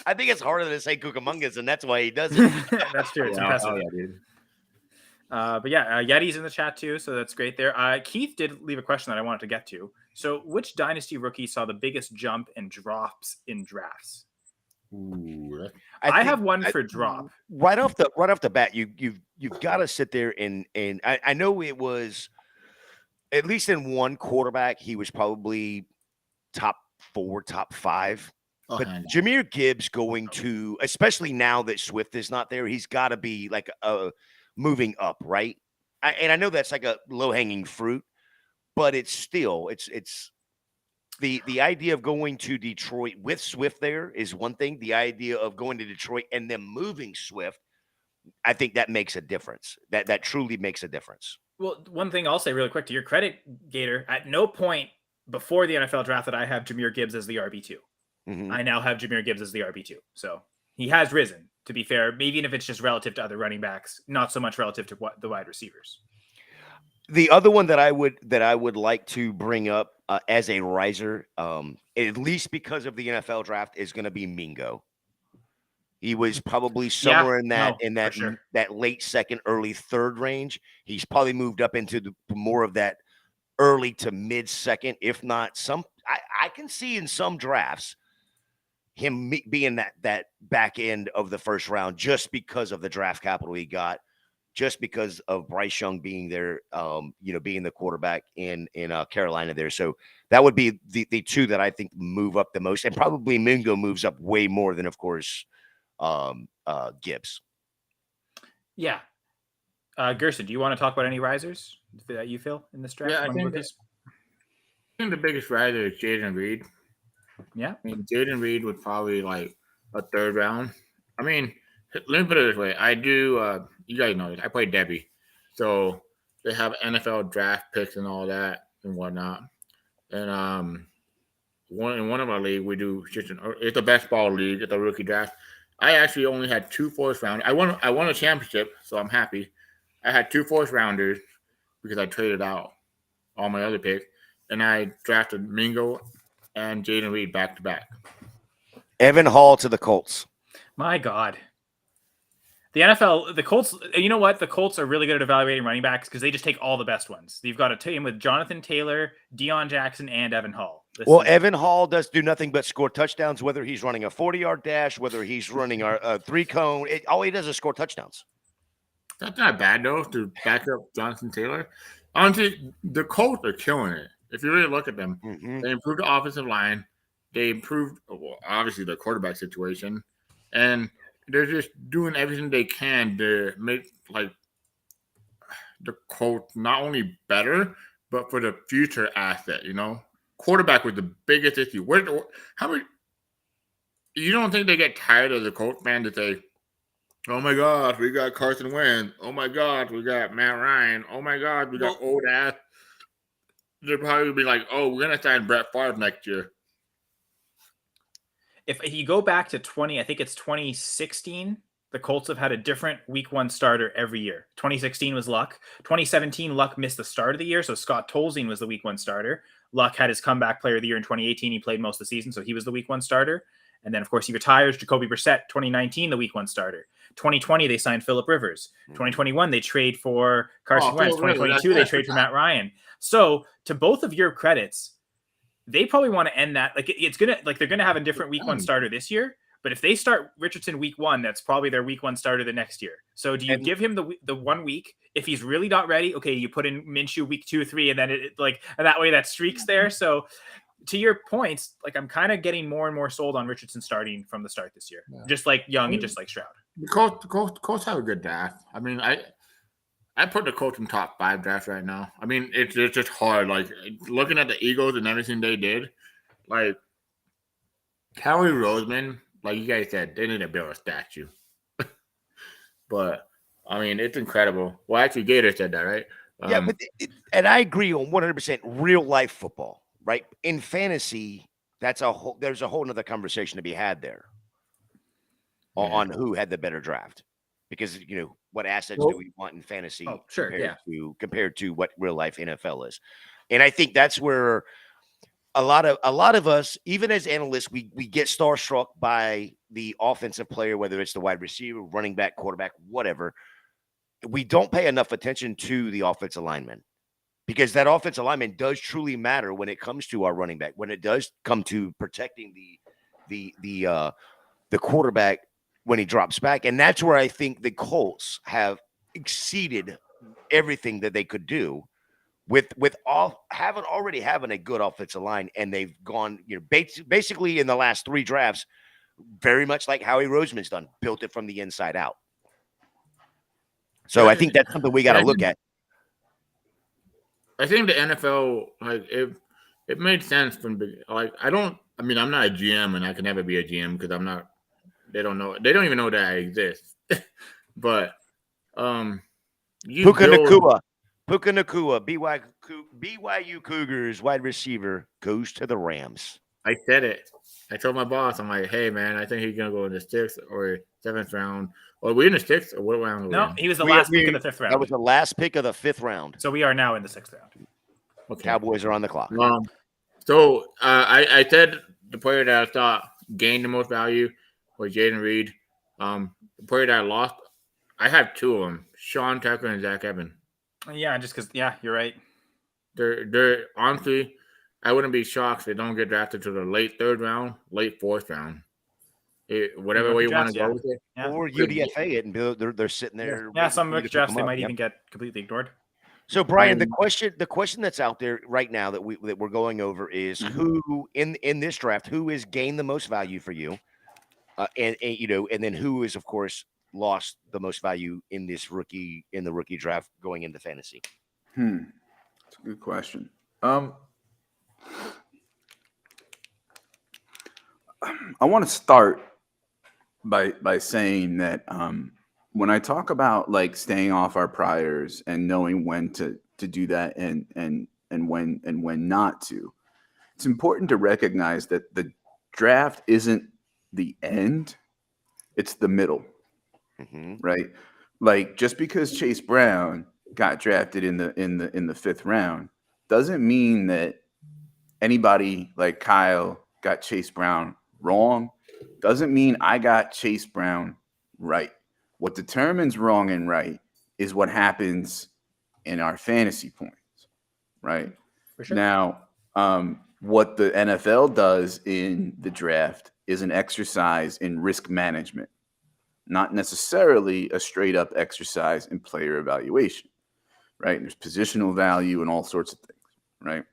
C: I think it's harder to say Cucamongas, and that's why he does it.
B: That's true. It's
A: Yeah,
B: impressive.
A: oh yeah, dude.
B: But yeah, Yeti's in the chat too, so that's great there. Keith did leave a question that I wanted to get to. So, which Dynasty rookie saw the biggest jump and drops in drafts?
A: Ooh,
B: I have one for drop.
C: Right off the bat, you've got to sit there and I know it was at least in one quarterback, he was probably top 4, top 5. But Jahmyr Gibbs going to, especially now that Swift is not there, he's got to be like moving up, right? And I know that's like a low-hanging fruit, but it's still it's the idea of going to Detroit with Swift there is one thing. The idea of going to Detroit and then moving Swift, I think that makes a difference. That truly makes a difference.
B: Well, one thing I'll say really quick to your credit, Gator, at no point before the NFL draft that I have Jahmyr Gibbs as the RB2.
C: Mm-hmm.
B: I now have Jahmyr Gibbs as the RB2. So he has risen, to be fair, even if it's just relative to other running backs, not so much relative to the wide receivers.
C: The other one that I would like to bring up as a riser, at least because of the NFL draft, is going to be Mingo. He was probably somewhere in that late second, early third range. He's probably moved up into more of that early to mid second, if not some. I can see in some drafts him being that back end of the first round just because of the draft capital he got. Just because of Bryce Young being there, being the quarterback in Carolina there. So that would be the two that I think move up the most. And probably Mingo moves up way more than, of course, Gibbs.
B: Yeah. Gerson, do you want to talk about any risers that you feel in this draft?
A: Yeah, I think the biggest riser is Jaden Reed.
B: Yeah.
A: I mean, Jaden Reed would probably like a third round. I mean, let me put it this way. I do, you guys know this. I play Debbie. So they have NFL draft picks and all that and whatnot. And in one of our league, we do it's a best ball league. It's a rookie draft. I actually only had 2 first rounders. I won a championship, so I'm happy. I had 2 first rounders because I traded out all my other picks. And I drafted Mingo and Jaden Reed back to back.
C: Evan Hall to the Colts.
B: My God. The NFL, the Colts, you know what? The Colts are really good at evaluating running backs because they just take all the best ones. You've got a team with Jonathan Taylor, Deion Jackson, and Evan Hall.
C: Evan Hall does do nothing but score touchdowns, whether he's running a 40-yard dash, whether he's running a three-cone. All he does is score touchdowns.
A: That's not bad, though, to back up Jonathan Taylor. Honestly, the Colts are killing it. If you really look at them, they improved the offensive line. They improved, obviously, the quarterback situation. And they're just doing everything they can to make, like, the Colts not only better, but for the future asset, you know? Quarterback was the biggest issue. How many? You don't think they get tired of the Colts fan to say, "Oh my God, we got Carson Wentz. Oh my God, we got Matt Ryan. Oh my God, we got old ass." They'll probably be like, "Oh, we're gonna sign Brett Favre next year."
B: If you go back to 2016, the Colts have had a different week 1 starter every year. 2016 was Luck. 2017, Luck missed the start of the year, so Scott Tolzien was the week 1 starter. Luck had his comeback player of the year in 2018. He played most of the season, so he was the week 1 starter. And then, of course, he retires. Jacoby Brissett, 2019, the week 1 starter. 2020, they signed Phillip Rivers. 2021, they trade for Carson Wentz. 2022, they trade for Matt Ryan. So, to both of your credits, they probably want to end that. Like, they're gonna have a different week 1 starter this year. But if they start Richardson week 1, that's probably their week 1 starter the next year. So do you give him the 1 week? If he's really not ready, okay, you put in Minshew week 2 or 3, and then and that way that streak's there. So to your points, like, I'm kind of getting more and more sold on Richardson starting from the start this year, just like Young and just like Stroud.
A: The Colts have a good draft. I mean, I put the Colts in top 5 draft right now. I mean, it's just hard. Like, looking at the Eagles and everything they did, like Howie Roseman. Like you guys said, they need to build a statue. But, I mean, it's incredible. Well, actually, Gator said that, right?
C: Yeah, and I agree on 100% real life football, right? In fantasy, there's a whole nother conversation to be had there on who had the better draft. Because, you know, what assets do we want in fantasy compared to what real life NFL is? And I think that's where a lot of us, even as analysts, we get starstruck by the offensive player, whether it's the wide receiver, running back, quarterback, whatever. We don't pay enough attention to the offensive lineman, because that offensive lineman does truly matter when it comes to our running back, when it does come to protecting the quarterback when he drops back. And that's where I think the Colts have exceeded everything that they could do with already having a good offensive line, and they've gone, you know, basically in the last 3 drafts, very much like Howie Roseman's done, built it from the inside out. So I think that's something we got to look at.
A: I think the NFL, like, it made sense from like I'm not a GM, and I can never be a GM because I'm not. They don't even know that I exist. But
C: Puka Nacua, BYU Cougars wide receiver, goes to the Rams.
A: I said it. I told my boss, I'm like, hey, man, I think he's going to go in the 6th or 7th round. Or we in the 6th? Or what round?
B: No, he was the last pick of the 5th round.
C: That was the last pick of the 5th round.
B: So we are now in the 6th round.
A: Okay.
C: Cowboys are on the clock.
A: So I said the player that I thought gained the most value was Jaden Reed. The player that I lost, I have 2 of them, Sean Tucker and Zach Evans.
B: Yeah, just because, you're right.
A: They're honestly, I wouldn't be shocked if they don't get drafted to the late 3rd round, late 4th round. Whatever way you want to go with it.
B: Yeah.
C: Or UDFA it, and they're sitting there.
B: Yeah, some rookie drafts they might even get completely ignored.
C: So, Brian, the question that's out there right now that we're going over is who in this draft, who has gained the most value for you, and then who is, of course, lost the most value in the rookie draft going into fantasy.
E: That's a good question. I want to start by saying that when I talk about like staying off our priors and knowing when to do that and when not to, it's important to recognize that the draft isn't the end, it's the middle. Right? Like, just because Chase Brown got drafted in the 5th round doesn't mean that anybody like Kyle got Chase Brown wrong doesn't mean I got Chase Brown right. What determines wrong and right is what happens in our fantasy points, right?
B: For sure.
E: Now, what the NFL does in the draft is an exercise in risk management, not necessarily a straight up exercise in player evaluation, right? There's positional value and all sorts of things, right?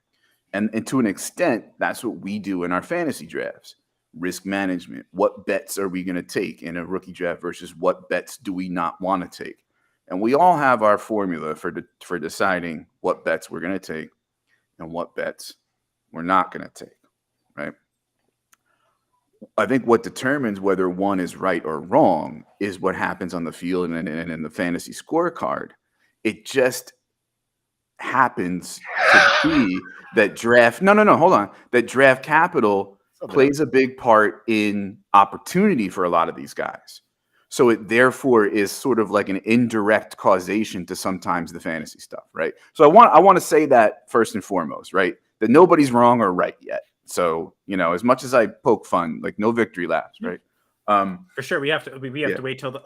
E: And to an extent, that's what we do in our fantasy drafts. Risk management. What bets are we going to take in a rookie draft versus what bets do we not want to take? And we all have our formula for deciding what bets we're going to take and what bets we're not going to take, right? I think what determines whether one is right or wrong is what happens on the field and in the fantasy scorecard. It just happens to be that draft. No, hold on. That draft capital plays a big part in opportunity for a lot of these guys. So it therefore is sort of like an indirect causation to sometimes the fantasy stuff, right? So I want to say that first and foremost, right? That nobody's wrong or right yet. So, as much as I poke fun, like no victory laps, right?
B: For sure. We have to wait till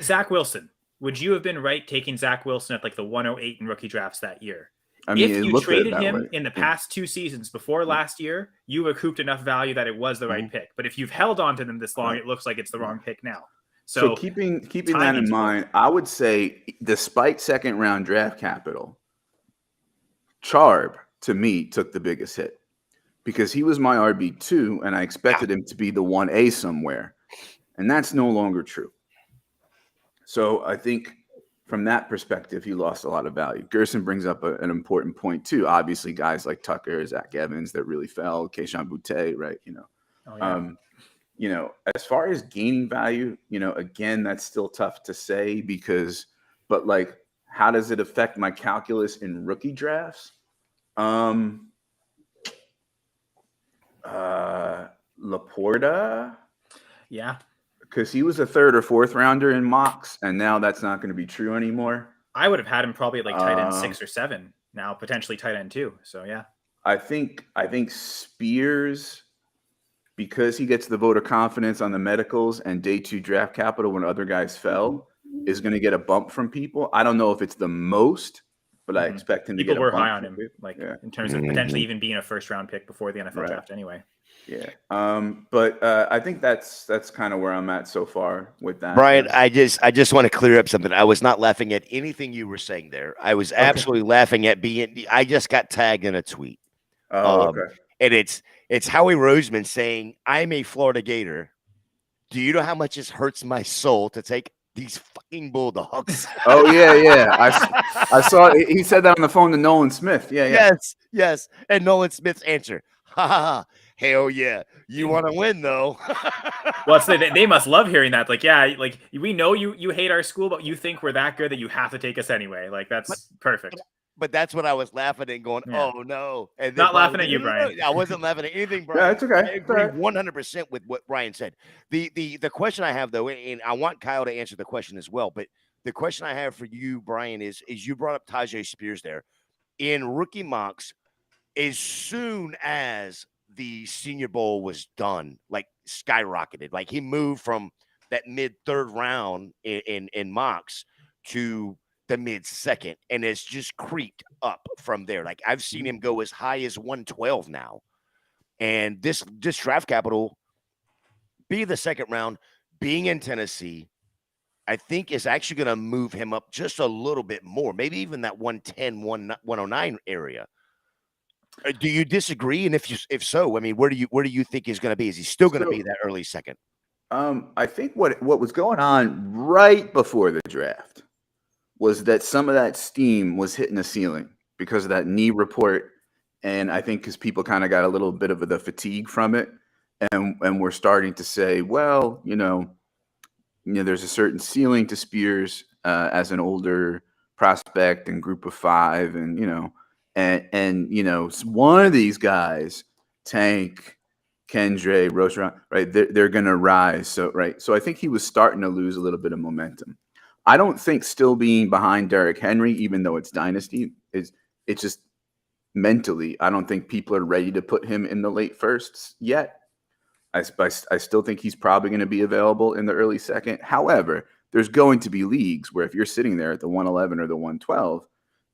B: Zach Wilson. Would you have been right taking Zach Wilson at like the 108 in rookie drafts that year?
E: I mean,
B: if you traded him in the past 2 seasons before last year, you recouped enough value that it was the right pick. But if you've held on to them this long, it looks like it's the wrong pick now.
E: So keeping that in mind, I would say despite second round draft capital, Charb to me took the biggest hit because he was my RB2 and I expected him to be the 1A somewhere. And that's no longer true. So I think from that perspective, he lost a lot of value. Gerson brings up an important point too. Obviously, guys like Tucker, Zach Evans that really fell, Keyshawn Boutte, right? As far as gaining value, again, that's still tough to say but like, how does it affect my calculus in rookie drafts? Laporta.
B: Yeah.
E: Because he was a 3rd or 4th rounder in mocks, and now that's not going to be true anymore.
B: I would have had him probably at like tight end 6 or 7. Now potentially tight end 2. So yeah.
E: I think Spears, because he gets the vote of confidence on the medicals and day 2 draft capital when other guys fell, is going to get a bump from people. I don't know if it's the most, but I expect him to get a bump.
B: People were high on him, in terms of potentially even being a 1st round pick before the NFL draft anyway.
E: Yeah. But I think that's kind of where I'm at so far with that.
C: Brian, I just want to clear up something. I was not laughing at anything you were saying there. I was absolutely laughing at I just got tagged in a tweet.
E: Oh, okay.
C: And it's Howie Roseman saying, "I'm a Florida Gator. Do you know how much it hurts my soul to take these fucking Bulldogs?"
E: Oh yeah. I saw it. He said that on the phone to Nolan Smith. Yeah.
C: Yes. And Nolan Smith's answer, "Ha ha ha. Hell yeah. You want to win though."
B: Well, they must love hearing that. Like, yeah, like we know you hate our school, but you think we're that good that you have to take us anyway. Like that's perfect.
C: But that's what I was laughing at, going, "Oh no!" And
B: not laughing at you, Brian.
C: I wasn't laughing at anything, Brian.
E: Yeah, it's okay.
C: I agree 100% with what Brian said. The question I have though, and I want Kyle to answer the question as well, but the question I have for you, Brian, is you brought up Tajay Spears there in rookie mocks. As soon as the Senior Bowl was done, like skyrocketed, like he moved from that mid 3rd round in mocks to the mid 2nd, and it's just creeped up from there. Like I've seen him go as high as 112 now, and this draft capital, be the 2nd round, being in Tennessee, I think is actually going to move him up just a little bit more, maybe even that 110, 109 area. Do you disagree? And if so, I mean, where do you think he's going to be? Is he still going to be that early 2nd?
E: I think what was going on right before the draft was that some of that steam was hitting the ceiling because of that knee report, and I think because people kind of got a little bit of the fatigue from it, and we're starting to say, well, there's a certain ceiling to Spears as an older prospect and group of 5, and one of these guys, Tank, Kendre, Rocheron, right? They're going to rise. So I think he was starting to lose a little bit of momentum. I don't think still being behind Derrick Henry, even though it's Dynasty, it's just mentally, I don't think people are ready to put him in the late firsts yet. I still think he's probably going to be available in the early second. However, there's going to be leagues where if you're sitting there at the 111 or the 112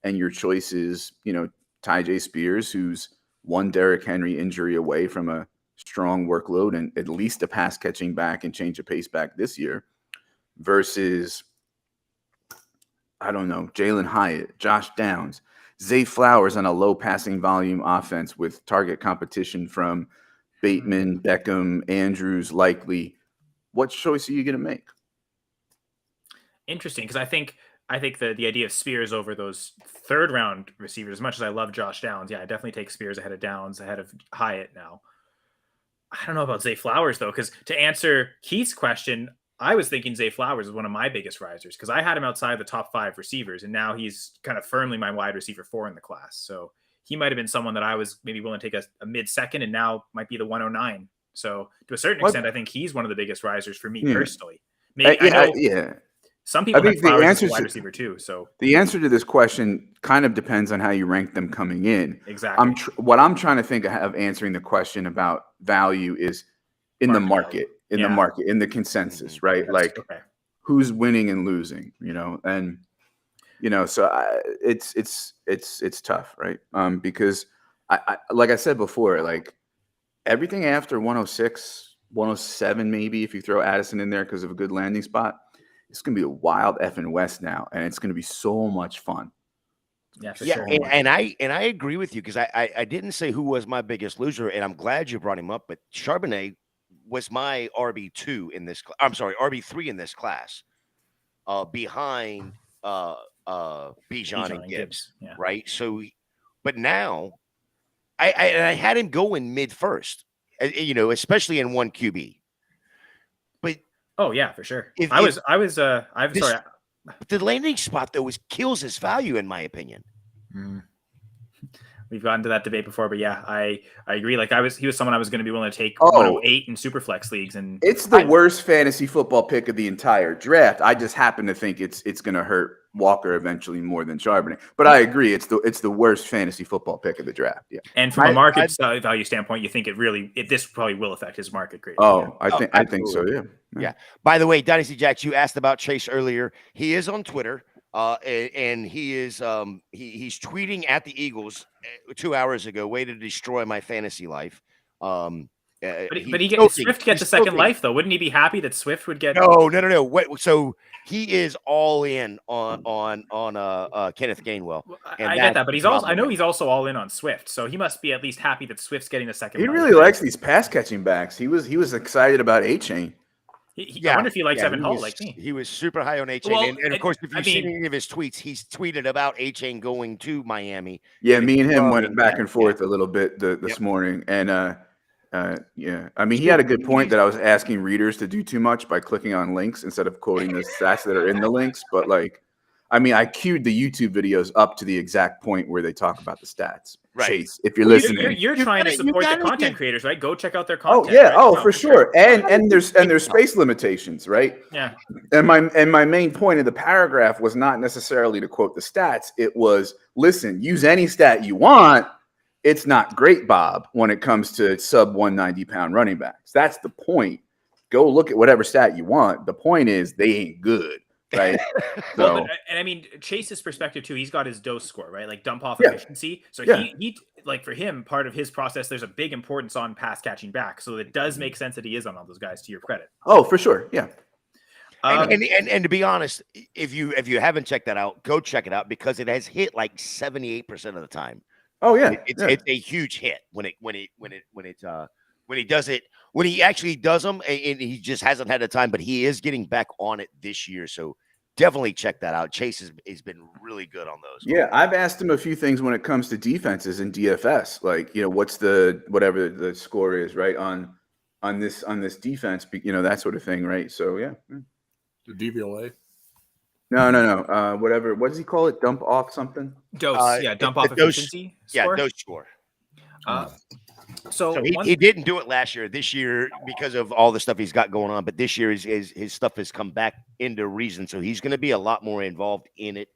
E: and your choice is, Tyjae Spears, who's one Derrick Henry injury away from a strong workload and at least a pass catching back and change of pace back this year, versus, I don't know, Jalen Hyatt, Josh Downs, Zay Flowers on a low passing volume offense with target competition from Bateman, Beckham, Andrews, likely. What choice are you going to make?
B: Interesting, because I think the idea of Spears over those third round receivers, as much as I love Josh Downs, I definitely take Spears ahead of Downs, ahead of Hyatt now. I don't know about Zay Flowers, though, because to answer Keith's question, I was thinking Zay Flowers is one of my biggest risers because I had him outside the top 5 receivers, and now he's kind of firmly my wide receiver 4 in the class. So he might have been someone that I was maybe willing to take a mid-second, and now might be the 109. So to a certain extent, I think he's one of the biggest risers for me personally. Maybe, some people have Flowers as a wide receiver too. So
E: the answer to this question kind of depends on how you rank them coming in.
B: Exactly.
E: What I'm trying to think of answering the question about value is in the market, in the consensus, right? Like who's winning and losing, and so it's tough, right? Because I like I said before, like everything after 106, 107, maybe if you throw Addison in there because of a good landing spot. It's going to be a wild effing West now, and it's going to be so much fun.
B: Yeah,
C: sure. And I agree with you because I didn't say who was my biggest loser, and I'm glad you brought him up. But Charbonnet was my RB2 in this. I'm sorry, RB3 in this class, behind Bijan and Gibbs, right? So, but now I had him going mid first, especially in one QB.
B: Oh yeah, for sure. I'm sorry.
C: The landing spot though kills his value in my opinion.
B: We've gotten to that debate before, but yeah, I agree. Like he was someone I was going to be willing to take 108 in Superflex leagues, and
E: it's the worst fantasy football pick of the entire draft. I just happen to think it's going to hurt Walker eventually more than Charbonnet. But I agree, it's the worst fantasy football pick of the draft. Yeah,
B: and from a market value standpoint, you think this probably will affect his market greatly.
E: Oh, yeah. I think so. Yeah.
C: By the way, Dynasty Jacks, you asked about Chase earlier. He is on Twitter. And he is he's tweeting at the Eagles 2 hours ago. Way to destroy my fantasy life.
B: But Swift gets a second life though. Wouldn't he be happy that Swift would get?
C: No. So he is all in on Kenneth Gainwell.
B: I get that, but he's also all in on Swift. So he must be at least happy that Swift's getting the second.
E: He really likes these pass catching backs. He was excited about A-Chain.
B: I wonder if he likes Evan Hull like me.
C: He was super high on A-Chain. And of course, if you've seen any of his tweets, he's tweeted about A-Chain going to Miami.
E: Yeah, me and him went back and forth a little bit this morning. And I mean, he had a good point that I was asking readers to do too much by clicking on links instead of quoting the stats that are in the links. But I queued the YouTube videos up to the exact point where they talk about the stats.
C: Right.
E: Chase, if you're listening,
B: you're trying to support the content creators, right? Go check out their content.
E: Oh yeah, right? Oh for sure. And there's space limitations, right?
B: Yeah.
E: And my main point of the paragraph was not necessarily to quote the stats. It was, listen, use any stat you want. It's not great, Bob, when it comes to sub 190-pound running backs. That's the point. Go look at whatever stat you want. The point is they ain't good. Right.
B: And I mean, Chase's perspective too, he's got his dose score, right? Like dump off efficiency. So he like for him, part of his process, there's a big importance on pass catching back. So it does make sense that he is on all those guys, to your credit.
E: Oh, for sure. Yeah.
C: And to be honest, if you haven't checked that out, go check it out because it has hit like 78% of the time.
E: Oh yeah.
C: It's a huge hit when he does it, when he actually does them, and he just hasn't had the time, but he is getting back on it this year. So definitely check that out. Chase has been really good on those.
E: Yeah, I've asked him a few things when it comes to defenses in DFS, like what's whatever the score is, right, on this defense, that sort of thing, right? So yeah,
A: the DVOA.
E: No. Whatever. What does he call it? Dump off something.
B: Dose. Dump off efficiency.
C: Dose score.
B: So
C: he didn't do it last year. This year, because of all the stuff he's got going on, but this year his stuff has come back into reason. So he's going to be a lot more involved in it.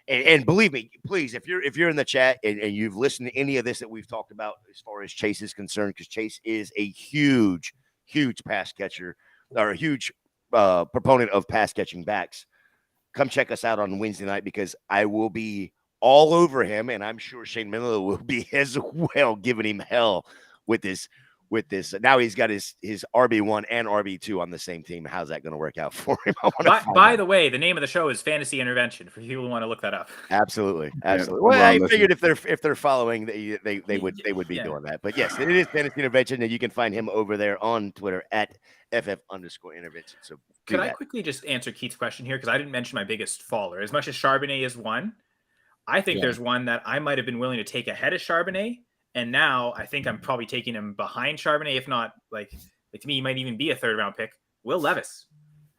C: And believe me, please, if you're in the chat and you've listened to any of this that we've talked about as far as Chase is concerned, because Chase is a huge pass catcher or a huge proponent of pass catching backs. Come check us out on Wednesday night because I will be all over him, and I'm sure Shane Miller will be as well, giving him hell with this. Now he's got his RB1 and RB2 on the same team. How's that going to work out for him?
B: By the way, the name of the show is Fantasy Intervention for people who want to look that up.
C: Absolutely.
E: Yeah,
C: Well, I figured if they're following, they would be doing that. But yes, it is Fantasy Intervention, and you can find him over there on Twitter at @FF_intervention. So
B: could I quickly just answer Keith's question here, because I didn't mention my biggest faller. As much as Charbonnet is one, I think there's one that I might have been willing to take ahead of Charbonnet. And now I think I'm probably taking him behind Charbonnet, if not like to me, he might even be a 3rd round pick. Will Levis.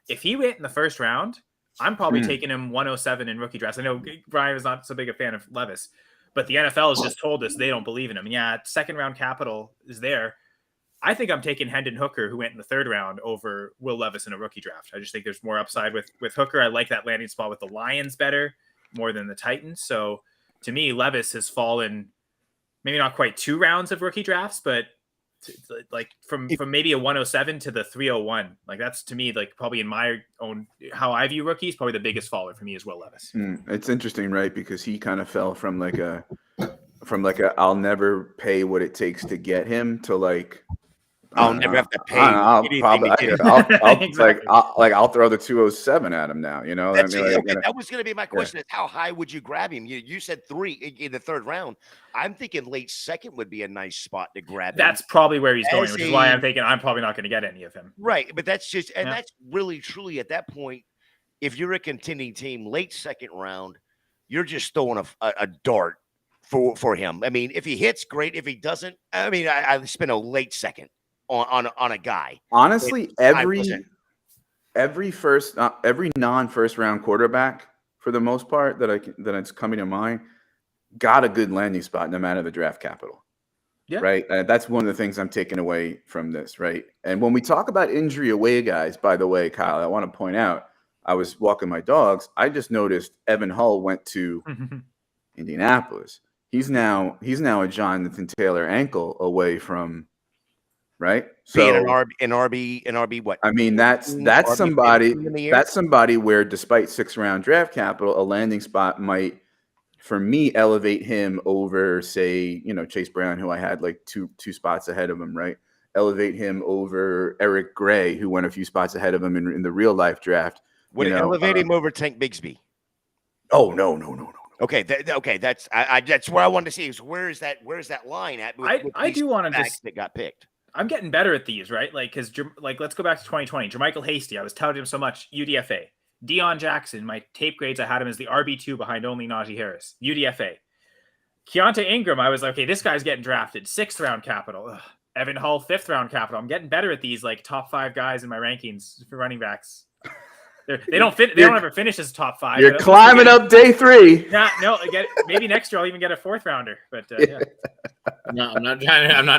B: If he went in the 1st round, I'm probably taking him 107 in rookie drafts. I know Brian is not so big a fan of Levis, but the NFL has just told us they don't believe in him. And yeah, 2nd round capital is there. I think I'm taking Hendon Hooker, who went in the 3rd round, over Will Levis in a rookie draft. I just think there's more upside with Hooker. I like that landing spot with the Lions better, more than the Titans. So to me, Levis has fallen maybe not quite 2 rounds of rookie drafts, but like from maybe a 107 to the 301. Like that's to me, like probably in my own, how I view rookies, probably the biggest faller for me is Will Levis.
E: It's interesting, right? Because he kind of fell from like a I'll never pay what it takes to get him to like,
C: I'll never have to pay.
E: I'll
B: Exactly.
E: I'll throw the 207 at him now. You know,
C: That was going to be my question: is how high would you grab him? You said 3 in the 3rd round. I'm thinking late 2nd would be a nice spot to grab him.
B: That's probably where he's going, which is why I'm thinking I'm probably not going to get any of him.
C: Right, but that's just, and that's really truly at that point. If you're a contending team, late 2nd round, you're just throwing a dart for him. I mean, if he hits, great. If he doesn't, I mean, I spend a late 2nd. On a guy.
E: Honestly, every non-1st round quarterback, for the most part, that's coming to mind, got a good landing spot no matter the draft capital. Yeah. Right. That's one of the things I'm taking away from this. Right. And when we talk about injury away guys, by the way, Kyle, I want to point out, I was walking my dogs. I just noticed Evan Hull went to Indianapolis. He's now a Jonathan Taylor ankle away from. Right. So
C: being an RB, what?
E: I mean, that's somebody where despite 6th round draft capital, a landing spot might, for me, elevate him over, say, Chase Brown, who I had like two spots ahead of him, right? Elevate him over Eric Gray, who went a few spots ahead of him in the real life draft.
C: Would it elevate him over Tank Bigsby?
E: Oh, no.
C: Okay, that's where I wanted to see is where's that line at?
B: I do want to just
C: that got picked.
B: I'm getting better at these, right? Like, because let's go back to 2020. Jermichael Hasty, I was touting him so much. UDFA. Deion Jackson, my tape grades, I had him as the RB2 behind only Najee Harris. UDFA. Keontae Ingram, I was like, okay, this guy's getting drafted. 6th round capital. Ugh. Evan Hull, 5th round capital. I'm getting better at these like top 5 guys in my rankings for running backs. They don't ever finish as top 5.
E: You're climbing up day 3.
B: No, maybe next year I'll even get a 4th rounder. But yeah.
A: No, I'm not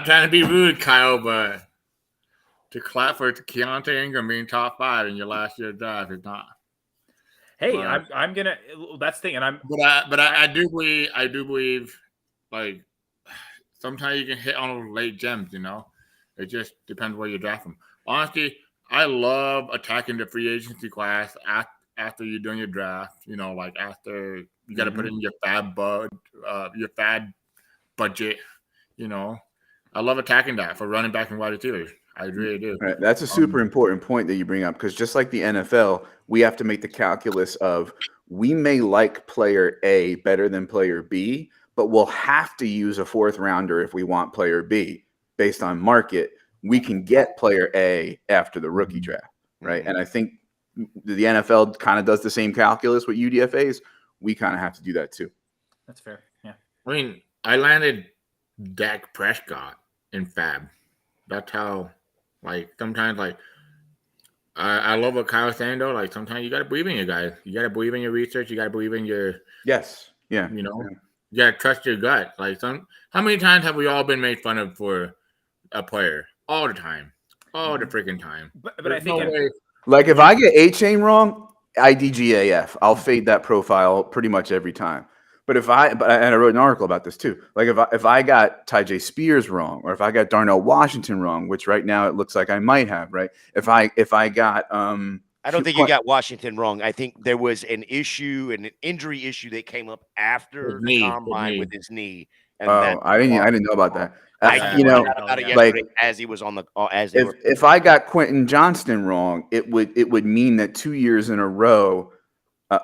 A: trying to be rude, Kyle, but to clap for Keontae Ingram being top 5 in your last year draft is not.
B: Hey, I'm gonna. That's the thing, and
A: I do believe, like sometimes you can hit on those late gems. It just depends where you draft them. Honestly, I love attacking the free agency class after you're doing your draft. Like after you got to put in your fab budget. I love attacking that for running back and wide receivers. I really do.
E: Right. That's a super important point that you bring up, because just like the NFL, we have to make the calculus of we may like player A better than player B, but we'll have to use a 4th rounder if we want player B based on market. We can get player A after the rookie draft, right? And I think the NFL kind of does the same calculus with UDFAs. We kind of have to do that too.
B: That's fair. Yeah.
A: I mean, I landed Dak Prescott in fab. That's how, sometimes, I love what Kyle's saying, though. Like, sometimes you got to believe in your guys. You got to believe in your research. You got to believe in your...
E: Yes. Yeah.
A: You got to trust your gut. How many times have we all been made fun of for a player? All the time. All the freaking time.
B: But I think...
E: Like, if I get A-Chain wrong, IDGAF. I'll fade that profile pretty much every time. But and I wrote an article about this too. Like if I got Ty Spears wrong, or if I got Darnell Washington wrong, which right now it looks like I might have, right? If I got
C: I don't think you got Washington wrong. I think there was an injury issue that came up after the combine with his knee. And
E: I didn't know about that.
C: I found out about it yesterday as he was on the
E: if I got Quentin Johnston wrong, it would mean that 2 years in a row,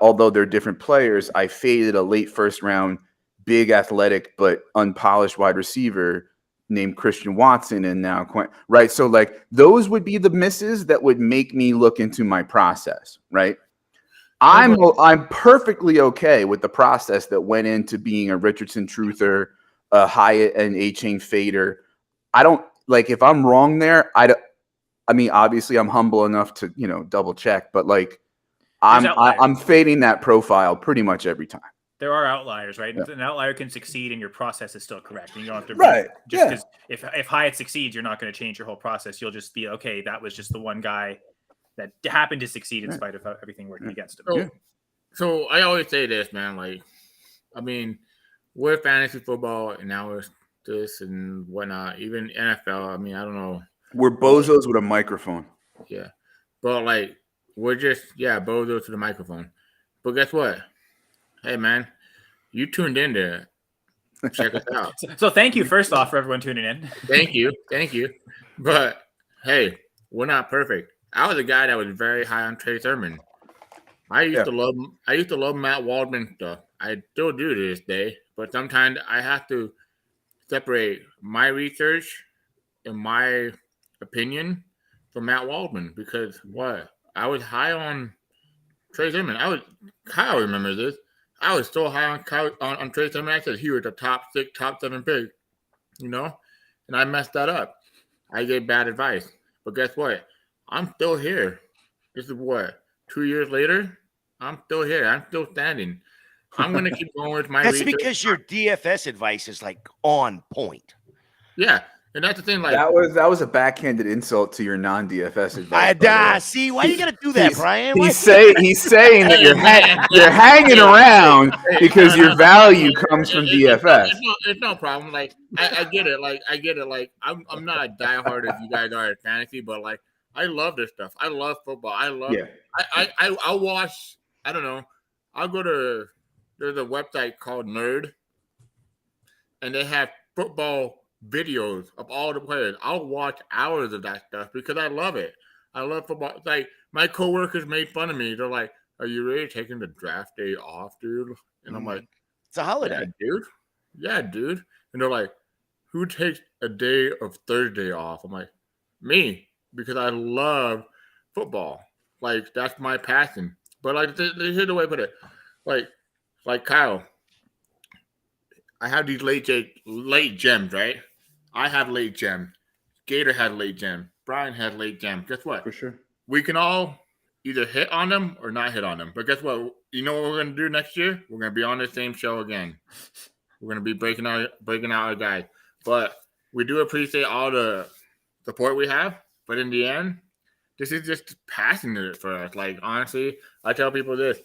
E: although they're different players, I faded a late first round, big athletic but unpolished wide receiver named Christian Watson, and now Quentin. Right, so like those would be the misses that would make me look into my process. Right, I'm perfectly okay with the process that went into being a Richardson truther, a Hyatt and A-chain fader. I don't like if I'm wrong there. I mean, obviously, I'm humble enough to double check, but like I'm fading that profile pretty much every time.
B: There are outliers, right? Yeah. An outlier can succeed, and your process is still correct. And you don't have to
E: because
B: if Hyatt succeeds, you're not going to change your whole process. You'll just be okay. That was just the one guy that happened to succeed in spite of everything working against him.
A: So I always say this, man. Like, I mean, with fantasy football and now with this and whatnot, even NFL. I mean, I don't know.
E: We're bozos with a microphone.
A: Yeah, but like we're just bozos to the microphone. But guess what? Hey, man, you tuned in to check us out.
B: So thank you, first off, for everyone tuning in.
A: Thank you. But, hey, we're not perfect. I was a guy that was very high on Trey Sermon. I used to love Matt Waldman stuff. I still do to this day. But sometimes I have to separate my research and my opinion from Matt Waldman because, I was high on Trey Sermon. Kyle remembers this. I was so high on Trey Sermon. I said he was a top 6, top 7 pick, and I messed that up. I gave bad advice, but guess what? I'm still here. This is 2 years later. I'm still here. I'm still standing. I'm gonna keep going with my.
C: That's because your DFS advice is like on point.
A: Yeah. And that's the thing, like
E: that was a backhanded insult to your non-DFS advice.
C: See, why you gotta do that, Brian?
E: He's saying that you're hanging around because your value comes from DFS.
A: It's no problem. Like I get it. Like I'm not a diehard as you guys are at fantasy, but like I love this stuff. I love football. I love. Yeah. I'll watch. I don't know. I'll go to. There's a website called Nerd, and they have football videos of all the players. I'll watch hours of that stuff because I love it. I love football. It's like my coworkers made fun of me. They're like, "Are you really taking the draft day off, dude?" And I'm like,
C: "It's a holiday,
A: dude." Yeah, dude. And they're like, "Who takes a day of Thursday off?" I'm like, "Me," because I love football. Like that's my passion. But like, here's the way I put it. Like Kyle. I have these late gems, right? I have late gem. Gator had late gem. Brian had late gem. Guess what?
E: For sure. We
A: can all either hit on them or not hit on them. But guess what? You know what we're going to do next year? We're going to be on the same show again. We're going to be breaking out our guys. But we do appreciate all the support we have. But in the end, this is just passionate for us. Like, honestly, I tell people this.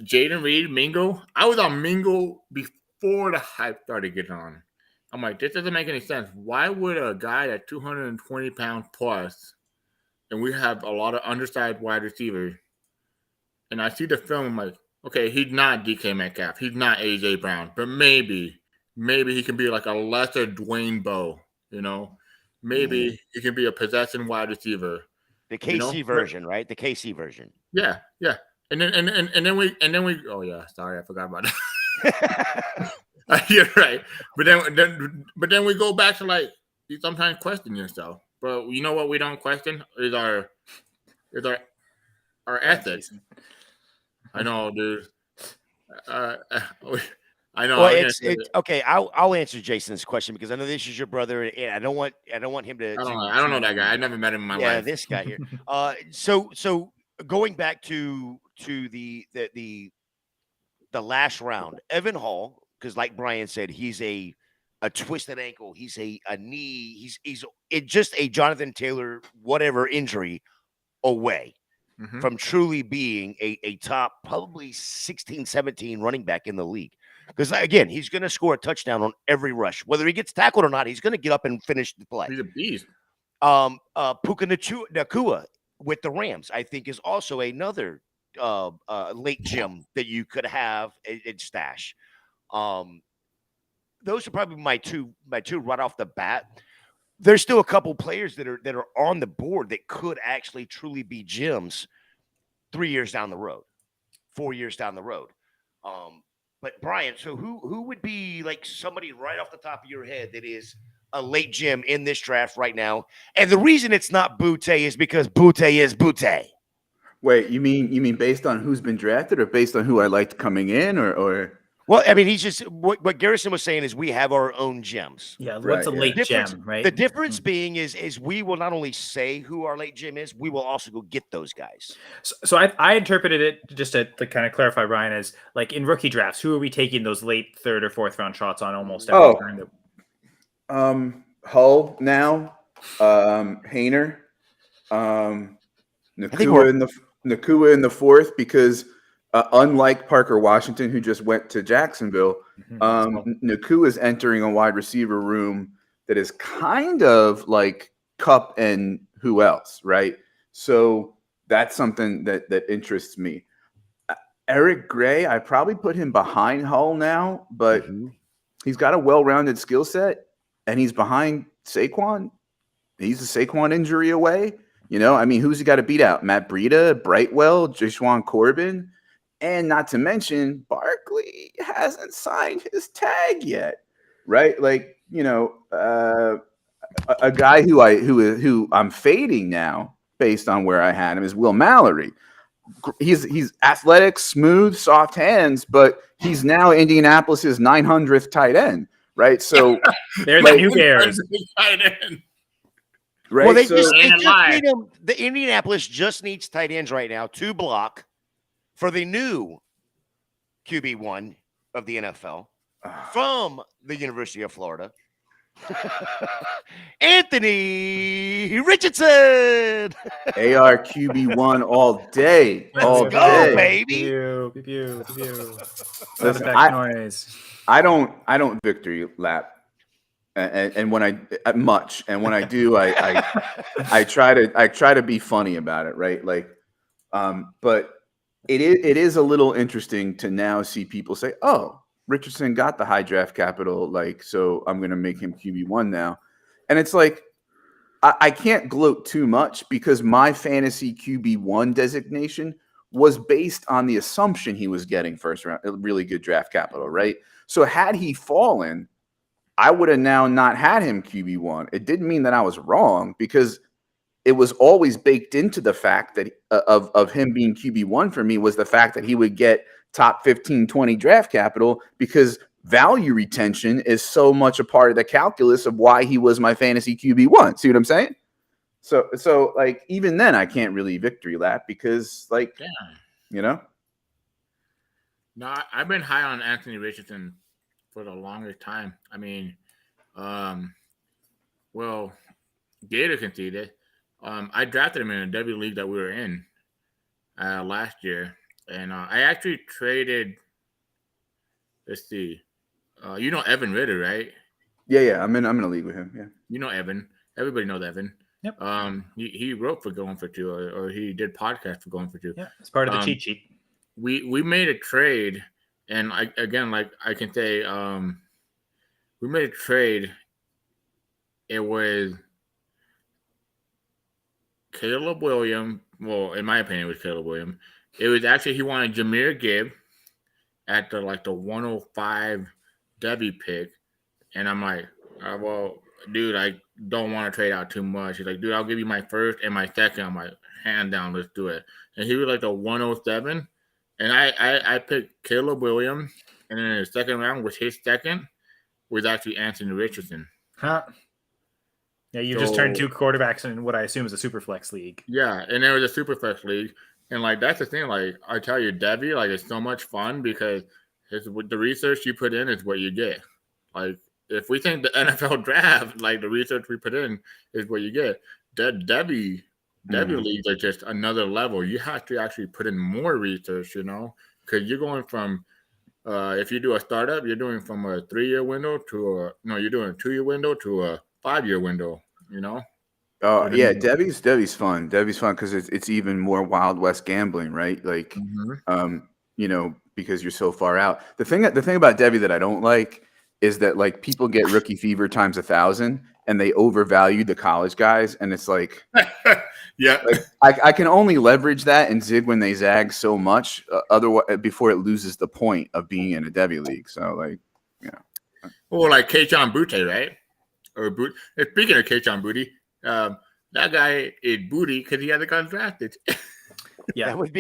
A: Jaden Reed, Mingo. I was on Mingo before the hype started getting on. I'm like, this doesn't make any sense. Why would a guy at 220 pounds plus, and we have a lot of undersized wide receivers, and I see the film, I'm like, okay, he's not DK Metcalf. He's not AJ Brown. But maybe he can be like a lesser Dwayne Bowe, Maybe he can be a possession wide receiver.
C: The KC version, right? The KC version.
A: Yeah. And then we oh yeah, sorry, I forgot about that. You're right. But then we go back to like you sometimes question yourself. But you know what we don't question is our ethics. I know, dude. I know.
C: Well, it's okay. I'll answer Jason's question because I know this is your brother, and I don't want him to.
A: I don't know that guy. I never met him in my life.
C: Yeah, this guy here. So going back to the last round, Evan Hall, because like Brian said, he's a twisted ankle, he's a knee, he's just a Jonathan Taylor whatever injury away. from truly being a top probably 16, 17 running back in the league. Because, again, he's going to score a touchdown on every rush. Whether he gets tackled or not, he's going to get up and finish the play.
A: He's a beast.
C: Puka Nacua with the Rams, I think, is also another late gem that you could have in stash. Those are probably my two right off the bat. There's still a couple players that are on the board that could actually truly be gems 3 years down the road, 4 years down the road. But Brian, so who would be like somebody right off the top of your head that is a late gem in this draft right now? And the reason it's not Butte is because Butte is Butte.
E: Wait, you mean based on who's been drafted, or based on who I liked coming in, or?
C: Well, I mean, he's just what Garrison was saying is we have our own gems.
B: Yeah,
E: Right,
B: what's a
E: yeah.
B: late
C: Difference-
B: gem, right?
C: The difference being is we will not only say who our late gem is, we will also go get those guys.
B: So I interpreted it, just to kind of clarify, Brian, as like in rookie drafts, who are we taking those late third or fourth round shots on almost every time that
E: Hull now, Hayner, Nakua in the fourth, because unlike Parker Washington, who just went to Jacksonville, Nakua is entering a wide receiver room that is kind of like Kupp and who else, right? So that's something that interests me. Eric Gray, I probably put him behind Hull now, but he's got a well-rounded skill set, and he's behind Saquon. He's a Saquon injury away. You know, I mean, who's he got to beat out? Matt Breida, Brightwell, Jashwan Corbin, and not to mention Barkley hasn't signed his tag yet, right? Like, you know, a guy who I'm fading now based on where I had him is Will Mallory. He's athletic, smooth, soft hands, but he's now Indianapolis's 900th tight end, right? So
B: they're the new Bears.
E: Right.
C: Well, they
E: so,
C: just need them. The Indianapolis just needs tight ends right now to block for the new QB1 of the NFL from the University of Florida, Anthony Richardson.
E: ARQB1 all day. All
C: Let's go,
E: day.
C: baby.
B: Pew, pew, pew, pew.
E: Listen,
B: Noise.
E: I don't victory lap. And when I do, I try to be funny about it, right? Like, but it is a little interesting to now see people say, "Oh, Richardson got the high draft capital, like, so I'm going to make him QB1 now," and it's like I can't gloat too much because my fantasy QB1 designation was based on the assumption he was getting first round, really good draft capital, right? So had he fallen, I would have now not had him QB1. It didn't mean that I was wrong, because it was always baked into the fact that of him being QB1 for me was the fact that he would get top 15, 20 draft capital, because value retention is so much a part of the calculus of why he was my fantasy QB1. See what I'm saying? So like, even then I can't really victory lap because, like, you know.
A: No, I've been high on Anthony Richardson for the longest time. I mean, well, Gator can see this. I drafted him in a W league that we were in last year, and I actually traded. Let's see, you know Evan Ritter, right?
E: Yeah, I'm in a league with him. Yeah,
A: you know Evan. Everybody knows Evan.
B: Yep.
A: He wrote for GoingFor2, or he did podcast for GoingFor2.
B: Yeah, it's part of the cheat sheet.
A: We made a trade, and I can say we made a trade. It was Caleb Williams. Well, in my opinion, it was Caleb Williams. It was actually, he wanted Jahmyr Gibbs at the 105 Debbie pick, and I'm like, well, dude, I don't want to trade out too much. He's like, dude, I'll give you my first and my second. I'm like, hand down, let's do it. And he was like the 107, and I picked Caleb Williams, and then in the second round, was his second, was actually Anthony Richardson.
B: Huh. Yeah, you just turned two quarterbacks in what I assume is a super flex league.
A: Yeah, and there was a super flex league, and like that's the thing. Like I tell you, Debbie, like it's so much fun because the research you put in is what you get. Like if we think the NFL draft, like the research we put in is what you get. Debbie Devy leagues are just another level. You have to actually put in more research, because you're going from if you do a startup, you're doing from a 3-year window to you're doing a 2-year window to a 5-year window.
E: Oh yeah, Debbie's fun. Debbie's fun because it's even more Wild West gambling, right? Like, because you're so far out. The thing about Debbie that I don't like is that like people get rookie fever times 1,000 and they overvalue the college guys, and it's like,
A: yeah,
E: like I can only leverage that and zig when they zag so much, otherwise before it loses the point of being in a Debbie league. So like,
A: well, like Keishon Butte, right? Or speaking of Keishon Booty, that guy is booty because he hasn't gotten drafted.
B: Yeah,
C: that would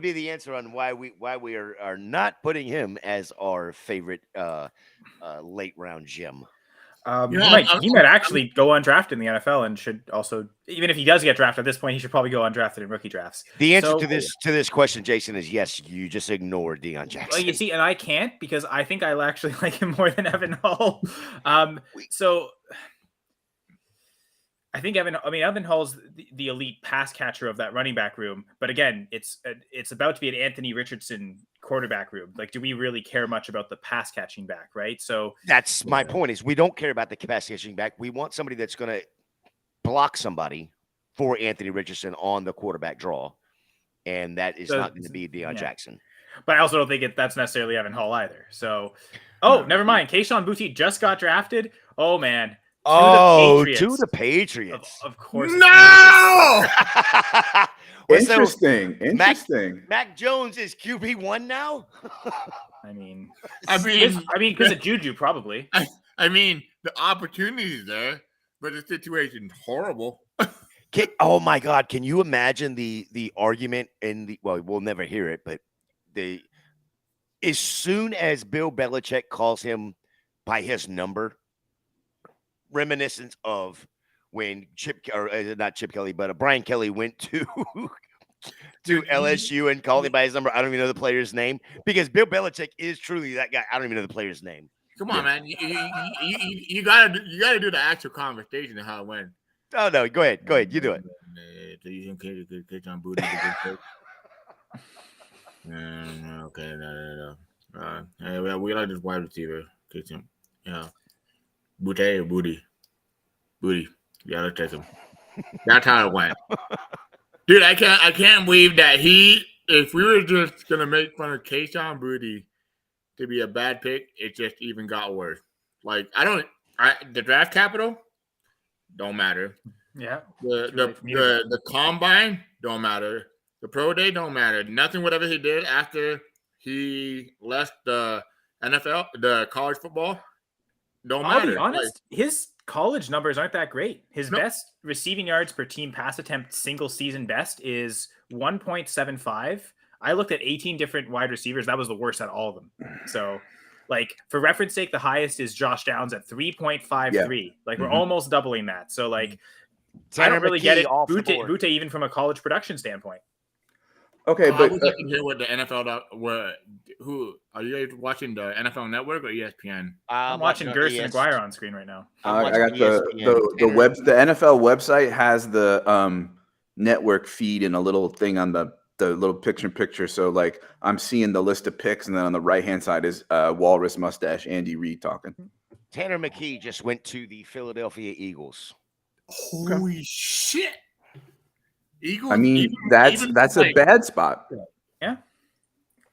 C: be the answer on why we are not putting him as our favorite late round gem.
B: He might actually go undrafted in the NFL and should also, even if he does get drafted at this point, he should probably go undrafted in rookie drafts.
C: The answer to this question, Jason, is yes. You just ignore Deion Jackson.
B: Well, you see, and I can't because I think I actually like him more than Evan Hull. So I think Evan Hull's the elite pass catcher of that running back room. But again, it's about to be an Anthony Richardson quarterback room. Like, do we really care much about the pass catching back, right? So
C: that's my point, is we don't care about the pass catching back. We want somebody that's going to block somebody for Anthony Richardson on the quarterback draw. And that is not going to be Deion Jackson.
B: But I also don't think that's necessarily Evan Hull either. So, never mind. Keishon Boutte just got drafted. Oh, man.
C: To the Patriots.
B: Of course.
A: No!
E: Interesting.
C: Mac Jones is QB1 now?
B: I mean, because of Juju, probably.
A: I mean, the opportunity is there, but the situation's horrible.
C: Oh my God! Can you imagine the argument we'll never hear it, but as soon as Bill Belichick calls him by his number, reminiscent of when not Chip Kelly, but Brian Kelly went to LSU and called him by his number. I don't even know the player's name because Bill Belichick is truly that guy. I don't even know the player's name.
A: Come on, man. You gotta do the actual conversation of how it went.
C: Oh no, go ahead. You do it.
A: So you can catch on booty. Okay, no. We like this wide receiver. Catch him. Yeah. Booty. Yeah, let's take him. That's how it went. Dude, I can't believe that if we were just gonna make fun of Keishon Boutte to be a bad pick, it just even got worse. Like the draft capital don't matter.
B: Yeah.
A: The combine don't matter. The pro day don't matter. Nothing whatever he did after he left the NFL, the college football, don't matter.
B: I'll be honest, his college numbers aren't that great. His best receiving yards per team pass attempt single season best is 1.75. I looked at 18 different wide receivers. That was the worst at all of them. So, like, for reference sake, the highest is Josh Downs at 3.53. Yeah. Like, we're almost doubling that. So, like, I don't really get it. Boutte, even from a college production standpoint.
E: Okay, but
A: I can hear what the NFL who are you watching, the NFL Network or ESPN?
B: I'm watching Gerson and Aguirre on screen right now.
E: I got the NFL website has the network feed and a little thing on the little picture. So like I'm seeing the list of picks, and then on the right hand side is Walrus Mustache Andy Reid talking.
C: Tanner McKee just went to the Philadelphia Eagles.
A: Holy shit! Eagles,
E: I mean, that's a bad spot.
B: Yeah.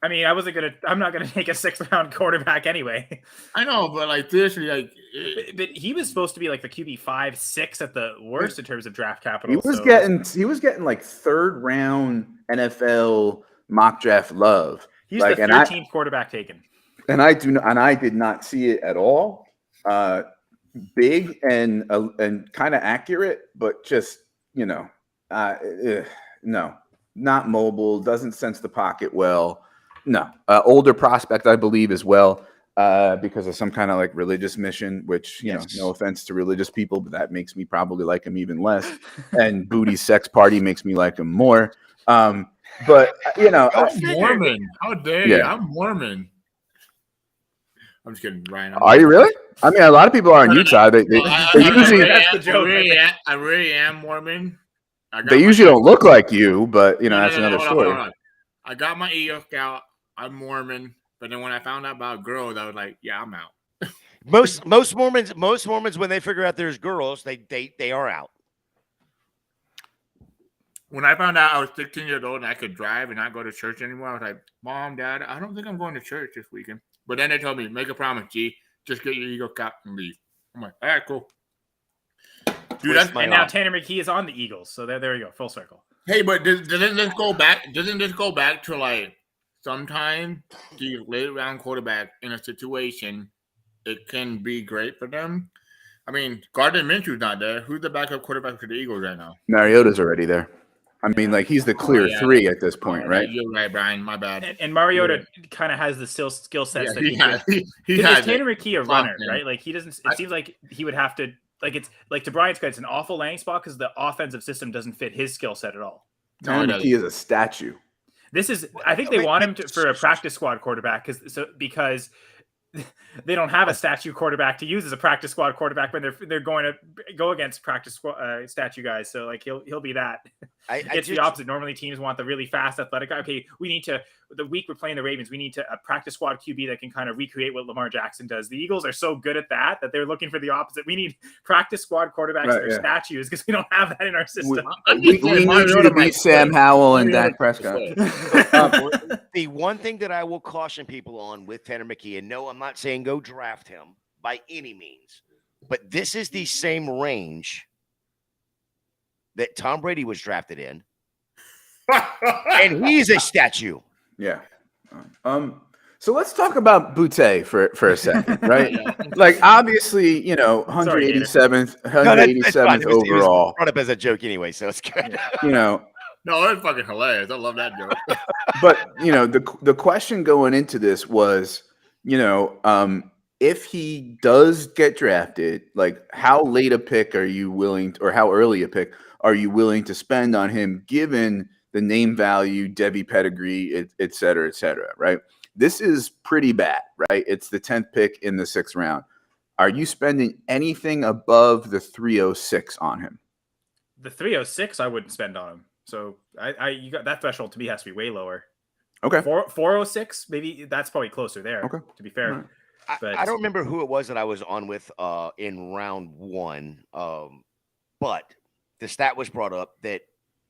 B: I mean, I'm not gonna take a 6th round quarterback anyway.
A: I know, but like seriously,
B: but he was supposed to be like the QB 5-6 at the worst in terms of draft capital.
E: He was getting like 3rd round NFL mock draft love.
B: He's like, the 13th quarterback taken.
E: And I did not see it at all. Big and kind of accurate, but just no, not mobile. Doesn't sense the pocket well. No, older prospect, I believe, as well, because of some kind of like religious mission. Which no offense to religious people, but that makes me probably like him even less. And Bootie's sex party makes me like him more. But
A: I'm Mormon. How dare you? I'm Mormon. I'm just kidding, Ryan.
E: Are you really? I mean, a lot of people are on Utah. They usually.
A: That's the joke. I really am Mormon.
E: They usually don't look like you, but that's another story.
A: Hold on. I got my Eagle Scout. I'm Mormon, but then when I found out about girls, I was like, yeah, I'm out.
C: Most Mormons, when they figure out there's girls, they are out.
A: When I found out I was 16 years old and I could drive and not go to church anymore, I was like, Mom, Dad, I don't think I'm going to church this weekend. But then they told me, make a promise, G. Just get your Eagle Scout and leave. I'm like, all right, cool.
B: Dude, and now Tanner McKee is on the Eagles, so there you go, full circle.
A: Hey, but doesn't this go back? Doesn't this go back to like sometimes the late round quarterback in a situation, it can be great for them. I mean, Gardner Minshew's not there. Who's the backup quarterback for the Eagles right now?
E: Mariota's already there. I mean, like he's the clear 3 at this point, right?
A: You're right, Brian. My bad.
B: And Mariota kind of has the skill sets that
A: he has.
B: Is Tanner McKee a runner, right? Like he doesn't. It seems like he would have to. Like it's like to Brian's credit, it's an awful landing spot because the offensive system doesn't fit his skill set at all.
E: Tanner McKee is a statue.
B: This is. I think they want him for a practice squad quarterback because they don't have a statue quarterback to use as a practice squad quarterback when they're going to go against practice squad statue guys. So like he'll be that. It's the opposite. Normally teams want the really fast athletic guy. Okay, we need to the week we're playing the Ravens, we need a practice squad QB that can kind of recreate what Lamar Jackson does. The Eagles are so good at that they're looking for the opposite. We need practice squad quarterbacks that are statues because we don't have that in our system.
E: We need you to beat Sam Howell and Dak Prescott.
C: The one thing that I will caution people on with Tanner McKee, and no, I'm not saying go draft him by any means, but this is the same range that Tom Brady was drafted in, and he's a statue.
E: Yeah. So let's talk about Boutte for a second, right? Like obviously, 187th overall.
C: Brought up as a joke anyway, so it's good.
A: No, that's fucking hilarious. I love that joke.
E: But the question going into this was, if he does get drafted, like how late a pick are you willing or how early a pick are you willing to spend on him given the name value, Debbie pedigree, et cetera, right? This is pretty bad, right? It's the 10th pick in the 6th round. Are you spending anything above the 306 on him?
B: The 306 I wouldn't spend on him. So you got that threshold to me has to be way lower.
E: Okay.
B: 406, maybe that's probably closer there.
E: Okay.
B: To be fair.
E: Right.
B: But
C: I don't remember who it was that I was on with in round 1. But the stat was brought up that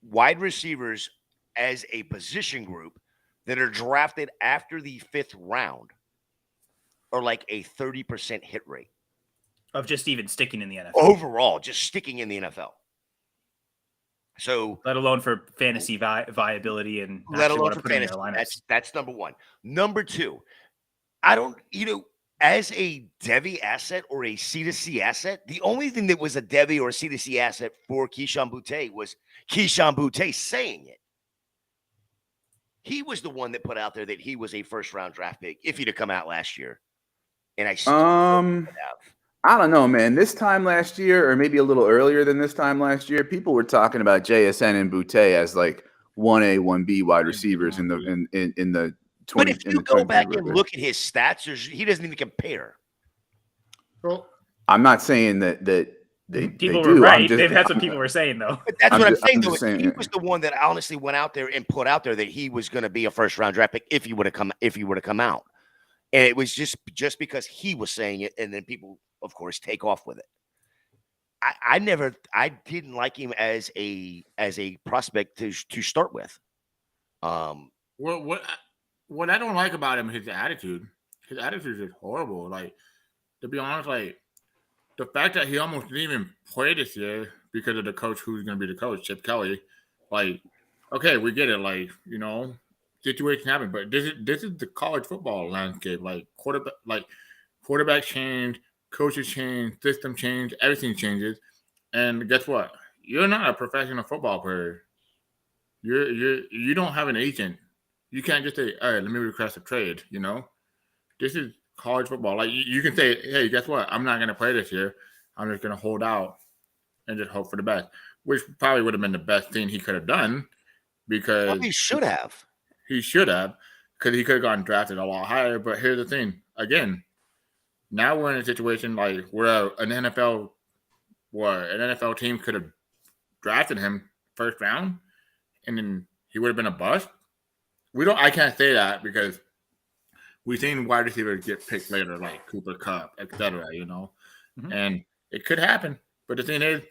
C: wide receivers as a position group that are drafted after the 5th round are like a 30% hit rate.
B: Of just even sticking in the NFL.
C: Overall, just sticking in the NFL. So
B: let alone for fantasy viability and
C: let alone for fantasy. That's number 1. Number 2, I don't, as a Devy asset or a C2C asset, the only thing that was a Devy or a C2C asset for Keyshawn Boutte was Keyshawn Boutte saying it. He was the one that put out there that he was a first-round draft pick if he'd have come out last year. And I still
E: I don't know, man. This time last year, or maybe a little earlier than this time last year, people were talking about JSN and Boutte as like 1A, 1B wide receivers in the 20.
C: But if you go back and look at his stats, he doesn't even compare.
A: Well,
E: I'm not saying that
B: people were right. That's what people were saying, though.
C: But that's what I'm saying, though. He was the one that honestly went out there and put out there that he was going to be a first-round draft pick if he would have come out. And it was just because he was saying it, and then people, of course, take off with it. I didn't like him as a prospect to start with.
A: What I don't like about him is his attitude. His attitude is horrible. Like, to be honest, like the fact that he almost didn't even play this year because of the coach who's going to be the coach, Chip Kelly. Like, okay, we get it. Like, situation happen, but this is the college football landscape. Like quarterback change, coaches change, system change, everything changes. And guess what? You're not a professional football player. You don't have an agent. You can't just say, all right, let me request a trade, This is college football. Like, you can say, hey, guess what? I'm not going to play this year. I'm just going to hold out and just hope for the best, which probably would have been the best thing he could have done because
C: he should have.
A: He should have because he could have gotten drafted a lot higher. But here's the thing. Again, now we're in a situation like where an NFL team could have drafted him first round, and then he would have been a bust. I can't say that because we've seen wide receivers get picked later, like Cooper Kupp, etc. And it could happen. But the thing is,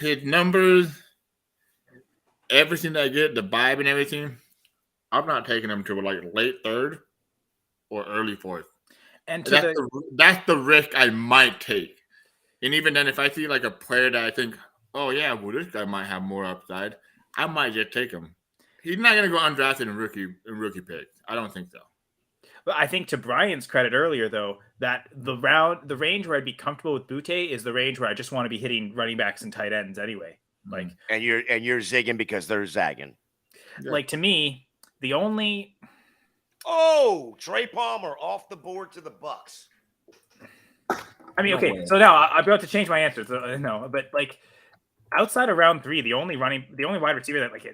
A: his numbers, everything that I get, the vibe and everything, I'm not taking him to like late third or early fourth.
B: And
A: that's the risk I might take. And even then, if I see like a player that I think, oh yeah, well this guy might have more upside, I might just take him. He's not going to go undrafted in rookie picks. I don't think so.
B: But I think to Brian's credit earlier, though, that the range where I'd be comfortable with Butte is the range where I just want to be hitting running backs and tight ends anyway. Like,
C: and you're zigging because they're zagging.
A: Yeah.
B: Like to me, the only.
C: Oh, Trey Palmer off the board to the Bucks.
B: I mean, okay, so now I'm about to change my answer. So, no, but like outside of round 3, the only wide receiver that like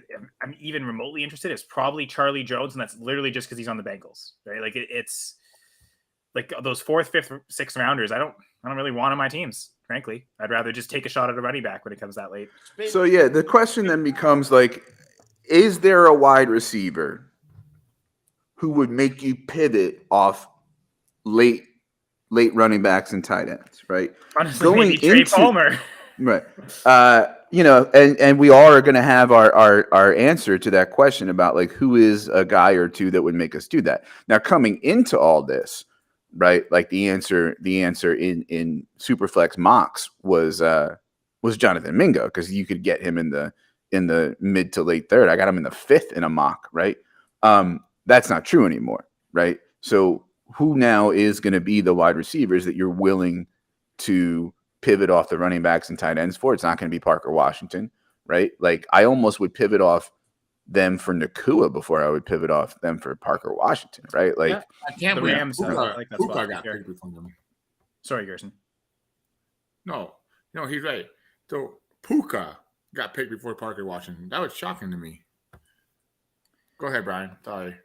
B: I'm even remotely interested in is probably Charlie Jones, and that's literally just because he's on the Bengals, right? Like it's like those 4th, 5th, 6th rounders. I don't really want on my teams. Frankly, I'd rather just take a shot at a running back when it comes that late.
E: So yeah, the question then becomes like, is there a wide receiver who would make you pivot off late running backs and tight ends, right?
B: Honestly, maybe Trey Palmer.
E: Right. And we all are going to have our answer to that question about like who is a guy or two that would make us do that. Now, coming into all this, right? Like the answer in Superflex mocks was Jonathan Mingo, because you could get him in the mid to late third. I got him in the 5th in a mock, right? That's not true anymore, right? So who now is going to be the wide receivers that you're willing to pivot off the running backs and tight ends for? It's not going to be Parker Washington, right? Like I almost would pivot off them for Nakua before I would pivot off them for Parker Washington, right? Like
A: I can't
B: the
A: believe
B: Rams,
A: Puka got picked before them.
B: Sorry, Gerson.
A: No, he's right. So Puka got picked before Parker Washington. That was shocking to me. Go ahead, Brian. Sorry.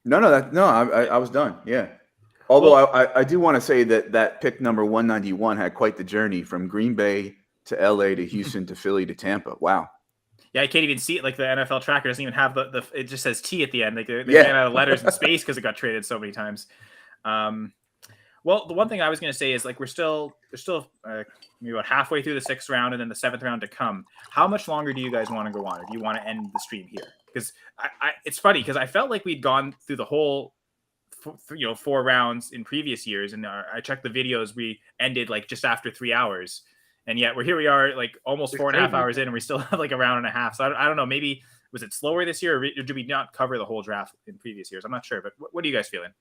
E: No, I was done. Yeah. Although I do want to say that pick number 191 had quite the journey from Green Bay to LA to Houston to Philly to Tampa. Wow.
B: Yeah, I can't even see it. Like the NFL tracker doesn't even have the it just says T at the end. Like they ran out of letters in space because it got traded so many times. Well, the one thing I was going to say is like we're still maybe about halfway through the 6th round and then the 7th round to come. How much longer do you guys want to go on? Or do you want to end the stream here? Because it's funny because I felt like we'd gone through the whole 4 rounds in previous years, and I checked the videos. We ended like just after 3 hours, and yet we are like almost 4.5 hours in, and we still have like a round and a half. So I don't know. Maybe was it slower this year, or did we not cover the whole draft in previous years? I'm not sure, but what are you guys feeling?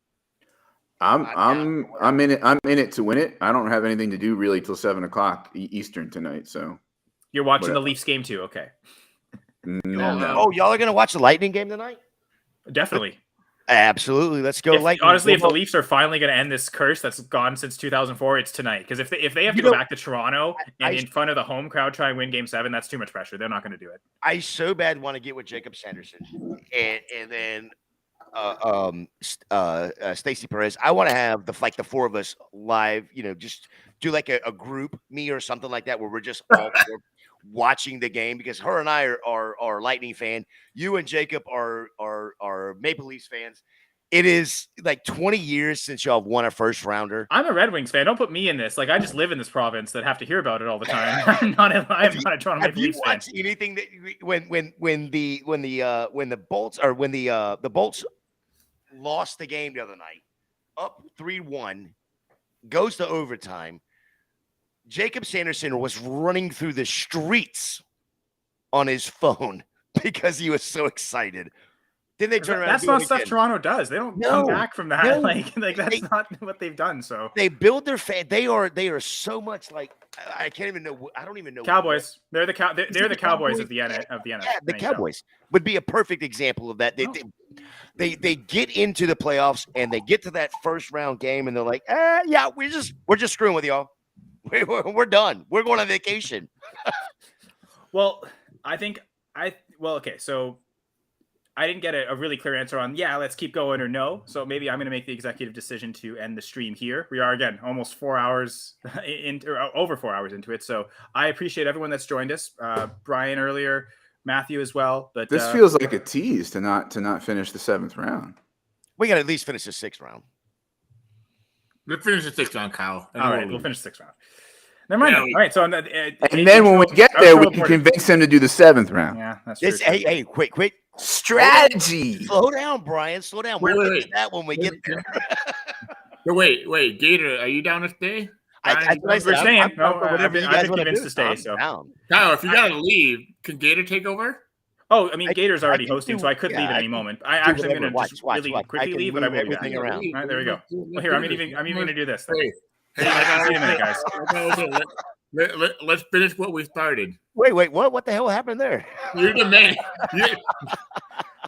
E: I'm in it. I'm in it to win it. I don't have anything to do really till 7:00 Eastern tonight. So
B: you're watching the Leafs game too, okay?
E: No.
C: Oh, y'all are gonna watch the Lightning game tonight?
B: Definitely.
C: Absolutely. Let's go. Lightning.
B: Honestly, if the Leafs are finally going to end this curse that's gone since 2004, it's tonight. Because if they have to go back to Toronto and in front of the home crowd try and win Game 7, that's too much pressure. They're not going to do it.
C: I so bad want to get with Jacob Sanderson and then Stacey Perez. I want to have the 4 of us live. Just do like a group, me or something like that, where we're just all watching the game, because her and I are Lightning fan. You and Jacob are Maple Leafs fans. It is like 20 years since y'all have won a first rounder.
B: I'm a Red Wings fan. Don't put me in this. Like I just live in this province that have to hear about it all the time. I'm not a Toronto Maple Leafs fan.
C: Have you watched anything that when the Bolts lost the game the other night, up 3-1, goes to overtime? Jacob Sanderson was running through the streets on his phone because he was so excited. Then they turn around.
B: That's not stuff Toronto does. They don't come back from that. No. Like that's not what they've done. So
C: they build their fan. They are so much like I can't even know. I don't even know.
B: Cowboys. They're the Cowboys of the NFL.
C: Yeah, the Cowboys would be a perfect example of that. They get into the playoffs and they get to that first round game and they're like, yeah, we're just screwing with y'all. We're done. We're going on vacation.
B: Well, okay. So I didn't get a really clear answer on, let's keep going or no. So maybe I'm going to make the executive decision to end the stream here. We are, again, almost 4 hours or over 4 hours into it. So I appreciate everyone that's joined us. Brian earlier, Matthew as well. But
E: this feels like a tease to not finish the 7th round.
C: We got to at least finish the 6th round.
A: Let's finish the 6th round, Kyle.
B: All right, we'll finish the 6th round. Never mind.
A: Yeah,
B: All right, so
E: and then when we get there, we can convince him to do the 7th round.
B: Yeah, that's true.
C: Hey, quick.
E: Strategy.
C: Slow down, Brian. Slow down. We'll finish that when we get there.
A: Wait, Gator, are you down to stay?
B: We're staying.
C: Whatever you guys
B: I've been convinced to stay. So,
A: Kyle, if you gotta leave, can Gator take over?
B: Oh, I mean, Gator's already hosting, so I could leave at any moment. I actually am going to just really quickly leave, but I won't
C: everything around.
B: All right, there we go. Well, here, I'm even going to do this.
A: Hey,
B: See you in a minute, guys.
A: Let's finish what we started.
C: Wait, what the hell happened there?
A: You're the man.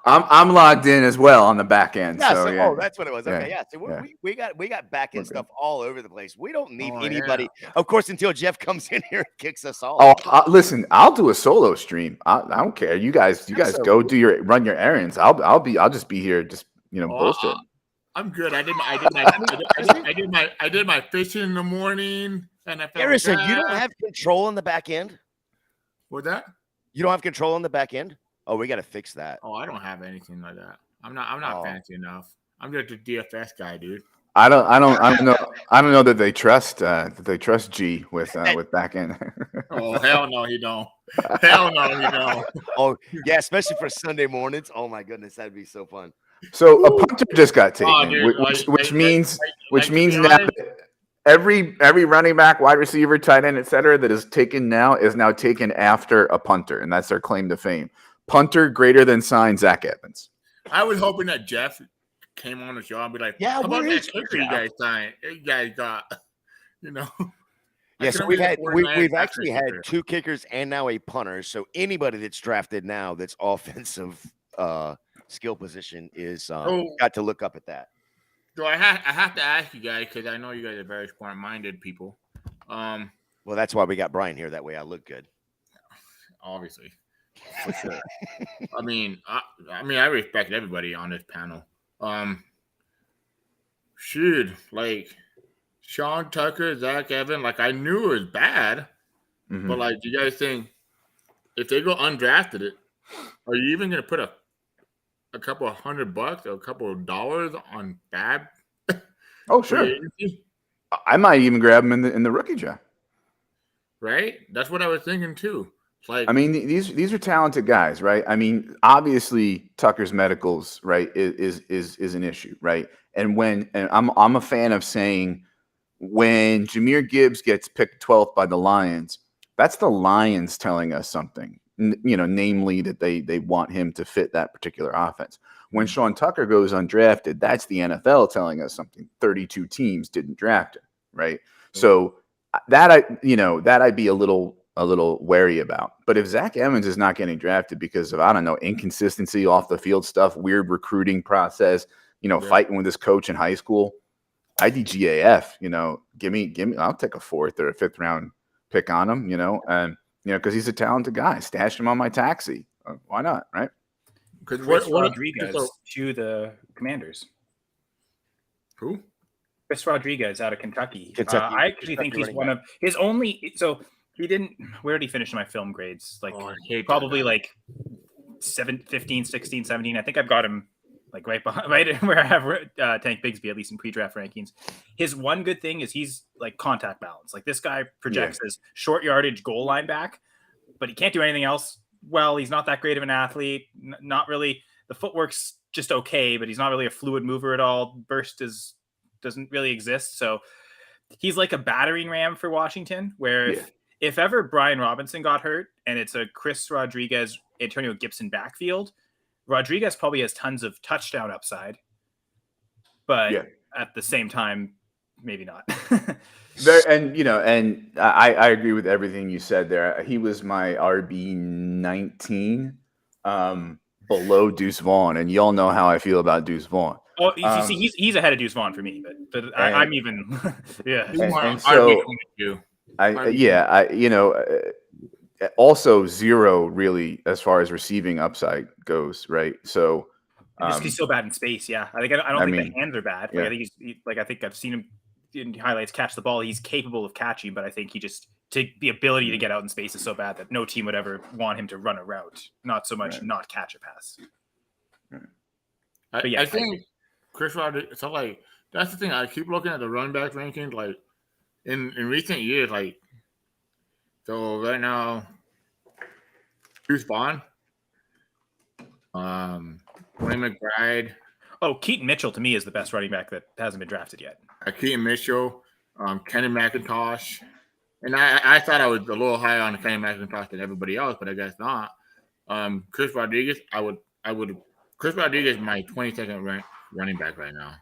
E: I'm logged in as well on the back end.
C: Yeah,
E: so, yeah.
C: Oh, that's what it was. Okay, yeah. So we got back end stuff all over the place. We don't need anybody, of course, until Jeff comes in here and kicks us all.
E: Oh, listen, I'll do a solo stream. I don't care. You guys go run your errands. I'll just be here, just bullshit.
A: I'm good. I did my fishing in the morning, and I felt
C: Harrison,
A: bad.
C: you don't have control on the back end.
A: What's that?
C: You don't have control on the back end. Oh, we got to fix that.
A: Oh, I don't have anything like that. I'm not fancy enough. I'm just a DFS guy, dude.
E: I don't know that they trust G with back end.
A: Oh, hell no, he don't. Hell no, he don't.
C: Oh yeah, especially for Sunday mornings. Oh my goodness, that'd be so fun.
E: So a punter just got taken,
A: dude,
E: which means now that every running back, wide receiver, tight end, etc. that is taken now is now taken after a punter, and that's their claim to fame. Punter greater than signed Zach Evans.
A: I was hoping that Jeff came on the show and be like,
C: yeah,
A: how about that kicker you guys signed? You guys got,
C: Yeah, so we've actually had 2 kickers and now a punter. So anybody that's drafted now that's offensive skill position is got to look up at that.
A: So I have to ask you guys, because I know you guys are very smart-minded people.
C: Well, that's why we got Brian here. That way I look good.
A: Obviously. For sure. I mean, I respect everybody on this panel. Like Sean Tucker, Zach Evans, like I knew it was bad, but like, do you guys think if they go undrafted, are you even gonna put a couple of $100 or a couple of dollars on bad?
E: Oh, sure. I might even grab him in the rookie draft.
A: Right? That's what I was thinking too. Like,
E: I mean, these are talented guys, right? I mean, obviously Tucker's medicals, right, is an issue, right? And I'm a fan of saying when Jahmyr Gibbs gets picked 12th by the Lions, that's the Lions telling us something, namely that they want him to fit that particular offense. When Sean Tucker goes undrafted, that's the NFL telling us something. 32 teams didn't draft him, right? So that I'd be a little wary about. But if Zach Evans is not getting drafted because of, I don't know, inconsistency off the field stuff, weird recruiting process, fighting with his coach in high school, IDGAF, give me, I'll take a 4th or a 5th round pick on him, and because he's a talented guy. Stash him on my taxi. Why not, right?
B: Because Chris Rodriguez to the Commanders.
A: Who?
B: Chris Rodriguez out of Kentucky. I actually think he's one of his only. So he didn't. Where did he finish in my film grades? Like probably like 15, 16, 17. I think I've got him like right behind, right where I have Tank Bigsby, at least in pre-draft rankings. His one good thing is he's like contact balance. Like this guy projects as short yardage goal line back, but he can't do anything else. Well, he's not that great of an athlete. Not really. The footwork's just okay, but he's not really a fluid mover at all. Burst doesn't really exist. So he's like a battering ram for Washington, where if ever Brian Robinson got hurt and it's a Chris Rodriguez, Antonio Gibson backfield, Rodriguez probably has tons of touchdown upside, but at the same time, maybe not.
E: And I agree with everything you said there. He was my RB 19, below Deuce Vaughn, and y'all know how I feel about Deuce Vaughn.
B: Oh, you see, he's ahead of Deuce Vaughn for me, but I'm even,
E: And so also 0 really as far as receiving upside goes, right? So
B: Just he's so bad in space. Yeah, I don't
E: I
B: think
E: mean,
B: the hands are bad.
E: yeah.
B: Like, I think I think I've seen him in highlights catch the ball. He's capable of catching, but I think the ability to get out in space is so bad that no team would ever want him to run a route. Not so much not catch a pass. But yeah,
A: I think Chris Rodriguez. So like that's the thing. I keep looking at the running back rankings. Like in recent years, like so right now, Bruce Vaughn, William McBride.
B: Oh, Keaton Mitchell to me is the best running back that hasn't been drafted yet.
A: Keaton Mitchell, Kenny McIntosh, and I thought I was a little higher on Kenny McIntosh than everybody else, but I guess not. Chris Rodriguez, I would. Chris Rodriguez is my 22nd running back right now.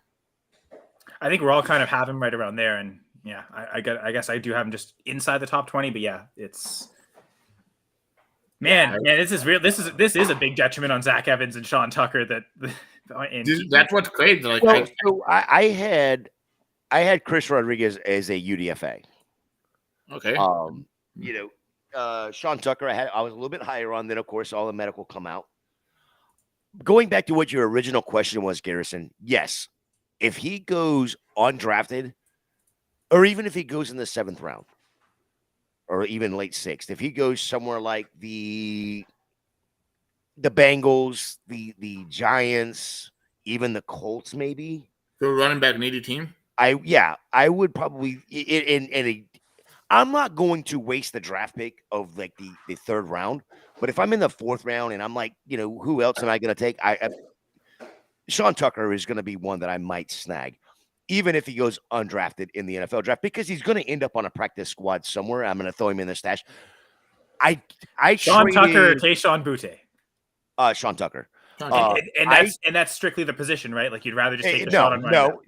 B: I think we're all kind of have him right around there, and yeah, I guess I do have him just inside the top 20, but yeah, it's. Man, this is real. This is a big detriment on Zach Evans and Sean Tucker.
A: That's what's crazy. Like,
C: so I had Chris Rodriguez as a UDFA.
A: Okay.
C: Sean Tucker, I was a little bit higher on. Then of course all the medical come out. Going back to what your original question was, Garrison. Yes, if he goes undrafted, or even if he goes in the 7th round, or even late 6th, if he goes somewhere like the Bengals, the Giants, even the Colts, maybe.
A: So running back needy team?
C: I would probably I'm not going to waste the draft pick of like the 3rd round, but if I'm in the 4th round and I'm like, who else am I going to take? Sean Tucker is going to be one that I might snag, even if he goes undrafted in the NFL draft, because he's going to end up on a practice squad somewhere. I'm going to throw him in the stash.
B: Sean Tucker or Tayshaun Boutte?
C: Sean Tucker.
B: And that's strictly the position, right? Like you'd rather just take the shot on
C: no,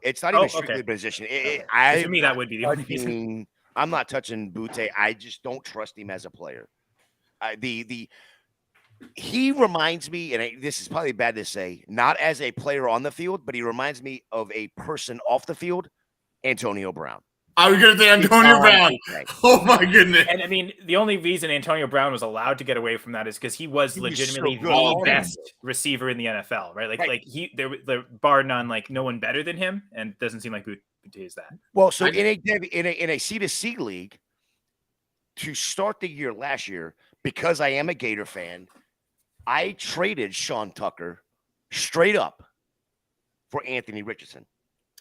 C: it's not even strictly the position.
B: To me, that would be the only reason.
C: I'm not touching Boutte. I just don't trust him as a player. He reminds me, and this is probably bad to say, not as a player on the field, but he reminds me of a person off the field, Antonio Brown.
A: I was going to say Antonio Brown. Oh, my goodness.
B: And I mean, the only reason Antonio Brown was allowed to get away from that is because he was legitimately the best receiver in the NFL, right? Like there bar none, like no one better than him, and doesn't seem like Boutte is that.
C: Well, so in a C2C league, to start the year last year, because I am a Gator fan, I traded Sean Tucker straight up for Anthony Richardson.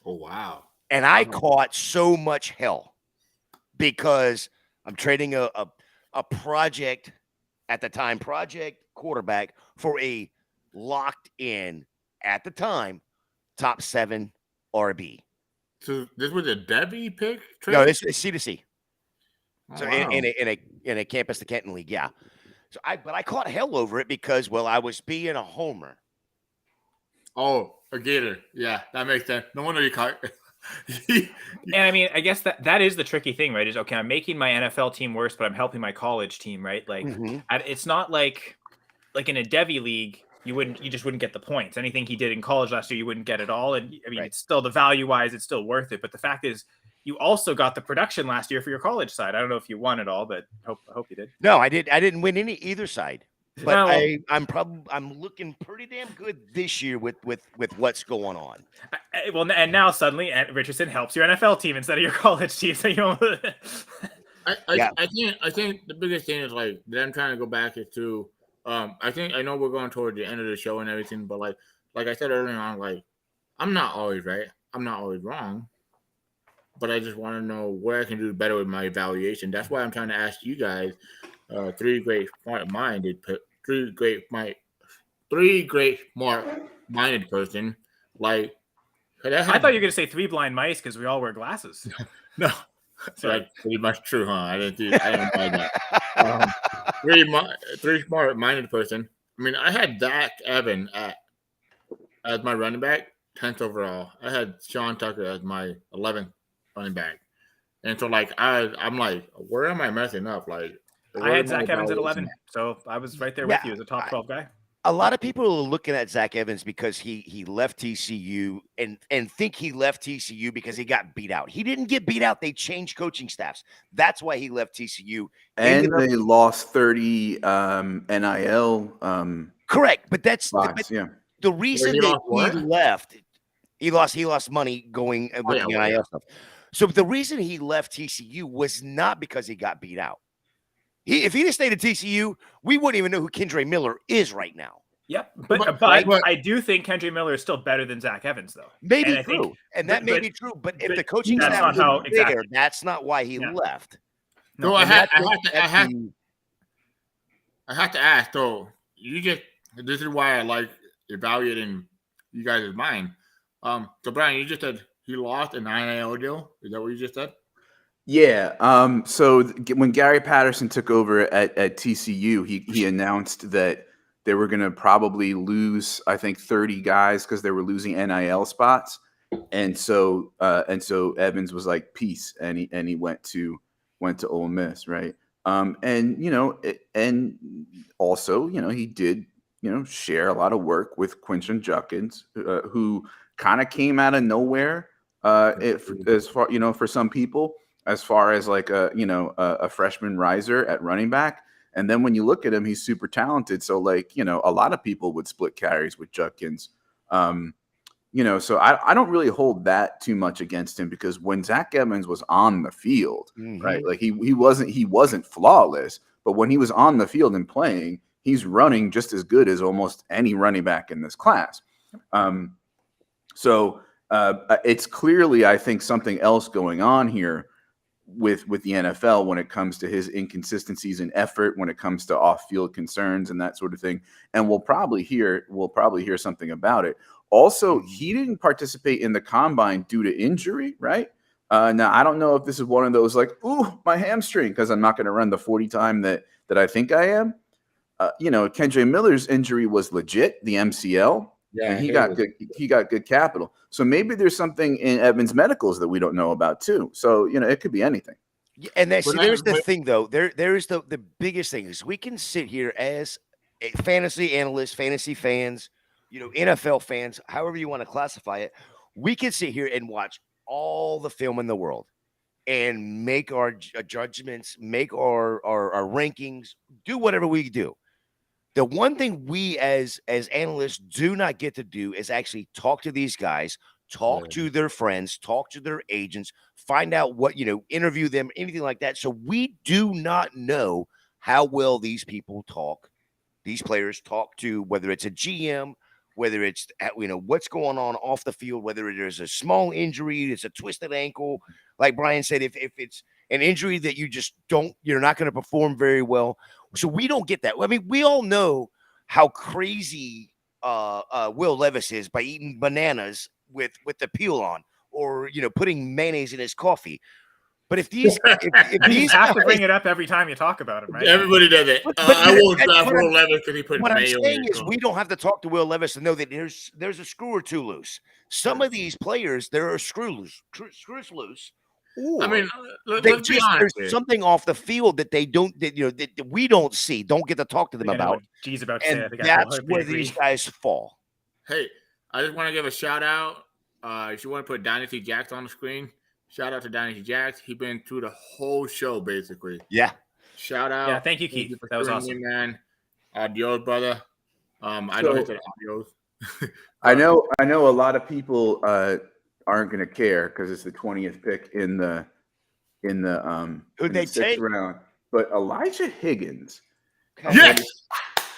A: Oh, wow.
C: And I caught so much hell because I'm trading a project at the time, project quarterback for a locked in at the time top 7 RB.
A: So this was a Debbie pick trade?
C: No, it's C2C.
A: Oh,
C: So
A: wow.
C: in a campus to Canton league, yeah. So I caught hell over it because I was being a homer.
A: Oh, a Gator. Yeah, that makes sense. No wonder you caught.
B: And I mean, I guess that is the tricky thing, right? Is okay, I'm making my NFL team worse, but I'm helping my college team, right? Like it's not like in a Devy league, you just wouldn't get the points. Anything he did in college last year, you wouldn't get at all. And I mean, It's still the value wise, it's still worth it. But the fact is, you also got the production last year for your college side. I don't know if you won it all, but I hope you did.
C: No, I didn't win either side. But I'm looking pretty damn good this year with what's going on.
B: Well, and now suddenly Richardson helps your NFL team instead of your college team. So
A: I think the biggest thing is like that I'm trying to go back is to I know we're going toward the end of the show and everything, but like I said earlier on, like I'm not always right, I'm not always wrong, but I just want to know where I can do better with my evaluation. That's why I'm trying to ask you guys. Three great smart-minded person. Like,
B: I thought you were gonna say 3 blind mice because we all wear glasses.
A: No, that's pretty much true, huh? I didn't buy that. Three smart-minded person. I mean, I had Zach Evans as my running back, 10th overall. I had Sean Tucker as my 11th running back, and so like I'm like, where am I messing up? Like.
B: I had Zach Evans at 11, so I was right there with you as a top 12 guy.
C: A lot of people are looking at Zach Evans because he left TCU and think he left TCU because he got beat out. He didn't get beat out. They changed coaching staffs. That's why he left TCU.
E: And they lost 30 NIL
C: correct, but that's
E: spots,
C: the reason that he left. He lost money going with the NIL stuff. So the reason he left TCU was not because he got beat out. If he'd have stayed at TCU, we wouldn't even know who Kendre Miller is right now.
B: Yep, but I do think Kendre Miller is still better than Zach Evans, though.
C: Maybe true, and that may be true. But if the coaching staff was there, that's not why he left.
A: No, I have to ask though. This is why I like evaluating you guys' mind. So Brian, you just said he lost an NIL deal. Is that what you just said?
E: Yeah. So when Gary Patterson took over at TCU, he announced that they were going to probably lose, I think, 30 guys because they were losing NIL spots, and so Evans was like, "Peace," and he went to Ole Miss, right? And also, he did, share a lot of work with Quinton Judkins, who kind of came out of nowhere, as far, for some people, as far as like a freshman riser at running back. And then when you look at him, he's super talented. So like, a lot of people would split carries with Judkins. So I don't really hold that too much against him, because when Zach Evans was on the field, right, like he wasn't flawless, but when he was on the field and playing, he's running just as good as almost any running back in this class. So it's clearly, I think, something else going on here with the NFL when it comes to his inconsistencies in effort, when it comes to off-field concerns and that sort of thing. And we'll probably hear something about it. Also, he didn't participate in the combine due to injury, right? Now, I don't know if this is one of those like, ooh, my hamstring, because I'm not going to run the 40 time that I think I am. Kendre Miller's injury was legit, the MCL. Yeah, and he got good capital. So maybe there's something in Evans' medicals that we don't know about too. So, it could be anything.
C: Yeah, and there's the thing though. There is the biggest thing is we can sit here as fantasy analysts, fantasy fans, NFL fans, however you want to classify it. We can sit here and watch all the film in the world and make our judgments, make our rankings, do whatever we do. The one thing we as analysts do not get to do is actually talk to these guys, talk to their friends, talk to their agents, find out what, interview them, anything like that. So we do not know how well these people talk, these players talk to, whether it's a GM, whether it's, what's going on off the field, whether there's a small injury, it's a twisted ankle. Like Brian said, if it's an injury that you're not going to perform very well. So we don't get that. I mean, we all know how crazy Will Levis is by eating bananas with the peel on, or putting mayonnaise in his coffee. But if these
B: have to bring it up every time you talk about him, right?
A: Everybody does it. I won't draft Will Levis because he put
C: what
A: mayo
C: I'm saying
A: in
C: is we don't have to talk to Will Levis to know that there's a screw or two loose. Some of these players, there are screws loose.
A: I mean,
C: let's be honest. There's something off the field that they don't, that we don't see, don't get to talk to them about.
B: G's about to
C: and
B: say, I think
C: that's where these guys fall.
A: Hey, I just want to give a shout out. If you want to put Dynasty Jacks on the screen, shout out to Dynasty Jacks. He's been through the whole show, basically.
C: Yeah.
A: Shout out.
B: Yeah, thank you, Keith. That was awesome,
A: man. Adios, brother. I know he said adios.
E: I know a lot of people aren't going to care because it's the 20th pick in the
C: who'd they take?
E: Round. But Elijah Higgins.
A: Yes.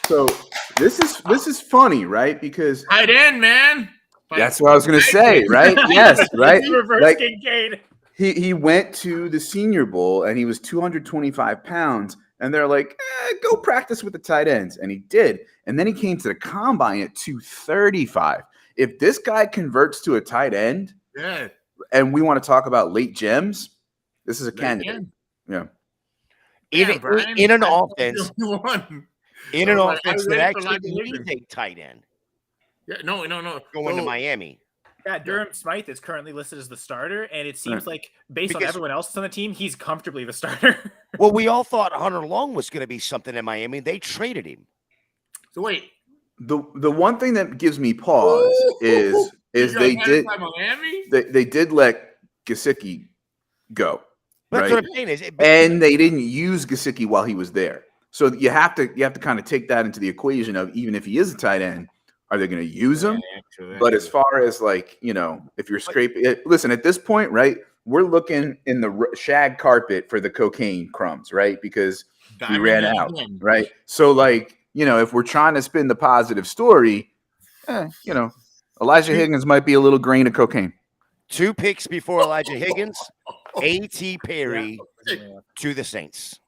E: So this is funny, right? Because
A: tight end, man.
E: That's what I was going to say, right? Yes, right.
B: Reverse Kincaid.
E: He went to the Senior Bowl and he was 225 pounds, and they're like, go practice with the tight ends, and he did. And then he came to the combine at 235. If this guy converts to a tight end, and we want to talk about late gems, this is a candidate. Yeah.
C: In an offense that actually needs a tight end.
A: Yeah, no.
C: Going to Miami.
B: Yeah, Durham Smythe is currently listed as the starter, and it seems like based on everyone else on the team, he's comfortably the starter.
C: Well, we all thought Hunter Long was going to be something in Miami. They traded him.
A: So wait,
E: The one thing that gives me pause is they did let Gesicki go,
C: That's
E: right?
C: what I'm saying.
E: And they didn't use Gesicki while he was there. So you have to kind of take that into the equation of, even if he is a tight end, are they going to use him? But as far as, like, if you're scraping it, listen, at this point, right, we're looking in the shag carpet for the cocaine crumbs, right? Because we ran out, right? So, like, if we're trying to spin the positive story, Elijah Higgins might be a little grain of cocaine.
C: 2 picks before Elijah Higgins, A.T. Perry to the Saints.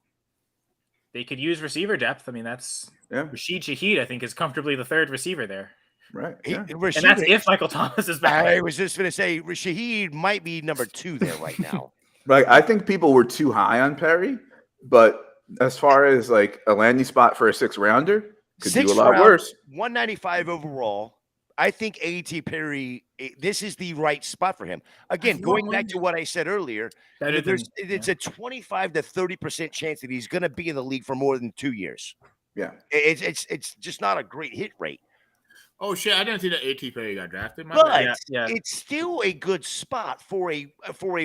B: They could use receiver depth. I mean, that's Rashid Shaheed, I think, is comfortably the third receiver there.
E: Right.
B: And that's if Michael Thomas is back.
C: I was just going to say, Shaheed might be number 2 there right now.
E: Right. I think people were too high on Perry, but as far as, like, a landing spot for a 6th rounder, could do a lot worse. 195
C: overall. I think A.T. Perry, this is the right spot for him. Again, going back to what I said earlier, it's a 25 to 30% chance that he's going to be in the league for more than 2 years.
E: Yeah.
C: It's just not a great hit rate.
A: Oh, shit. I didn't see that A.T. Perry got drafted.
C: But it's still a good spot for a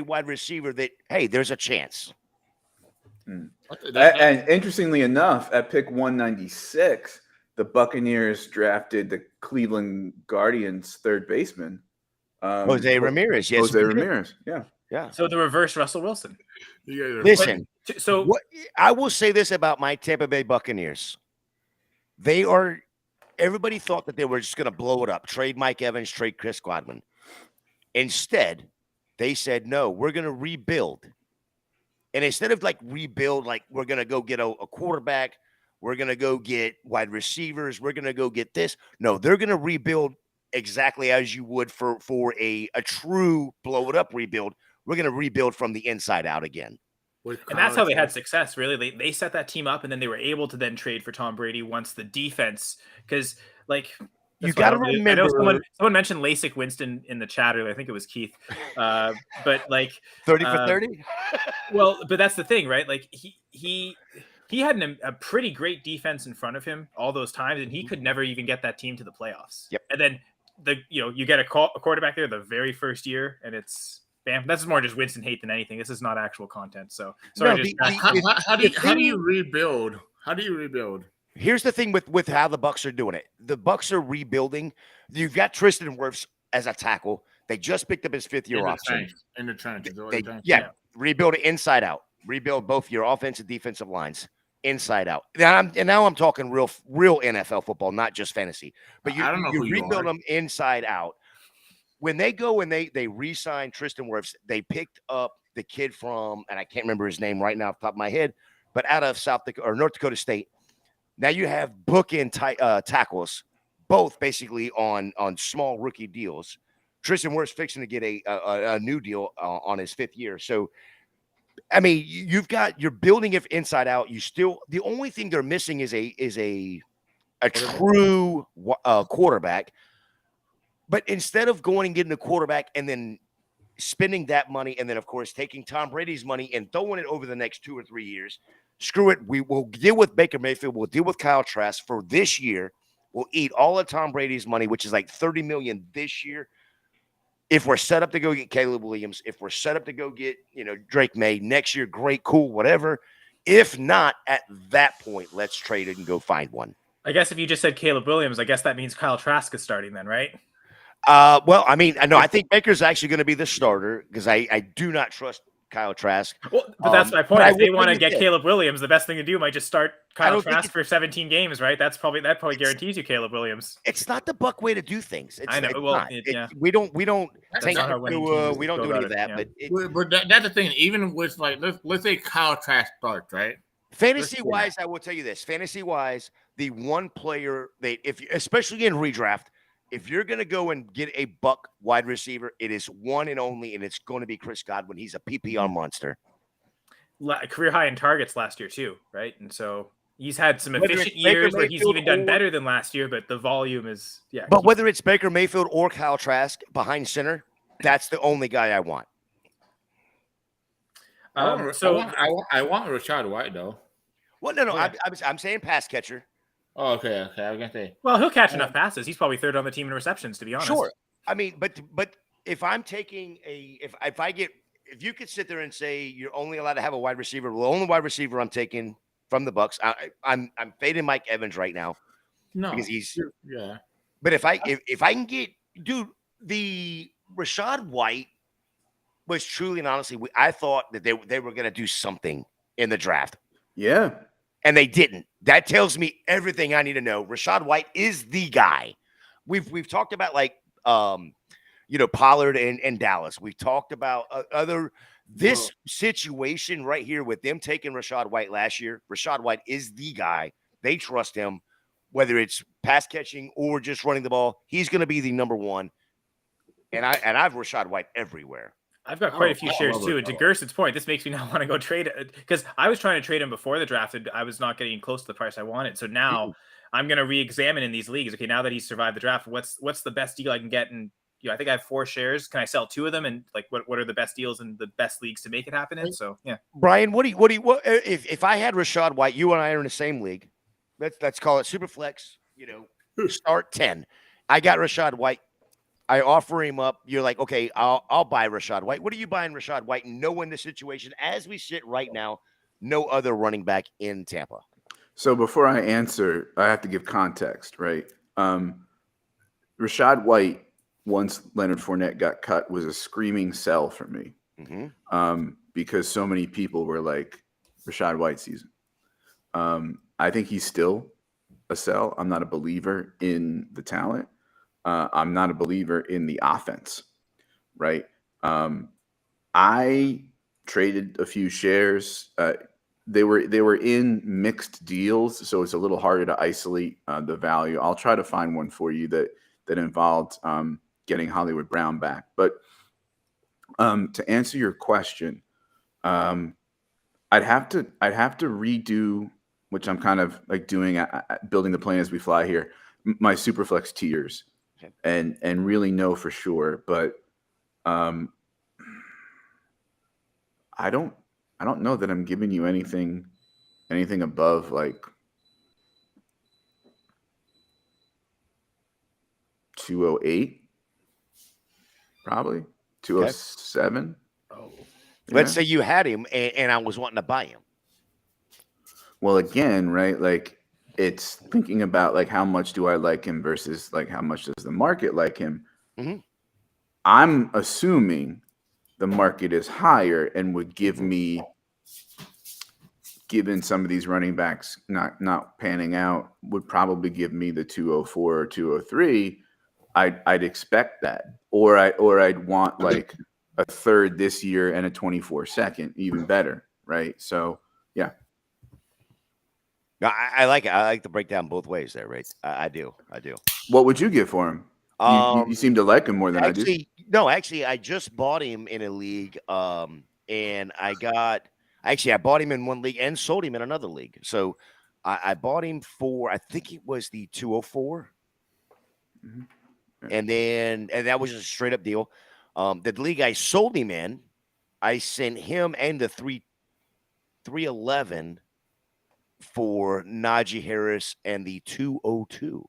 C: wide receiver that, hey, there's a chance.
E: And interestingly enough, at pick 196, the Buccaneers drafted the Cleveland Guardians third baseman,
C: Jose Ramirez. Yes,
E: Jose Ramirez. Yeah.
B: So the reverse Russell Wilson.
C: Listen, I will say this about my Tampa Bay Buccaneers. Everybody thought that they were just going to blow it up, trade Mike Evans, trade Chris Godwin. Instead, they said, no, we're going to rebuild. And instead of rebuild, we're going to go get a quarterback, we're going to go get wide receivers, we're going to go get this. No, they're going to rebuild exactly as you would for a true blow it up rebuild. We're going to rebuild from the inside out again.
B: And that's how they had success, really. They set that team up, and then they were able to then trade for Tom Brady once the defense, because
C: you got to remember.
B: I know someone mentioned LASIK Winston in the chat earlier. I think it was Keith. But
C: 30 for 30.
B: Well, but that's the thing, right? He had a pretty great defense in front of him all those times, and he could never even get that team to the playoffs.
C: Yep.
B: And then you get a quarterback there the very first year, and it's bam. That's more just Winston hate than anything. This is not actual content. So sorry.
A: How do you rebuild? How do you rebuild?
C: Here's the thing with how the Bucs are doing it. The Bucs are rebuilding. You've got Tristan Wirfs as a tackle. They just picked up his 5th-year option.
A: In the trenches.
C: Rebuild it inside out. Rebuild both your offensive and defensive lines inside out. Now I'm talking real NFL football, not just fantasy. But you rebuild them inside out. When they go and they re-sign Tristan Wirfs, they picked up the kid from, and I can't remember his name right now off the top of my head, but out of North Dakota State. Now you have bookend tackles, both basically on small rookie deals. Tristan Wirfs fixing to get a new deal on his 5th year. So, I mean, you're building it inside out. The only thing they're missing is a true quarterback. But instead of going and getting a quarterback and then spending that money, and then of course taking Tom Brady's money and throwing it over the next 2 or 3 years, screw it. We will deal with Baker Mayfield. We'll deal with Kyle Trask for this year. We'll eat all of Tom Brady's money, which is like $30 million this year. If we're set up to go get Caleb Williams, if we're set up to go get Drake May next year, great, cool, whatever. If not, at that point, let's trade it and go find one.
B: I guess if you just said Caleb Williams, I guess that means Kyle Trask is starting then, right?
C: Well, I mean, I think Baker's actually going to be the starter because I do not trust Kyle Trask.
B: Well, but that's my point. If they want to get Caleb Williams, the best thing to do might just start Kyle Trask for 17 games, right? That probably guarantees you Caleb Williams.
C: It's not the Buck way to do things.
B: I know.
C: We don't take we don't do any of that.
A: But that's the thing. Even with let's say Kyle Trask starts, right?
C: Fantasy wise, I will tell you this. Fantasy wise, the one player especially in redraft. If you're going to go and get a Buck wide receiver, it is one and only, and it's going to be Chris Godwin. He's a PPR monster.
B: Career high in targets last year too, right? And so he's had some efficient years where he's even done better than last year, but the volume is
C: But whether it's Baker Mayfield or Kyle Trask behind center, that's the only guy I want.
A: I want Rashad White though.
C: Well, no, I'm saying pass catcher.
A: Oh, okay. I was gonna say.
B: Well, he'll catch enough passes. He's probably third on the team in receptions, to be honest.
C: Sure. I mean, but if I'm taking if you could sit there and say you're only allowed to have a wide receiver, well, the only wide receiver I'm taking from the Bucks, I'm fading Mike Evans right now
A: No,
C: because he's
A: yeah.
C: But if I can get, dude, the Rashad White was truly and honestly, I thought that they were going to do something in the draft.
E: Yeah.
C: And they didn't. That tells me everything I need to know. Rashad White is the guy. We've talked about Pollard and Dallas. We've talked about this situation right here with them taking Rashad White last year. Rashad White is the guy. They trust him, whether it's pass catching or just running the ball. He's going to be the number one. And I've Rashad White everywhere.
B: I've got quite a few shares too. And to Gerson's point, this makes me not want to go trade it because I was trying to trade him before the draft and I was not getting close to the price I wanted. So now I'm going to re-examine in these leagues. Okay, now that he's survived the draft, what's the best deal I can get? And I think I have 4 shares. Can I sell 2 of them? And what are the best deals in the best leagues to make it happen in? So yeah,
C: Brian, what if I had Rashad White? You and I are in the same league. Let's call it Superflex. Start 10. I got Rashad White. I offer him up. You're like, okay, I'll buy Rashad White. What are you buying Rashad White? Knowing the situation as we sit right now, no other running back in Tampa.
E: So before I answer, I have to give context, right? Rashad White, once Leonard Fournette got cut, was a screaming sell for me because so many people were like, Rashad White season. I think he's still a sell. I'm not a believer in the talent. I'm not a believer in the offense, right? I traded a few shares. They were in mixed deals, so it's a little harder to isolate the value. I'll try to find one for you that involved getting Hollywood Brown back. But to answer your question, I'd have to redo, which I'm kind of like doing, building the plane as we fly here, my Superflex tiers. And really know for sure, but I don't know that I'm giving you anything above like 208, probably 207.
C: Oh, let's say you had him and I was wanting to buy him.
E: Well, again, right, like. It's thinking about like how much do I like him versus like how much does the market like him. Mm-hmm. I'm assuming the market is higher and would give me, given some of these running backs not panning out, would probably give me the 204 or 203. I'd expect that, or I'd want like a third this year and a 24 second, even better, right? So yeah.
C: No, I like it. I like the breakdown both ways there, right? I do.
E: What would you give for him? You seem to like him more than I do.
C: No, actually, I just bought him in a league, and I bought him in one league and sold him in another league. So I bought him for, I think it was the 204, and that was just a straight up deal. The league I sold him in, I sent him and the 311 for Najee Harris and the 202.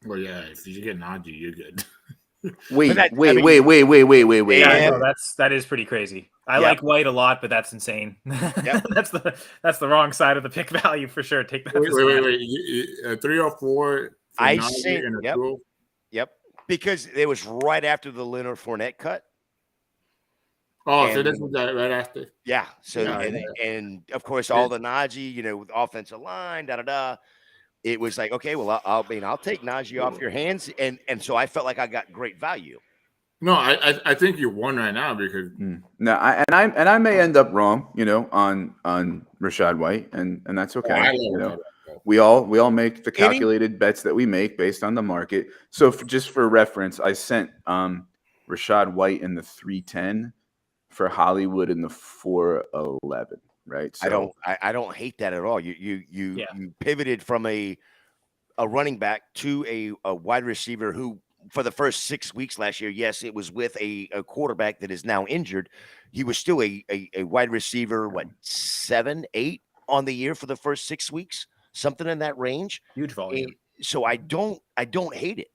A: Well, yeah, if you get Najee, you're good.
E: Wait.
B: Yeah, no, that is pretty crazy. I like White a lot, but that's insane. Yep. that's the wrong side of the pick value for sure. Take that.
A: Wait. 304.
C: I sent. Yep. Because it was right after the Leonard Fournette cut.
A: Oh, so this was right after.
C: Yeah. So and of course all the Najee, with offensive line, It was like, okay, well, I'll take Najee off your hands, and so I felt like I got great value.
A: No, I think you won right now because
E: I may end up wrong, on Rashad White, and that's okay. We all make the calculated bets that we make based on the market. So just for reference, I sent Rashad White in the 310. For Hollywood in the 411, right? So
C: I don't hate that at all. You pivoted from a running back to a wide receiver who, for the first 6 weeks last year, yes, it was with a quarterback that is now injured. He was still a wide receiver, 7, 8 on the year for the first 6 weeks. something in that range.
B: Huge volume.
C: So I don't hate it.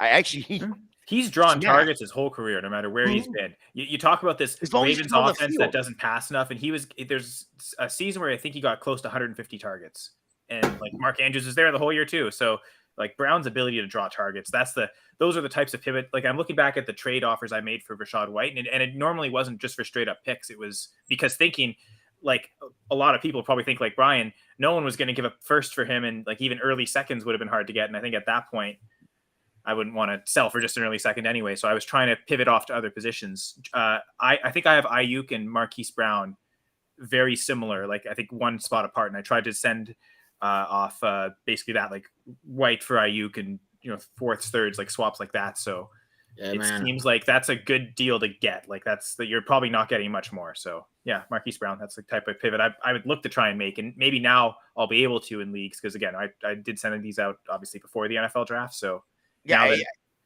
C: I actually
B: he's drawn
C: Yeah.
B: targets his whole career, no matter where he's been. You talk about this
C: As long as he's
B: Ravens
C: on the
B: offense
C: field.
B: that doesn't pass enough, and there's a season where I think he got close to 150 targets, and like Mark Andrews is there the whole year too. So like Brown's ability to draw targets, those are the types of pivot. Like I'm looking back at the trade offers I made for Rachaad White, and it normally wasn't just for straight up picks. It was because thinking, like a lot of people probably think like Brian, no one was going to give a first for him, and like even early seconds would have been hard to get. And I think at that point, I wouldn't want to sell for just an early second anyway. So I was trying to pivot off to other positions. I think I have Ayuk and Marquise Brown very similar, like I think one spot apart. And I tried to send off basically that, like White for Ayuk and, fourths, thirds, like swaps like that. So seems like that's a good deal to get. Like you're probably not getting much more. So yeah, Marquise Brown, that's the type of pivot I would look to try and make. And maybe now I'll be able to in leagues. Cause again, I did send these out obviously before the NFL draft. So yeah,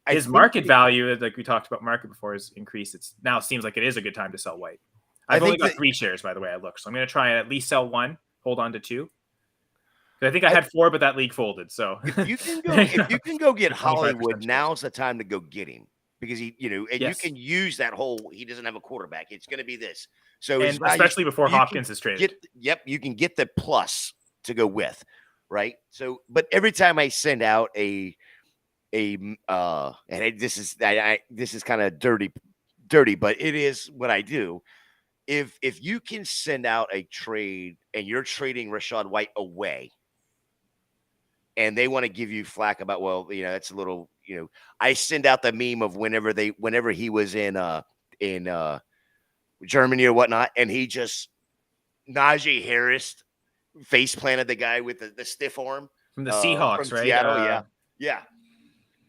B: his market value, like we talked about market before, has increased. It's now seems like it is a good time to sell White. I've only got 3 shares, by the way. I looked, so I'm going to try and at least sell 1, hold on to 2. I think I had 4, but that league folded. So
C: if you can go get Hollywood, now's the time to go get him, because he, you can use that whole. He doesn't have a quarterback. It's going to be this. So
B: and especially before Hopkins is traded.
C: You can get the plus to go with, right? So, but every time I send out and this is kind of dirty, but it is what I do. If you can send out a trade and you're trading Rachaad White away, and they want to give you flack about, well, that's a little, I send out the meme of whenever he was in Germany or whatnot, and he just Najee Harris face planted the guy with the stiff arm
B: from the Seahawks,
C: from
B: right?
C: Seattle, yeah.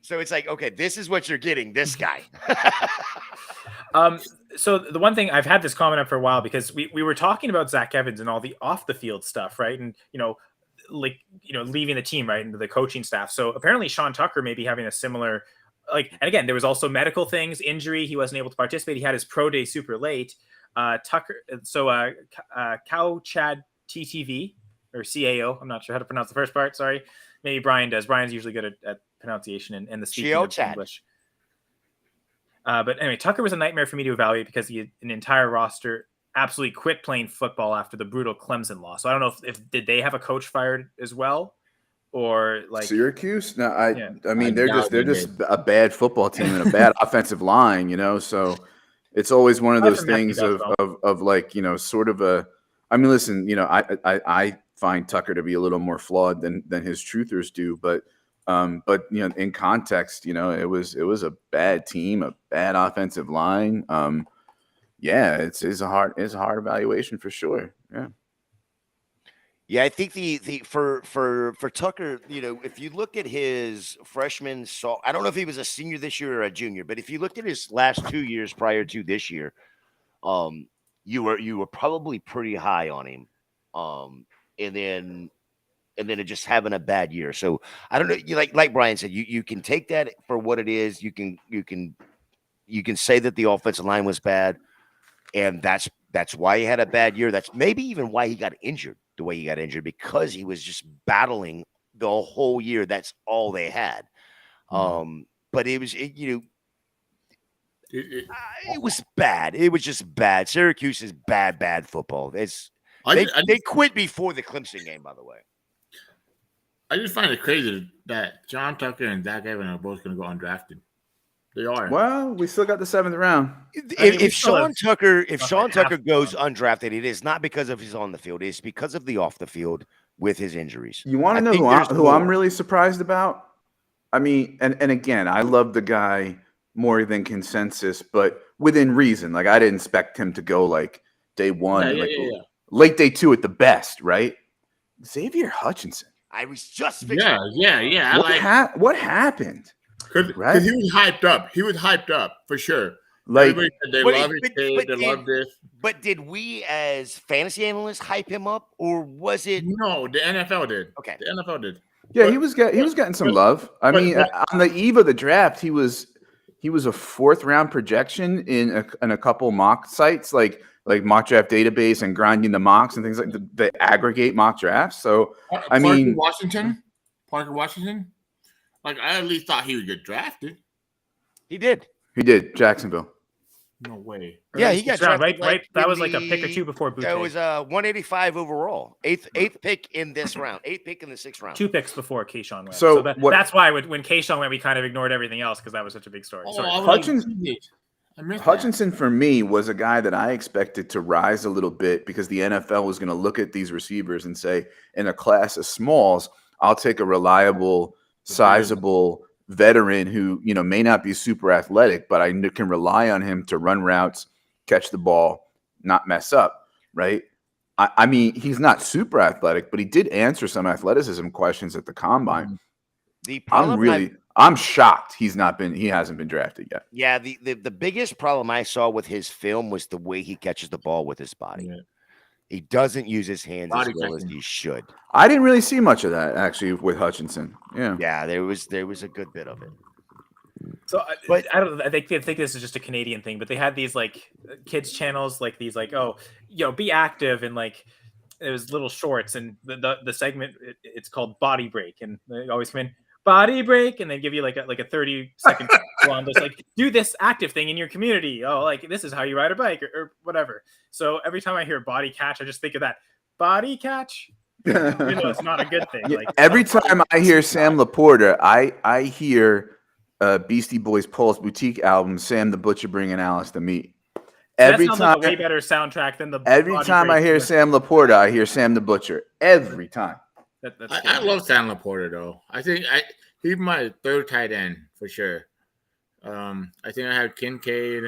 C: So it's like, okay, this is what you're getting, this guy.
B: So the one thing, I've had this comment up for a while, because we were talking about Zach Evans and all the off the field stuff, right? And leaving the team, right, into the coaching staff. So apparently Sean Tucker may be having a similar, and again, there was also medical things, injury. He wasn't able to participate. He had his pro day super late. Tucker, so Cow Chad TTV or CAO. I'm not sure how to pronounce the first part. Sorry. Maybe Brian does. Brian's usually good at pronunciation and the speaking of English. But anyway, Tucker was a nightmare for me to evaluate because he had an entire roster absolutely quit playing football after the brutal Clemson loss. So I don't know if did they have a coach fired as well, or like
E: Syracuse? No, I mean they're just a bad football team and a bad offensive line, So it's always one of those things of like, sort of a. I mean, listen, I find Tucker to be a little more flawed than his truthers do, but in context, it was a bad team, a bad offensive line. It's a hard evaluation for sure.
C: Yeah, I think for Tucker, if you look at his freshman, I don't know if he was a senior this year or a junior, but if you looked at his last 2 years prior to this year, you were probably pretty high on him, and then it just having a bad year. So I don't know. Like Brian said, you can take that for what it is. You can say that the offensive line was bad, and that's why he had a bad year. That's maybe even why he got injured the way he got injured, because he was just battling the whole year. That's all they had. But it was bad. It was just bad. Syracuse is bad football. They quit before the Clemson game, by the way.
A: I just find it crazy that John Tucker and Zach Evans are both going to go undrafted. They are.
E: Well, we still got the 7th round.
C: If Sean Tucker goes undrafted, it is not because of his on the field. It's because of the off the field with his injuries.
E: You want to know who I'm really surprised about? I mean, and again, I love the guy more than consensus, but within reason. Like, I didn't expect him to go like day 1, late day 2 at the best, right? Xavier Hutchinson.
C: I was just
E: What happened?
A: Because he was hyped up. He was hyped up for sure. Like, they love this.
C: But did we, as fantasy analysts, hype him up, or was it?
A: No, the NFL did.
C: Okay,
A: the NFL did.
E: Yeah, he was getting some love. I mean, on the eve of the draft, he was he was a 4th round projection in a couple mock sites like Mock Draft Database and Grinding the Mocks and things like that aggregate mock drafts. So I mean,
A: Parker Washington. Like I at least thought he would get drafted.
C: He did.
E: Jacksonville.
A: No way.
C: Yeah, he got drafted.
B: Right. That was like a pick or two before Boutte.
C: That was 185 overall. Eighth pick in this round. 8th pick in the 6th round.
B: 2 picks before Keyshawn went.
E: So
B: that's why when Keyshawn went, we kind of ignored everything else because that was such a big story.
E: Hutchinson for me was a guy that I expected to rise a little bit because the NFL was going to look at these receivers and say, in a class of smalls, I'll take a reliable, sizable veteran who, may not be super athletic, but I can rely on him to run routes, catch the ball, not mess up, right? I mean, he's not super athletic, but he did answer some athleticism questions at the combine. I'm shocked he hasn't been drafted yet.
C: Yeah, the biggest problem I saw with his film was the way he catches the ball with his body. Yeah. He doesn't use his hands as well as he should.
E: I didn't really see much of that actually with Hutchinson.
C: Yeah, there was a good bit of it.
B: So, but I think this is just a Canadian thing. But they had these like kids channels, like these like be active and like it was little shorts and the segment it's called Body Break and they always come in Body Break and they give you like a 30-second one that's like do this active thing in your community. Oh, like this is how you ride a bike or whatever. So every time I hear body catch, I just think of that body catch. It's not a good thing. Like
E: every time I hear Sam Laporta, I hear Beastie Boys' Paul's Boutique album, Sam the Butcher Bringing Alice to Meet.
B: Every time, like a way better soundtrack than the.
E: Every time I hear Sam Laporta, I hear Sam the Butcher. Every time.
A: I love Sam Laporta though. I think he's my 3rd tight end for sure. I think I have Kincaid,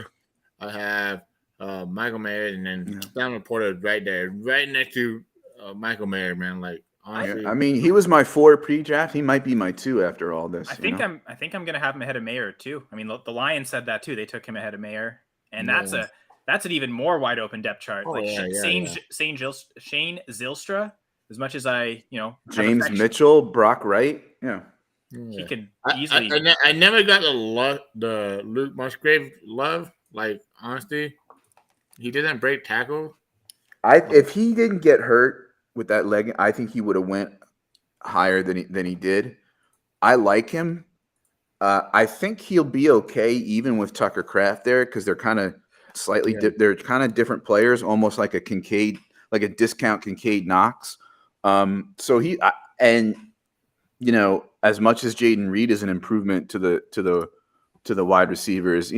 A: I have Michael Mayer, and then Sam Laporta right there, right next to Michael Mayer, man. Like honestly,
E: I mean, he was my 4 pre-draft. He might be my 2 after all this.
B: I think I'm gonna have him ahead of Mayer too. I mean, the Lions said that too. They took him ahead of Mayer, and that's an even more wide open depth chart. Shane Zylstra. As much as I,
E: James Mitchell, Brock Wright,
B: he could easily.
A: I never got the Luke Musgrave love. Like honestly, he didn't break tackle.
E: If he didn't get hurt with that leg, I think he would have went higher than he did. I like him. I think he'll be okay even with Tucker Kraft there because they're kind of slightly they're kind of different players, almost like a Kincaid, like a discount Kincaid Knox. So as much as Jaden Reed is an improvement to the wide receivers,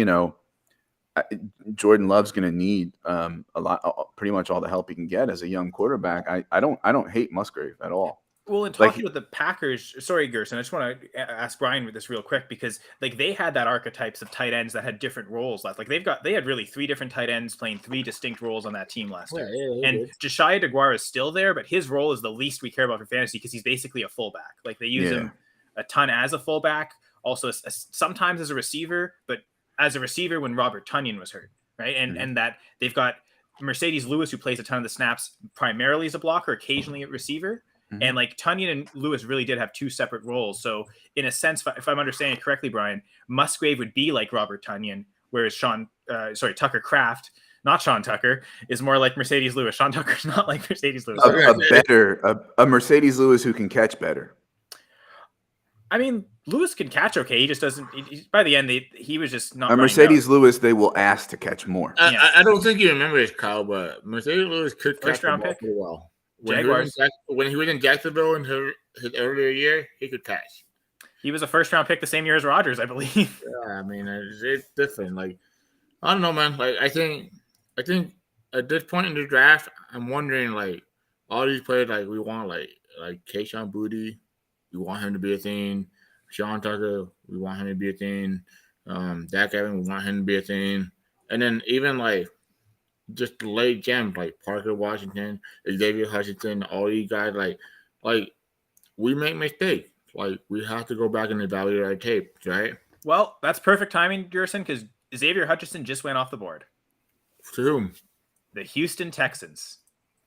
E: Jordan Love's going to need pretty much all the help he can get as a young quarterback. I don't hate Musgrave at all.
B: Well, in talking with the Packers, sorry, Gerson, I just want to ask Brian with this real quick because like they had that archetypes of tight ends that had different roles left. Like they had really 3 different tight ends playing 3 distinct roles on that team last year. And Josiah DeGuara is still there, but his role is the least we care about for fantasy because he's basically a fullback. Like they use him a ton as a fullback, also sometimes as a receiver, but as a receiver when Robert Tonyan was hurt, right? And that they've got Mercedes Lewis who plays a ton of the snaps primarily as a blocker, occasionally at receiver. And like Tonyan and Lewis really did have 2 separate roles. So in a sense, if I'm understanding it correctly, Brian, Musgrave would be like Robert Tonyan, whereas Tucker Kraft, not Sean Tucker, is more like Mercedes Lewis. Sean Tucker's not like Mercedes Lewis.
E: A Mercedes Lewis who can catch better.
B: I mean, Lewis can catch okay. He just doesn't. By the end, he was just not.
E: A Mercedes Lewis, they will ask to catch more.
A: I don't think you remember this, Kyle, but Mercedes Lewis could catch the ball pretty well. When he was in Jacksonville in his earlier year, he could catch.
B: He was a 1st-round pick the same year as Rodgers, I believe.
A: Yeah, I mean, it's different. Like, I don't know, man. Like, I think at this point in the draft, I'm wondering, like, all these players, like, we want, like Kayshon Boutte, we want him to be a thing. Sean Tucker, we want him to be a thing. Dak Evans, we want him to be a thing. And then even, like, just the late gems like Parker Washington, Xavier Hutchinson, all these guys, like we make mistakes. Like we have to go back and evaluate our tape, right?
B: Well, that's perfect timing, Gerson, because Xavier Hutchinson just went off the board.
A: To whom?
B: The Houston Texans.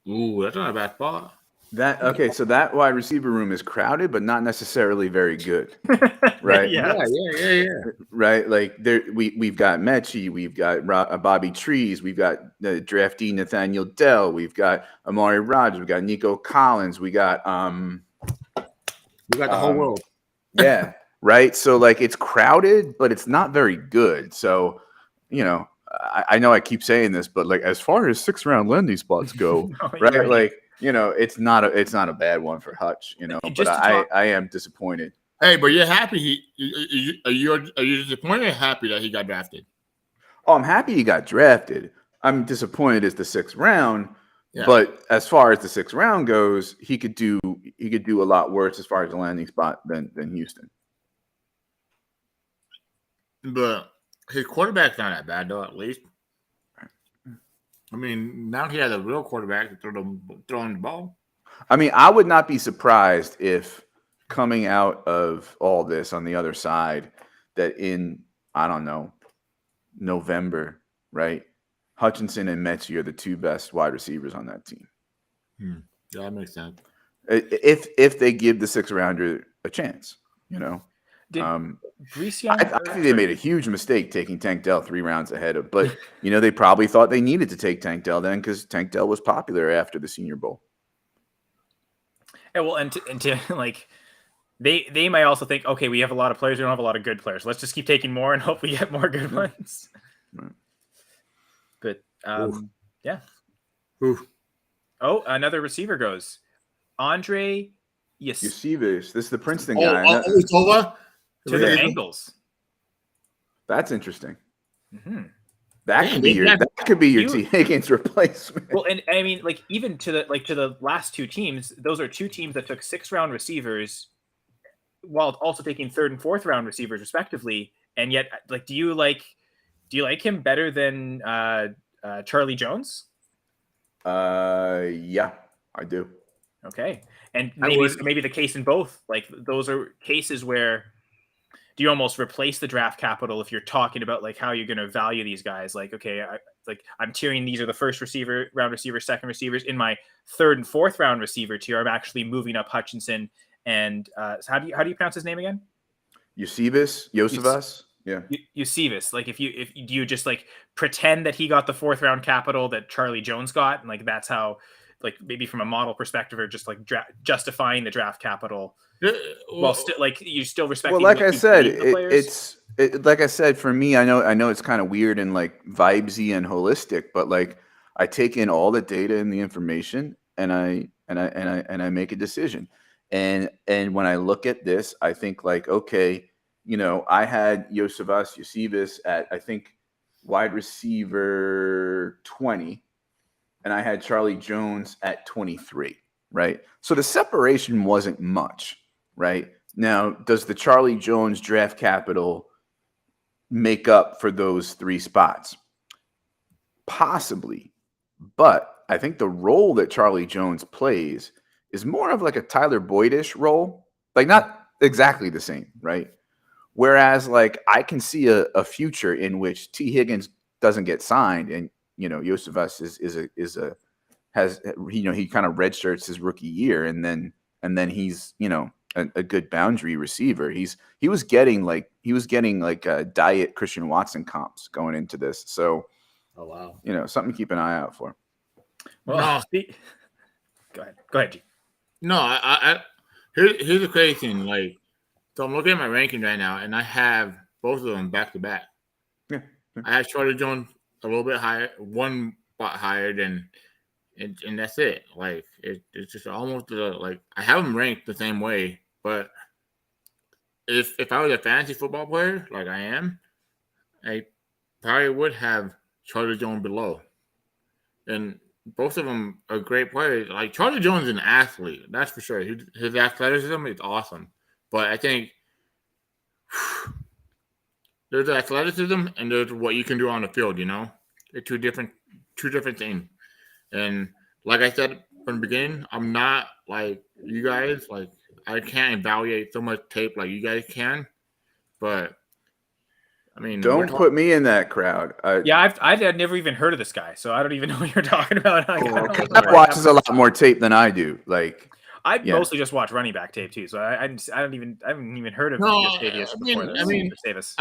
A: Ooh, that's not a bad spot.
E: So that wide receiver room is crowded, but not necessarily very good, right?
B: Yeah.
A: Yeah.
E: Right. Like we've got Mechie, we've got Bobby Trees, we've got the draftee Nathaniel Dell, we've got Amari Rogers, we got Nico Collins, we got
A: the whole world.
E: Yeah. Right. So like it's crowded, but it's not very good. So, I know I keep saying this, but like as far as 6th-round landing spots go, right? Like, it's not a bad one for Hutch, but I am disappointed.
A: Hey, but you're happy are you disappointed or happy that he got drafted?
E: Oh, I'm happy he got drafted. I'm disappointed it's the 6th round.
A: Yeah.
E: But as far as the 6th round goes, he could do a lot worse as far as the landing spot than Houston.
A: But his quarterback's not that bad though, at least. I mean, now he has a real quarterback to throw on the ball.
E: I mean, I would not be surprised if coming out of all this on the other side that in, I don't know, November, right? Hutchinson and Mechie are the 2 best wide receivers on that team.
A: Yeah, that makes sense.
E: If they give the 6th rounder a chance, I think they made a huge mistake taking Tank Dell 3 rounds ahead of, but they probably thought they needed to take Tank Dell then because Tank Dell was popular after the Senior Bowl.
B: Yeah, well, and to like, they might also think, okay, we have a lot of players, we don't have a lot of good players. Let's just keep taking more and hope we get more good ones.
E: Right.
B: But yeah.
A: Oof.
B: Oh, another receiver goes. Andre
E: Yosivas. This is the Princeton
A: guy.
B: To the Bengals.
E: That's interesting.
B: Mm-hmm.
E: That could be your T. Higgins replacement.
B: Well, and I mean, like even to the last 2 teams, those are 2 teams that took 6th-round receivers, while also taking 3rd and 4th round receivers respectively. And yet, like, do you like him better than Charlie Jones?
E: Yeah, I do.
B: Okay, and maybe the case in both. Like those are cases where do you almost replace the draft capital if you're talking about like how you're going to value these guys? Like, okay, I'm tiering these are the 1st round receivers, 2nd receivers. In my 3rd and 4th round receiver tier, I'm actually moving up Hutchinson and how do you pronounce his name again?
E: Yosivas. Yeah.
B: Yosivas. Like if you just like pretend that he got the 4th round capital that Charlie Jones got, and like that's how, like maybe from a model perspective, or just like justifying the draft capital. Well, still like you still respect.
E: Well, like I said, it's like I said, for me, I know it's kind of weird and like vibesy and holistic, but like I take in all the data and the information, and I make a decision. And when I look at this, I think like, okay, I had Yosivas at I think wide receiver 20, and I had Charlie Jones at 23. Right. So the separation wasn't much. Right. Now, does the Charlie Jones draft capital make up for those 3 spots? Possibly. But I think the role that Charlie Jones plays is more of like a Tyler Boyd-ish role. Like not exactly the same. Right. Whereas like I can see a future in which T. Higgins doesn't get signed and, Yosivas he kind of redshirts his rookie year, and then he's a good boundary receiver. He was getting like diet Christian Watson comps going into this. So,
A: oh wow,
E: something to keep an eye out for.
B: Well, go ahead, G.
A: No, I here's the crazy thing. Like, so I'm looking at my rankings right now, and I have both of them back to back.
E: Yeah.
A: I have Charlie Jones a little bit higher, 1 spot higher than. And that's it. Like it's just almost like I have them ranked the same way. But if I was a fantasy football player like I am, I probably would have Charlie Jones below. And both of them are great players. Like Charlie Jones is an athlete, that's for sure. His athleticism is awesome. But I think there's athleticism and there's what you can do on the field. They're two different things. And like I said from the beginning, I'm not like you guys. Like I can't evaluate so much tape like you guys can, but I mean,
E: Don't put me in that crowd.
B: Yeah, I've never even heard of this guy, so I don't even know what you're talking about. Like, I don't know
E: Matt
B: what
E: watches a
B: happened.
E: lot more tape than I do. Like,
B: I
E: yeah.
B: mostly just watch running back tape too, so I haven't even heard of
A: No,
B: Gustavius
A: I
B: before
A: mean,
B: this.
A: I mean,
B: Gustavus.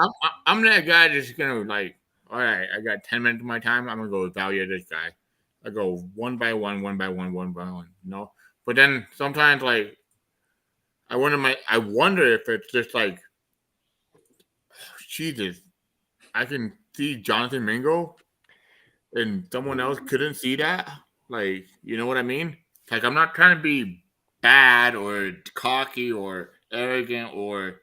A: I'm that guy that's gonna like, all right, I got 10 minutes of my time. I'm gonna go evaluate this guy. I go one by one. No, but then sometimes like I wonder if it's just like, Jesus, I can see Jonathan Mingo, and someone else couldn't see that. Like, you know what I mean? Like, I'm not trying to be bad or cocky or arrogant or,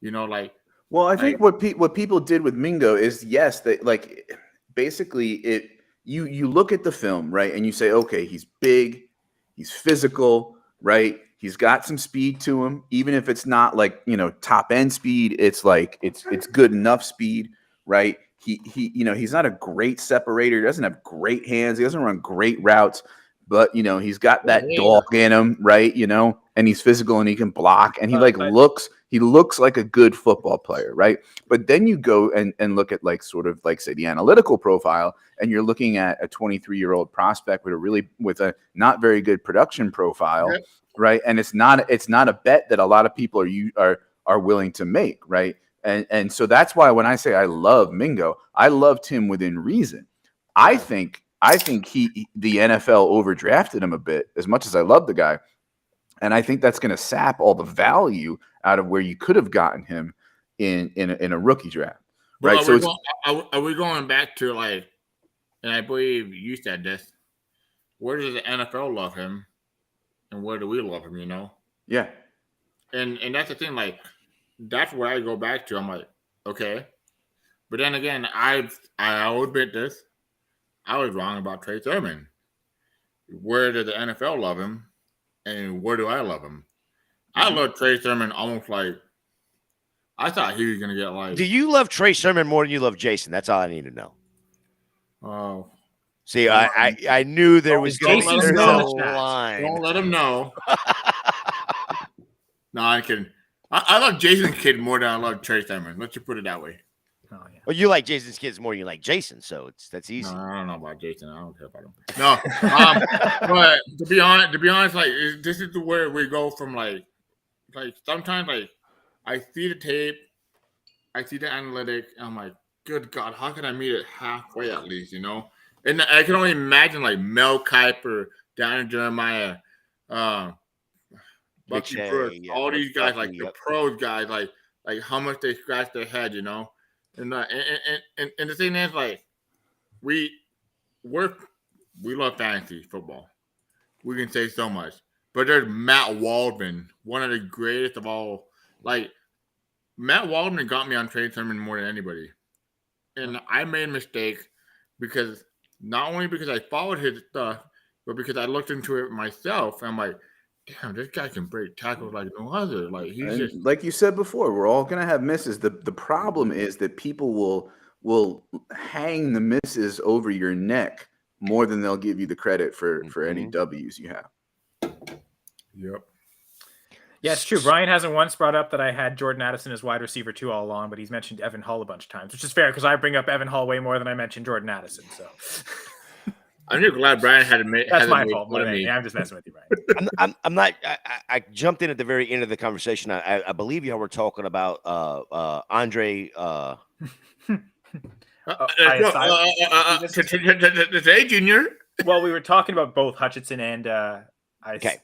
A: like.
E: well, I think what people did with Mingo is, yes, that like basically you look at the film, right, and you say, okay, he's big, he's physical, right? He's got some speed to him, even if it's not like, top end speed, it's like it's good enough speed, right? He's not a great separator, he doesn't have great hands, he doesn't run great routes, but he's got that dog in him, right? And he's physical and he can block, and he looks like a good football player, right? But then you go and look at like sort of like say the analytical profile, and you're looking at a 23-year-old prospect with a not very good production profile,
A: Yep.
E: right? And it's not a bet that a lot of people are willing to make, right? And so that's why when I say I love Mingo, I loved him within reason. I think the NFL overdrafted him a bit, as much as I love the guy. And I think that's going to sap all the value out of where you could have gotten him in a rookie draft, right?
A: Are we going back to like, and I believe you said this, where does the NFL love him, and where do we love him?
E: Yeah.
A: And that's the thing. Like, that's where I go back to. I'm like, okay, but then again, I'll admit this. I was wrong about Trey Sermon. Where does the NFL love him? And where do I love him? I love Trey Sermon almost like I thought he was gonna get like.
C: Do you love Trey Sermon more than you love Jason? That's all I need to know.
A: Oh,
C: see, I knew there was going to be a line.
A: Don't let him know. No, I'm kidding. I love Jason's kid more than I love Trey Sermon. Let's just put it that way.
B: Oh, yeah.
C: Well, you like Jason's kids more than you like Jason, so that's easy.
A: No, I don't know about Jason. I don't care about him. No, but to be honest, like this is where we go from like sometimes like I see the tape, I see the analytic, and I'm like, good God, how can I meet it halfway at least, And I can only imagine like Mel Kiper, Darren Jeremiah, Bucky Brooks, all these guys, like the pros guys, like how much they scratch their head, And the thing is, like, we love fantasy football. We can say so much, but there's Matt Waldman, one of the greatest of all. Like, Matt Waldman got me on Trey Sermon more than anybody, and I made a mistake because not only because I followed his stuff, but because I looked into it myself. And I'm like, damn, this guy can break tackles like no other. Like
E: like you said before, we're all gonna have misses. The problem is that people will hang the misses over your neck more than they'll give you the credit for any W's you have.
A: Yep.
B: Yeah, it's true. Brian hasn't once brought up that I had Jordan Addison as wide receiver 2 all along, but he's mentioned Evan Hull a bunch of times, which is fair because I bring up Evan Hull way more than I mention Jordan Addison. So
A: I'm just glad Brian had to make.
B: That's my fault. I'm just messing with you, Brian.
C: I'm not. I jumped in at the very end of the conversation. I believe y'all were talking about Andre.
A: Today, Junior.
B: Well, we were talking about both Hutchinson and
C: okay.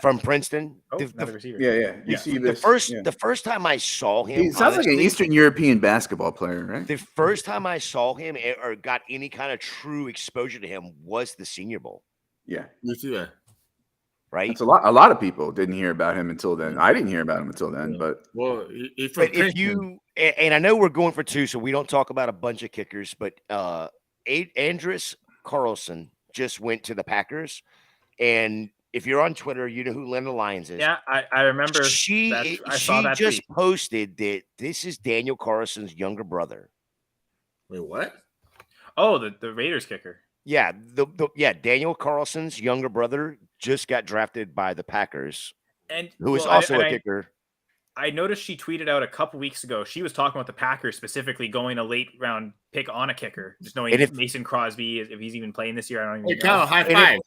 C: From Princeton.
B: Another receiver.
E: Yeah. You see this.
C: The first time I saw him,
E: he sounds like an Eastern European basketball player, right?
C: The first time I saw him or got any kind of true exposure to him was the Senior Bowl.
E: Yeah.
A: You see that.
C: Right.
E: That's a lot of people didn't hear about him until then. I didn't hear about him until then, but
C: if you and I know we're going for 2, so we don't talk about a bunch of kickers, but Andres Carlson just went to the Packers, and if you're on Twitter, you know who Linda Lyons is.
B: Yeah, I remember.
C: She just posted that this is Daniel Carlson's younger brother.
A: Wait, what?
B: Oh, the Raiders kicker.
C: Yeah, Daniel Carlson's younger brother just got drafted by the Packers,
B: and
C: who is also a kicker.
B: I noticed she tweeted out a couple weeks ago. She was talking about the Packers specifically going a late round pick on a kicker, just knowing if Mason Crosby, if he's even playing this year. I don't even know.
A: Cal, high five.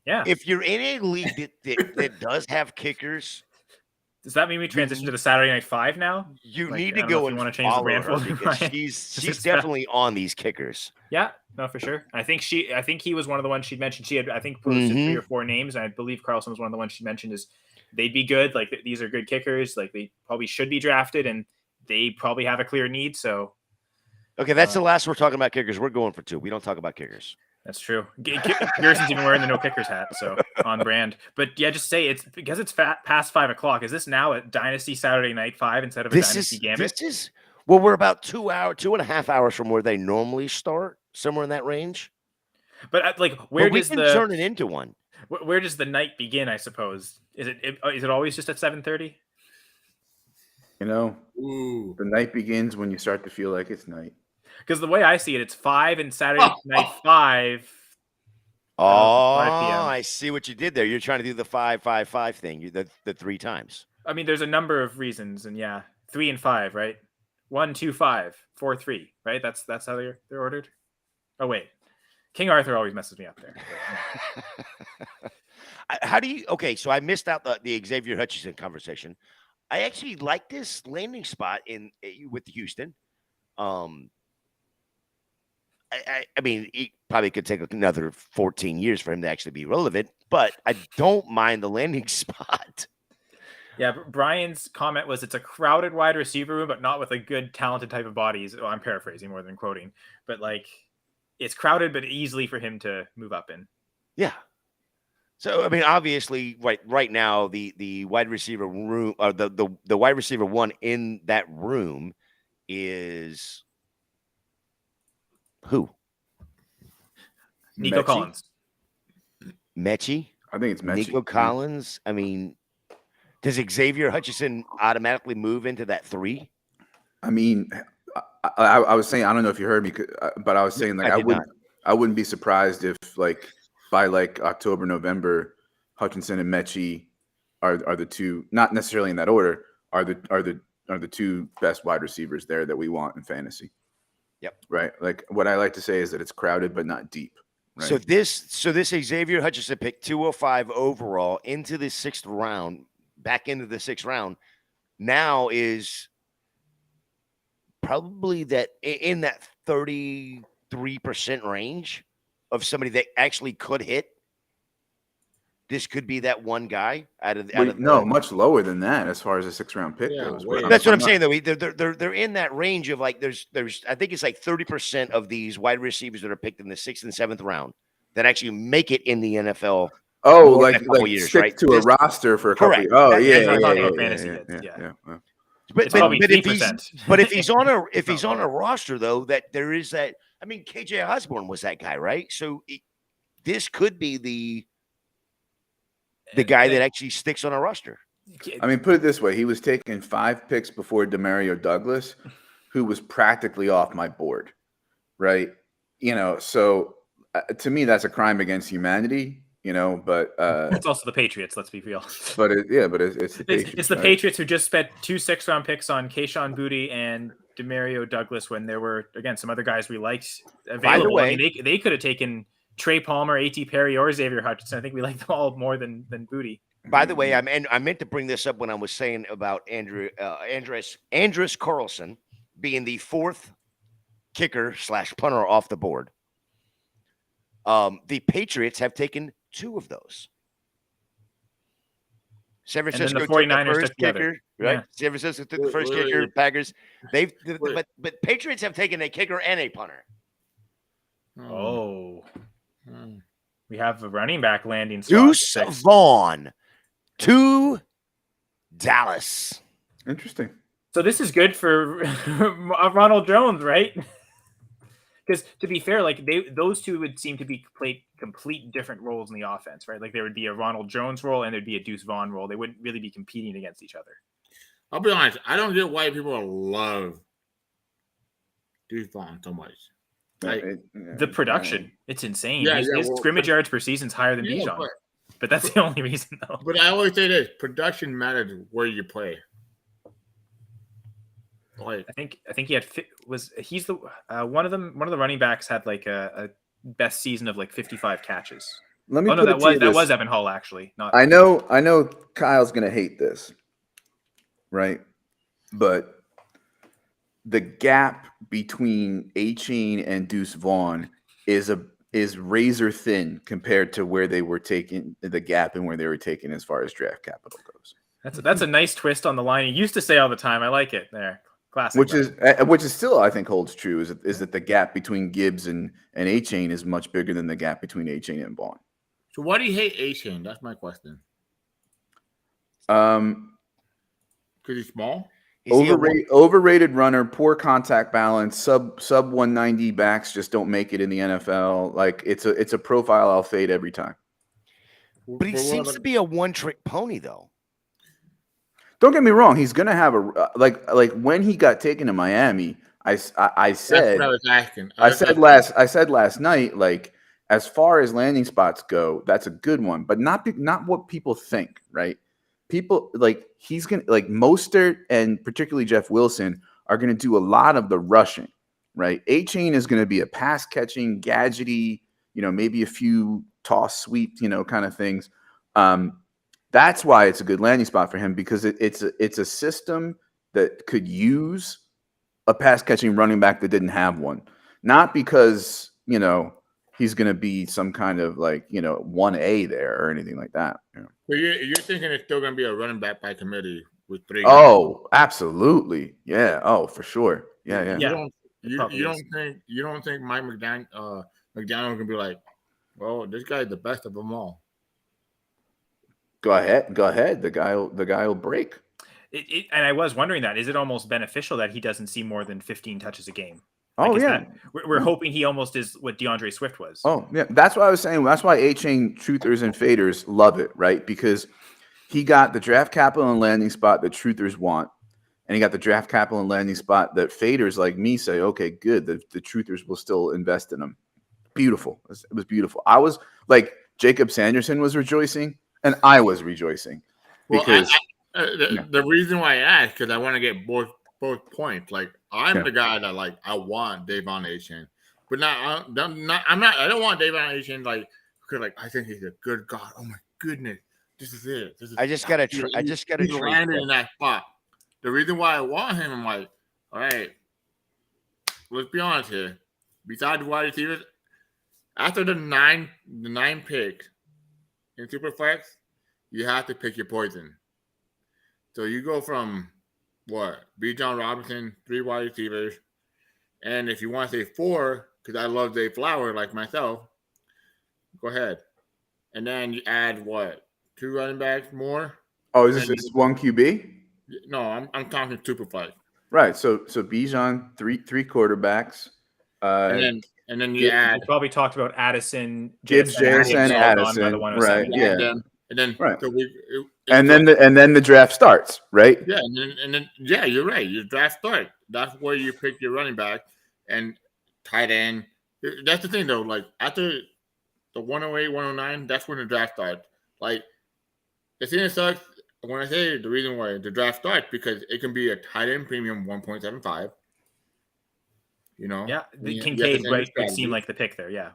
B: Yeah.
C: If you're in a league that does have kickers,
B: does that mean we transition to the Saturday Night Five now?
C: You need to go and
B: want to change the brand
C: her because she's definitely on these kickers.
B: Yeah, no, for sure. I think he was one of the ones she'd mentioned. She had, I think, posted 3 or 4 names, and I believe Carlson was one of the ones she mentioned. Is they'd be good. Like these are good kickers. Like they probably should be drafted, and they probably have a clear need. So,
C: okay, that's the last we're talking about kickers. We're going for 2. We don't talk about kickers.
B: That's true. Pearson's even wearing the no kickers hat, so on brand. But yeah, just say it's because it's past 5 o'clock. Is this now a Dynasty Saturday Night 5 instead of a Dynasty Gambit?
C: We're about 2.5 hours from where they normally start, somewhere in that range.
B: But where does
C: turn it into one?
B: Where does the night begin? I suppose is it always just at 7:30?
E: You know, the night begins when you start to feel like it's night.
B: Because the way I see it, it's 5 and Saturday night 5.
C: Oh, 5 p.m. I see what you did there. You're trying to do the 5-5-5 thing. The 3 times.
B: I mean, there's a number of reasons, and 3 and 5, right? 1, 2, 5, 4, 3, right? That's how they're ordered. Oh wait, King Arthur always messes me up there.
C: How do you? Okay, so I missed out the Xavier Hutchinson conversation. I actually like this landing spot with Houston. I mean, it probably could take another 14 years for him to actually be relevant, but I don't mind the landing spot.
B: Yeah, Brian's comment was it's a crowded wide receiver room, but not with a good, talented type of bodies. Well, I'm paraphrasing more than quoting, but it's crowded, but easily for him to move up in.
C: Yeah. So, I mean, obviously, right now, the wide receiver room, or the wide receiver one in that room is who?
B: Nico Collins.
C: Mechie?
E: I think it's Mechie.
C: Nico Collins. I mean, does Xavier Hutchinson automatically move into that 3?
E: I mean, I was saying, I don't know if you heard me, but I was saying I wouldn't be surprised if by October, November, Hutchinson and Mechie are the 2, not necessarily in that order, are the 2 best wide receivers there that we want in fantasy.
C: Yep.
E: Right. Like what I like to say is that it's crowded but not deep. Right?
C: So this Xavier Hutchinson pick 205 overall into the 6th round, back into the 6th round, now is probably that in that 33% range of somebody that actually could hit. This could be that one guy
E: much lower than that as far as a 6th round pick goes.
C: That's what I'm saying though. They're in that range of there's I think it's 30% of these wide receivers that are picked in the 6th and 7th round that actually make it in the NFL.
E: Oh, like years, stick right? to a roster for a couple
C: correct.
E: Years. Oh,
B: yeah.
C: But if he's on a roster though, that there is that. I mean, KJ Osborne was that guy, right? So this could be the guy that actually sticks on a roster.
E: I mean, put it this way: he was taking 5 picks before Demario Douglas, who was practically off my board, right? So to me, that's a crime against humanity. But
B: it's also the Patriots. Let's be real.
E: But it's the Patriots.
B: It's the Patriots who just spent 2 6th-round picks on Kayshon Boutte and Demario Douglas when there were some other guys we liked available.
C: By the way,
B: I mean, they could have taken Trey Palmer, A.T. Perry, or Xavier Hutchinson. I think we like them all more than Boutte.
C: By the way, I meant to bring this up when I was saying about Andres Carlson being the 4th kicker / punter off the board. The Patriots have taken 2 of those. San Francisco
B: took the first
C: kicker, right? Yeah. San Francisco took the first kicker. Packers, but Patriots have taken a kicker and a punter.
B: Oh, we have a running back landing.
C: Deuce Vaughn to Dallas.
E: Interesting.
B: So this is good for Ronald Jones, right? Because to be fair, those 2 would seem to be play complete different roles in the offense, right? Like there would be a Ronald Jones role and there'd be a Deuce Vaughn role. They wouldn't really be competing against each other.
A: I'll be honest, I don't get why people love Deuce Vaughn so much.
B: The production, it's insane. His scrimmage yards per season is higher than Bijan. But that's the only reason, though.
A: But I always say this: production matters where you play. Like,
B: I think he had he's the one of them. One of the running backs had like a best season of like 55 catches.
E: Let me
B: Oh no,
E: put it to you
B: that was
E: this.
B: Evan Hall actually. Not
E: I know Kyle's gonna hate this, right? But the gap between A-Chain and Deuce Vaughn is razor thin compared to where they were taking the gap and where they were taking as far as draft capital goes.
B: That's a nice twist on the line. He used to say all the time. I like it. There, classic.
E: Which is still, I think, holds true. Is that the gap between Gibbs and A-Chain is much bigger than the gap between A-Chain and Vaughn.
A: so why do you hate A-Chain? That's my question.
E: Because
A: he's small.
E: Overrated runner, poor contact balance, sub 190 backs just don't make it in the NFL. Like it's a profile I'll fade every time.
C: But he seems to be a one-trick pony, though.
E: Don't get me wrong; he's gonna have a like when he got taken to Miami. I said
A: That's what I was asking.
E: I said last night, like as far as landing spots go, that's a good one, but not what people think, right? People like he's gonna like Mostert and particularly Jeff Wilson are gonna do a lot of the rushing, right? A-Chain is gonna be a pass catching, gadgety, maybe a few toss sweep, kind of things. That's why it's a good landing spot for him because it's a system that could use a pass catching running back that didn't have one, not because he's going to be some kind of 1A there or anything like that.
A: So you're thinking it's still going to be a running back by committee with 3
E: Oh, absolutely. Yeah. Oh, for sure. Yeah.
A: You don't think Mike McDaniel can be like, well, this guy's the best of them all.
E: Go ahead. The guy will break.
B: And I was wondering that, is it almost beneficial that he doesn't see more than 15 touches a game?
E: Oh, yeah.
B: We're hoping he almost is what DeAndre Swift was.
E: Oh, yeah. That's what I was saying. That's why A-Chain truthers and faders love it, right? Because he got the draft capital and landing spot that truthers want. And he got the draft capital and landing spot that faders like me say, okay, good. The truthers will still invest in him. Beautiful. It was beautiful. I was like, Jacob Sanderson was rejoicing, and I was rejoicing. Because
A: the reason why I asked, because I want to get both points. Like, I'm the guy that I want Davon A-Chain, but I don't want Davon A-Chain because I think he's a good God. Oh my goodness, this is it.
C: I just gotta
A: land in that spot. The reason why I want him, I'm like, all right, let's be honest here. Besides wide receivers, after the nine picks in Superflex, you have to pick your poison. So you go from B. John Robinson, 3 wide receivers, and if you want to say 4, because I love Zay Flower like myself, go ahead. And then you add 2 running backs more.
E: Oh, is this one QB?
A: No, I'm talking Superflex.
E: Right. So Bijan, three quarterbacks.
A: And then you add.
B: We probably talked about Addison,
E: Gibbs, Jason, Addison. Right. Yeah.
A: And then
E: right.
A: So
E: and then the draft starts, right?
A: Yeah, and then you're right. Your draft starts. That's where you pick your running back and tight end. That's the thing though. Like after the 108, 109, that's when the draft starts. Like the thing that sucks when I say the reason why the draft starts because it can be a tight end premium 1.75.
B: Yeah, the Kincaid would seem like the pick there. Yeah,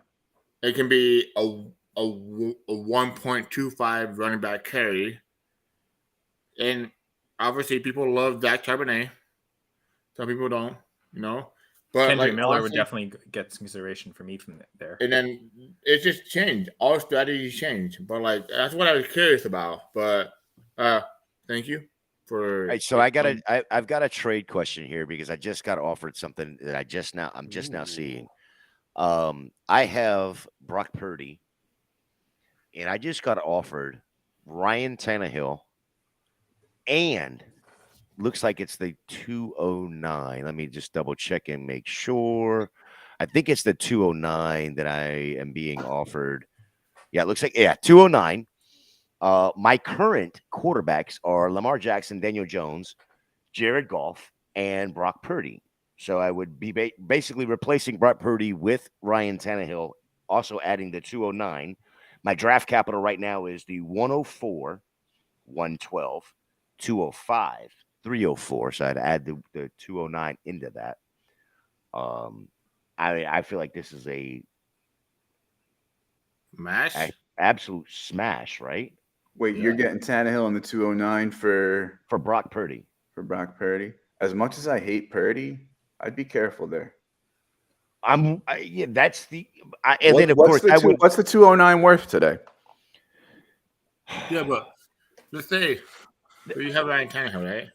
A: it can be a 1.25 running back carry. And obviously people love Zach Charbonnet. Some people don't, But
B: Kendrick Miller would definitely get some consideration for me from there.
A: And then it just changed. All strategies changed. But that's what I was curious about. But thank you for
C: All right, so I've got a trade question here because I just got offered something that I'm just now seeing. I have Brock Purdy, and I just got offered Ryan Tannehill, and looks like it's the 209. Let me just double check and make sure. I think it's the 209 that I am being offered. Yeah, it looks like 209. My current quarterbacks are Lamar Jackson, Daniel Jones, Jared Goff, and Brock Purdy. So I would be basically replacing Brock Purdy with Ryan Tannehill, also adding the 209. My draft capital right now is the 104, 112, 205, 304, so I'd add the 209 into that. I feel like this is a absolute smash, right?
E: Wait, you're getting Tannehill in the 209 for
C: Brock Purdy.
E: For Brock Purdy. As much as I hate Purdy, I'd be careful there.
C: That's the. And then of course,
E: what's the 209 worth today?
A: Yeah, but let's say you have Ryan Tannehill, right?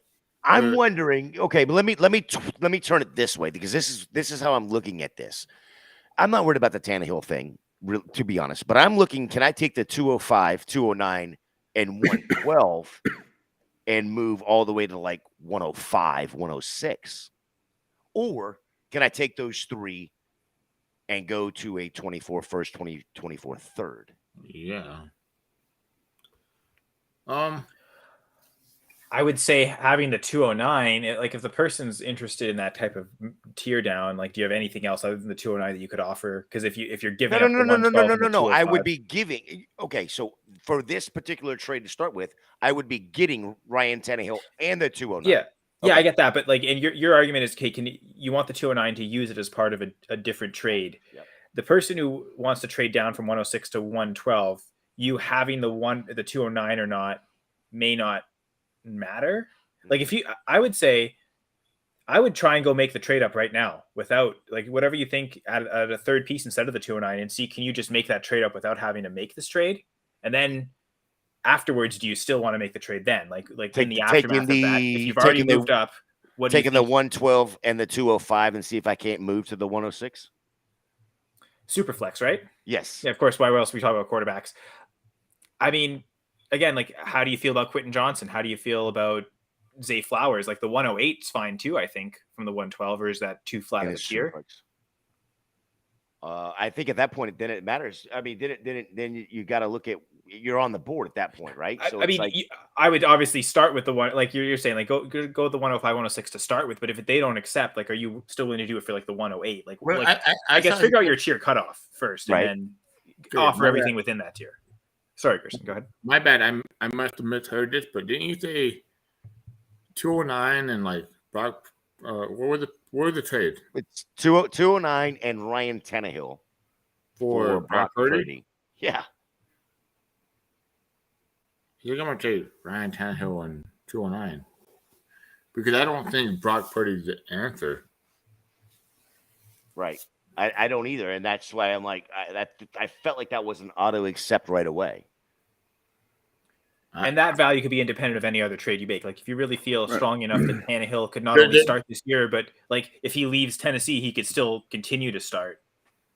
C: I'm wondering. Okay, but let me turn it this way, because this is how I'm looking at this. I'm not worried about the Tannehill thing, to be honest. But I'm looking. Can I take the 205, 209, and 112 and move all the way to like 105, 106, or can I take those three and go to a 24 first, 24 third?
A: Yeah.
B: I would say having the 209, like if the person's interested in that type of tier down, like, do you have anything else other than the 209 that you could offer? Because if you're giving
C: no, I would be giving. Okay, so for this particular trade to start with, I would be getting Ryan Tannehill and the 209.
B: Yeah. Yeah,
C: okay.
B: I get that, but like, and your argument is, okay, you want the 209 to use it as part of a different trade.
C: Yep.
B: The person who wants to trade down from 106 to 112, you having the 209 or not may not matter. Like, I would say I would try and go make the trade up right now without, like, whatever you think at a third piece instead of the 209, and see, can you just make that trade up without having to make this trade? And then afterwards, do you still want to make the trade then? Like in the aftermath of that, if you've already moved up,
C: taking the 112 and the 205 and see if I can't move to the 106?
B: Super flex, right?
C: Yes.
B: Yeah, of course. Why else we talk about quarterbacks? I mean, again, like, how do you feel about Quentin Johnson? How do you feel about Zay Flowers? Like, the 108 is fine too, I think, from the 112, or is that too flat of a tier?
C: I think at that point, then it matters. I mean, then you got to look at, you're on the board at that point, right? So
B: I mean, I would obviously start with the one, like you're saying, like go with the 105, 106 to start with. But if they don't accept, like, are you still willing to do it for like the 108? Like,
A: well,
B: I guess figure out your tier cutoff first,
C: right,
B: and then offer everything within that tier. Sorry, Kristen, go ahead.
A: My bad. I must have misheard this, but didn't you say 209 and like Brock? What were the trades?
C: It's 209 and Ryan Tannehill
A: for Brock Purdy?
C: Yeah.
A: You're gonna trade Ryan Tannehill and 209 because I don't think Brock Purdy's the answer.
C: Right. I don't either, and that's why I'm like, I felt like that was an auto accept right away.
B: And that value could be independent of any other trade you make. Like, if you really feel strong enough that Tannehill could not only start this year, but like if he leaves Tennessee, he could still continue to start.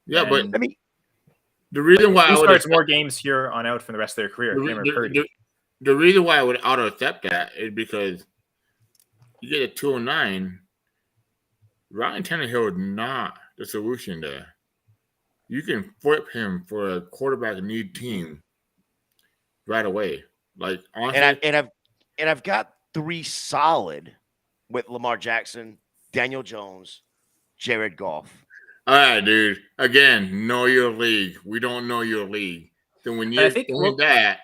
A: Yeah, but
C: I mean,
A: the reason why
B: he starts more games here on out for the rest of their career.
A: The reason why I would auto accept that is because you get a 209. Ryan Tannehill is not the solution there. You can flip him for a quarterback need team right away. Like, honestly,
C: and I've got three solid with Lamar Jackson, Daniel Jones, Jared Goff.
A: All right, dude. Again, know your league. We don't know your league. So when you're doing that,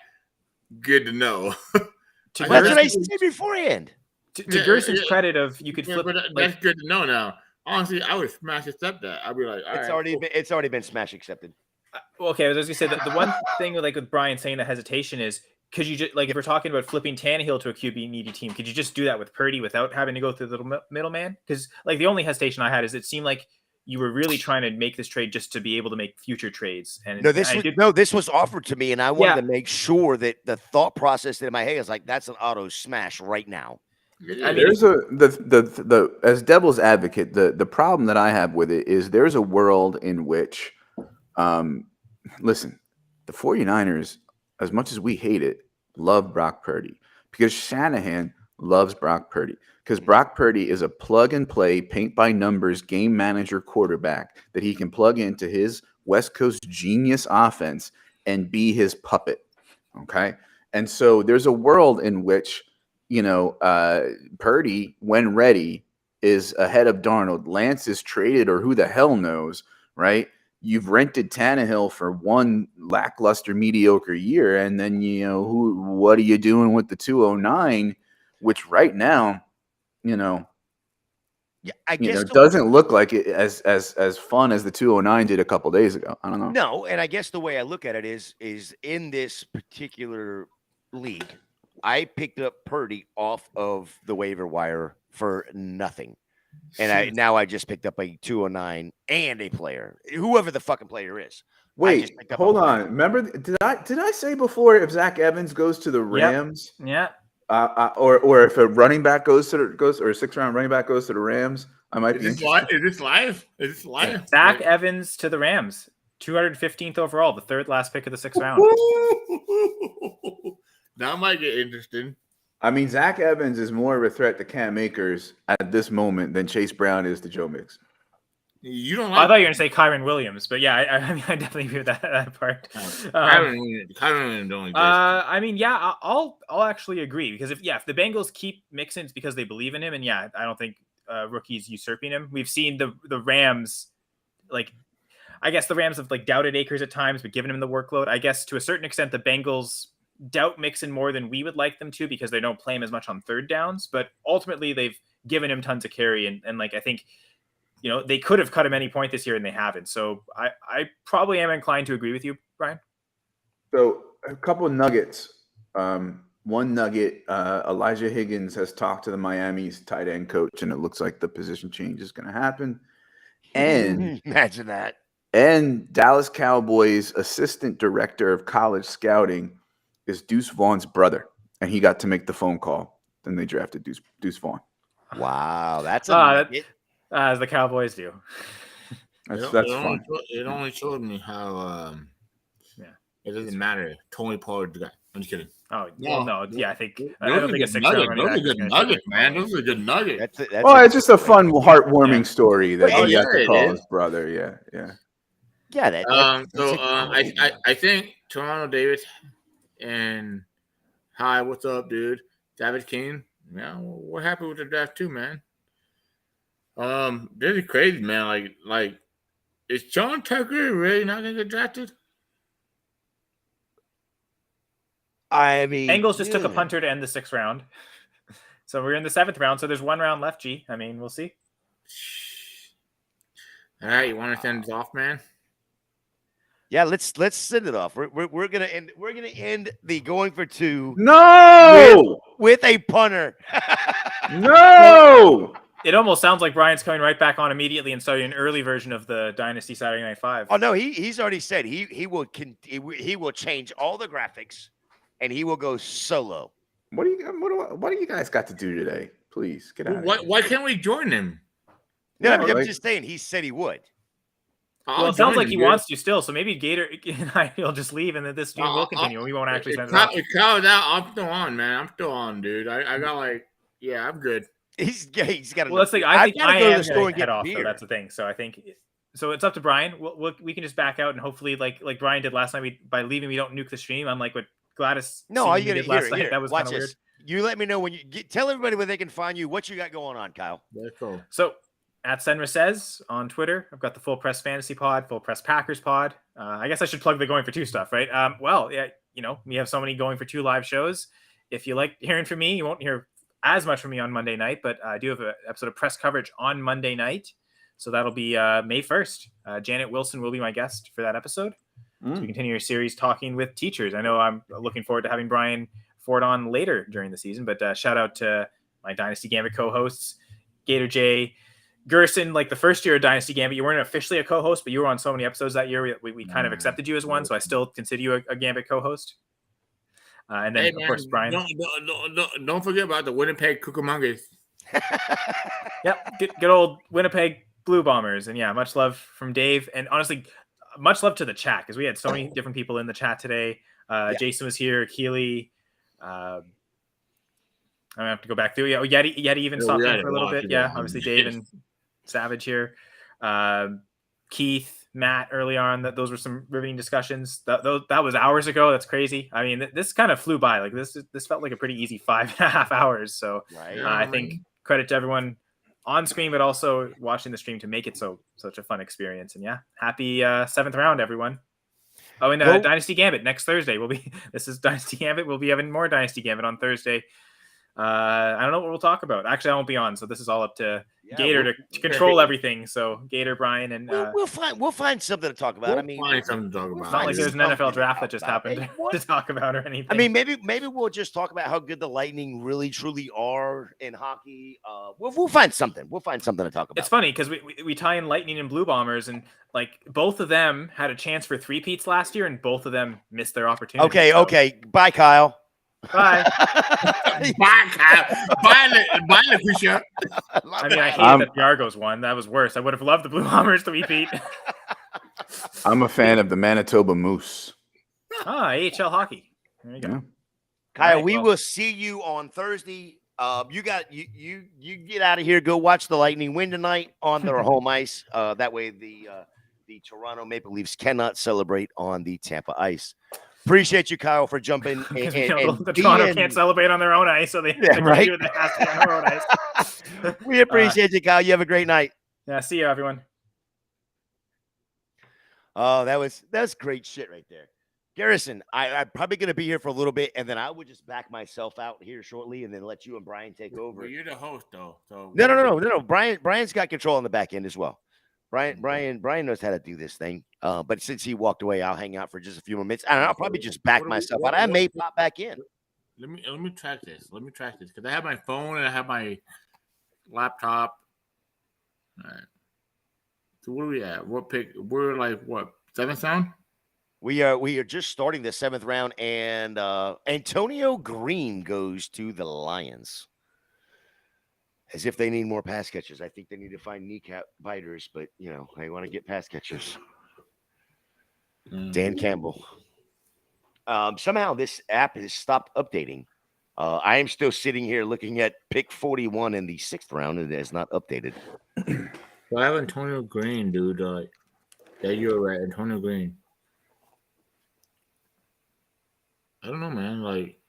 A: good to know.
C: That's what I said beforehand.
B: To Gerson's credit, of you could flip.
A: But that's good to know now. Honestly, I would smash accept that. I'd be like,
C: it's already been smash accepted.
B: Okay, I was just gonna say that the one thing with Brian saying the hesitation is, could you just, like, if we're talking about flipping Tannehill to a QB needy team, could you just do that with Purdy without having to go through the middleman? Because like the only hesitation I had is it seemed like you were really trying to make this trade just to be able to make future trades. And
C: this was offered to me, and I wanted to make sure that the thought process in my head is like, that's an auto smash right now.
E: I mean, there's the as devil's advocate, the problem that I have with it is there's a world in which, listen, the 49ers, as much as we hate it, love Brock Purdy because Shanahan loves Brock Purdy because Brock Purdy is a plug and play, paint by numbers game manager quarterback that he can plug into his West Coast genius offense and be his puppet. Okay. And so there's a world in which, Purdy, when ready, is ahead of Darnold. Lance is traded, or who the hell knows, right? You've rented Tannehill for one lackluster, mediocre year, and then what are you doing with the 209? Which right now,
C: Yeah, I guess
E: doesn't look like it as fun as the 209 did a couple days ago. I don't know.
C: No, and I guess the way I look at it is in this particular league, I picked up Purdy off of the waiver wire for nothing. And I just picked up a 209 and a player, whoever the fucking player is.
E: Wait, hold on. Remember, did I say before if Zach Evans goes to the Rams?
B: Yep.
E: Or if a running back or a 6th round running back goes to the Rams, I might be interested.
A: Is this live?
B: Zach Evans to the Rams, 215th overall, the 3rd last pick of the 6th round.
A: That might get interesting.
E: I mean, Zach Evans is more of a threat to Cam Akers at this moment than Chase Brown is to Joe Mixon.
A: You don't.
B: I thought you were going to say Kyron Williams, but yeah, I definitely agree with that part.
A: Kyron don't.
B: I mean, yeah, I'll actually agree because if the Bengals keep Mixon, it's because they believe in him, and yeah, I don't think rookies usurping him. We've seen the Rams, I guess the Rams have doubted Akers at times, but given him the workload. I guess to a certain extent, the Bengals doubt Mixon more than we would like them to because they don't play him as much on 3rd downs, but ultimately they've given him tons of carry and I think they could have cut him any point this year and they haven't. So I probably am inclined to agree with you, Brian.
E: So a couple of nuggets. One nugget, Elijah Higgins has talked to the Miami's tight end coach, and it looks like the position change is going to happen. And
C: imagine that. And
E: Dallas Cowboys assistant director of college scouting is Deuce Vaughn's brother, and he got to make the phone call. Then they drafted Deuce Vaughn.
C: Wow, that's nugget.
B: As the Cowboys do.
E: That's fun.
A: It only showed me how it doesn't matter. Tony Pollard guy. I'm just kidding.
B: Oh no, yeah, I think I
A: those
B: don't think a 6th round
A: Those are good nuggets, man. Those are good nuggets.
E: It's just a fun, heartwarming story that he got to call his brother. Yeah.
A: I think Toronto Davis and hi, what's up, dude? David King. Yeah, we're happy with the draft too, man. This is crazy, man. Like, is John Tucker really not gonna get drafted?
C: I mean,
B: Bengals just took a punter to end the 6th round. So we're in the 7th round. So there's 1 round left, G. I mean, we'll see.
A: All right, you want to send it off, man?
C: Yeah, let's send it off. We're gonna end the going for 2.
E: No,
C: with a punter.
E: No.
B: It almost sounds like Brian's coming right back on immediately and starting an early version of the Dynasty Saturday Night 5.
C: Oh no, he's already said he will change all the graphics and he will go solo.
E: What do you guys got to do today? Please get out.
A: Why can't we join him?
C: No, I'm just saying. He said he would.
B: Well, it sounds like he wants to still. So maybe Gator and I will just leave, and then this stream will continue. We won't actually send it out.
A: I'm still on, man. I'm still on, dude. I got I'm good.
C: He's got.
B: Well, let's think. I think I am
C: to the store and
B: head
C: get
B: off.
C: beer.
B: So that's the thing. So I think. So it's up to Brian. We can just back out and hopefully, like Brian did last night, by leaving, we don't nuke the stream. Unlike what Gladys.
C: No, all you
B: did
C: got
B: last night. That was
C: watch
B: kind of
C: this.
B: weird.
C: You let me know when tell everybody where they can find you. What you got going on, Kyle?
A: Very cool.
B: So at Senra Says on Twitter, I've got the Full Press Fantasy Pod, Full Press Packers Pod. I guess I should plug the Going for 2 stuff, right? Well, yeah, we have so many Going for 2 live shows. If you like hearing from me, you won't hear as much from me on Monday night, but I do have an episode of press coverage on Monday night. So that'll be May 1st. Janet Wilson will be my guest for that episode. So we continue our series talking with teachers. I know I'm looking forward to having Brian Ford on later during the season, but shout out to my Dynasty Gambit co-hosts, Gator J, Gerson. Like the first year of Dynasty Gambit, you weren't officially a co-host, but you were on so many episodes that year. We kind of accepted you as one, so I still consider you a Gambit co-host. And then, of course, Brian.
A: Don't forget about the Winnipeg Cucamongas.
B: Yep, good old Winnipeg Blue Bombers. And yeah, much love from Dave. And honestly, much love to the chat because we had so many different people in the chat today. Jason was here, Keely. I'm gonna have to go back through. Yeah, Yeti even stopped in for a little bit. Yeah, obviously Dave and Savage here. Keith, Matt early on. Those were some riveting discussions. That was hours ago. That's crazy. I mean, this kind of flew by. Like this felt like a pretty easy 5.5 hours. So I think credit to everyone on screen, but also watching the stream to make it such a fun experience. And yeah, happy 7th round, everyone. Oh, and Dynasty Gambit next Thursday. This is Dynasty Gambit. We'll be having more Dynasty Gambit on Thursday. I don't know what we'll talk about. Actually, I won't be on, so this is all up to
C: Yeah,
B: Gator to control everything. So Gator, Brian, and
C: we'll find something to talk about. I mean,
A: find something to talk
B: it's
A: about.
B: not like there's an
C: something
B: NFL
C: to
B: draft
C: talk
B: that just
C: about.
B: happened
C: Hey,
B: to
C: what?
B: talk about or anything.
C: I mean, maybe we'll just talk about how good the Lightning really truly are in hockey. We'll find something. We'll find something to talk about.
B: It's funny because we tie in Lightning and Blue Bombers, and like both of them had a chance for three-peats last year, and both of them missed their opportunity.
C: Okay. Bye, Kyle.
B: Bye.
A: Bye, Kyle. Bye, Lucretia.
B: I mean, I hate that the Argos won. That was worse. I would have loved the Blue Bombers three-peat.
E: I'm a fan of the Manitoba Moose.
B: AHL hockey. There you go.
E: Yeah.
C: Kyle,
B: Right,
C: we
B: well-
C: will see you on Thursday. You get out of here. Go watch the Lightning win tonight on their home ice. That way the Toronto Maple Leafs cannot celebrate on the Tampa ice. Appreciate you, Kyle, for jumping.
B: Because
C: and
B: the Toronto can't celebrate on their own ice, so they
C: Yeah, right.
B: do it. They have to be on their own ice.
C: We appreciate you, Kyle. You have a great night.
B: Yeah, see you, everyone.
C: Oh, that's great shit right there. Garrison, I'm probably going to be here for a little bit, and then I would just back myself out here shortly, and then let you and Brian take over.
A: Well, you're the host, though. So
C: No. Brian's got control on the back end as well. Brian knows how to do this thing. But since he walked away, I'll hang out for just a few more minutes, and I'll probably just back myself out. I may pop back in.
A: Let me track this. Because I have my phone and I have my laptop. All right. So what are we at? What pick? We're like what? 7th round?
C: We are just starting the 7th round, and Antonio Green goes to the Lions. As if they need more pass catchers. I think they need to find kneecap biters, but they want to get pass catchers. Dan Campbell. Somehow this app has stopped updating. I am still sitting here looking at pick 41 in the 6th round, and it has not updated.
A: Well, I have Antonio Green, dude. Yeah, you're right, Antonio Green. I don't know, man. Like,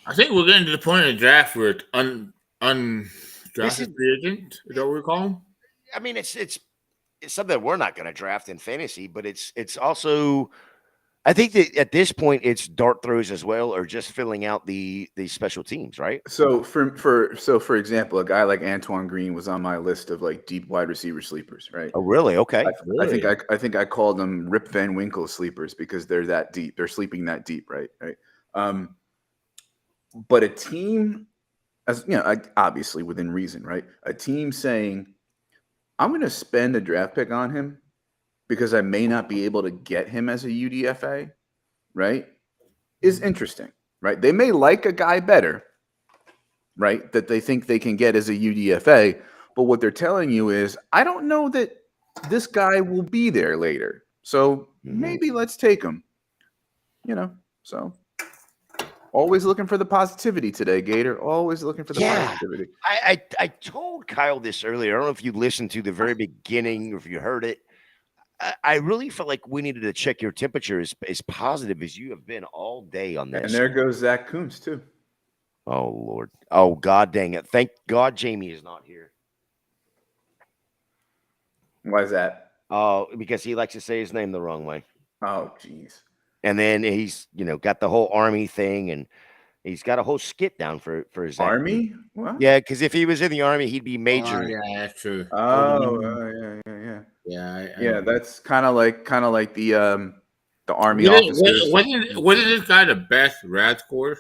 A: I think we're getting to the point of the draft where it's undrafted free agent. Is that what we call them?
C: I mean, it's something we're not going to draft in fantasy, but it's also. I think that at this point it's dart throws as well, or just filling out the special teams, right?
E: So for example, a guy like Antoine Green was on my list of like deep wide receiver sleepers, right?
C: Oh, really? Okay.
E: I think I called them Rip Van Winkle sleepers because they're that deep. They're sleeping that deep, right? But a team, as obviously within reason, right? A team saying, I'm going to spend a draft pick on him because I may not be able to get him as a UDFA, right, is interesting, right? They may like a guy better, right, that they think they can get as a UDFA, but what they're telling you is, I don't know that this guy will be there later, so maybe let's take him, so always looking for the positivity today, Gator, always looking for the positivity.
C: I told Kyle this earlier. I don't know if you listened to the very beginning or if you heard it. I really felt like we needed to check your temperature as positive as you have been all day on this.
E: And there goes Zach Kuntz, too.
C: Oh, Lord. Oh, God dang it. Thank God Jamie is not here.
E: Why is that?
C: Oh, because he likes to say his name the wrong way.
E: Oh, jeez.
C: And then he's, got the whole Army thing, and he's got a whole skit down for his
E: Army? What?
C: Yeah, because if he was in the Army, he'd be major.
A: Oh, yeah, that's true.
E: Oh, yeah. That's kind of like the Army officers.
A: Wasn't this guy the best RAD scorer?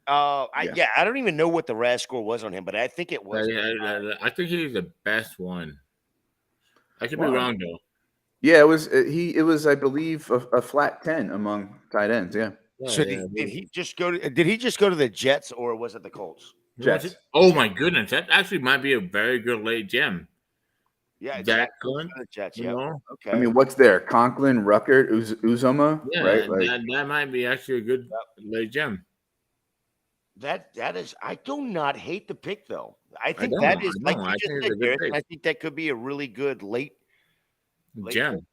C: I don't even know what the RAS score was on him, but I think it was.
A: I think he's the best one. I could be wrong though.
E: Yeah, it was I believe a flat 10 among tight ends. Yeah.
C: So did he just go to the Jets, or was it the Colts?
E: Jets.
A: Oh my goodness, that actually might be a very good late gem.
C: Yeah,
A: Jack Cohen.
C: The Jets.
A: You
C: Yeah.
A: know?
C: Okay.
E: I mean, what's there? Conklin, Ruckert, Uzoma,
A: Yeah,
E: right?
A: that might be actually a good late gem.
C: That is. I do not hate the pick though. I think
A: I
C: think that could be a really good late
A: gem.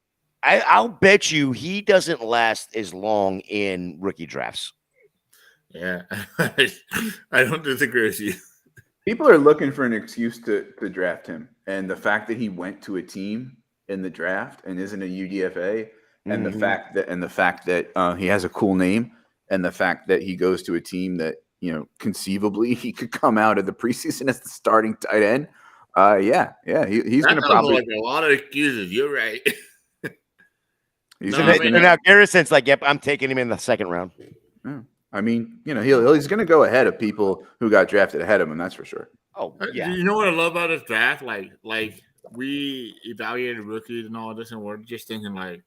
C: I'll bet you he doesn't last as long in rookie drafts.
A: Yeah, I don't disagree with you.
E: People are looking for an excuse to draft him, and the fact that he went to a team in the draft and isn't a UDFA, and the fact that he has a cool name, and the fact that he goes to a team that conceivably he could come out of the preseason as the starting tight end. He's going to
A: That
E: probably
A: like a lot of excuses. You're right.
E: he's
A: No,
E: gonna,
A: I mean,
C: now Garrison's like, yep, I'm taking him in the second round.
E: yeah. I mean, he's going to go ahead of people who got drafted ahead of him. That's for sure.
C: Oh yeah.
A: You know what I love about this draft? Like we evaluated rookies and all this, and we're just thinking like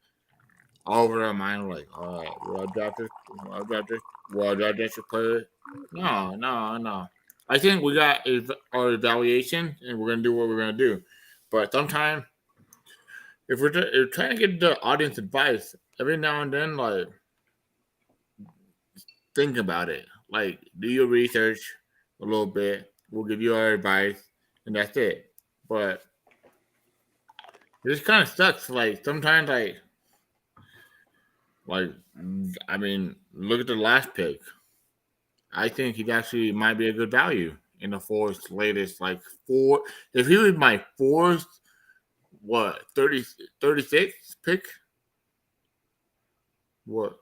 A: all over our mind, like, all right, will I draft this? Will I draft this player? No. I think we got our evaluation, and we're gonna do what we're gonna do. But sometimes, if we're trying to get the audience advice, every now and then, like, think about it. Like, do your research a little bit. We'll give you our advice, and that's it. But this kind of sucks. Like, sometimes, I mean, look at the last pick. I think he actually might be a good value in the fourth latest, like four. If he was my fourth, 36th pick? What?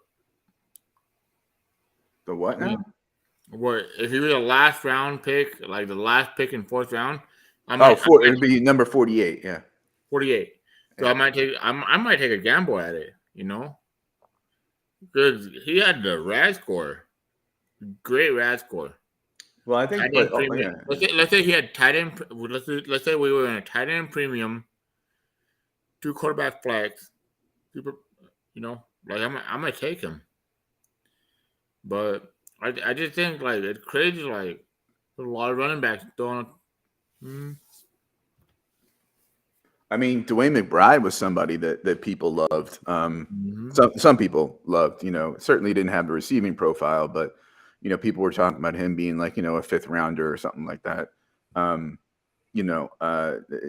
E: The what now?
A: What if he was a last round pick, like the last pick in fourth round?
E: It would be number 48. Yeah,
A: 48. So
E: yeah.
A: I might take a gamble at it, because he had the RAS score, great RAS score.
E: Well, I think.
A: Let's say he had tight end. Let's say we were in a tight end premium, 2 quarterback flex. People, I'm gonna take him. But I just think like it's crazy. Like a lot of running backs don't.
E: I mean, Dwayne McBride was somebody that people loved. Some people loved. Certainly didn't have the receiving profile, but people were talking about him being like a fifth rounder or something like that.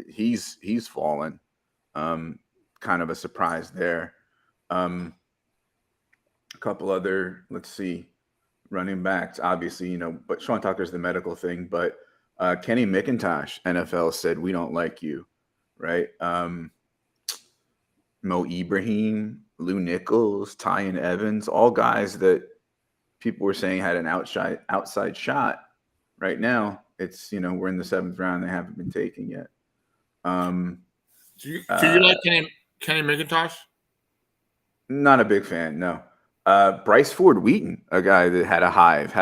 E: He's fallen. Kind of a surprise there. A couple other, let's see, running backs. Obviously, but Sean Tucker's the medical thing. But Kenny McIntosh, NFL said we don't like you. Right, Mo Ibrahim, Lou Nichols, Tyon Evans, all guys that people were saying had an outside shot. Right now, it's we're in the 7th round; they haven't been taken yet.
A: Do you like Kenny McIntosh?
E: Not a big fan, no. Bryce Ford Wheaton, a guy that had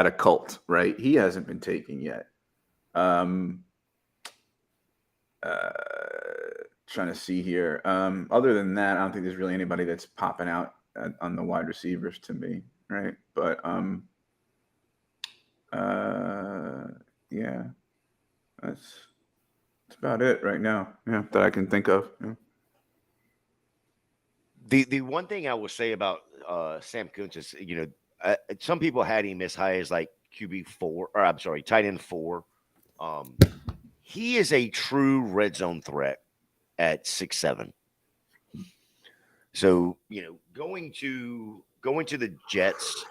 E: a cult, right? He hasn't been taken yet. Trying to see here. Other than that, I don't think there's really anybody that's popping out on the wide receivers to me, right? But yeah, that's about it right now. Yeah, that I can think of. Yeah.
C: The one thing I will say about Sam Kuntz is, some people had him as high as like tight end 4. He is a true red zone threat at 6'7". So, going to the Jets,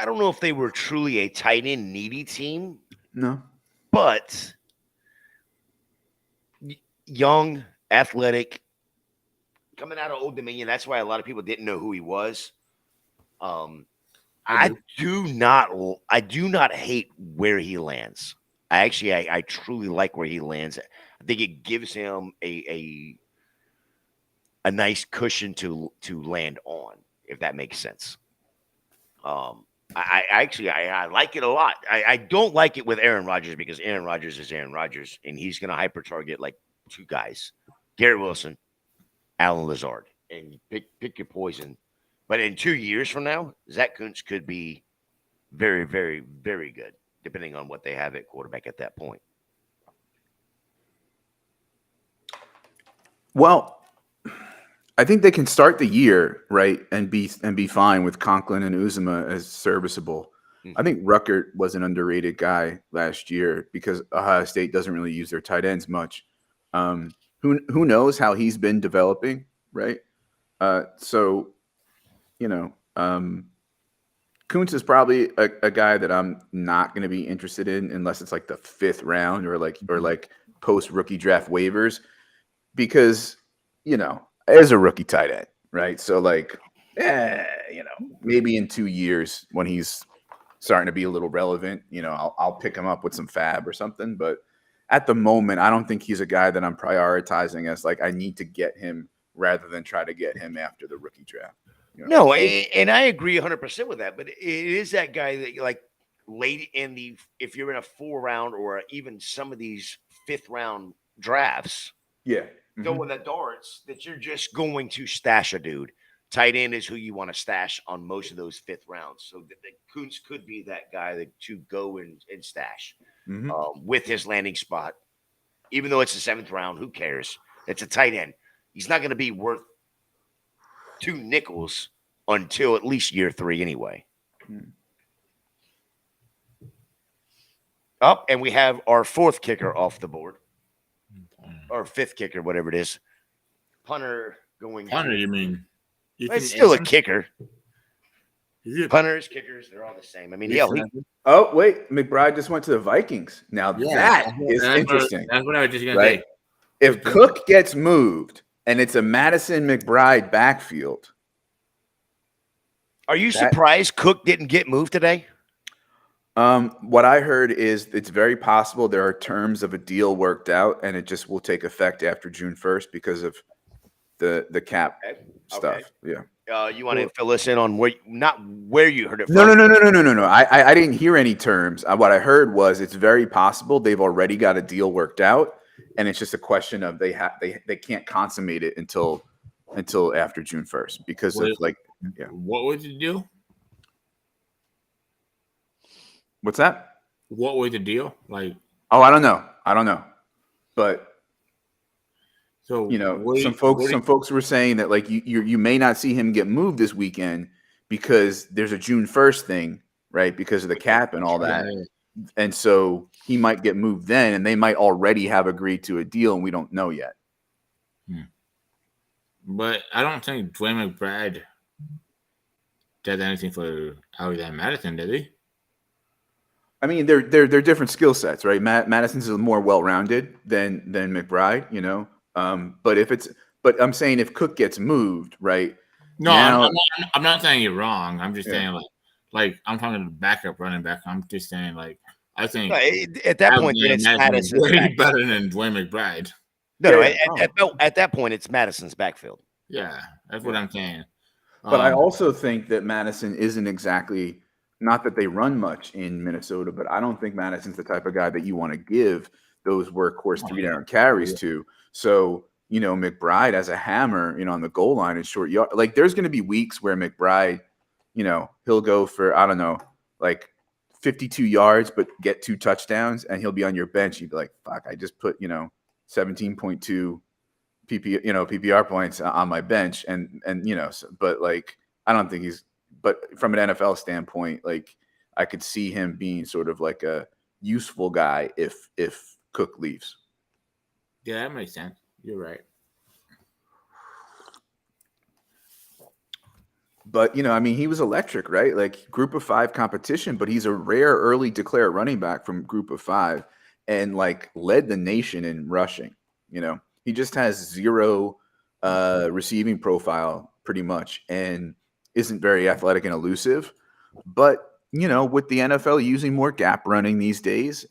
C: I don't know if they were truly a tight end needy team.
E: No.
C: But young, athletic, coming out of Old Dominion, that's why a lot of people didn't know who he was. I do not hate where he lands. I truly like where he lands. I think it gives him a nice cushion to land on, if that makes sense. I like it a lot. I don't like it with Aaron Rodgers because Aaron Rodgers is Aaron Rodgers, and he's going to hyper target like 2 guys, Garrett Wilson, Alan Lazard, and pick your poison. But in 2 years from now, Zach Kuntz could be very, very, very good, depending on what they have at quarterback at that point.
E: Well, I think they can start the year right and be fine with Conklin and Uzomah as serviceable. Mm-hmm. I think Ruckert was an underrated guy last year because Ohio State doesn't really use their tight ends much. Who knows how he's been developing, right? Kuntz is probably a guy that I'm not going to be interested in unless it's like the 5th round or like post rookie draft waivers, because as a rookie tight end, right? So maybe in 2 years when he's starting to be a little relevant, I'll pick him up with some fab or something. But at the moment, I don't think he's a guy that I'm prioritizing as like I need to get him rather than try to get him after the rookie draft.
C: No, and I agree 100% with that. But it is that guy that like late in if you're in a 4-round or even some of these 5th round drafts, go with the darts that you're just going to stash a dude. Tight end is who you want to stash on most of those 5th rounds. So the Kuntz could be that guy to go and stash with his landing spot. Even though it's the 7th round, who cares? It's a tight end. He's not going to be worth 2 nickels until at least year 3 anyway. Up, and we have our 4th kicker off the board. Or 5th kicker, whatever it is. Punter going.
A: Punter, you mean?
C: It's still a kicker. Punters, kickers, they're all the same. I mean,
E: oh, wait. McBride just went to the Vikings. Now that is interesting.
A: That's what I was just going to say.
E: If Cook gets moved and it's a Madison McBride backfield.
C: Are you surprised Cook didn't get moved today?
E: What I heard is it's very possible there are terms of a deal worked out and it just will take effect after June 1st because of the cap stuff. Yeah.
C: You want to fill us in on where you heard it from?
E: No. I didn't hear any terms. What I heard was it's very possible they've already got a deal worked out, and it's just a question of they can't consummate it until after June 1st because of like. Yeah.
A: What was the deal?
E: What's that?
A: What was the deal? Like,
E: oh, I don't know, but
A: so
E: some folks were saying that like you may not see him get moved this weekend because there's a June 1st thing, right? Because of the cap and all that, and so he might get moved then, and they might already have agreed to a deal, and we don't know yet.
D: But I don't think Dwayne McBride did anything for Alexander Madison, did he?
E: I mean, they're different skill sets, right? Madison's is more well-rounded than McBride, but I'm saying if Cook gets moved, right?
A: No, I'm not saying you're wrong. I'm just saying like I'm talking to the backup running back. I'm just saying like I think
C: at that point it's Madison's
A: way better than Dwayne McBride.
C: At that point it's Madison's backfield.
A: Yeah, that's what I'm saying.
E: But I also think that Madison isn't exactly. Not that they run much in Minnesota, but I don't think Madison's the type of guy that you want to give those workhorse 3-down carries to. So, McBride as a hammer, on the goal line and short yard. Like, there's going to be weeks where McBride, he'll go for, I don't know, like 52 yards, but get 2 touchdowns, and he'll be on your bench. You'd be like, fuck, I just put, 17.2 PPR points on my bench. But like, I don't think but from an NFL standpoint, like I could see him being sort of like a useful guy if Cook leaves.
A: Yeah, that makes sense. You're right.
E: But, he was electric, right? Like group of 5 competition, but he's a rare early declare running back from group of 5 and like led the nation in rushing. He just has 0 receiving profile pretty much. And isn't very athletic and elusive, but with the NFL using more gap running these days.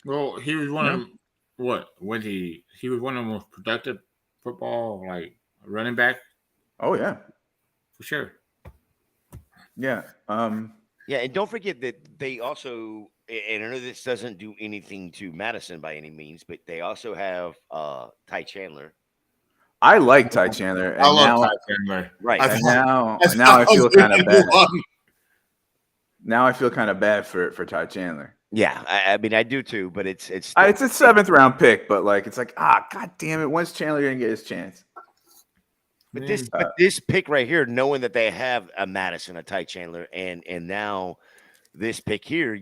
A: Well, he was one of he was one of the most productive football like running back.
E: Oh yeah,
A: for sure.
E: Yeah.
C: Yeah, and don't forget that they also, and I know this doesn't do anything to Madison by any means, but they also have Ty Chandler.
E: I like Ty Chandler. And
A: I love Ty Chandler.
C: Right.
E: And now I feel kind of bad. Now I feel kind of bad for Ty Chandler.
C: Yeah, I mean I do too, but it's
E: a 7th round pick, but like it's like god damn it, when's Chandler gonna get his chance?
C: But this pick right here, knowing that they have a Madison, a Ty Chandler, and now this pick here,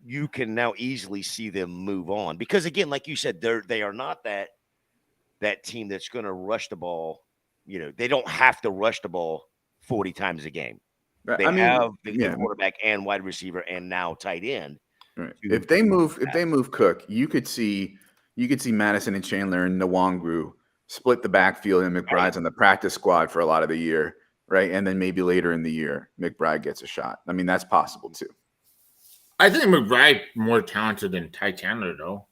C: you can now easily see them move on because again, like you said, they are not that team that's going to rush the ball. They don't have to rush the ball 40 times a game. They have the quarterback and wide receiver and now tight end.
E: Right. If they move Cook, you could see Madison and Chandler and Nwangwu split the backfield and McBride's on the practice squad for a lot of the year. right? And then maybe later in the year, McBride gets a shot. I mean, that's possible too.
A: I think McBride more talented than Ty Chandler, though.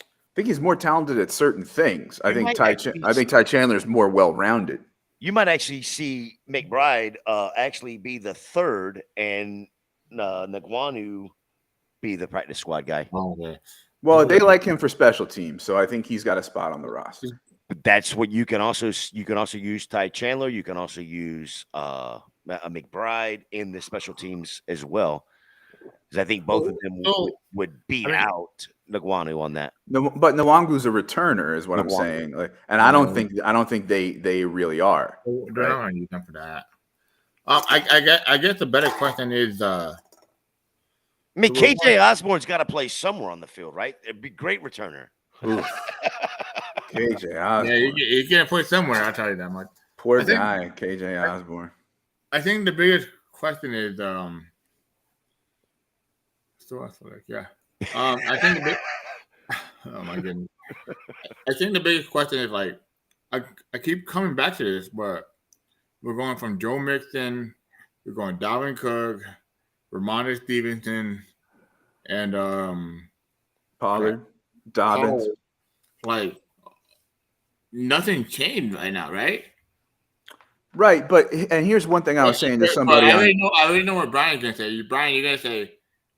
E: I think he's more talented at certain things. I
C: You
E: think
C: might
E: Ty
C: actually
E: Chandler is more well-rounded.
C: You might actually see McBride actually be the third and Nagwanu be the practice squad guy.
A: Oh, okay.
E: Well, they like him for special teams, so I think he's got a spot on the roster.
C: But that's what you can also use Ty Chandler. You can also use a McBride in the special teams as well, because I think both of them would beat out Nagwanu on that.
E: No, but Nwangu's a returner, is what I'm saying. Like, and I don't think they really are.
A: They're not going to use them for that. I guess the better question is.
C: I mean, KJ Osborne's got to play somewhere on the field, right? It'd be a great returner.
E: KJ Osborne.
A: Yeah, you can't play somewhere. I'll tell you that much.
E: Poor guy, KJ Osborne.
A: I think the biggest question is I think oh my goodness. I think the biggest question is like I keep coming back to this, but we're going from Joe Mixon, we're going Dalvin Cook, Ramondre Stevenson, and
E: Pollard, Dobbins.
A: Like nothing changed right now, right?
E: Right, and here's one thing I was saying to somebody.
A: I already know what Brian's gonna say. Brian, you're gonna say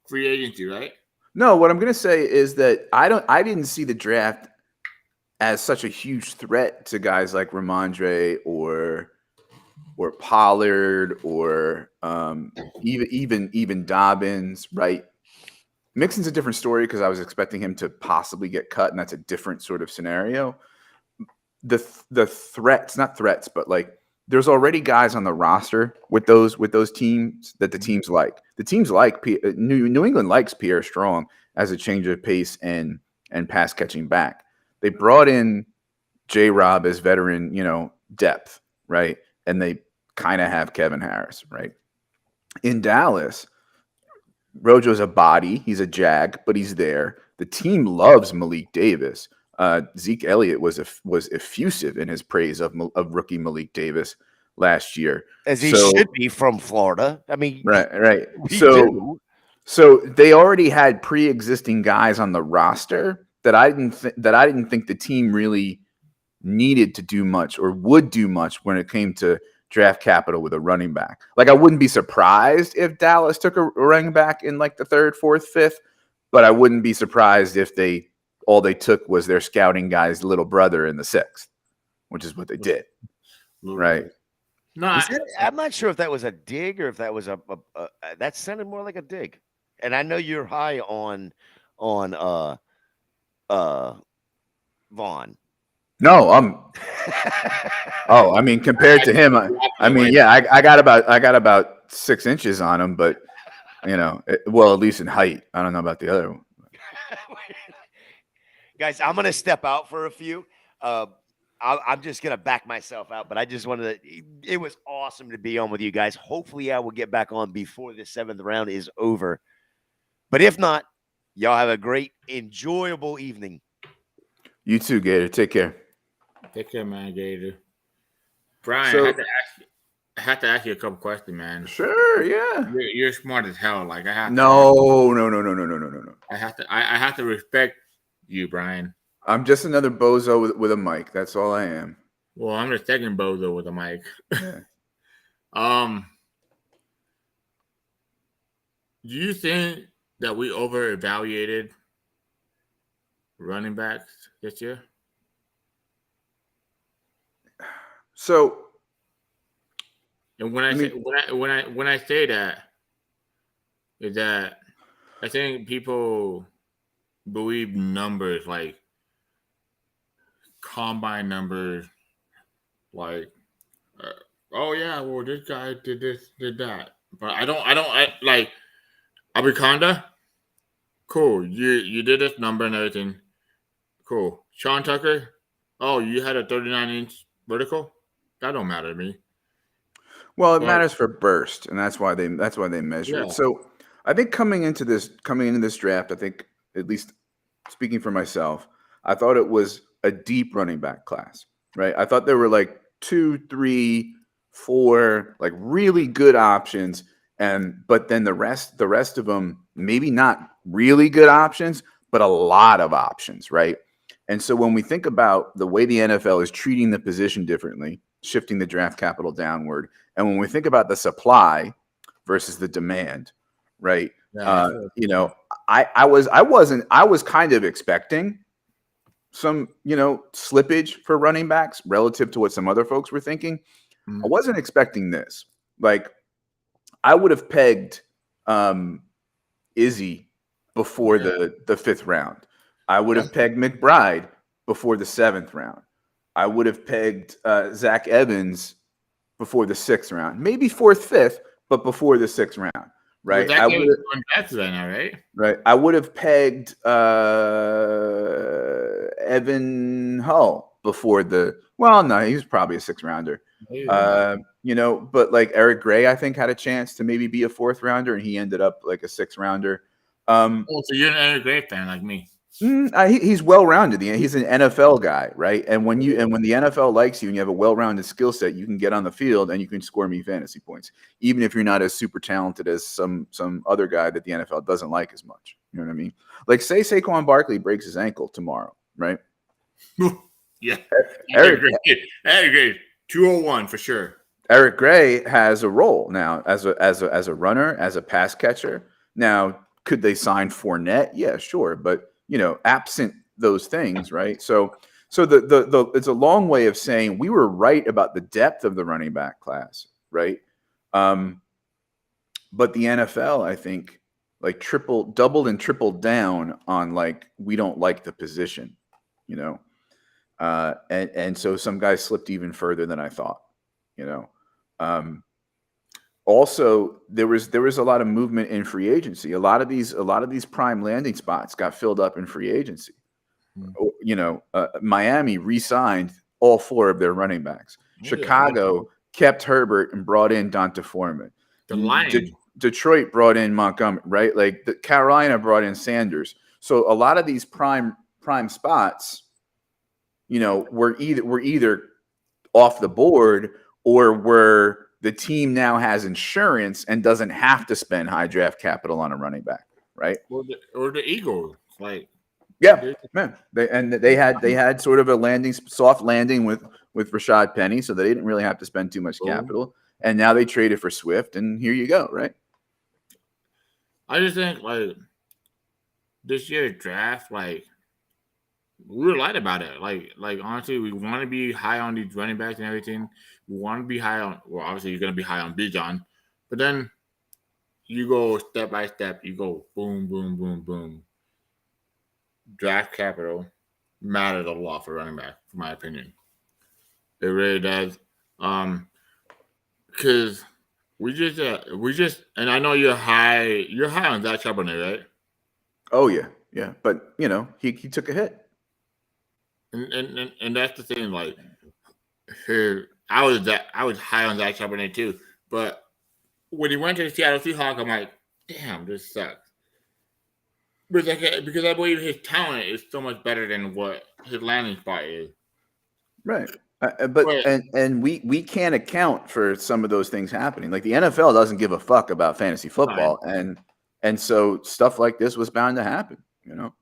A: free agency, right?
E: No, what I'm gonna say is that I didn't see the draft as such a huge threat to guys like Ramondre or Pollard or even Dobbins, right? Mixon's a different story because I was expecting him to possibly get cut, and that's a different sort of scenario. The threats, not threats, but like there's already guys on the roster with those teams that the teams like. The teams like New England likes Pierre Strong as a change of pace and pass catching back. They brought in J-Rob as veteran, depth, right? And they kind of have Kevin Harris, right? In Dallas, Rojo's a body. He's a jag, but he's there. The team loves Malik Davis. Zeke Elliott was effusive in his praise of rookie Malik Davis last year,
C: as he should be from Florida. I mean,
E: right. So they already had pre-existing guys on the roster that I didn't think the team really needed to do much or would do much when it came to draft capital with a running back. Like, I wouldn't be surprised if Dallas took a running back in like the 3rd, 4th, 5th, but I wouldn't be surprised if all they took was their scouting guy's little brother in the 6th, which is what they did. Right.
C: No, I'm not sure if that was a dig or if that was that sounded more like a dig. And I know you're high on Vaughn.
E: No, I mean, compared to him, I got about 6 inches on him, but well, at least in height. I don't know about the other one.
C: Guys, I'm going to step out for a few. I'm just going to back myself out, but I just wanted to – it was awesome to be on with you guys. Hopefully, I will get back on before the 7th round is over. But if not, y'all have a great, enjoyable evening.
E: You too, Gator. Take care.
A: Take care, man, Gator. Brian, I have to ask you a couple questions, man.
E: Sure, yeah.
A: You're smart as hell. Like, I have
E: No.
A: I have to respect you, Brian.
E: I'm just another bozo with a mic. That's all I am.
A: Well, I'm the second bozo with a mic.
E: Yeah.
A: Do you think that we over-evaluated running backs this year?
E: So,
A: and when I say that, is that I think people believe numbers like combine numbers, like oh yeah, well this guy did this, did that, but I like Abiconda. Cool, you did this number and everything. Cool. Sean Tucker. Oh, you had a 39-inch vertical. That don't matter to me.
E: Well, it matters for burst, and that's why they measure it. So I think coming into this draft, I think, at least speaking for myself, I thought it was a deep running back class, right? I thought there were like 2, 3 for like really good options, but then the rest of them maybe not really good options, but a lot of options, right? And so when we think about the way the NFL is treating the position differently, shifting the draft capital downward, and when we think about the supply versus the demand, right?
A: Yeah,
E: You know, I was kind of expecting some, you know, slippage for running backs relative to what some other folks were thinking. I wasn't expecting this. Like, I would have pegged Izzy before the 5th round. I would have pegged McBride before the 7th round. I would have pegged Zach Evans before the 6th round, maybe 4th, 5th, but before the 6th round, right?
A: Well, Zach Evans going back right now, right?
E: Right. I would have pegged Evan Hull before the. Well, no, he was probably a 6th rounder. You know, but like Eric Gray, I think had a chance to maybe be a 4th rounder, and he ended up like a 6th rounder.
A: So you're an Eric Gray fan like me.
E: He's well-rounded. He's an NFL guy, right? And when the NFL likes you and you have a well-rounded skill set, you can get on the field and you can score me fantasy points, even if you're not as super talented as some other guy that the NFL doesn't like as much. You know what I mean? Like, say Saquon Barkley breaks his ankle tomorrow, right?
A: Yeah, Eric Gray, 201 for sure.
E: Eric Gray has a role now as a runner, as a pass catcher. Now, could they sign Fournette? Yeah, sure, but you know, absent those things, right? So the it's a long way of saying we were right about the depth of the running back class, right? But the NFL, I think, like doubled and tripled down on like we don't like the position, you know, and so some guys slipped even further than I thought, you know. Also, there was a lot of movement in free agency. A lot of these prime landing spots got filled up in free agency. You know, Miami re-signed all 4 of their running backs. Chicago kept Herbert and brought in Donta Foreman.
A: The Lions.
E: Detroit brought in Montgomery, right? Like Carolina brought in Sanders. So a lot of these prime spots, you know, were either off the board or were the team now has insurance and doesn't have to spend high draft capital on a running back, right?
A: Or the Eagles, like
E: man. They had sort of a soft landing with Rashad Penny, so they didn't really have to spend too much capital. And now they traded for Swift, and here you go, right?
A: I just think like this year's draft, like we were light about it. Like honestly, we want to be high on these running backs and everything. We want to be high on. Well, obviously, you're going to be high on Bijan, but then you go step by step. You go boom, boom, boom, boom. Draft capital matters a lot for running back, in my opinion. It really does. Because we just, and I know you're high on Zach Charbonnet, right?
E: Oh yeah, but you know he took a hit.
A: And that's the thing. Like, I was high on Zach Charbonnet too, but when he went to the Seattle Seahawks, I'm like, damn, this sucks. Because I believe his talent is so much better than what his landing spot is.
E: Right. And we can't account for some of those things happening. Like the NFL doesn't give a fuck about fantasy football, and so stuff like this was bound to happen. You know.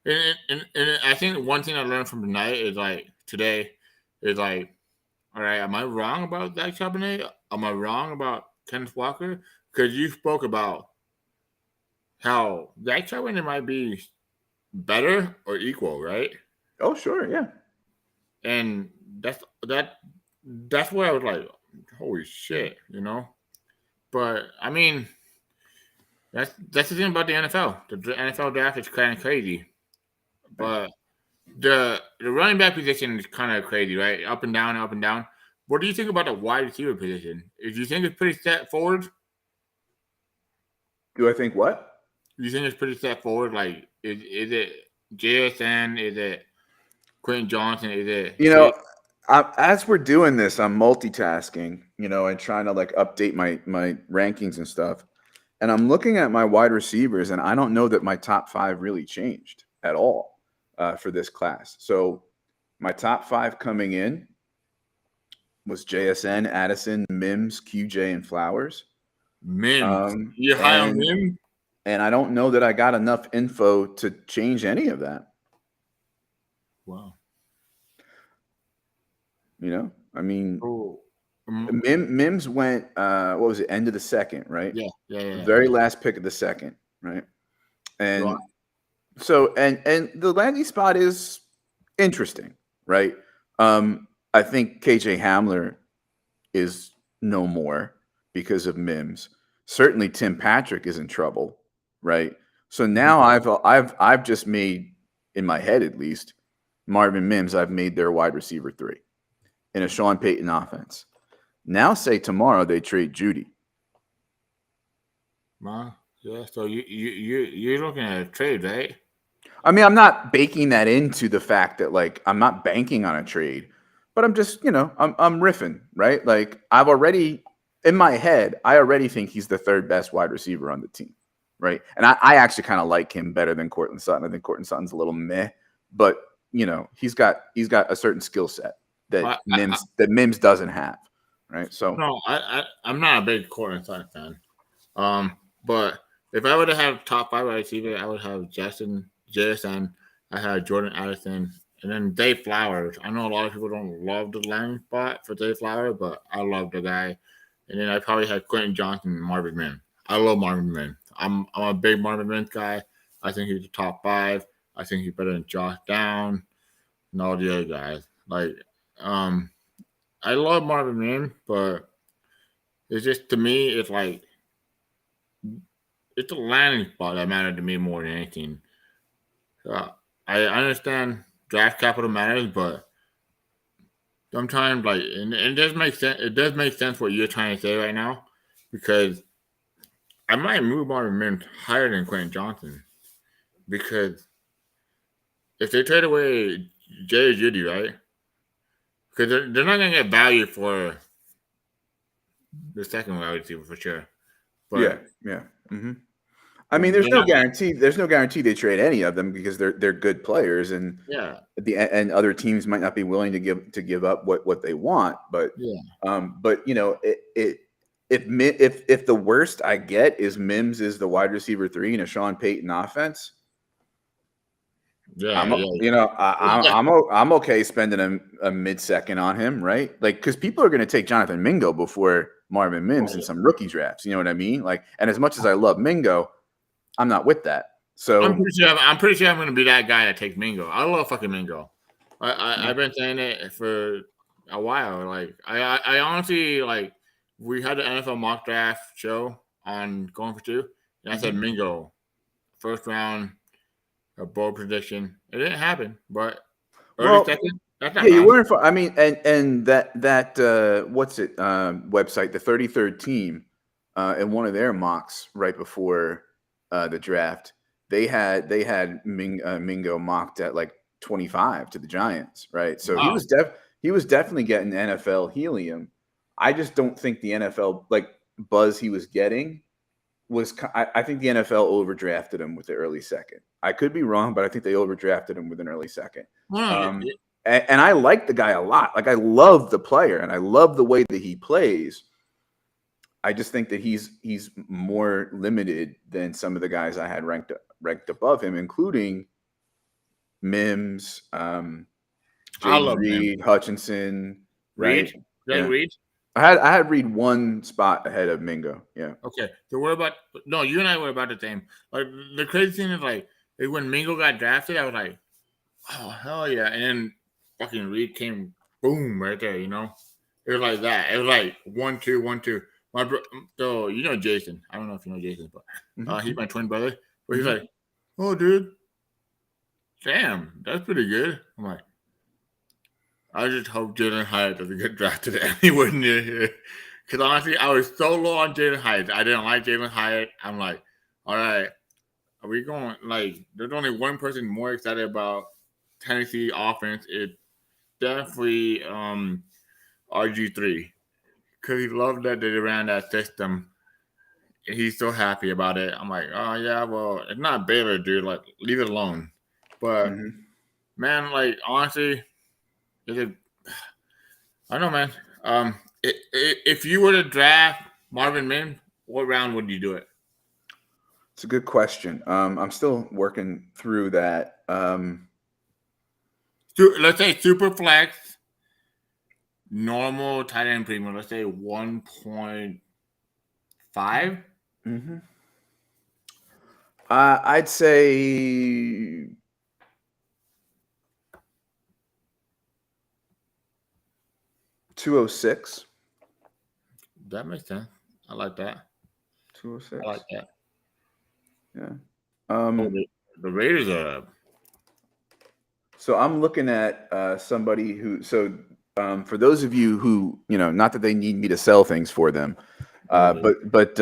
A: And I think one thing I learned from today is like, all right, am I wrong about Zach Charbonnet? Am I wrong about Kenneth Walker? Because you spoke about how Zach Charbonnet might be better or equal, right?
E: Oh, sure, yeah.
A: And that's where I was like, holy shit, you know? But I mean, that's the thing about the NFL. The NFL draft is kind of crazy. But the running back position is kind of crazy, right? Up and down, up and down. What do you think about the wide receiver position? Do you think it's pretty set forward?
E: Do I think what?
A: Do you think it's pretty set forward? Like, is it JSN? Is it Quentin Johnson? Is it?
E: You know, as we're doing this, I'm multitasking, you know, and trying to like update my rankings and stuff. And I'm looking at my wide receivers, and I don't know that my top 5 really changed at all for this class. So my top 5 coming in was JSN, Addison, Mims, QJ, and Flowers.
A: Mims. You high on Mims?
E: And I don't know that I got enough info to change any of that.
A: Wow.
E: You know, I mean,
A: Oh.
E: Mims went, what was it, end of the second, right?
A: Yeah.
E: The very last pick of the second, right? And
A: Right.
E: so, and the landing spot is interesting, right? I think KJ Hamler is no more because of Mims. Certainly Tim Patrick is in trouble, right? So now I've just made, in my head at least, Marvin Mims, I've made their wide receiver 3 in a Sean Payton offense. Now say tomorrow they trade Judy.
A: Wow. Yeah, so you're looking at a trade, right?
E: I mean, I'm not baking that into the fact that, like, I'm not banking on a trade, but I'm just, you know, I'm riffing, right? Like, I've already, in my head, I already think he's the 3rd best wide receiver on the team, right? And I actually kind of like him better than Courtland Sutton. I think Courtland Sutton's a little meh, but, you know, he's got a certain skill set that Mims doesn't have, right? So
A: no, I'm not a big Courtland Sutton fan. But if I would have had top 5 wide receiver, I would have JSN, I had Jordan Addison, and then Dave Flowers. I know a lot of people don't love the landing spot for Dave Flowers, but I love the guy. And then I probably had Quentin Johnson and Marvin Mims. I love Marvin Mims. I'm a big Marvin Mims guy. I think he's the top 5. I think he's better than Josh Down and all the other guys. Like, I love Marvin Mims, but it's just, to me, it's like, it's a landing spot that mattered to me more than anything. I understand draft capital matters, but sometimes, like, and it does make sense. It does make sense what you're trying to say right now, because I might move Marvin Mims higher than Quentin Johnson, because if they trade away Jay Judy, right? Because they're not going to get value for the second wide receiver for sure. But
E: yeah. Mm-hmm. I mean, there's no guarantee. There's no guarantee they trade any of them, because they're good players, and and other teams might not be willing to give up what they want. But but you know, if the worst I get is Mims is the wide receiver 3 in a Sean Payton offense, I'm okay spending a mid-second on him, right? Like, because people are going to take Jonathan Mingo before Marvin Mims in some rookie drafts. You know what I mean? Like, and as much as I love Mingo, I'm not with that. So
A: I'm pretty sure I'm going to be that guy that takes Mingo. I love fucking Mingo. I've been saying it for a while. Like, I honestly, like, we had the NFL mock draft show on GoingFor2, and I said Mingo, 1st round, a bold prediction. It didn't happen, but early second. That's not bad.
E: You weren't. I mean, and that what's it website, the 33rd team, in one of their mocks right before the draft, they had Mingo mocked at like 25 to the Giants, right? So he was definitely getting NFL helium. I just don't think the NFL, like, buzz he was getting was. I think the NFL overdrafted him with the early second. I could be wrong, but I think they overdrafted him with an early second. And I like the guy a lot. Like, I love the player, and I love the way that he plays. I just think that he's more limited than some of the guys I had ranked above him, including Mims, Jay Reed, Hutchinson,
A: Reed.
E: Right?
A: Reed.
E: I had Reed one spot ahead of Mingo. Yeah.
A: Okay. So what about? No, you and I were about the same. Like, the crazy thing is, like, when Mingo got drafted, I was like, oh, hell yeah. And then fucking Reed came, boom, right there, you know? It was like that. It was like 1-2, 1-2. So, you know Jason. I don't know if you know Jason, but he's my twin brother. But he's like, oh, dude, damn, that's pretty good. I'm like, I just hope Jalen Hyatt doesn't get drafted anywhere near here. Because honestly, I was so low on Jalen Hyatt. I didn't like Jalen Hyatt. I'm like, all right, are we going? Like, there's only one person more excited about Tennessee offense. It's definitely RG3. Because he loved that they ran that system. And he's so happy about it. I'm like, oh, yeah, well, it's not Baylor, dude. Like, leave it alone. But, man, like, honestly, I don't know, man. If you were to draft Marvin Mims, what round would you do it?
E: It's a good question. I'm still working through that.
A: Let's say super flex, normal tight end premium. Let's say 1.5.
E: Mm-hmm. I'd say 206.
A: That makes sense. I like that.
E: 206.
A: I like that.
E: Yeah.
A: The Raiders are.
E: So I'm looking at somebody who. So for those of you who, not that they need me to sell things for them, but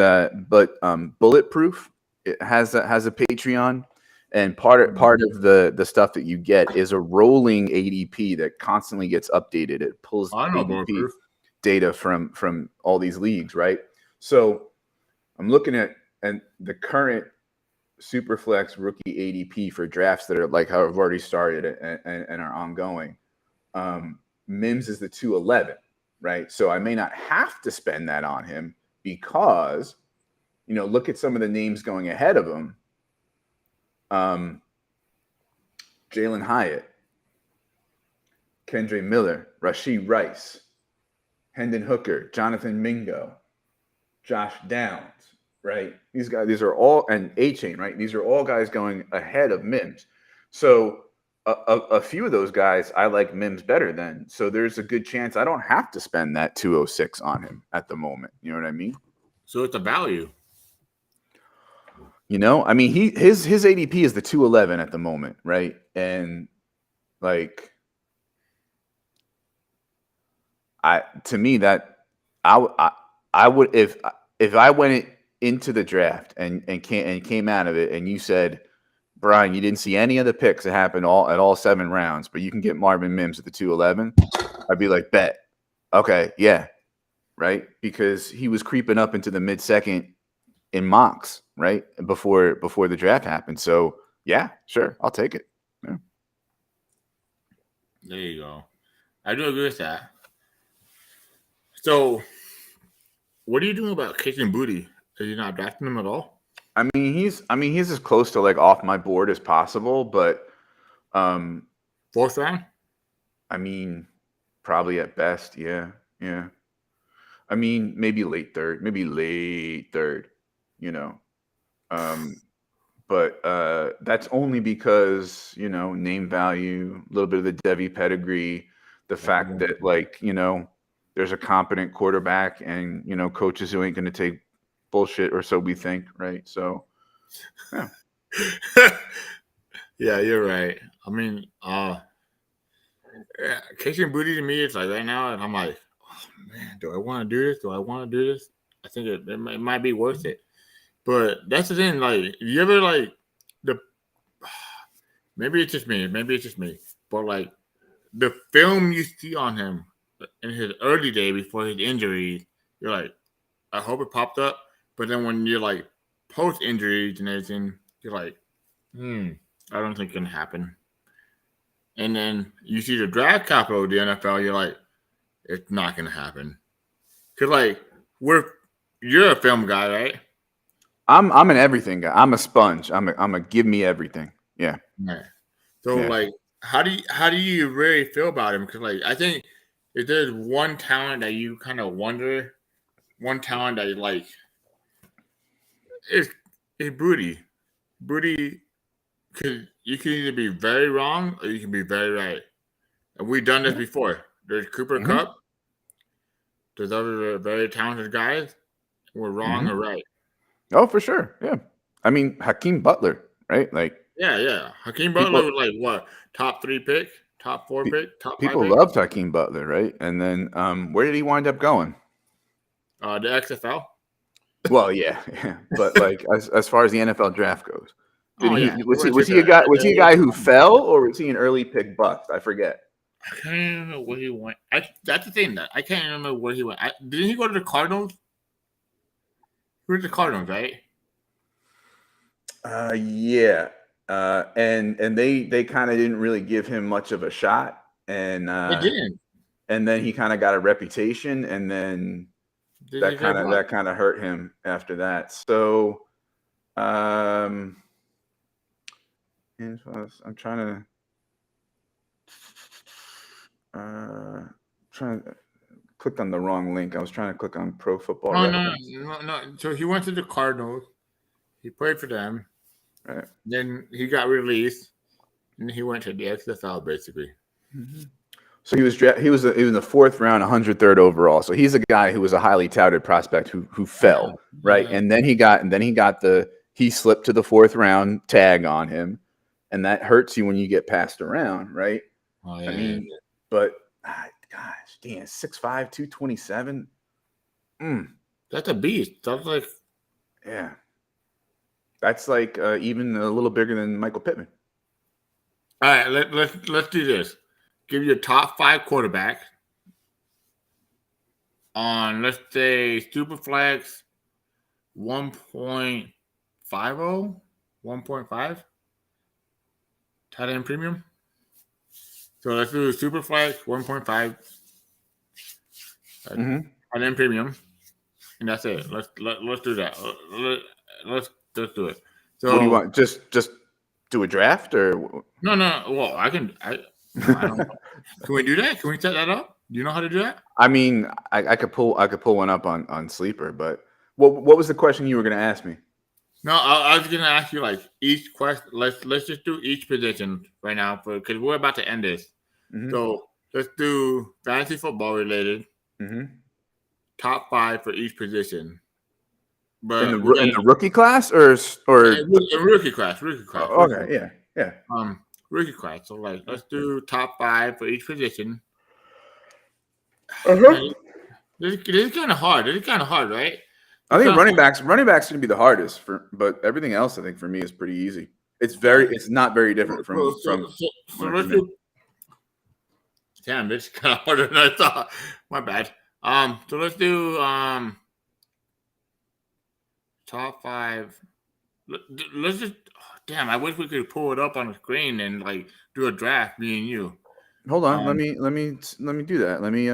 E: Bulletproof, it has a Patreon, and part of the stuff that you get is a rolling ADP that constantly gets updated. It pulls ADP data from all these leagues, right? So I'm looking at the current Superflex rookie ADP for drafts that are like have already started and are ongoing. Mims is the 211, right? So I may not have to spend that on him because, look at some of the names going ahead of him. Jalen Hyatt, Kendre Miller, Rashee Rice, Hendon Hooker, Jonathan Mingo, Josh Downs, right? These are all, and A-Chain, right? These are all guys going ahead of Mims. So a few of those guys I like Mims better than. So there's a good chance I don't have to spend that 206 on him at the moment. You know what I mean?
A: So it's a value.
E: I mean, his ADP is the 211 at the moment, right? And like, to me that I would if I went into the draft and came out of it and you said, Brian, you didn't see any of the picks that happened at all 7 rounds, but you can get Marvin Mims at the 211, I'd be like, bet. Okay, yeah. Right? Because he was creeping up into the mid-second in mocks, right? Before the draft happened. So yeah, sure, I'll take it. Yeah.
A: There you go. I do agree with that. So what are you doing about kicking booty? Are you not drafting him at all?
E: I mean, he's as close to like off my board as possible, but
A: 4th round?
E: I mean, probably at best, yeah. I mean, maybe late third, but that's only because, name value, a little bit of the Devi pedigree, the fact that there's a competent quarterback and, coaches who ain't going to take bullshit, or so we think, right? So, yeah.
A: Yeah, you're right. I mean, kicking booty to me, it's like right now, and I'm like, oh, man, do I want to do this? I think it might be worth it. But that's the thing. Like, you ever like maybe it's just me, but like the film you see on him in his early day before his injury, you're like, I hope it popped up. But then when you're like post injuries and everything, you're like, I don't think it can happen. And then you see the draft capital of the NFL, you're like, it's not gonna happen. Cause like you're a film guy, right?
E: I'm an everything guy. I'm a sponge. I'm a give me everything. Yeah.
A: Right. So like, how do you really feel about him? Because like, I think if there's one talent that you kind of wonder, one talent that you like, it's Booty. Booty, because you can either be very wrong or you can be very right. And we've done this before. There's Cooper Kupp. There's other very talented guys. We're wrong or right.
E: Oh, for sure. Yeah. I mean, Hakeem Butler, right? Like,
A: yeah. Hakeem Butler was like what? Top 3 pick? Top 4 pick? Top 5 pick?
E: People loved Hakeem Butler, right? And then where did he wind up going?
A: The XFL.
E: Well, yeah. But like as far as the NFL draft goes. Was he a guy who fell, or was he an early pick bust? I forget.
A: I can't remember where he went. That's the thing. That I can't remember where he went. Didn't he go to the Cardinals? He went to the Cardinals, right?
E: Yeah. And they kind of didn't really give him much of a shot. And
A: they didn't.
E: and then he kind of got a reputation, and then that kind of hurt him after that. So, I'm trying to click on the wrong link. I was trying to click on Pro Football Reference.
A: No. So he went to the Cardinals. He played for them.
E: Right.
A: Then he got released, and he went to the XFL basically.
E: Mm-hmm. So he was in the 4th round, 103rd overall. So he's a guy who was a highly touted prospect who fell, right?
A: Yeah.
E: And then he slipped to the 4th round tag on him, and that hurts you when you get passed around, right?
A: Oh, yeah,
E: I mean, but gosh, damn, 6'5", 227. That's
A: a beast. That's like,
E: yeah, that's like even a little bigger than Michael Pittman.
A: All right, let's do this. Give you a top 5 quarterback on, let's say, Superflex 1.50, 1.5 tight end premium. So let's do Superflex 1.5 tight end premium, and that's it. Let's do that. Let's do it. So
E: what do you want? Just do a draft or
A: no? Well, I don't know. Can we do that? Can we set that up? Do you know how to do that?
E: I mean, I could pull one up on Sleeper, but what was the question you were going to ask me?
A: No, I was going to ask you like each question. Let's just do each position right now because we're about to end this. Mm-hmm. So let's do fantasy football related. Mm-hmm. Top 5 for each position. But
E: in the rookie class or
A: rookie class.
E: Oh, okay, yeah.
A: Rookie class. So like, let's do top 5 for each position. This is kind of hard. Right?
E: I think running backs going to be the hardest but everything else I think for me is pretty easy. It's not very different from.
A: So let's do. Damn, this is kind of harder than I thought. My bad. So let's do top 5. Let's just. Damn, I wish we could pull it up on the screen and like do a draft, me and you.
E: Hold on, let me do that. Let me.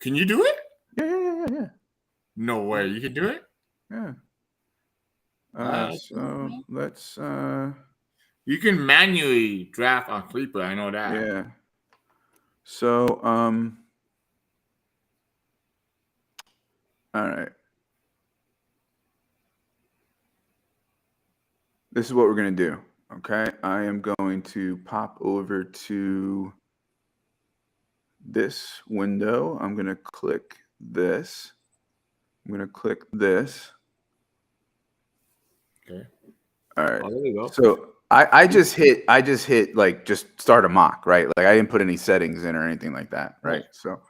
A: Can you do it?
E: Yeah.
A: No way, you can do it.
E: Yeah. So let's.
A: You can manually draft on Sleeper. I know that.
E: Yeah. So all right. This is what we're going to do, okay? I am going to pop over to this window. I'm going to click this. I'm going to click this.
A: Okay.
E: All right.
A: Oh, there you go.
E: So I just hit like just start a mock, right? Like I didn't put any settings in or anything like that, right? So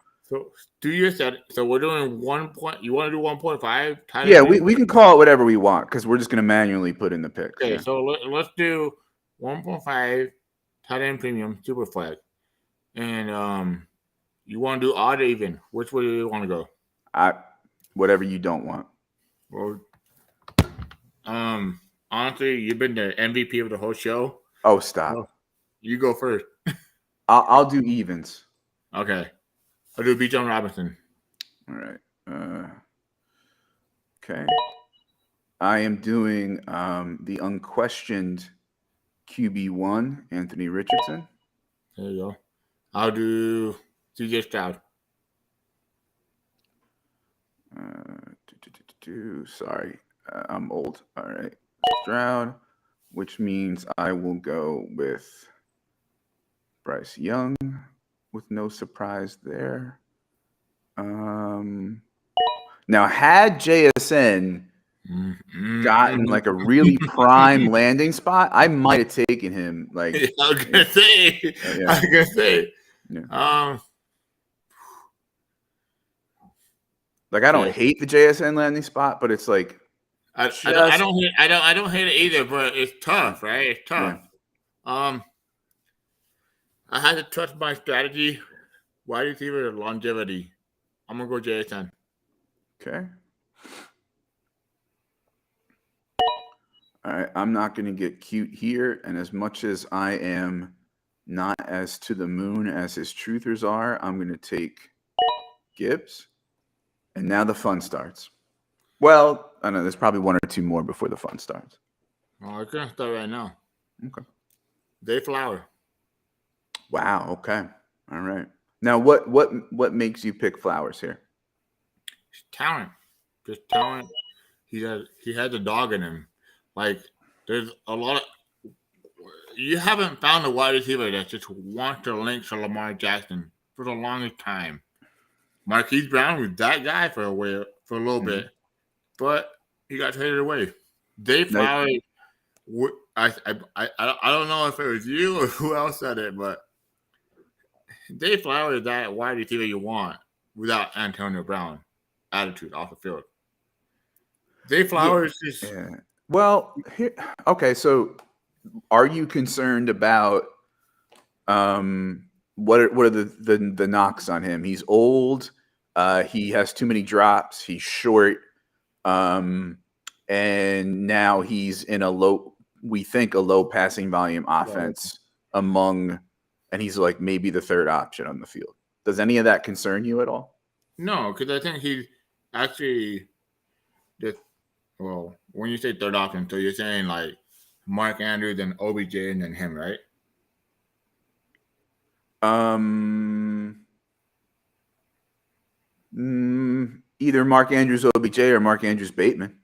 A: do your set. So we're doing 1 point. You want to do 1.5?
E: Yeah, we can call it whatever we want because we're just going to manually put in the picks.
A: Okay,
E: yeah.
A: So let's do 1.5 tight end premium super flag, and you want to do odd or even? Which way do you want to go?
E: Whatever you don't want.
A: Well, honestly, you've been the MVP of the whole show.
E: Oh, stop!
A: So you go first.
E: I'll do evens.
A: Okay. I'll do Bijan Robinson.
E: All right. Okay. I am doing the unquestioned QB1, Anthony Richardson.
A: There you go. I'll do CJ Stroud.
E: Sorry, I'm old. All right. Stroud, which means I will go with Bryce Young. With no surprise there. Now, had JSN gotten like a really prime landing spot, I might have taken him. Like
A: I was gonna say.
E: Yeah. Like I don't hate the JSN landing spot, but it's like
A: I don't hate it either, but it's tough, right? It's tough. Yeah. I had to trust my strategy. Wide receiver longevity. I'm gonna go JSN.
E: Okay. All right. I'm not gonna get cute here, and as much as I am not as to the moon as his truthers are, I'm going to take Gibbs. And now the fun starts. Well, I know there's probably one or two more before the fun starts.
A: Oh, I can't start right now.
E: Okay.
A: Day Flower.
E: Wow. Okay. All right. Now, what makes you pick Flowers here?
A: Talent. Just talent. He had the dog in him. Like, there's a lot of. You haven't found a wide receiver that just wants to link to Lamar Jackson for the longest time. Marquise Brown was that guy for a little bit, but he got traded away. Day Flower. I don't know if it was you or who else said it, but Day Flower is that wide receiver you want without Antonio Brown attitude off the field. Day Flower is just.
E: Yeah. Well, here. Okay, so are you concerned about what are the knocks on him? He's old. He has too many drops. He's short. And now he's in a low passing volume offense and he's like maybe the third option on the field. Does any of that concern you at all?
A: No, because I think he's actually well, when you say third option, so you're saying like Mark Andrews and OBJ and then him, right?
E: Either Mark Andrews OBJ or Mark Andrews Bateman.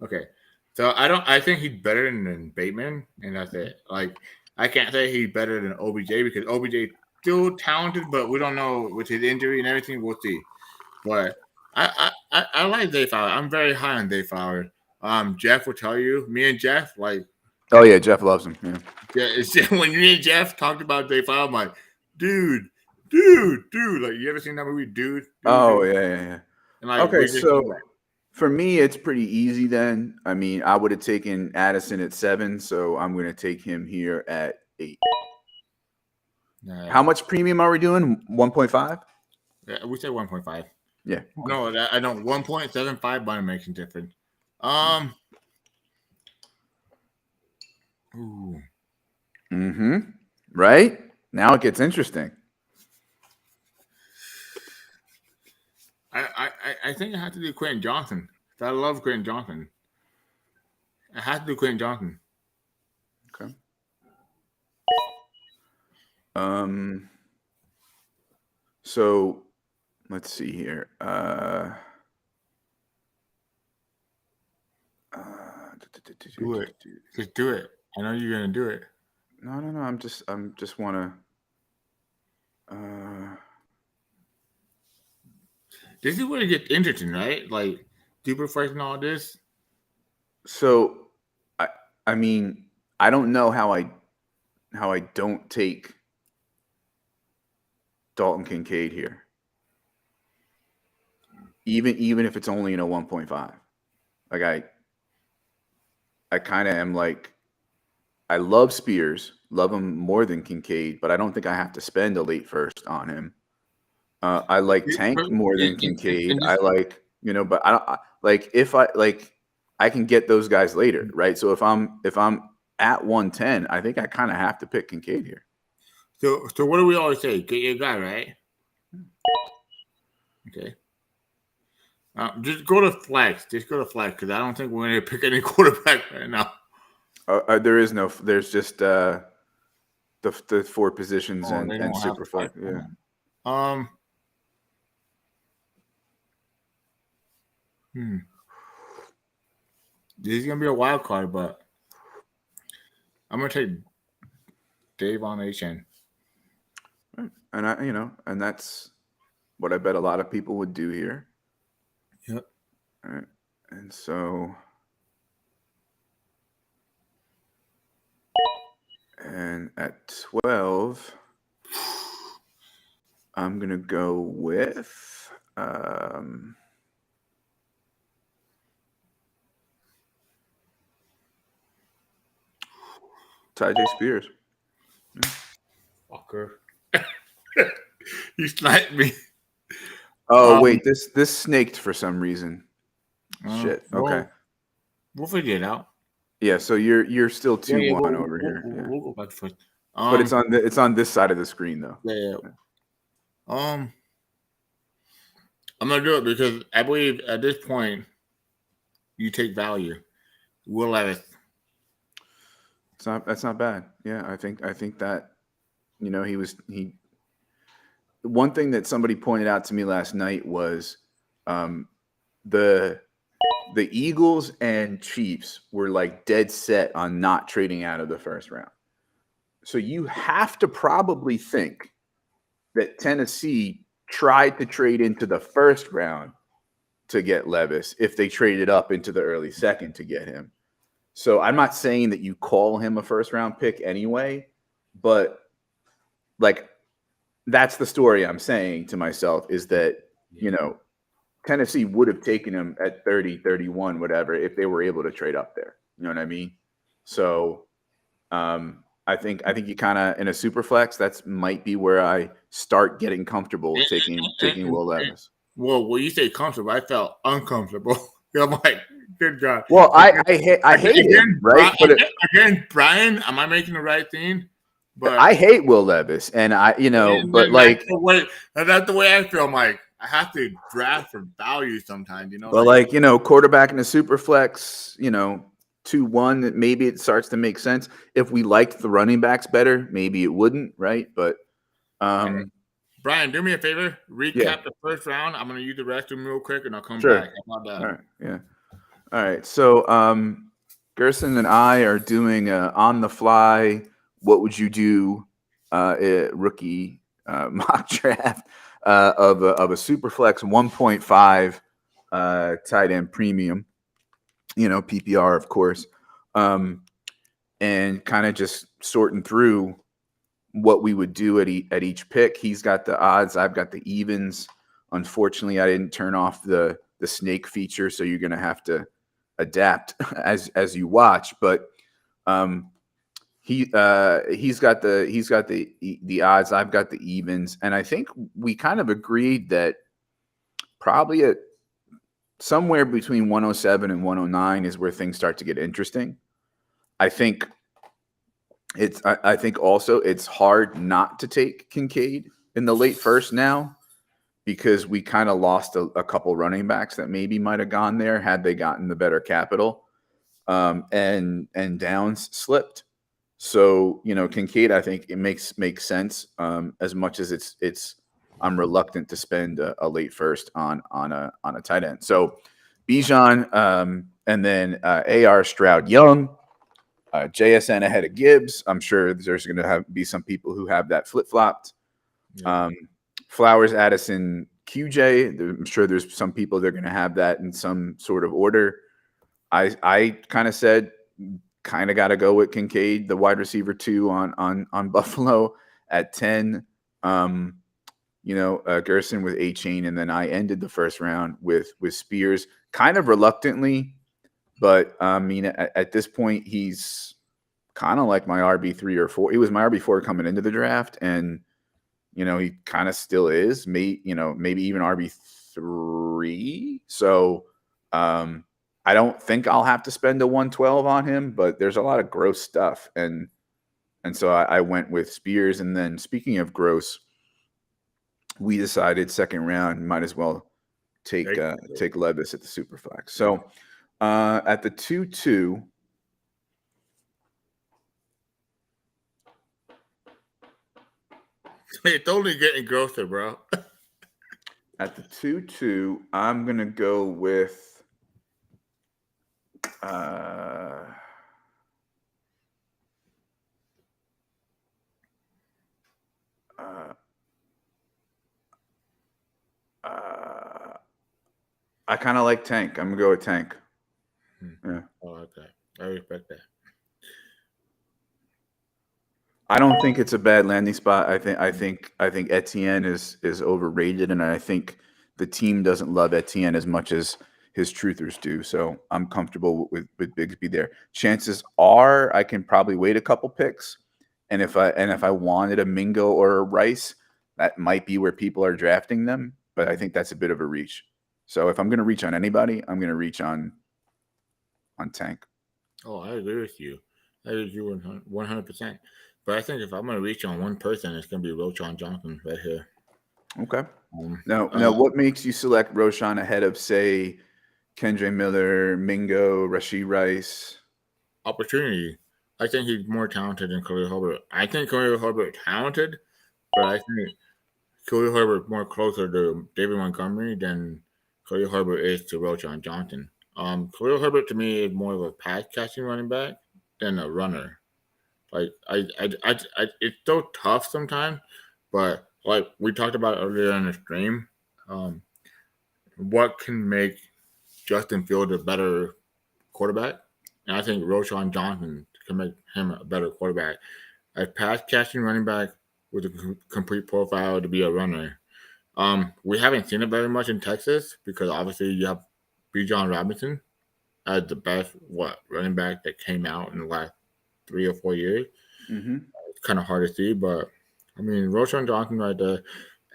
A: Okay. So I think he's better than Bateman, and that's it. Like, I can't say he's better than OBJ because OBJ is still talented, but we don't know with his injury and everything. We'll see. But I like Day Flower. I'm very high on Day Flower. Jeff will tell you. Me and Jeff, like.
E: Oh yeah, Jeff loves him. Yeah.
A: Yeah. When me and Jeff talked about Day Flower, I'm like, dude. Like, you ever seen that movie, Dude?
E: Oh yeah.
A: And, like,
E: okay, so for me, it's pretty easy then. I mean, I would have taken Addison at 7, so I'm going to take him here at 8.
A: Nice.
E: How much premium are we doing? 1.5?
A: Yeah, we say 1.5.
E: Yeah.
A: No, I don't. 1.75 button makes a difference. Ooh.
E: Right? Now it gets interesting.
A: I think I have to do Quentin Johnson. I love Quentin Johnson. I have to do Quentin Johnson.
E: Okay. So let's see here.
A: Do it. Just do it. I know you're gonna do it.
E: No. I'm just wanna.
A: This is where it gets interesting, right? Like deeper first and all this.
E: So, I mean, I don't know how I don't take Dalton Kincaid here, even if it's only in a 1.5. Like I kind of am like, I love Spears, love him more than Kincaid, but I don't think I have to spend a late first on him. I like Tank more than Kincaid. I like, but I don't like if I can get those guys later, right? So if I'm at 110, I think I kind of have to pick Kincaid here.
A: So what do we always say? Get your guy, right? Okay. Just go to flex. Because I don't think we're going to pick any quarterback right now.
E: There's just the 4 positions and super flex. Yeah.
A: This is gonna be a wild card, but I'm gonna take Dave on HN.
E: And and that's what I bet a lot of people would do here.
A: Yep.
E: All right. And so, and at 12, I'm gonna go with Tyjae Spears.
A: Fucker. You sniped me.
E: Oh wait, this snaked for some reason. Shit. Okay.
A: We'll figure it out.
E: Yeah, so you're still 2-1 over here.
A: We'll go back first.
E: But it's on this side of the screen though.
A: Yeah. I'm gonna do it because I believe at this point you take value. Will Levis.
E: That's not bad. Yeah, I think that he. One thing that somebody pointed out to me last night was the Eagles and Chiefs were like dead set on not trading out of the first round. So you have to probably think that Tennessee tried to trade into the first round to get Levis if they traded up into the early second to get him. So I'm not saying that you call him a first round pick anyway, but like that's the story I'm saying to myself is that, Tennessee would have taken him at 30, 31, whatever, if they were able to trade up there. You know what I mean? So I think you kind of in a super flex, that's might be where I start getting comfortable taking Will Levis.
A: Well, when you say comfortable, I felt uncomfortable. I'm like, good God.
E: Well, I hate him, right?
A: Again, Brian, am I making the right thing?
E: But I hate Will Levis, and that's
A: the way I feel. I'm like, I have to draft for value sometimes,
E: But quarterback in a super flex, 2-1, maybe it starts to make sense. If we liked the running backs better, maybe it wouldn't, right? But
A: Brian, do me a favor. Recap the first round. I'm going to use the restroom real quick, and I'll come back. How about that?
E: All right. Yeah. All right. So Gerson and I are doing on the fly. What would you do? Rookie mock draft of a super flex 1.5 tight end premium. PPR, of course, and kind of just sorting through what we would do at each pick. He's got the odds. I've got the evens. Unfortunately, I didn't turn off the snake feature, so you're going to have to adapt as you watch. But he's got the odds. I've got the evens, and I think we kind of agreed that probably at somewhere between 107 and 109 is where things start to get interesting. I think also it's hard not to take Kincaid in the late first now because we kind of lost a couple running backs that maybe might have gone there had they gotten the better capital, and Downs slipped. So Kincaid, I think it makes sense as much as it's I'm reluctant to spend a late first on a tight end. So Bijan, and then AR Stroud Young, JSN ahead of Gibbs. I'm sure there's going to be some people who have that flip flopped. Yeah. Flowers, Addison, QJ. I'm sure there's some people that are going to have that in some sort of order. I kind of said got to go with Kincaid, the wide receiver 2 on Buffalo at 10. Gerson with A-Chain, and then I ended the first round with Spears, kind of reluctantly, but at this point he's kind of like my RB3 or 4. He was my RB4 coming into the draft, and he kind of still is, maybe even RB3. So I don't think I'll have to spend a 112 on him, but there's a lot of gross stuff, and so I went with Spears. And then speaking of gross, we decided second round might as well take Levis at the super flex. So at the 2-2,
A: it's only getting grosser, bro.
E: At the 2-2, I'm gonna go with I kind of like Tank. I'm gonna go with Tank. Yeah.
A: Oh, okay. I respect that.
E: I don't think it's a bad landing spot. I think Etienne is overrated, and I think the team doesn't love Etienne as much as his truthers do. So I'm comfortable with Bigsby there. Chances are I can probably wait a couple picks, and if I wanted a Mingo or a Rice, that might be where people are drafting them. But I think that's a bit of a reach. So if I'm going to reach on anybody, I'm going to reach on Tank.
A: Oh, I agree with you. I agree with you 100%. But I think if I'm gonna reach on one person, it's gonna be Roschon Johnson right here.
E: Okay.
A: Um,
E: Now,
A: uh,
E: what makes you select Roschon ahead of, say, Kendre Miller, Mingo, Rashee Rice?
A: opportunity. I think he's more talented than Khalil Herbert. I think Khalil Herbert talented, but I think Khalil Herbert more closer to David Montgomery than Khalil Herbert is to Roschon Johnson. Khalil Herbert to me is more of a pass catching running back than a runner. Like it's so tough sometimes, but like we talked about earlier in the stream, um, what can make Justin Fields a better quarterback? And I think Roschon Johnson can make him a better quarterback. A pass catching running back with a complete profile to be a runner. We haven't seen it very much in Texas because obviously you have Bijan Robinson as the best running back that came out in the last 3 or 4 years.
E: Mm-hmm.
A: It's kind of hard to see, but I mean Roschon Johnson right there,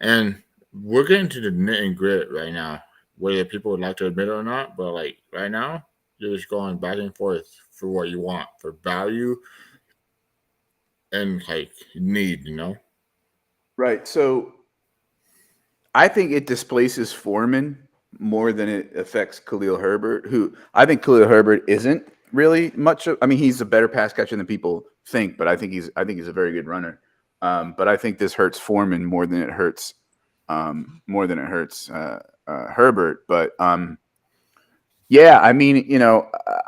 A: and we're getting to the nit and grit right now, whether people would like to admit it or not. But like right now, you're just going back and forth for what you want, for value and like need,
E: Right. So I think it displaces Foreman more than it affects Khalil Herbert, who I think Khalil Herbert isn't really much of. I mean, he's a better pass catcher than people think, but I think he's a very good runner. But I think this hurts Foreman more than it hurts Herbert. But yeah, I mean,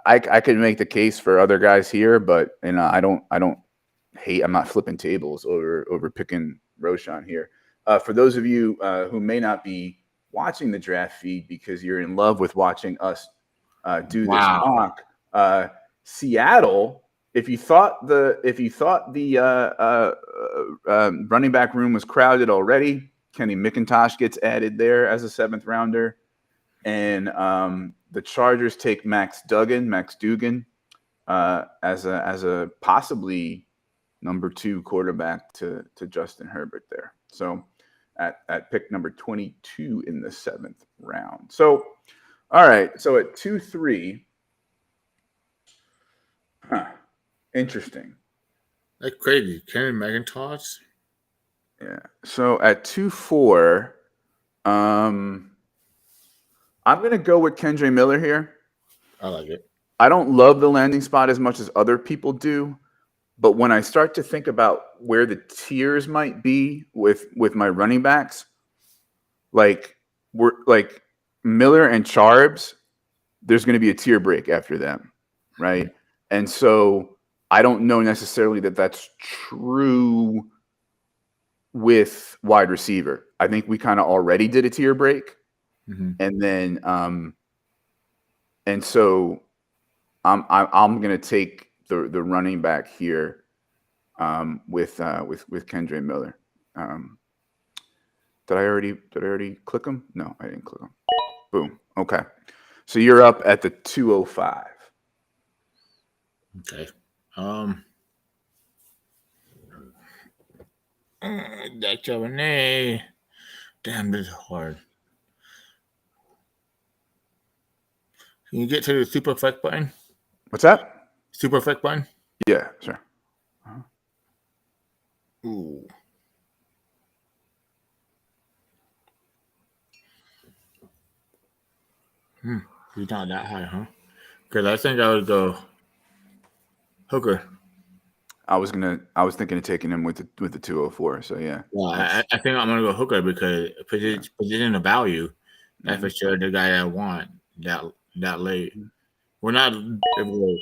E: I could make the case for other guys here, but I don't hate. I'm not flipping tables over picking Roschon here. For those of you who may not be watching the draft feed because you're in love with watching us do this mock, Seattle. If you thought the running back room was crowded already, Kenny McIntosh gets added there as a 7th rounder, and the Chargers take Max Duggan, as a possibly number 2 quarterback to Justin Herbert there. So at pick number 22 in the 7th round. So, all right. So at 2-3, interesting.
A: That's crazy. Kenny McIntosh.
E: Yeah. So at 2-4, I'm going to go with Kendre Miller here.
A: I like it.
E: I don't love the landing spot as much as other people do. But when I start to think about where the tiers might be with my running backs, like Miller and Charbs, there's going to be a tier break after them, right? And so I don't know necessarily that that's true with wide receiver. I think we kind of already did a tier break, and then and so I'm going to take the running back here with Kendre Miller. Did I already click him? No, I didn't click him. Boom. Okay. So you're up at the 205.
A: Okay. That Charbonnet. Damn, this is hard. Can you get to the super effect button?
E: What's that?
A: Super effect button?
E: Yeah, sure.
A: Ooh. He's not that high, huh? Because I think I would go Hooker.
E: I was thinking of taking him with the 204. So yeah.
A: Well, I think I'm gonna go Hooker because position of value. That's for sure the guy I want that late. We're not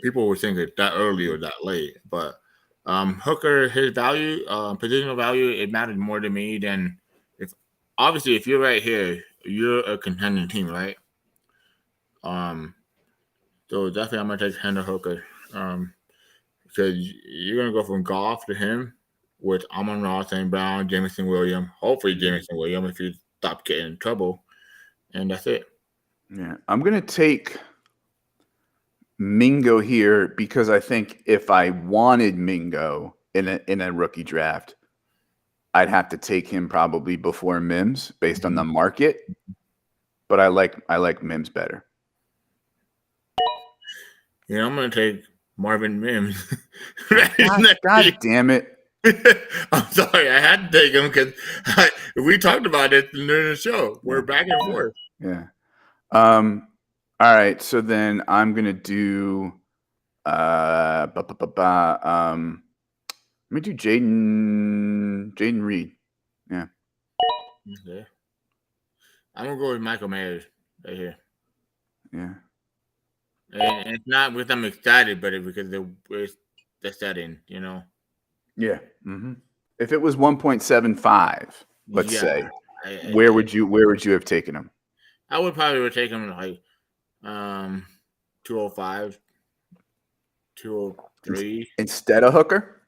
A: people would think it that early or that late, but Hooker, his value, positional value, it mattered more to me than if you're right here, you're a contending team, right? So definitely I'm gonna take Hendon Hooker. Because you're gonna go from Goff to him with Amon-Ra, St. Brown, Jameson Williams. Hopefully Jameson Williams if you stop getting in trouble, and that's it.
E: Yeah, I'm gonna take Mingo here because I think if I wanted Mingo in a rookie draft, I'd have to take him probably before Mims based on the market. But I like Mims better.
A: Yeah, I'm gonna take Marvin Mims.
E: God damn it.
A: I'm sorry, I had to take him because we talked about it during the show. We're back and forth.
E: Yeah. All right. So then I'm gonna do. Let me do Jaden Reed. Yeah.
A: Okay. I'm gonna go with Michael Myers right here.
E: Yeah.
A: And it's not because I'm excited, but because it's the setting, you know.
E: Yeah. Mm-hmm. If it was 1.75, let's
A: Yeah,
E: say,
A: I-
E: where would you have taken him?
A: I would probably take him like 205, 203.
E: Instead of Hooker?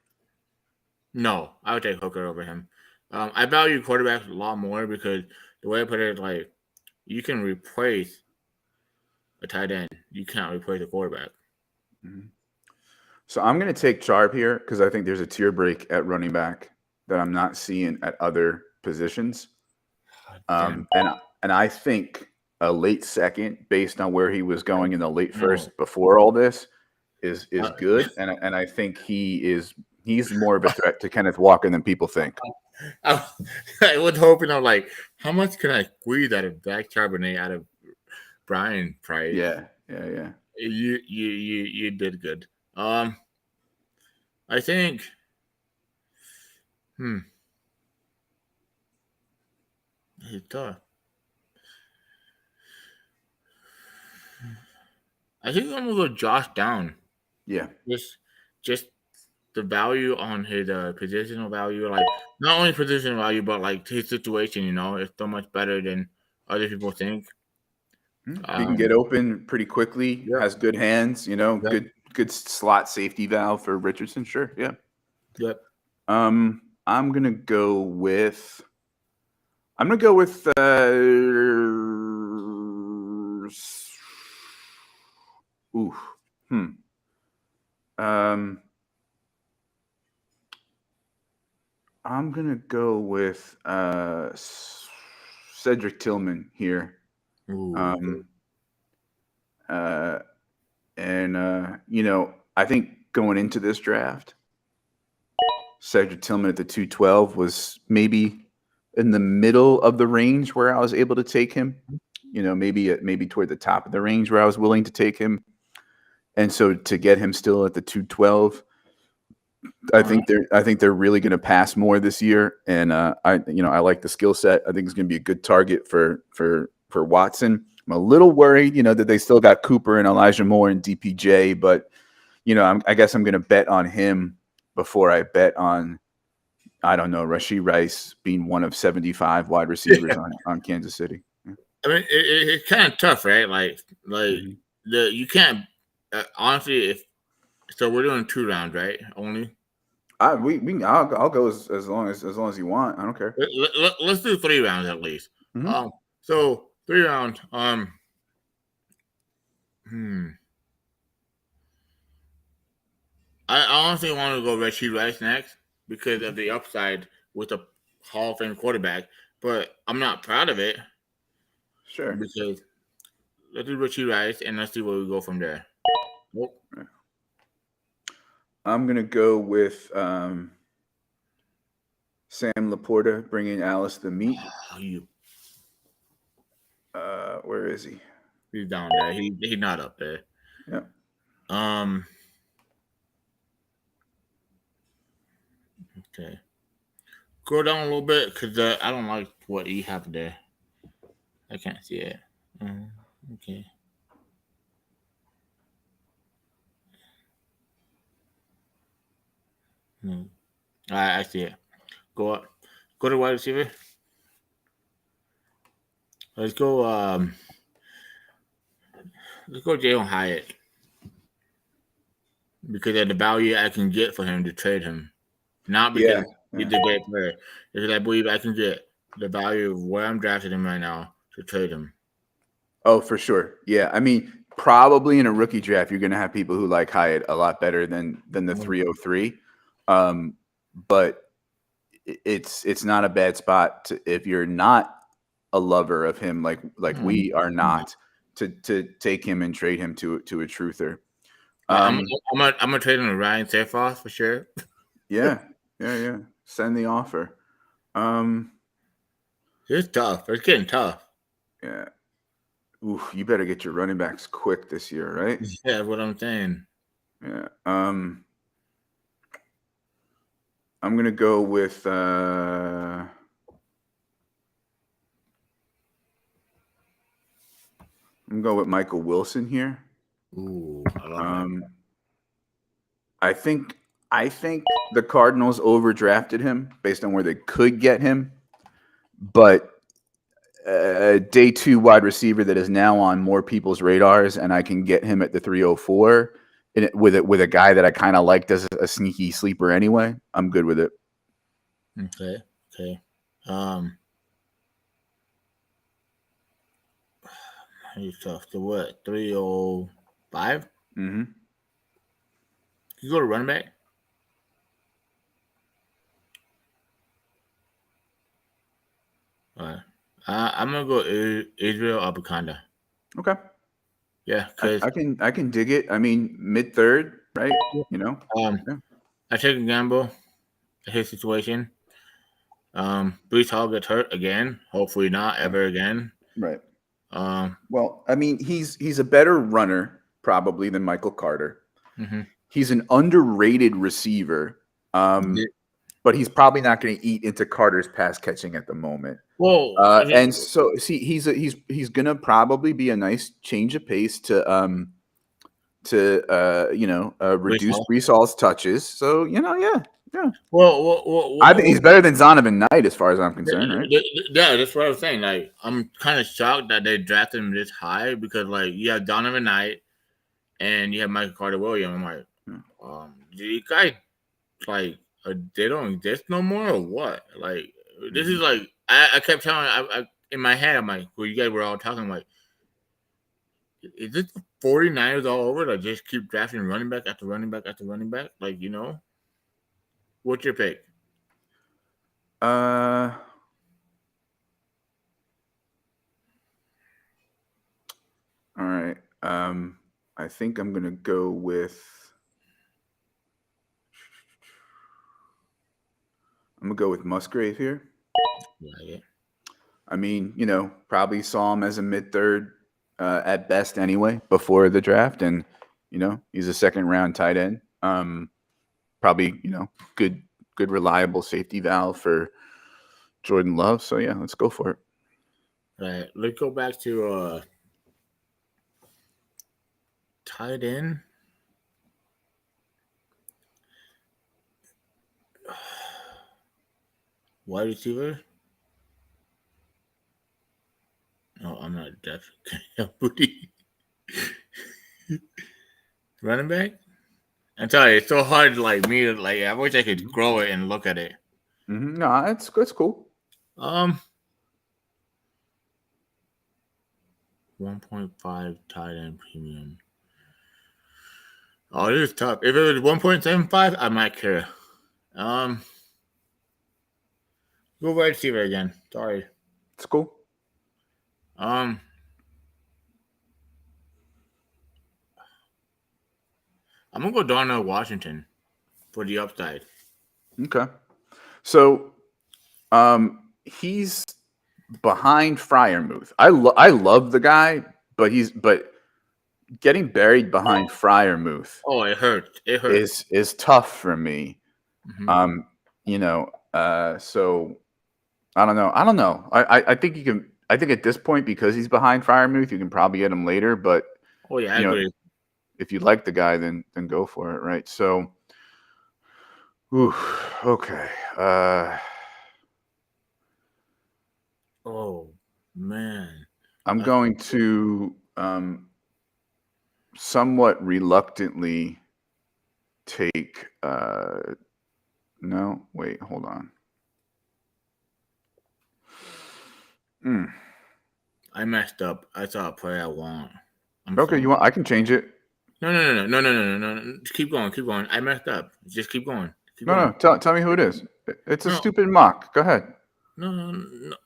A: No, I would take Hooker over him. I value quarterbacks a lot more because the way I put it, like you can replace a tight end, you can't replace a quarterback.
E: Mm-hmm. So I'm going to take Charb here because I think there's a tier break at running back that I'm not seeing at other positions. And I think a late second, based on where he was going in the late first before all this, is good. And I think he's more of a threat to Kenneth Walker than people think.
A: I was hoping, I'm like, how much can I squeeze out of Zach Charbonnet out of Brian Price?
E: Yeah.
A: You did good. I think. It's tough. I think I'm gonna go Josh Down.
E: Yeah.
A: Just the value on his positional value, like not only positional value, but like his situation. You know, it's so much better than other people think.
E: He can get open pretty quickly.
A: Yeah.
E: Has good hands. You know,
A: Yeah.
E: good slot safety valve for Richardson. Sure. Yeah.
A: Yep.
E: I'm gonna go with. I'm gonna go with Cedric Tillman here. I think going into this draft, Cedric Tillman at the 212 was maybe in the middle of the range where I was able to take him. You know, maybe toward the top of the range where I was willing to take him. And so to get him still at the 212, I think they're really going to pass more this year. And I like the skill set. I think it's going to be a good target for Watson. I'm a little worried, that they still got Cooper and Elijah Moore and DPJ, but I guess I'm going to bet on him before I bet on, I don't know, Rashee Rice being one of 75 wide receivers on Kansas City. Yeah.
A: I mean, it's kind of tough, right? Like you can't honestly. So we're doing 2 rounds, right? Only.
E: I'll go as long as you want. I don't care.
A: Let's do 3 rounds at least.
E: Mm-hmm.
A: So 3 rounds. I honestly want to go Rashee Rice next because of the upside with a Hall of Fame quarterback, but I'm not proud of it.
E: Sure.
A: Because let's do Rashee Rice and let's see where we go from there. Nope.
E: I'm gonna go with Sam Laporta bringing Alice the meat. Where is he?
A: He's down there. He's not up there.
E: Yeah.
A: Okay. Go down a little bit because I don't like what you have there. I can't see it. Okay. I see it. Go up. Go to wide receiver. Let's go. Let's go Jalen Hyatt because of the value I can get for him to trade him. Not because he's a great player, because I believe I can get the value of where I'm drafting him right now to trade him.
E: Oh, for sure. Yeah. I mean, probably in a rookie draft, you're going to have people who like Hyatt a lot better than the 303. But it's not a bad spot if you're not a lover of him, like we are not, to take him and trade him to a truther.
A: I'm gonna trade him to Ryan Safoff for sure.
E: Yeah. Yeah. Send the offer.
A: It's tough. It's getting tough.
E: Yeah. Oof, you better get your running backs quick this year, right?
A: Yeah, that's what I'm saying.
E: Yeah. I'm gonna go with I'm gonna go with Michael Wilson here.
A: Ooh, I love that.
E: I think the Cardinals overdrafted him based on where they could get him, but day 2 wide receiver that is now on more people's radars, and I can get him at the 304 with a guy that I kind of liked as a sneaky sleeper anyway. I'm good with it.
A: Okay. He's tough. To what? 305?
E: Mm-hmm.
A: You go to running back? All right. I'm gonna go Israel Abakanda.
E: Okay.
A: Yeah, because
E: I can dig it. I mean, mid third, right? You know. Yeah.
A: I take a gamble at his situation. Brees Hall gets hurt again. Hopefully not ever again.
E: Right.
A: Um,
E: Well, I mean, he's a better runner probably than Michael Carter.
A: mhm.
E: He's an underrated receiver, but he's probably not going to eat into Carter's pass catching at the moment.
A: Well,
E: and so see, he's going to probably be a nice change of pace to reduce Brees Hall's touches. So yeah.
A: Well,
E: I think he's better than Zonovan Knight as far as I'm concerned, right?
A: Yeah, that's what I was saying. Like, I'm kind of shocked that they drafted him this high because, like, you have Donovan Knight and you have Michael Carter Williams. I'm like, these guys, like, they don't exist no more or what? Like, this is like, I kept telling, I in my head, I'm like, well, you guys were all talking, like, is this the 49ers all over? Like, just keep drafting running back after running back after running back? Like, what's your pick?
E: All right. I think I'm gonna go with. I'm gonna go with Musgrave here.
A: Yeah.
E: I mean, probably saw him as a mid third at best anyway before the draft, and he's a second round tight end. Probably good reliable safety valve for Jordan Love. So yeah, let's go for it.
A: All right, let's go back to tight end. Wide receiver? No, I'm not definitely. Running back? I'm telling you, it's so hard to me to I wish I could grow it and look at it.
E: Mm-hmm. No, it's cool.
A: 1.5 tight end premium. Oh, this is tough. If it was 1.75, I might care. Go wide receiver again. Sorry.
E: It's cool.
A: I'm gonna go Darnell Washington for the upside.
E: Okay. So, he's behind Freiermuth. I love the guy, but getting buried behind Freiermuth.
A: Oh, it hurts. It hurts.
E: Is tough for me.
A: Mm-hmm.
E: So I don't know. I think you can. I think at this point, because he's behind Freiermuth, you can probably get him later. But
A: I agree.
E: If you like the guy, then go for it, right? So, okay.
A: Oh man,
E: I'm going to somewhat reluctantly take. No, wait, hold on.
A: I messed up. I saw a play I want.
E: Okay, you want? I can change it.
A: No. Keep going. I messed up. Just keep going.
E: No. Tell me who it is. It's a stupid mock. Go ahead.
A: No.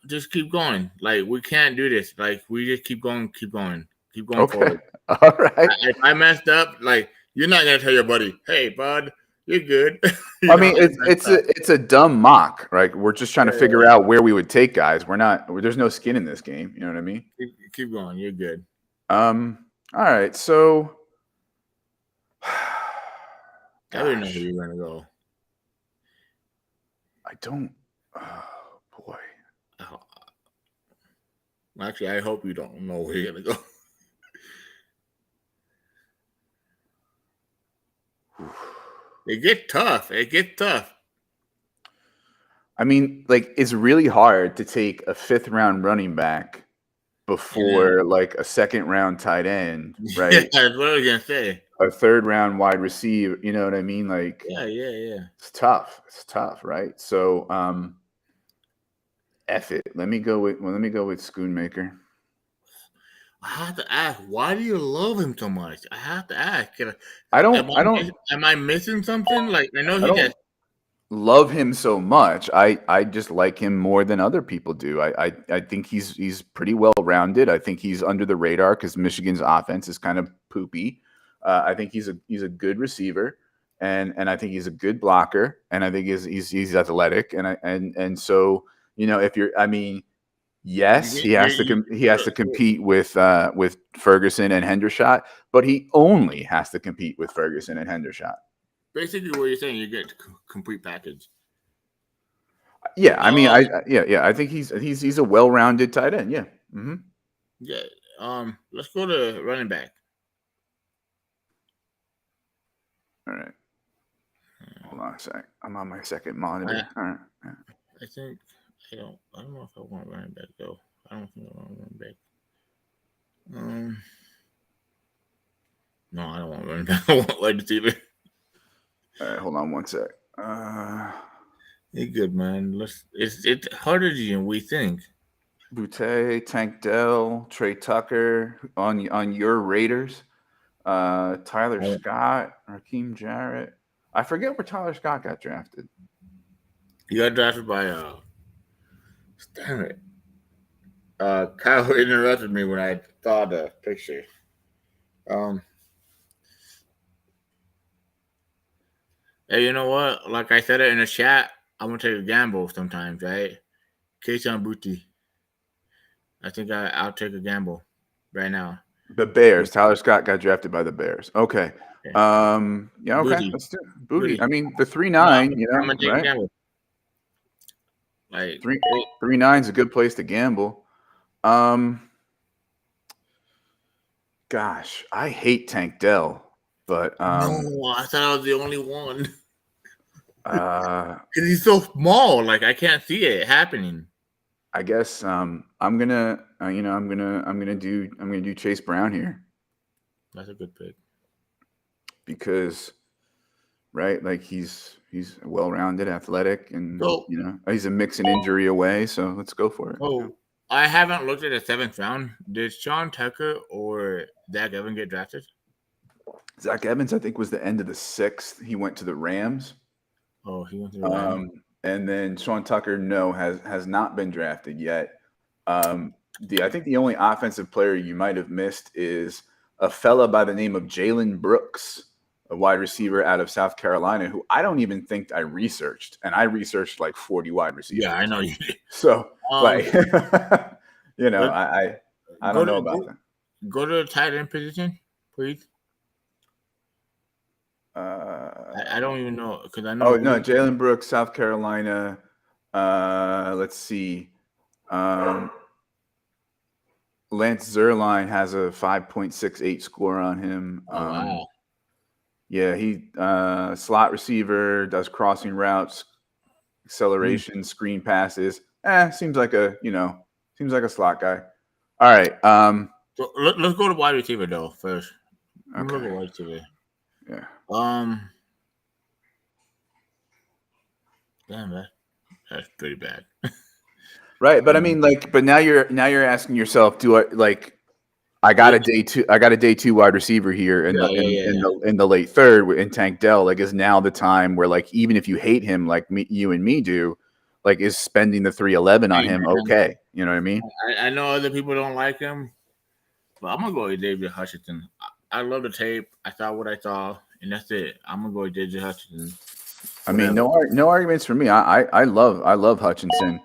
A: Just keep going. Like, we can't do this. Like, we just keep going
E: Okay.
A: forward.
E: All right.
A: If I messed up, like, you're not gonna tell your buddy, "Hey, bud, You're good.
E: I mean, it's a dumb mock, right? We're just trying to figure out where we would take guys. There's no skin in this game. You know what I mean?
A: Keep going. You're good.
E: All right. So,
A: I don't know who you're gonna go.
E: I don't. Oh boy.
A: Actually, I hope you don't know where you're gonna go. It gets tough.
E: I mean, like, it's really hard to take a 5th round running back before like a 2nd round tight end, right?
A: Yeah, that's what I was gonna say.
E: A 3rd round wide receiver. You know what I mean? Like,
A: Yeah.
E: it's tough. right? So, F it. Let me go with Schoonmaker.
A: I have to ask, why do you love him so much? I have to ask. Am I missing something? Like, I know he gets.
E: Love him so much. I just like him more than other people do. I think he's pretty well rounded. I think he's under the radar because Michigan's offense is kind of poopy. I think he's a good receiver, and I think he's a good blocker, and I think he's athletic, and so, you know, yes, he has to compete with Ferguson and Hendershot, but he only has to compete with Ferguson and Hendershot.
A: Basically, what you're saying, you get a complete package.
E: Yeah, I mean, I think he's a well-rounded tight end. Yeah. Mm-hmm.
A: Yeah. Let's go to running back.
E: All right. Hold on a sec. I'm on my second monitor. All right. Yeah.
A: I think I don't know if I want running back though. I don't think I want running back. No, I don't want running back. I want wide receiver.
E: All right, hold on one sec.
A: You're good, man. It's harder than we think.
E: Boutte, Tank Dell, Trey Tucker on your Raiders. Tyler Scott, Raheem Jarrett. I forget where Tyler Scott got drafted.
A: He got drafted by damn it. Kyle interrupted me when I saw the picture. Hey, you know what? Like I said it in the chat, I'm gonna take a gamble sometimes, right? Kayshon Boutte. I think I'll take a gamble right now.
E: The Bears. Tyler Scott got drafted by the Bears. Okay. Yeah. Okay.
A: Boutte.
E: Let's do it. Boutte. I mean, the 3-9. You know,
A: I'm gonna take a gamble.
E: Like 3-9 is a good place to gamble. Gosh, I hate Tank Dell, but
A: no, I thought I was the only one.
E: Because
A: he's so small, like I can't see it happening.
E: I guess I'm gonna do Chase Brown here.
A: That's a good pick.
E: Because, right, like he's well-rounded, athletic, and you know, he's a mix and injury away. So let's go for it.
A: Oh, I haven't looked at the 7th round. Did Sean Tucker or Zach Evans get drafted?
E: Zach Evans, I think, was the end of the 6th. He went to the Rams.
A: Oh, he went to the Rams.
E: And then Sean Tucker, has not been drafted yet. I think the only offensive player you might have missed is a fella by the name of Jalen Brooks, a wide receiver out of South Carolina, who I don't even think I researched. And I researched like 40 wide receivers.
A: Yeah, I know you did.
E: So, you know, I don't know about that.
A: Go to the tight end position, please. I don't even know because I know.
E: Oh no, Jalen Brooks, South Carolina. Let's see. Lance Zierlein has a 5.68 score on him.
A: Wow.
E: Yeah, he slot receiver, does crossing routes, acceleration, screen passes. Seems like a slot guy. All right.
A: So let's go to wide receiver though first.
E: Okay.
A: Look at wide receiver.
E: Yeah.
A: Damn, that's pretty bad.
E: Right, but I mean, like, but now you're asking yourself, I got a day two wide receiver here in the late 3rd in Tank Dell. Like, is now the time where, like, even if you hate him like you and me do, like, is spending the 311 on him okay? You know what I mean?
A: I know other people don't like him, but I'm gonna go with David Hutchinson. I love the tape. I saw what I saw and that's it. I'm gonna go with JJ Hutchinson.
E: I mean, no arguments for me. I love Hutchinson.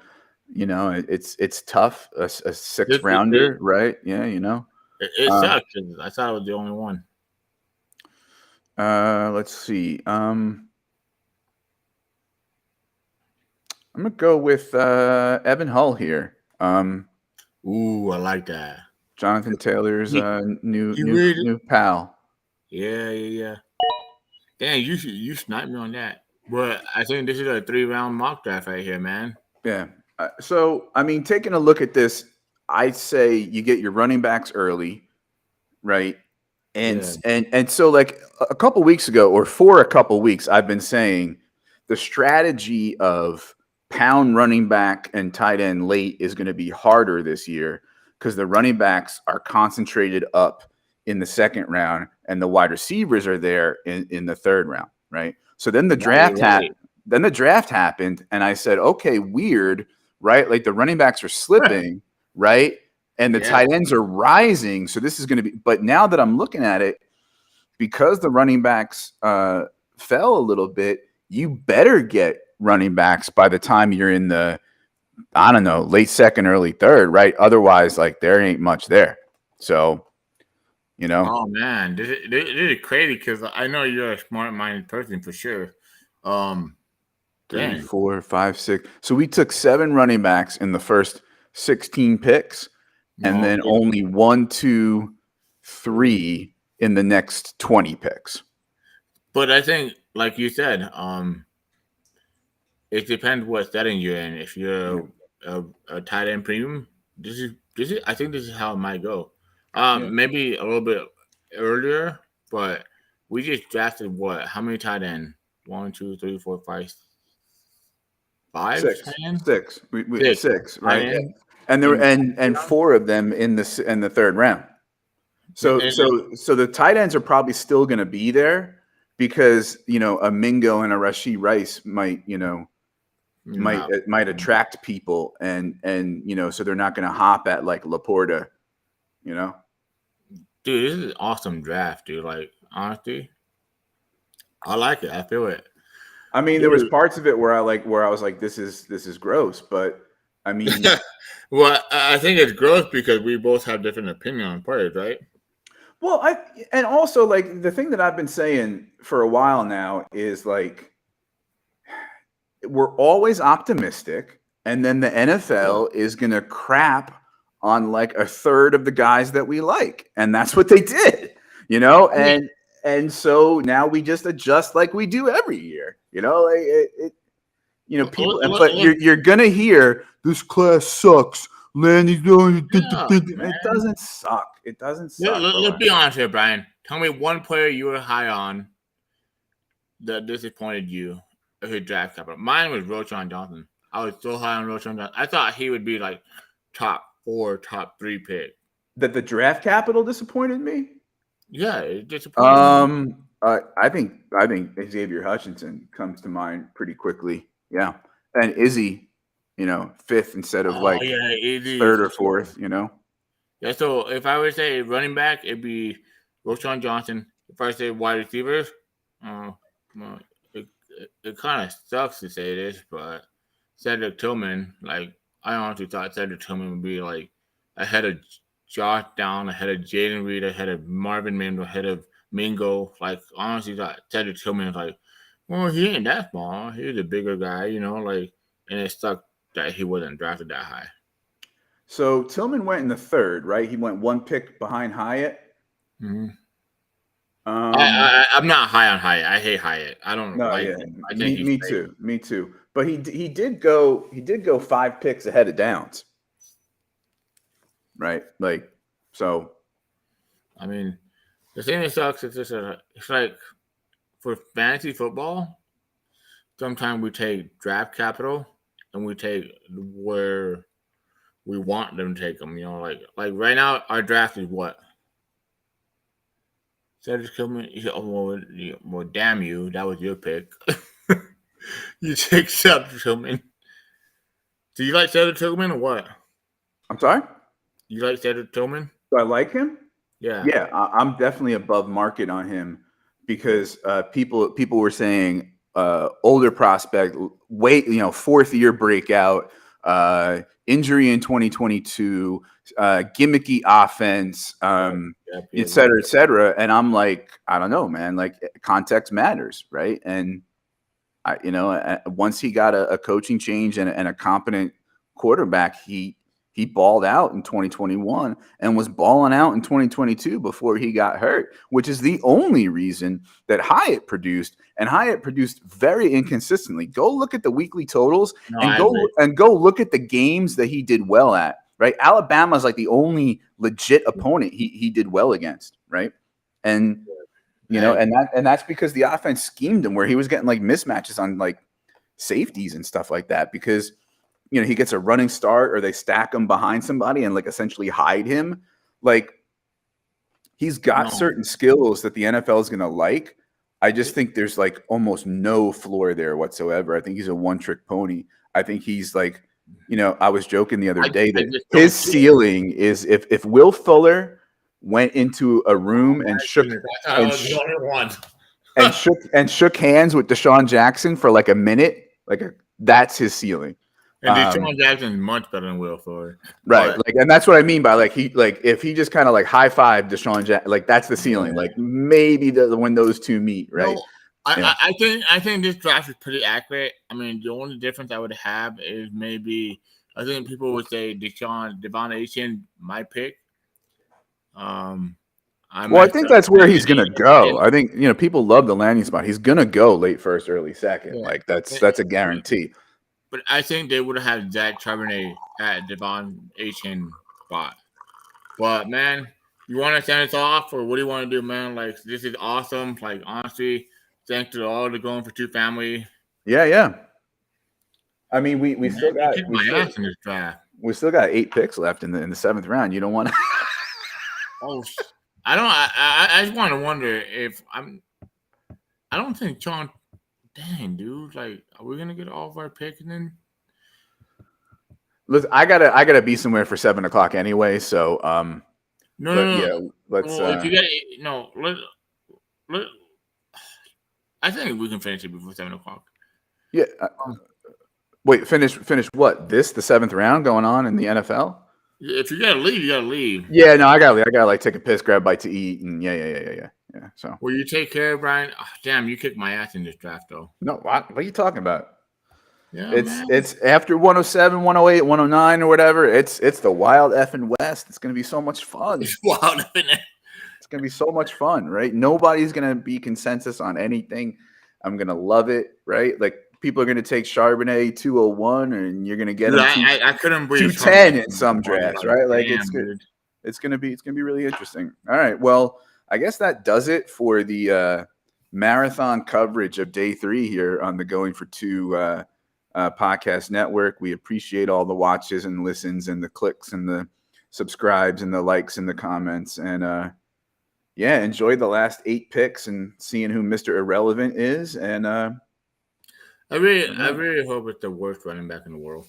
E: You know, it's tough. A sixth rounder, right? Yeah, you know.
A: It sucks. I thought I was the only one.
E: Let's see. I'm gonna go with Evan Hull here.
A: Ooh, I like that.
E: Jonathan Taylor's new pal.
A: Yeah. Damn, you sniped me on that. But I think this is a 3-round mock draft right here, man.
E: Yeah. So I mean, taking a look at this, I'd say you get your running backs early, right? And so like a couple weeks ago, or for a couple weeks, I've been saying the strategy of pound running back and tight end late is going to be harder this year because the running backs are concentrated up in the second round and the wide receivers are there in the third round, right? So then the draft happened, and I said, okay, weird, right? Like the running backs are slipping, right? And the tight ends are rising. So this is going to be, but now that I'm looking at it, because the running backs fell a little bit, you better get running backs by the time you're in the, I don't know, late second, early third, right? Otherwise, like there ain't much there. So, you know.
A: Oh man, this is crazy because I know you're a smart-minded person for sure.
E: 3, 4, 5, 6. So we took 7 running backs in the first 16 picks. And then only 1, 2, 3 in the next 20 picks.
A: But I think, like you said, it depends what setting you're in. If you're a tight end premium, this is. I think this is how it might go. Maybe a little bit earlier, but we just drafted what? How many tight end? 1, 2, 3, 4, 5, 5.
E: 6. 6. We 6, right? And there and 4 of them in the third round. So the tight ends are probably still going to be there because a Mingo and a Rashee Rice might attract people and so they're not going to hop at like Laporta,
A: Dude, this is an awesome draft, dude. Like honestly, I like it. I feel it.
E: I mean, there was parts of it where I was like, this is gross, but I mean.
A: Well, I think it's gross because we both have different opinion on players, right?
E: Well, and also like the thing that I've been saying for a while now is like we're always optimistic, and then the NFL is gonna crap on like a third of the guys that we like, and that's what they did, and so now we just adjust like we do every year, people. But you're gonna hear this class sucks. Lanny's doing it doesn't suck. It doesn't suck.
A: Let's be honest here, Brian. Tell me one player you were high on that disappointed you of his draft capital. Mine was Roschon Johnson. I was so high on Roschon Johnson. I thought he would be like top 4, top 3 pick.
E: That the draft capital disappointed me?
A: Yeah, it disappointed me.
E: I think Xavier Hutchinson comes to mind pretty quickly. Yeah. And Izzy, 5th instead of third or 4th,
A: Yeah, so if I would say running back, it'd be Roschon Johnson. If I say wide receivers, it kind of sucks to say this, but Cedric Tillman, like I honestly thought Cedric Tillman would be like ahead of Josh Down, ahead of Jaden Reed, ahead of Marvin Mims, ahead of Mingo. Like honestly thought Cedric Tillman was like, well, he ain't that small. He's a bigger guy, and it sucked that he wasn't drafted that high.
E: So Tillman went in the 3rd, right? He went 1 pick behind Hyatt.
A: Mm-hmm. I'm not high on Hyatt. I hate Hyatt. I don't like him. I think
E: me too. But he did go 5 picks ahead of Downs. Right? Like, so
A: I mean, the thing that sucks is it's like for fantasy football, sometimes we take draft capital and we take where we want them to take them. Like right now, our draft is what? Cedric Tillman. Well, damn you, that was your pick. You take Cedric Tillman. Do you like Cedric Tillman or what?
E: I'm sorry?
A: You like Cedric Tillman?
E: Do I like him?
A: Yeah.
E: Yeah, I'm definitely above market on him because people were saying older prospect, fourth year breakout, injury in 2022, gimmicky offense, et cetera, et cetera. And I'm like, I don't know, man. Like context matters, right? And once he got a coaching change and a competent quarterback, he balled out in 2021 and was balling out in 2022 before he got hurt, which is the only reason that Hyatt produced, and Hyatt produced very inconsistently. Go look at the weekly totals and go look at the games that he did well at, right? Alabama's like the only legit opponent he did well against, right? And and that's because the offense schemed him where he was getting like mismatches on like safeties and stuff like that because he gets a running start or they stack him behind somebody and like essentially hide him. Like he's got certain skills that the NFL is going to like. I just think there's like almost no floor there whatsoever. I think he's a one-trick pony. I think he's like, I was joking the other day that his ceiling is if Will Fuller went into a room and shook hands with Deshaun Jackson for like a minute, that's his ceiling.
A: And Deshaun Jackson is much better than Will Fuller,
E: right? And that's what I mean by if he just kind of like high five Deshaun Jackson, like that's the ceiling. Like maybe when those two meet, right?
A: No, I think this draft is pretty accurate. I mean, the only difference I would have is maybe I think people would say Devon Etienne my pick.
E: I think that's where he's gonna go. I think people love the landing spot. He's gonna go late first, early second. Yeah. Like that's a guarantee.
A: But I think they would have had Zach Charbonnet at Devon Etienne spot. But man, you want to send us off, or what do you want to do, man? Like this is awesome. Like honestly, thanks to all the Going for2 family.
E: Yeah. I mean, we still got
A: in this draft.
E: We still got 8 picks left in the 7th round. You don't want to.
A: I just want to wonder if I don't think John. Dang, dude! Like, are we gonna get all of our picks and then?
E: Listen, I gotta be somewhere for 7 o'clock anyway. So
A: no.
E: Yeah, let's.
A: Well, if you get let. I think we can finish it before 7 o'clock.
E: Yeah. Wait, finish what? The 7th round going on in the NFL?
A: If you gotta leave, you gotta leave.
E: Yeah, no, I gotta like take a piss, grab a bite to eat, and yeah. So.
A: Will you take care, Brian? Oh, damn, you kicked my ass in this draft, though.
E: No, what are you talking about?
A: Yeah,
E: it's after 107, 108, 109, or whatever. It's the wild effing West. It's gonna be so much fun.
A: It's wild effing.
E: It's gonna be so much fun, right? Nobody's gonna be consensus on anything. I'm gonna love it, right? Like people are gonna take Charbonnet 201, and you're gonna get him.
A: I couldn't believe
E: 210 in some drafts, right? Like it's good. Dude. It's gonna be really interesting. All right, well. I guess that does it for the marathon coverage of day 3 here on the Going for2 podcast network. We appreciate all the watches and listens and the clicks and the subscribes and the likes and the comments. And enjoy the last 8 picks and seeing who Mr. Irrelevant is. And
A: I really hope it's the worst running back in the world.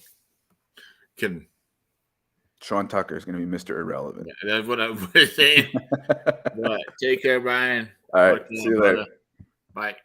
A: Kidding.
E: Sean Tucker is going to be Mr. Irrelevant.
A: Yeah, that's what I was saying. But take care, Brian.
E: All right. See you later.
A: Bye.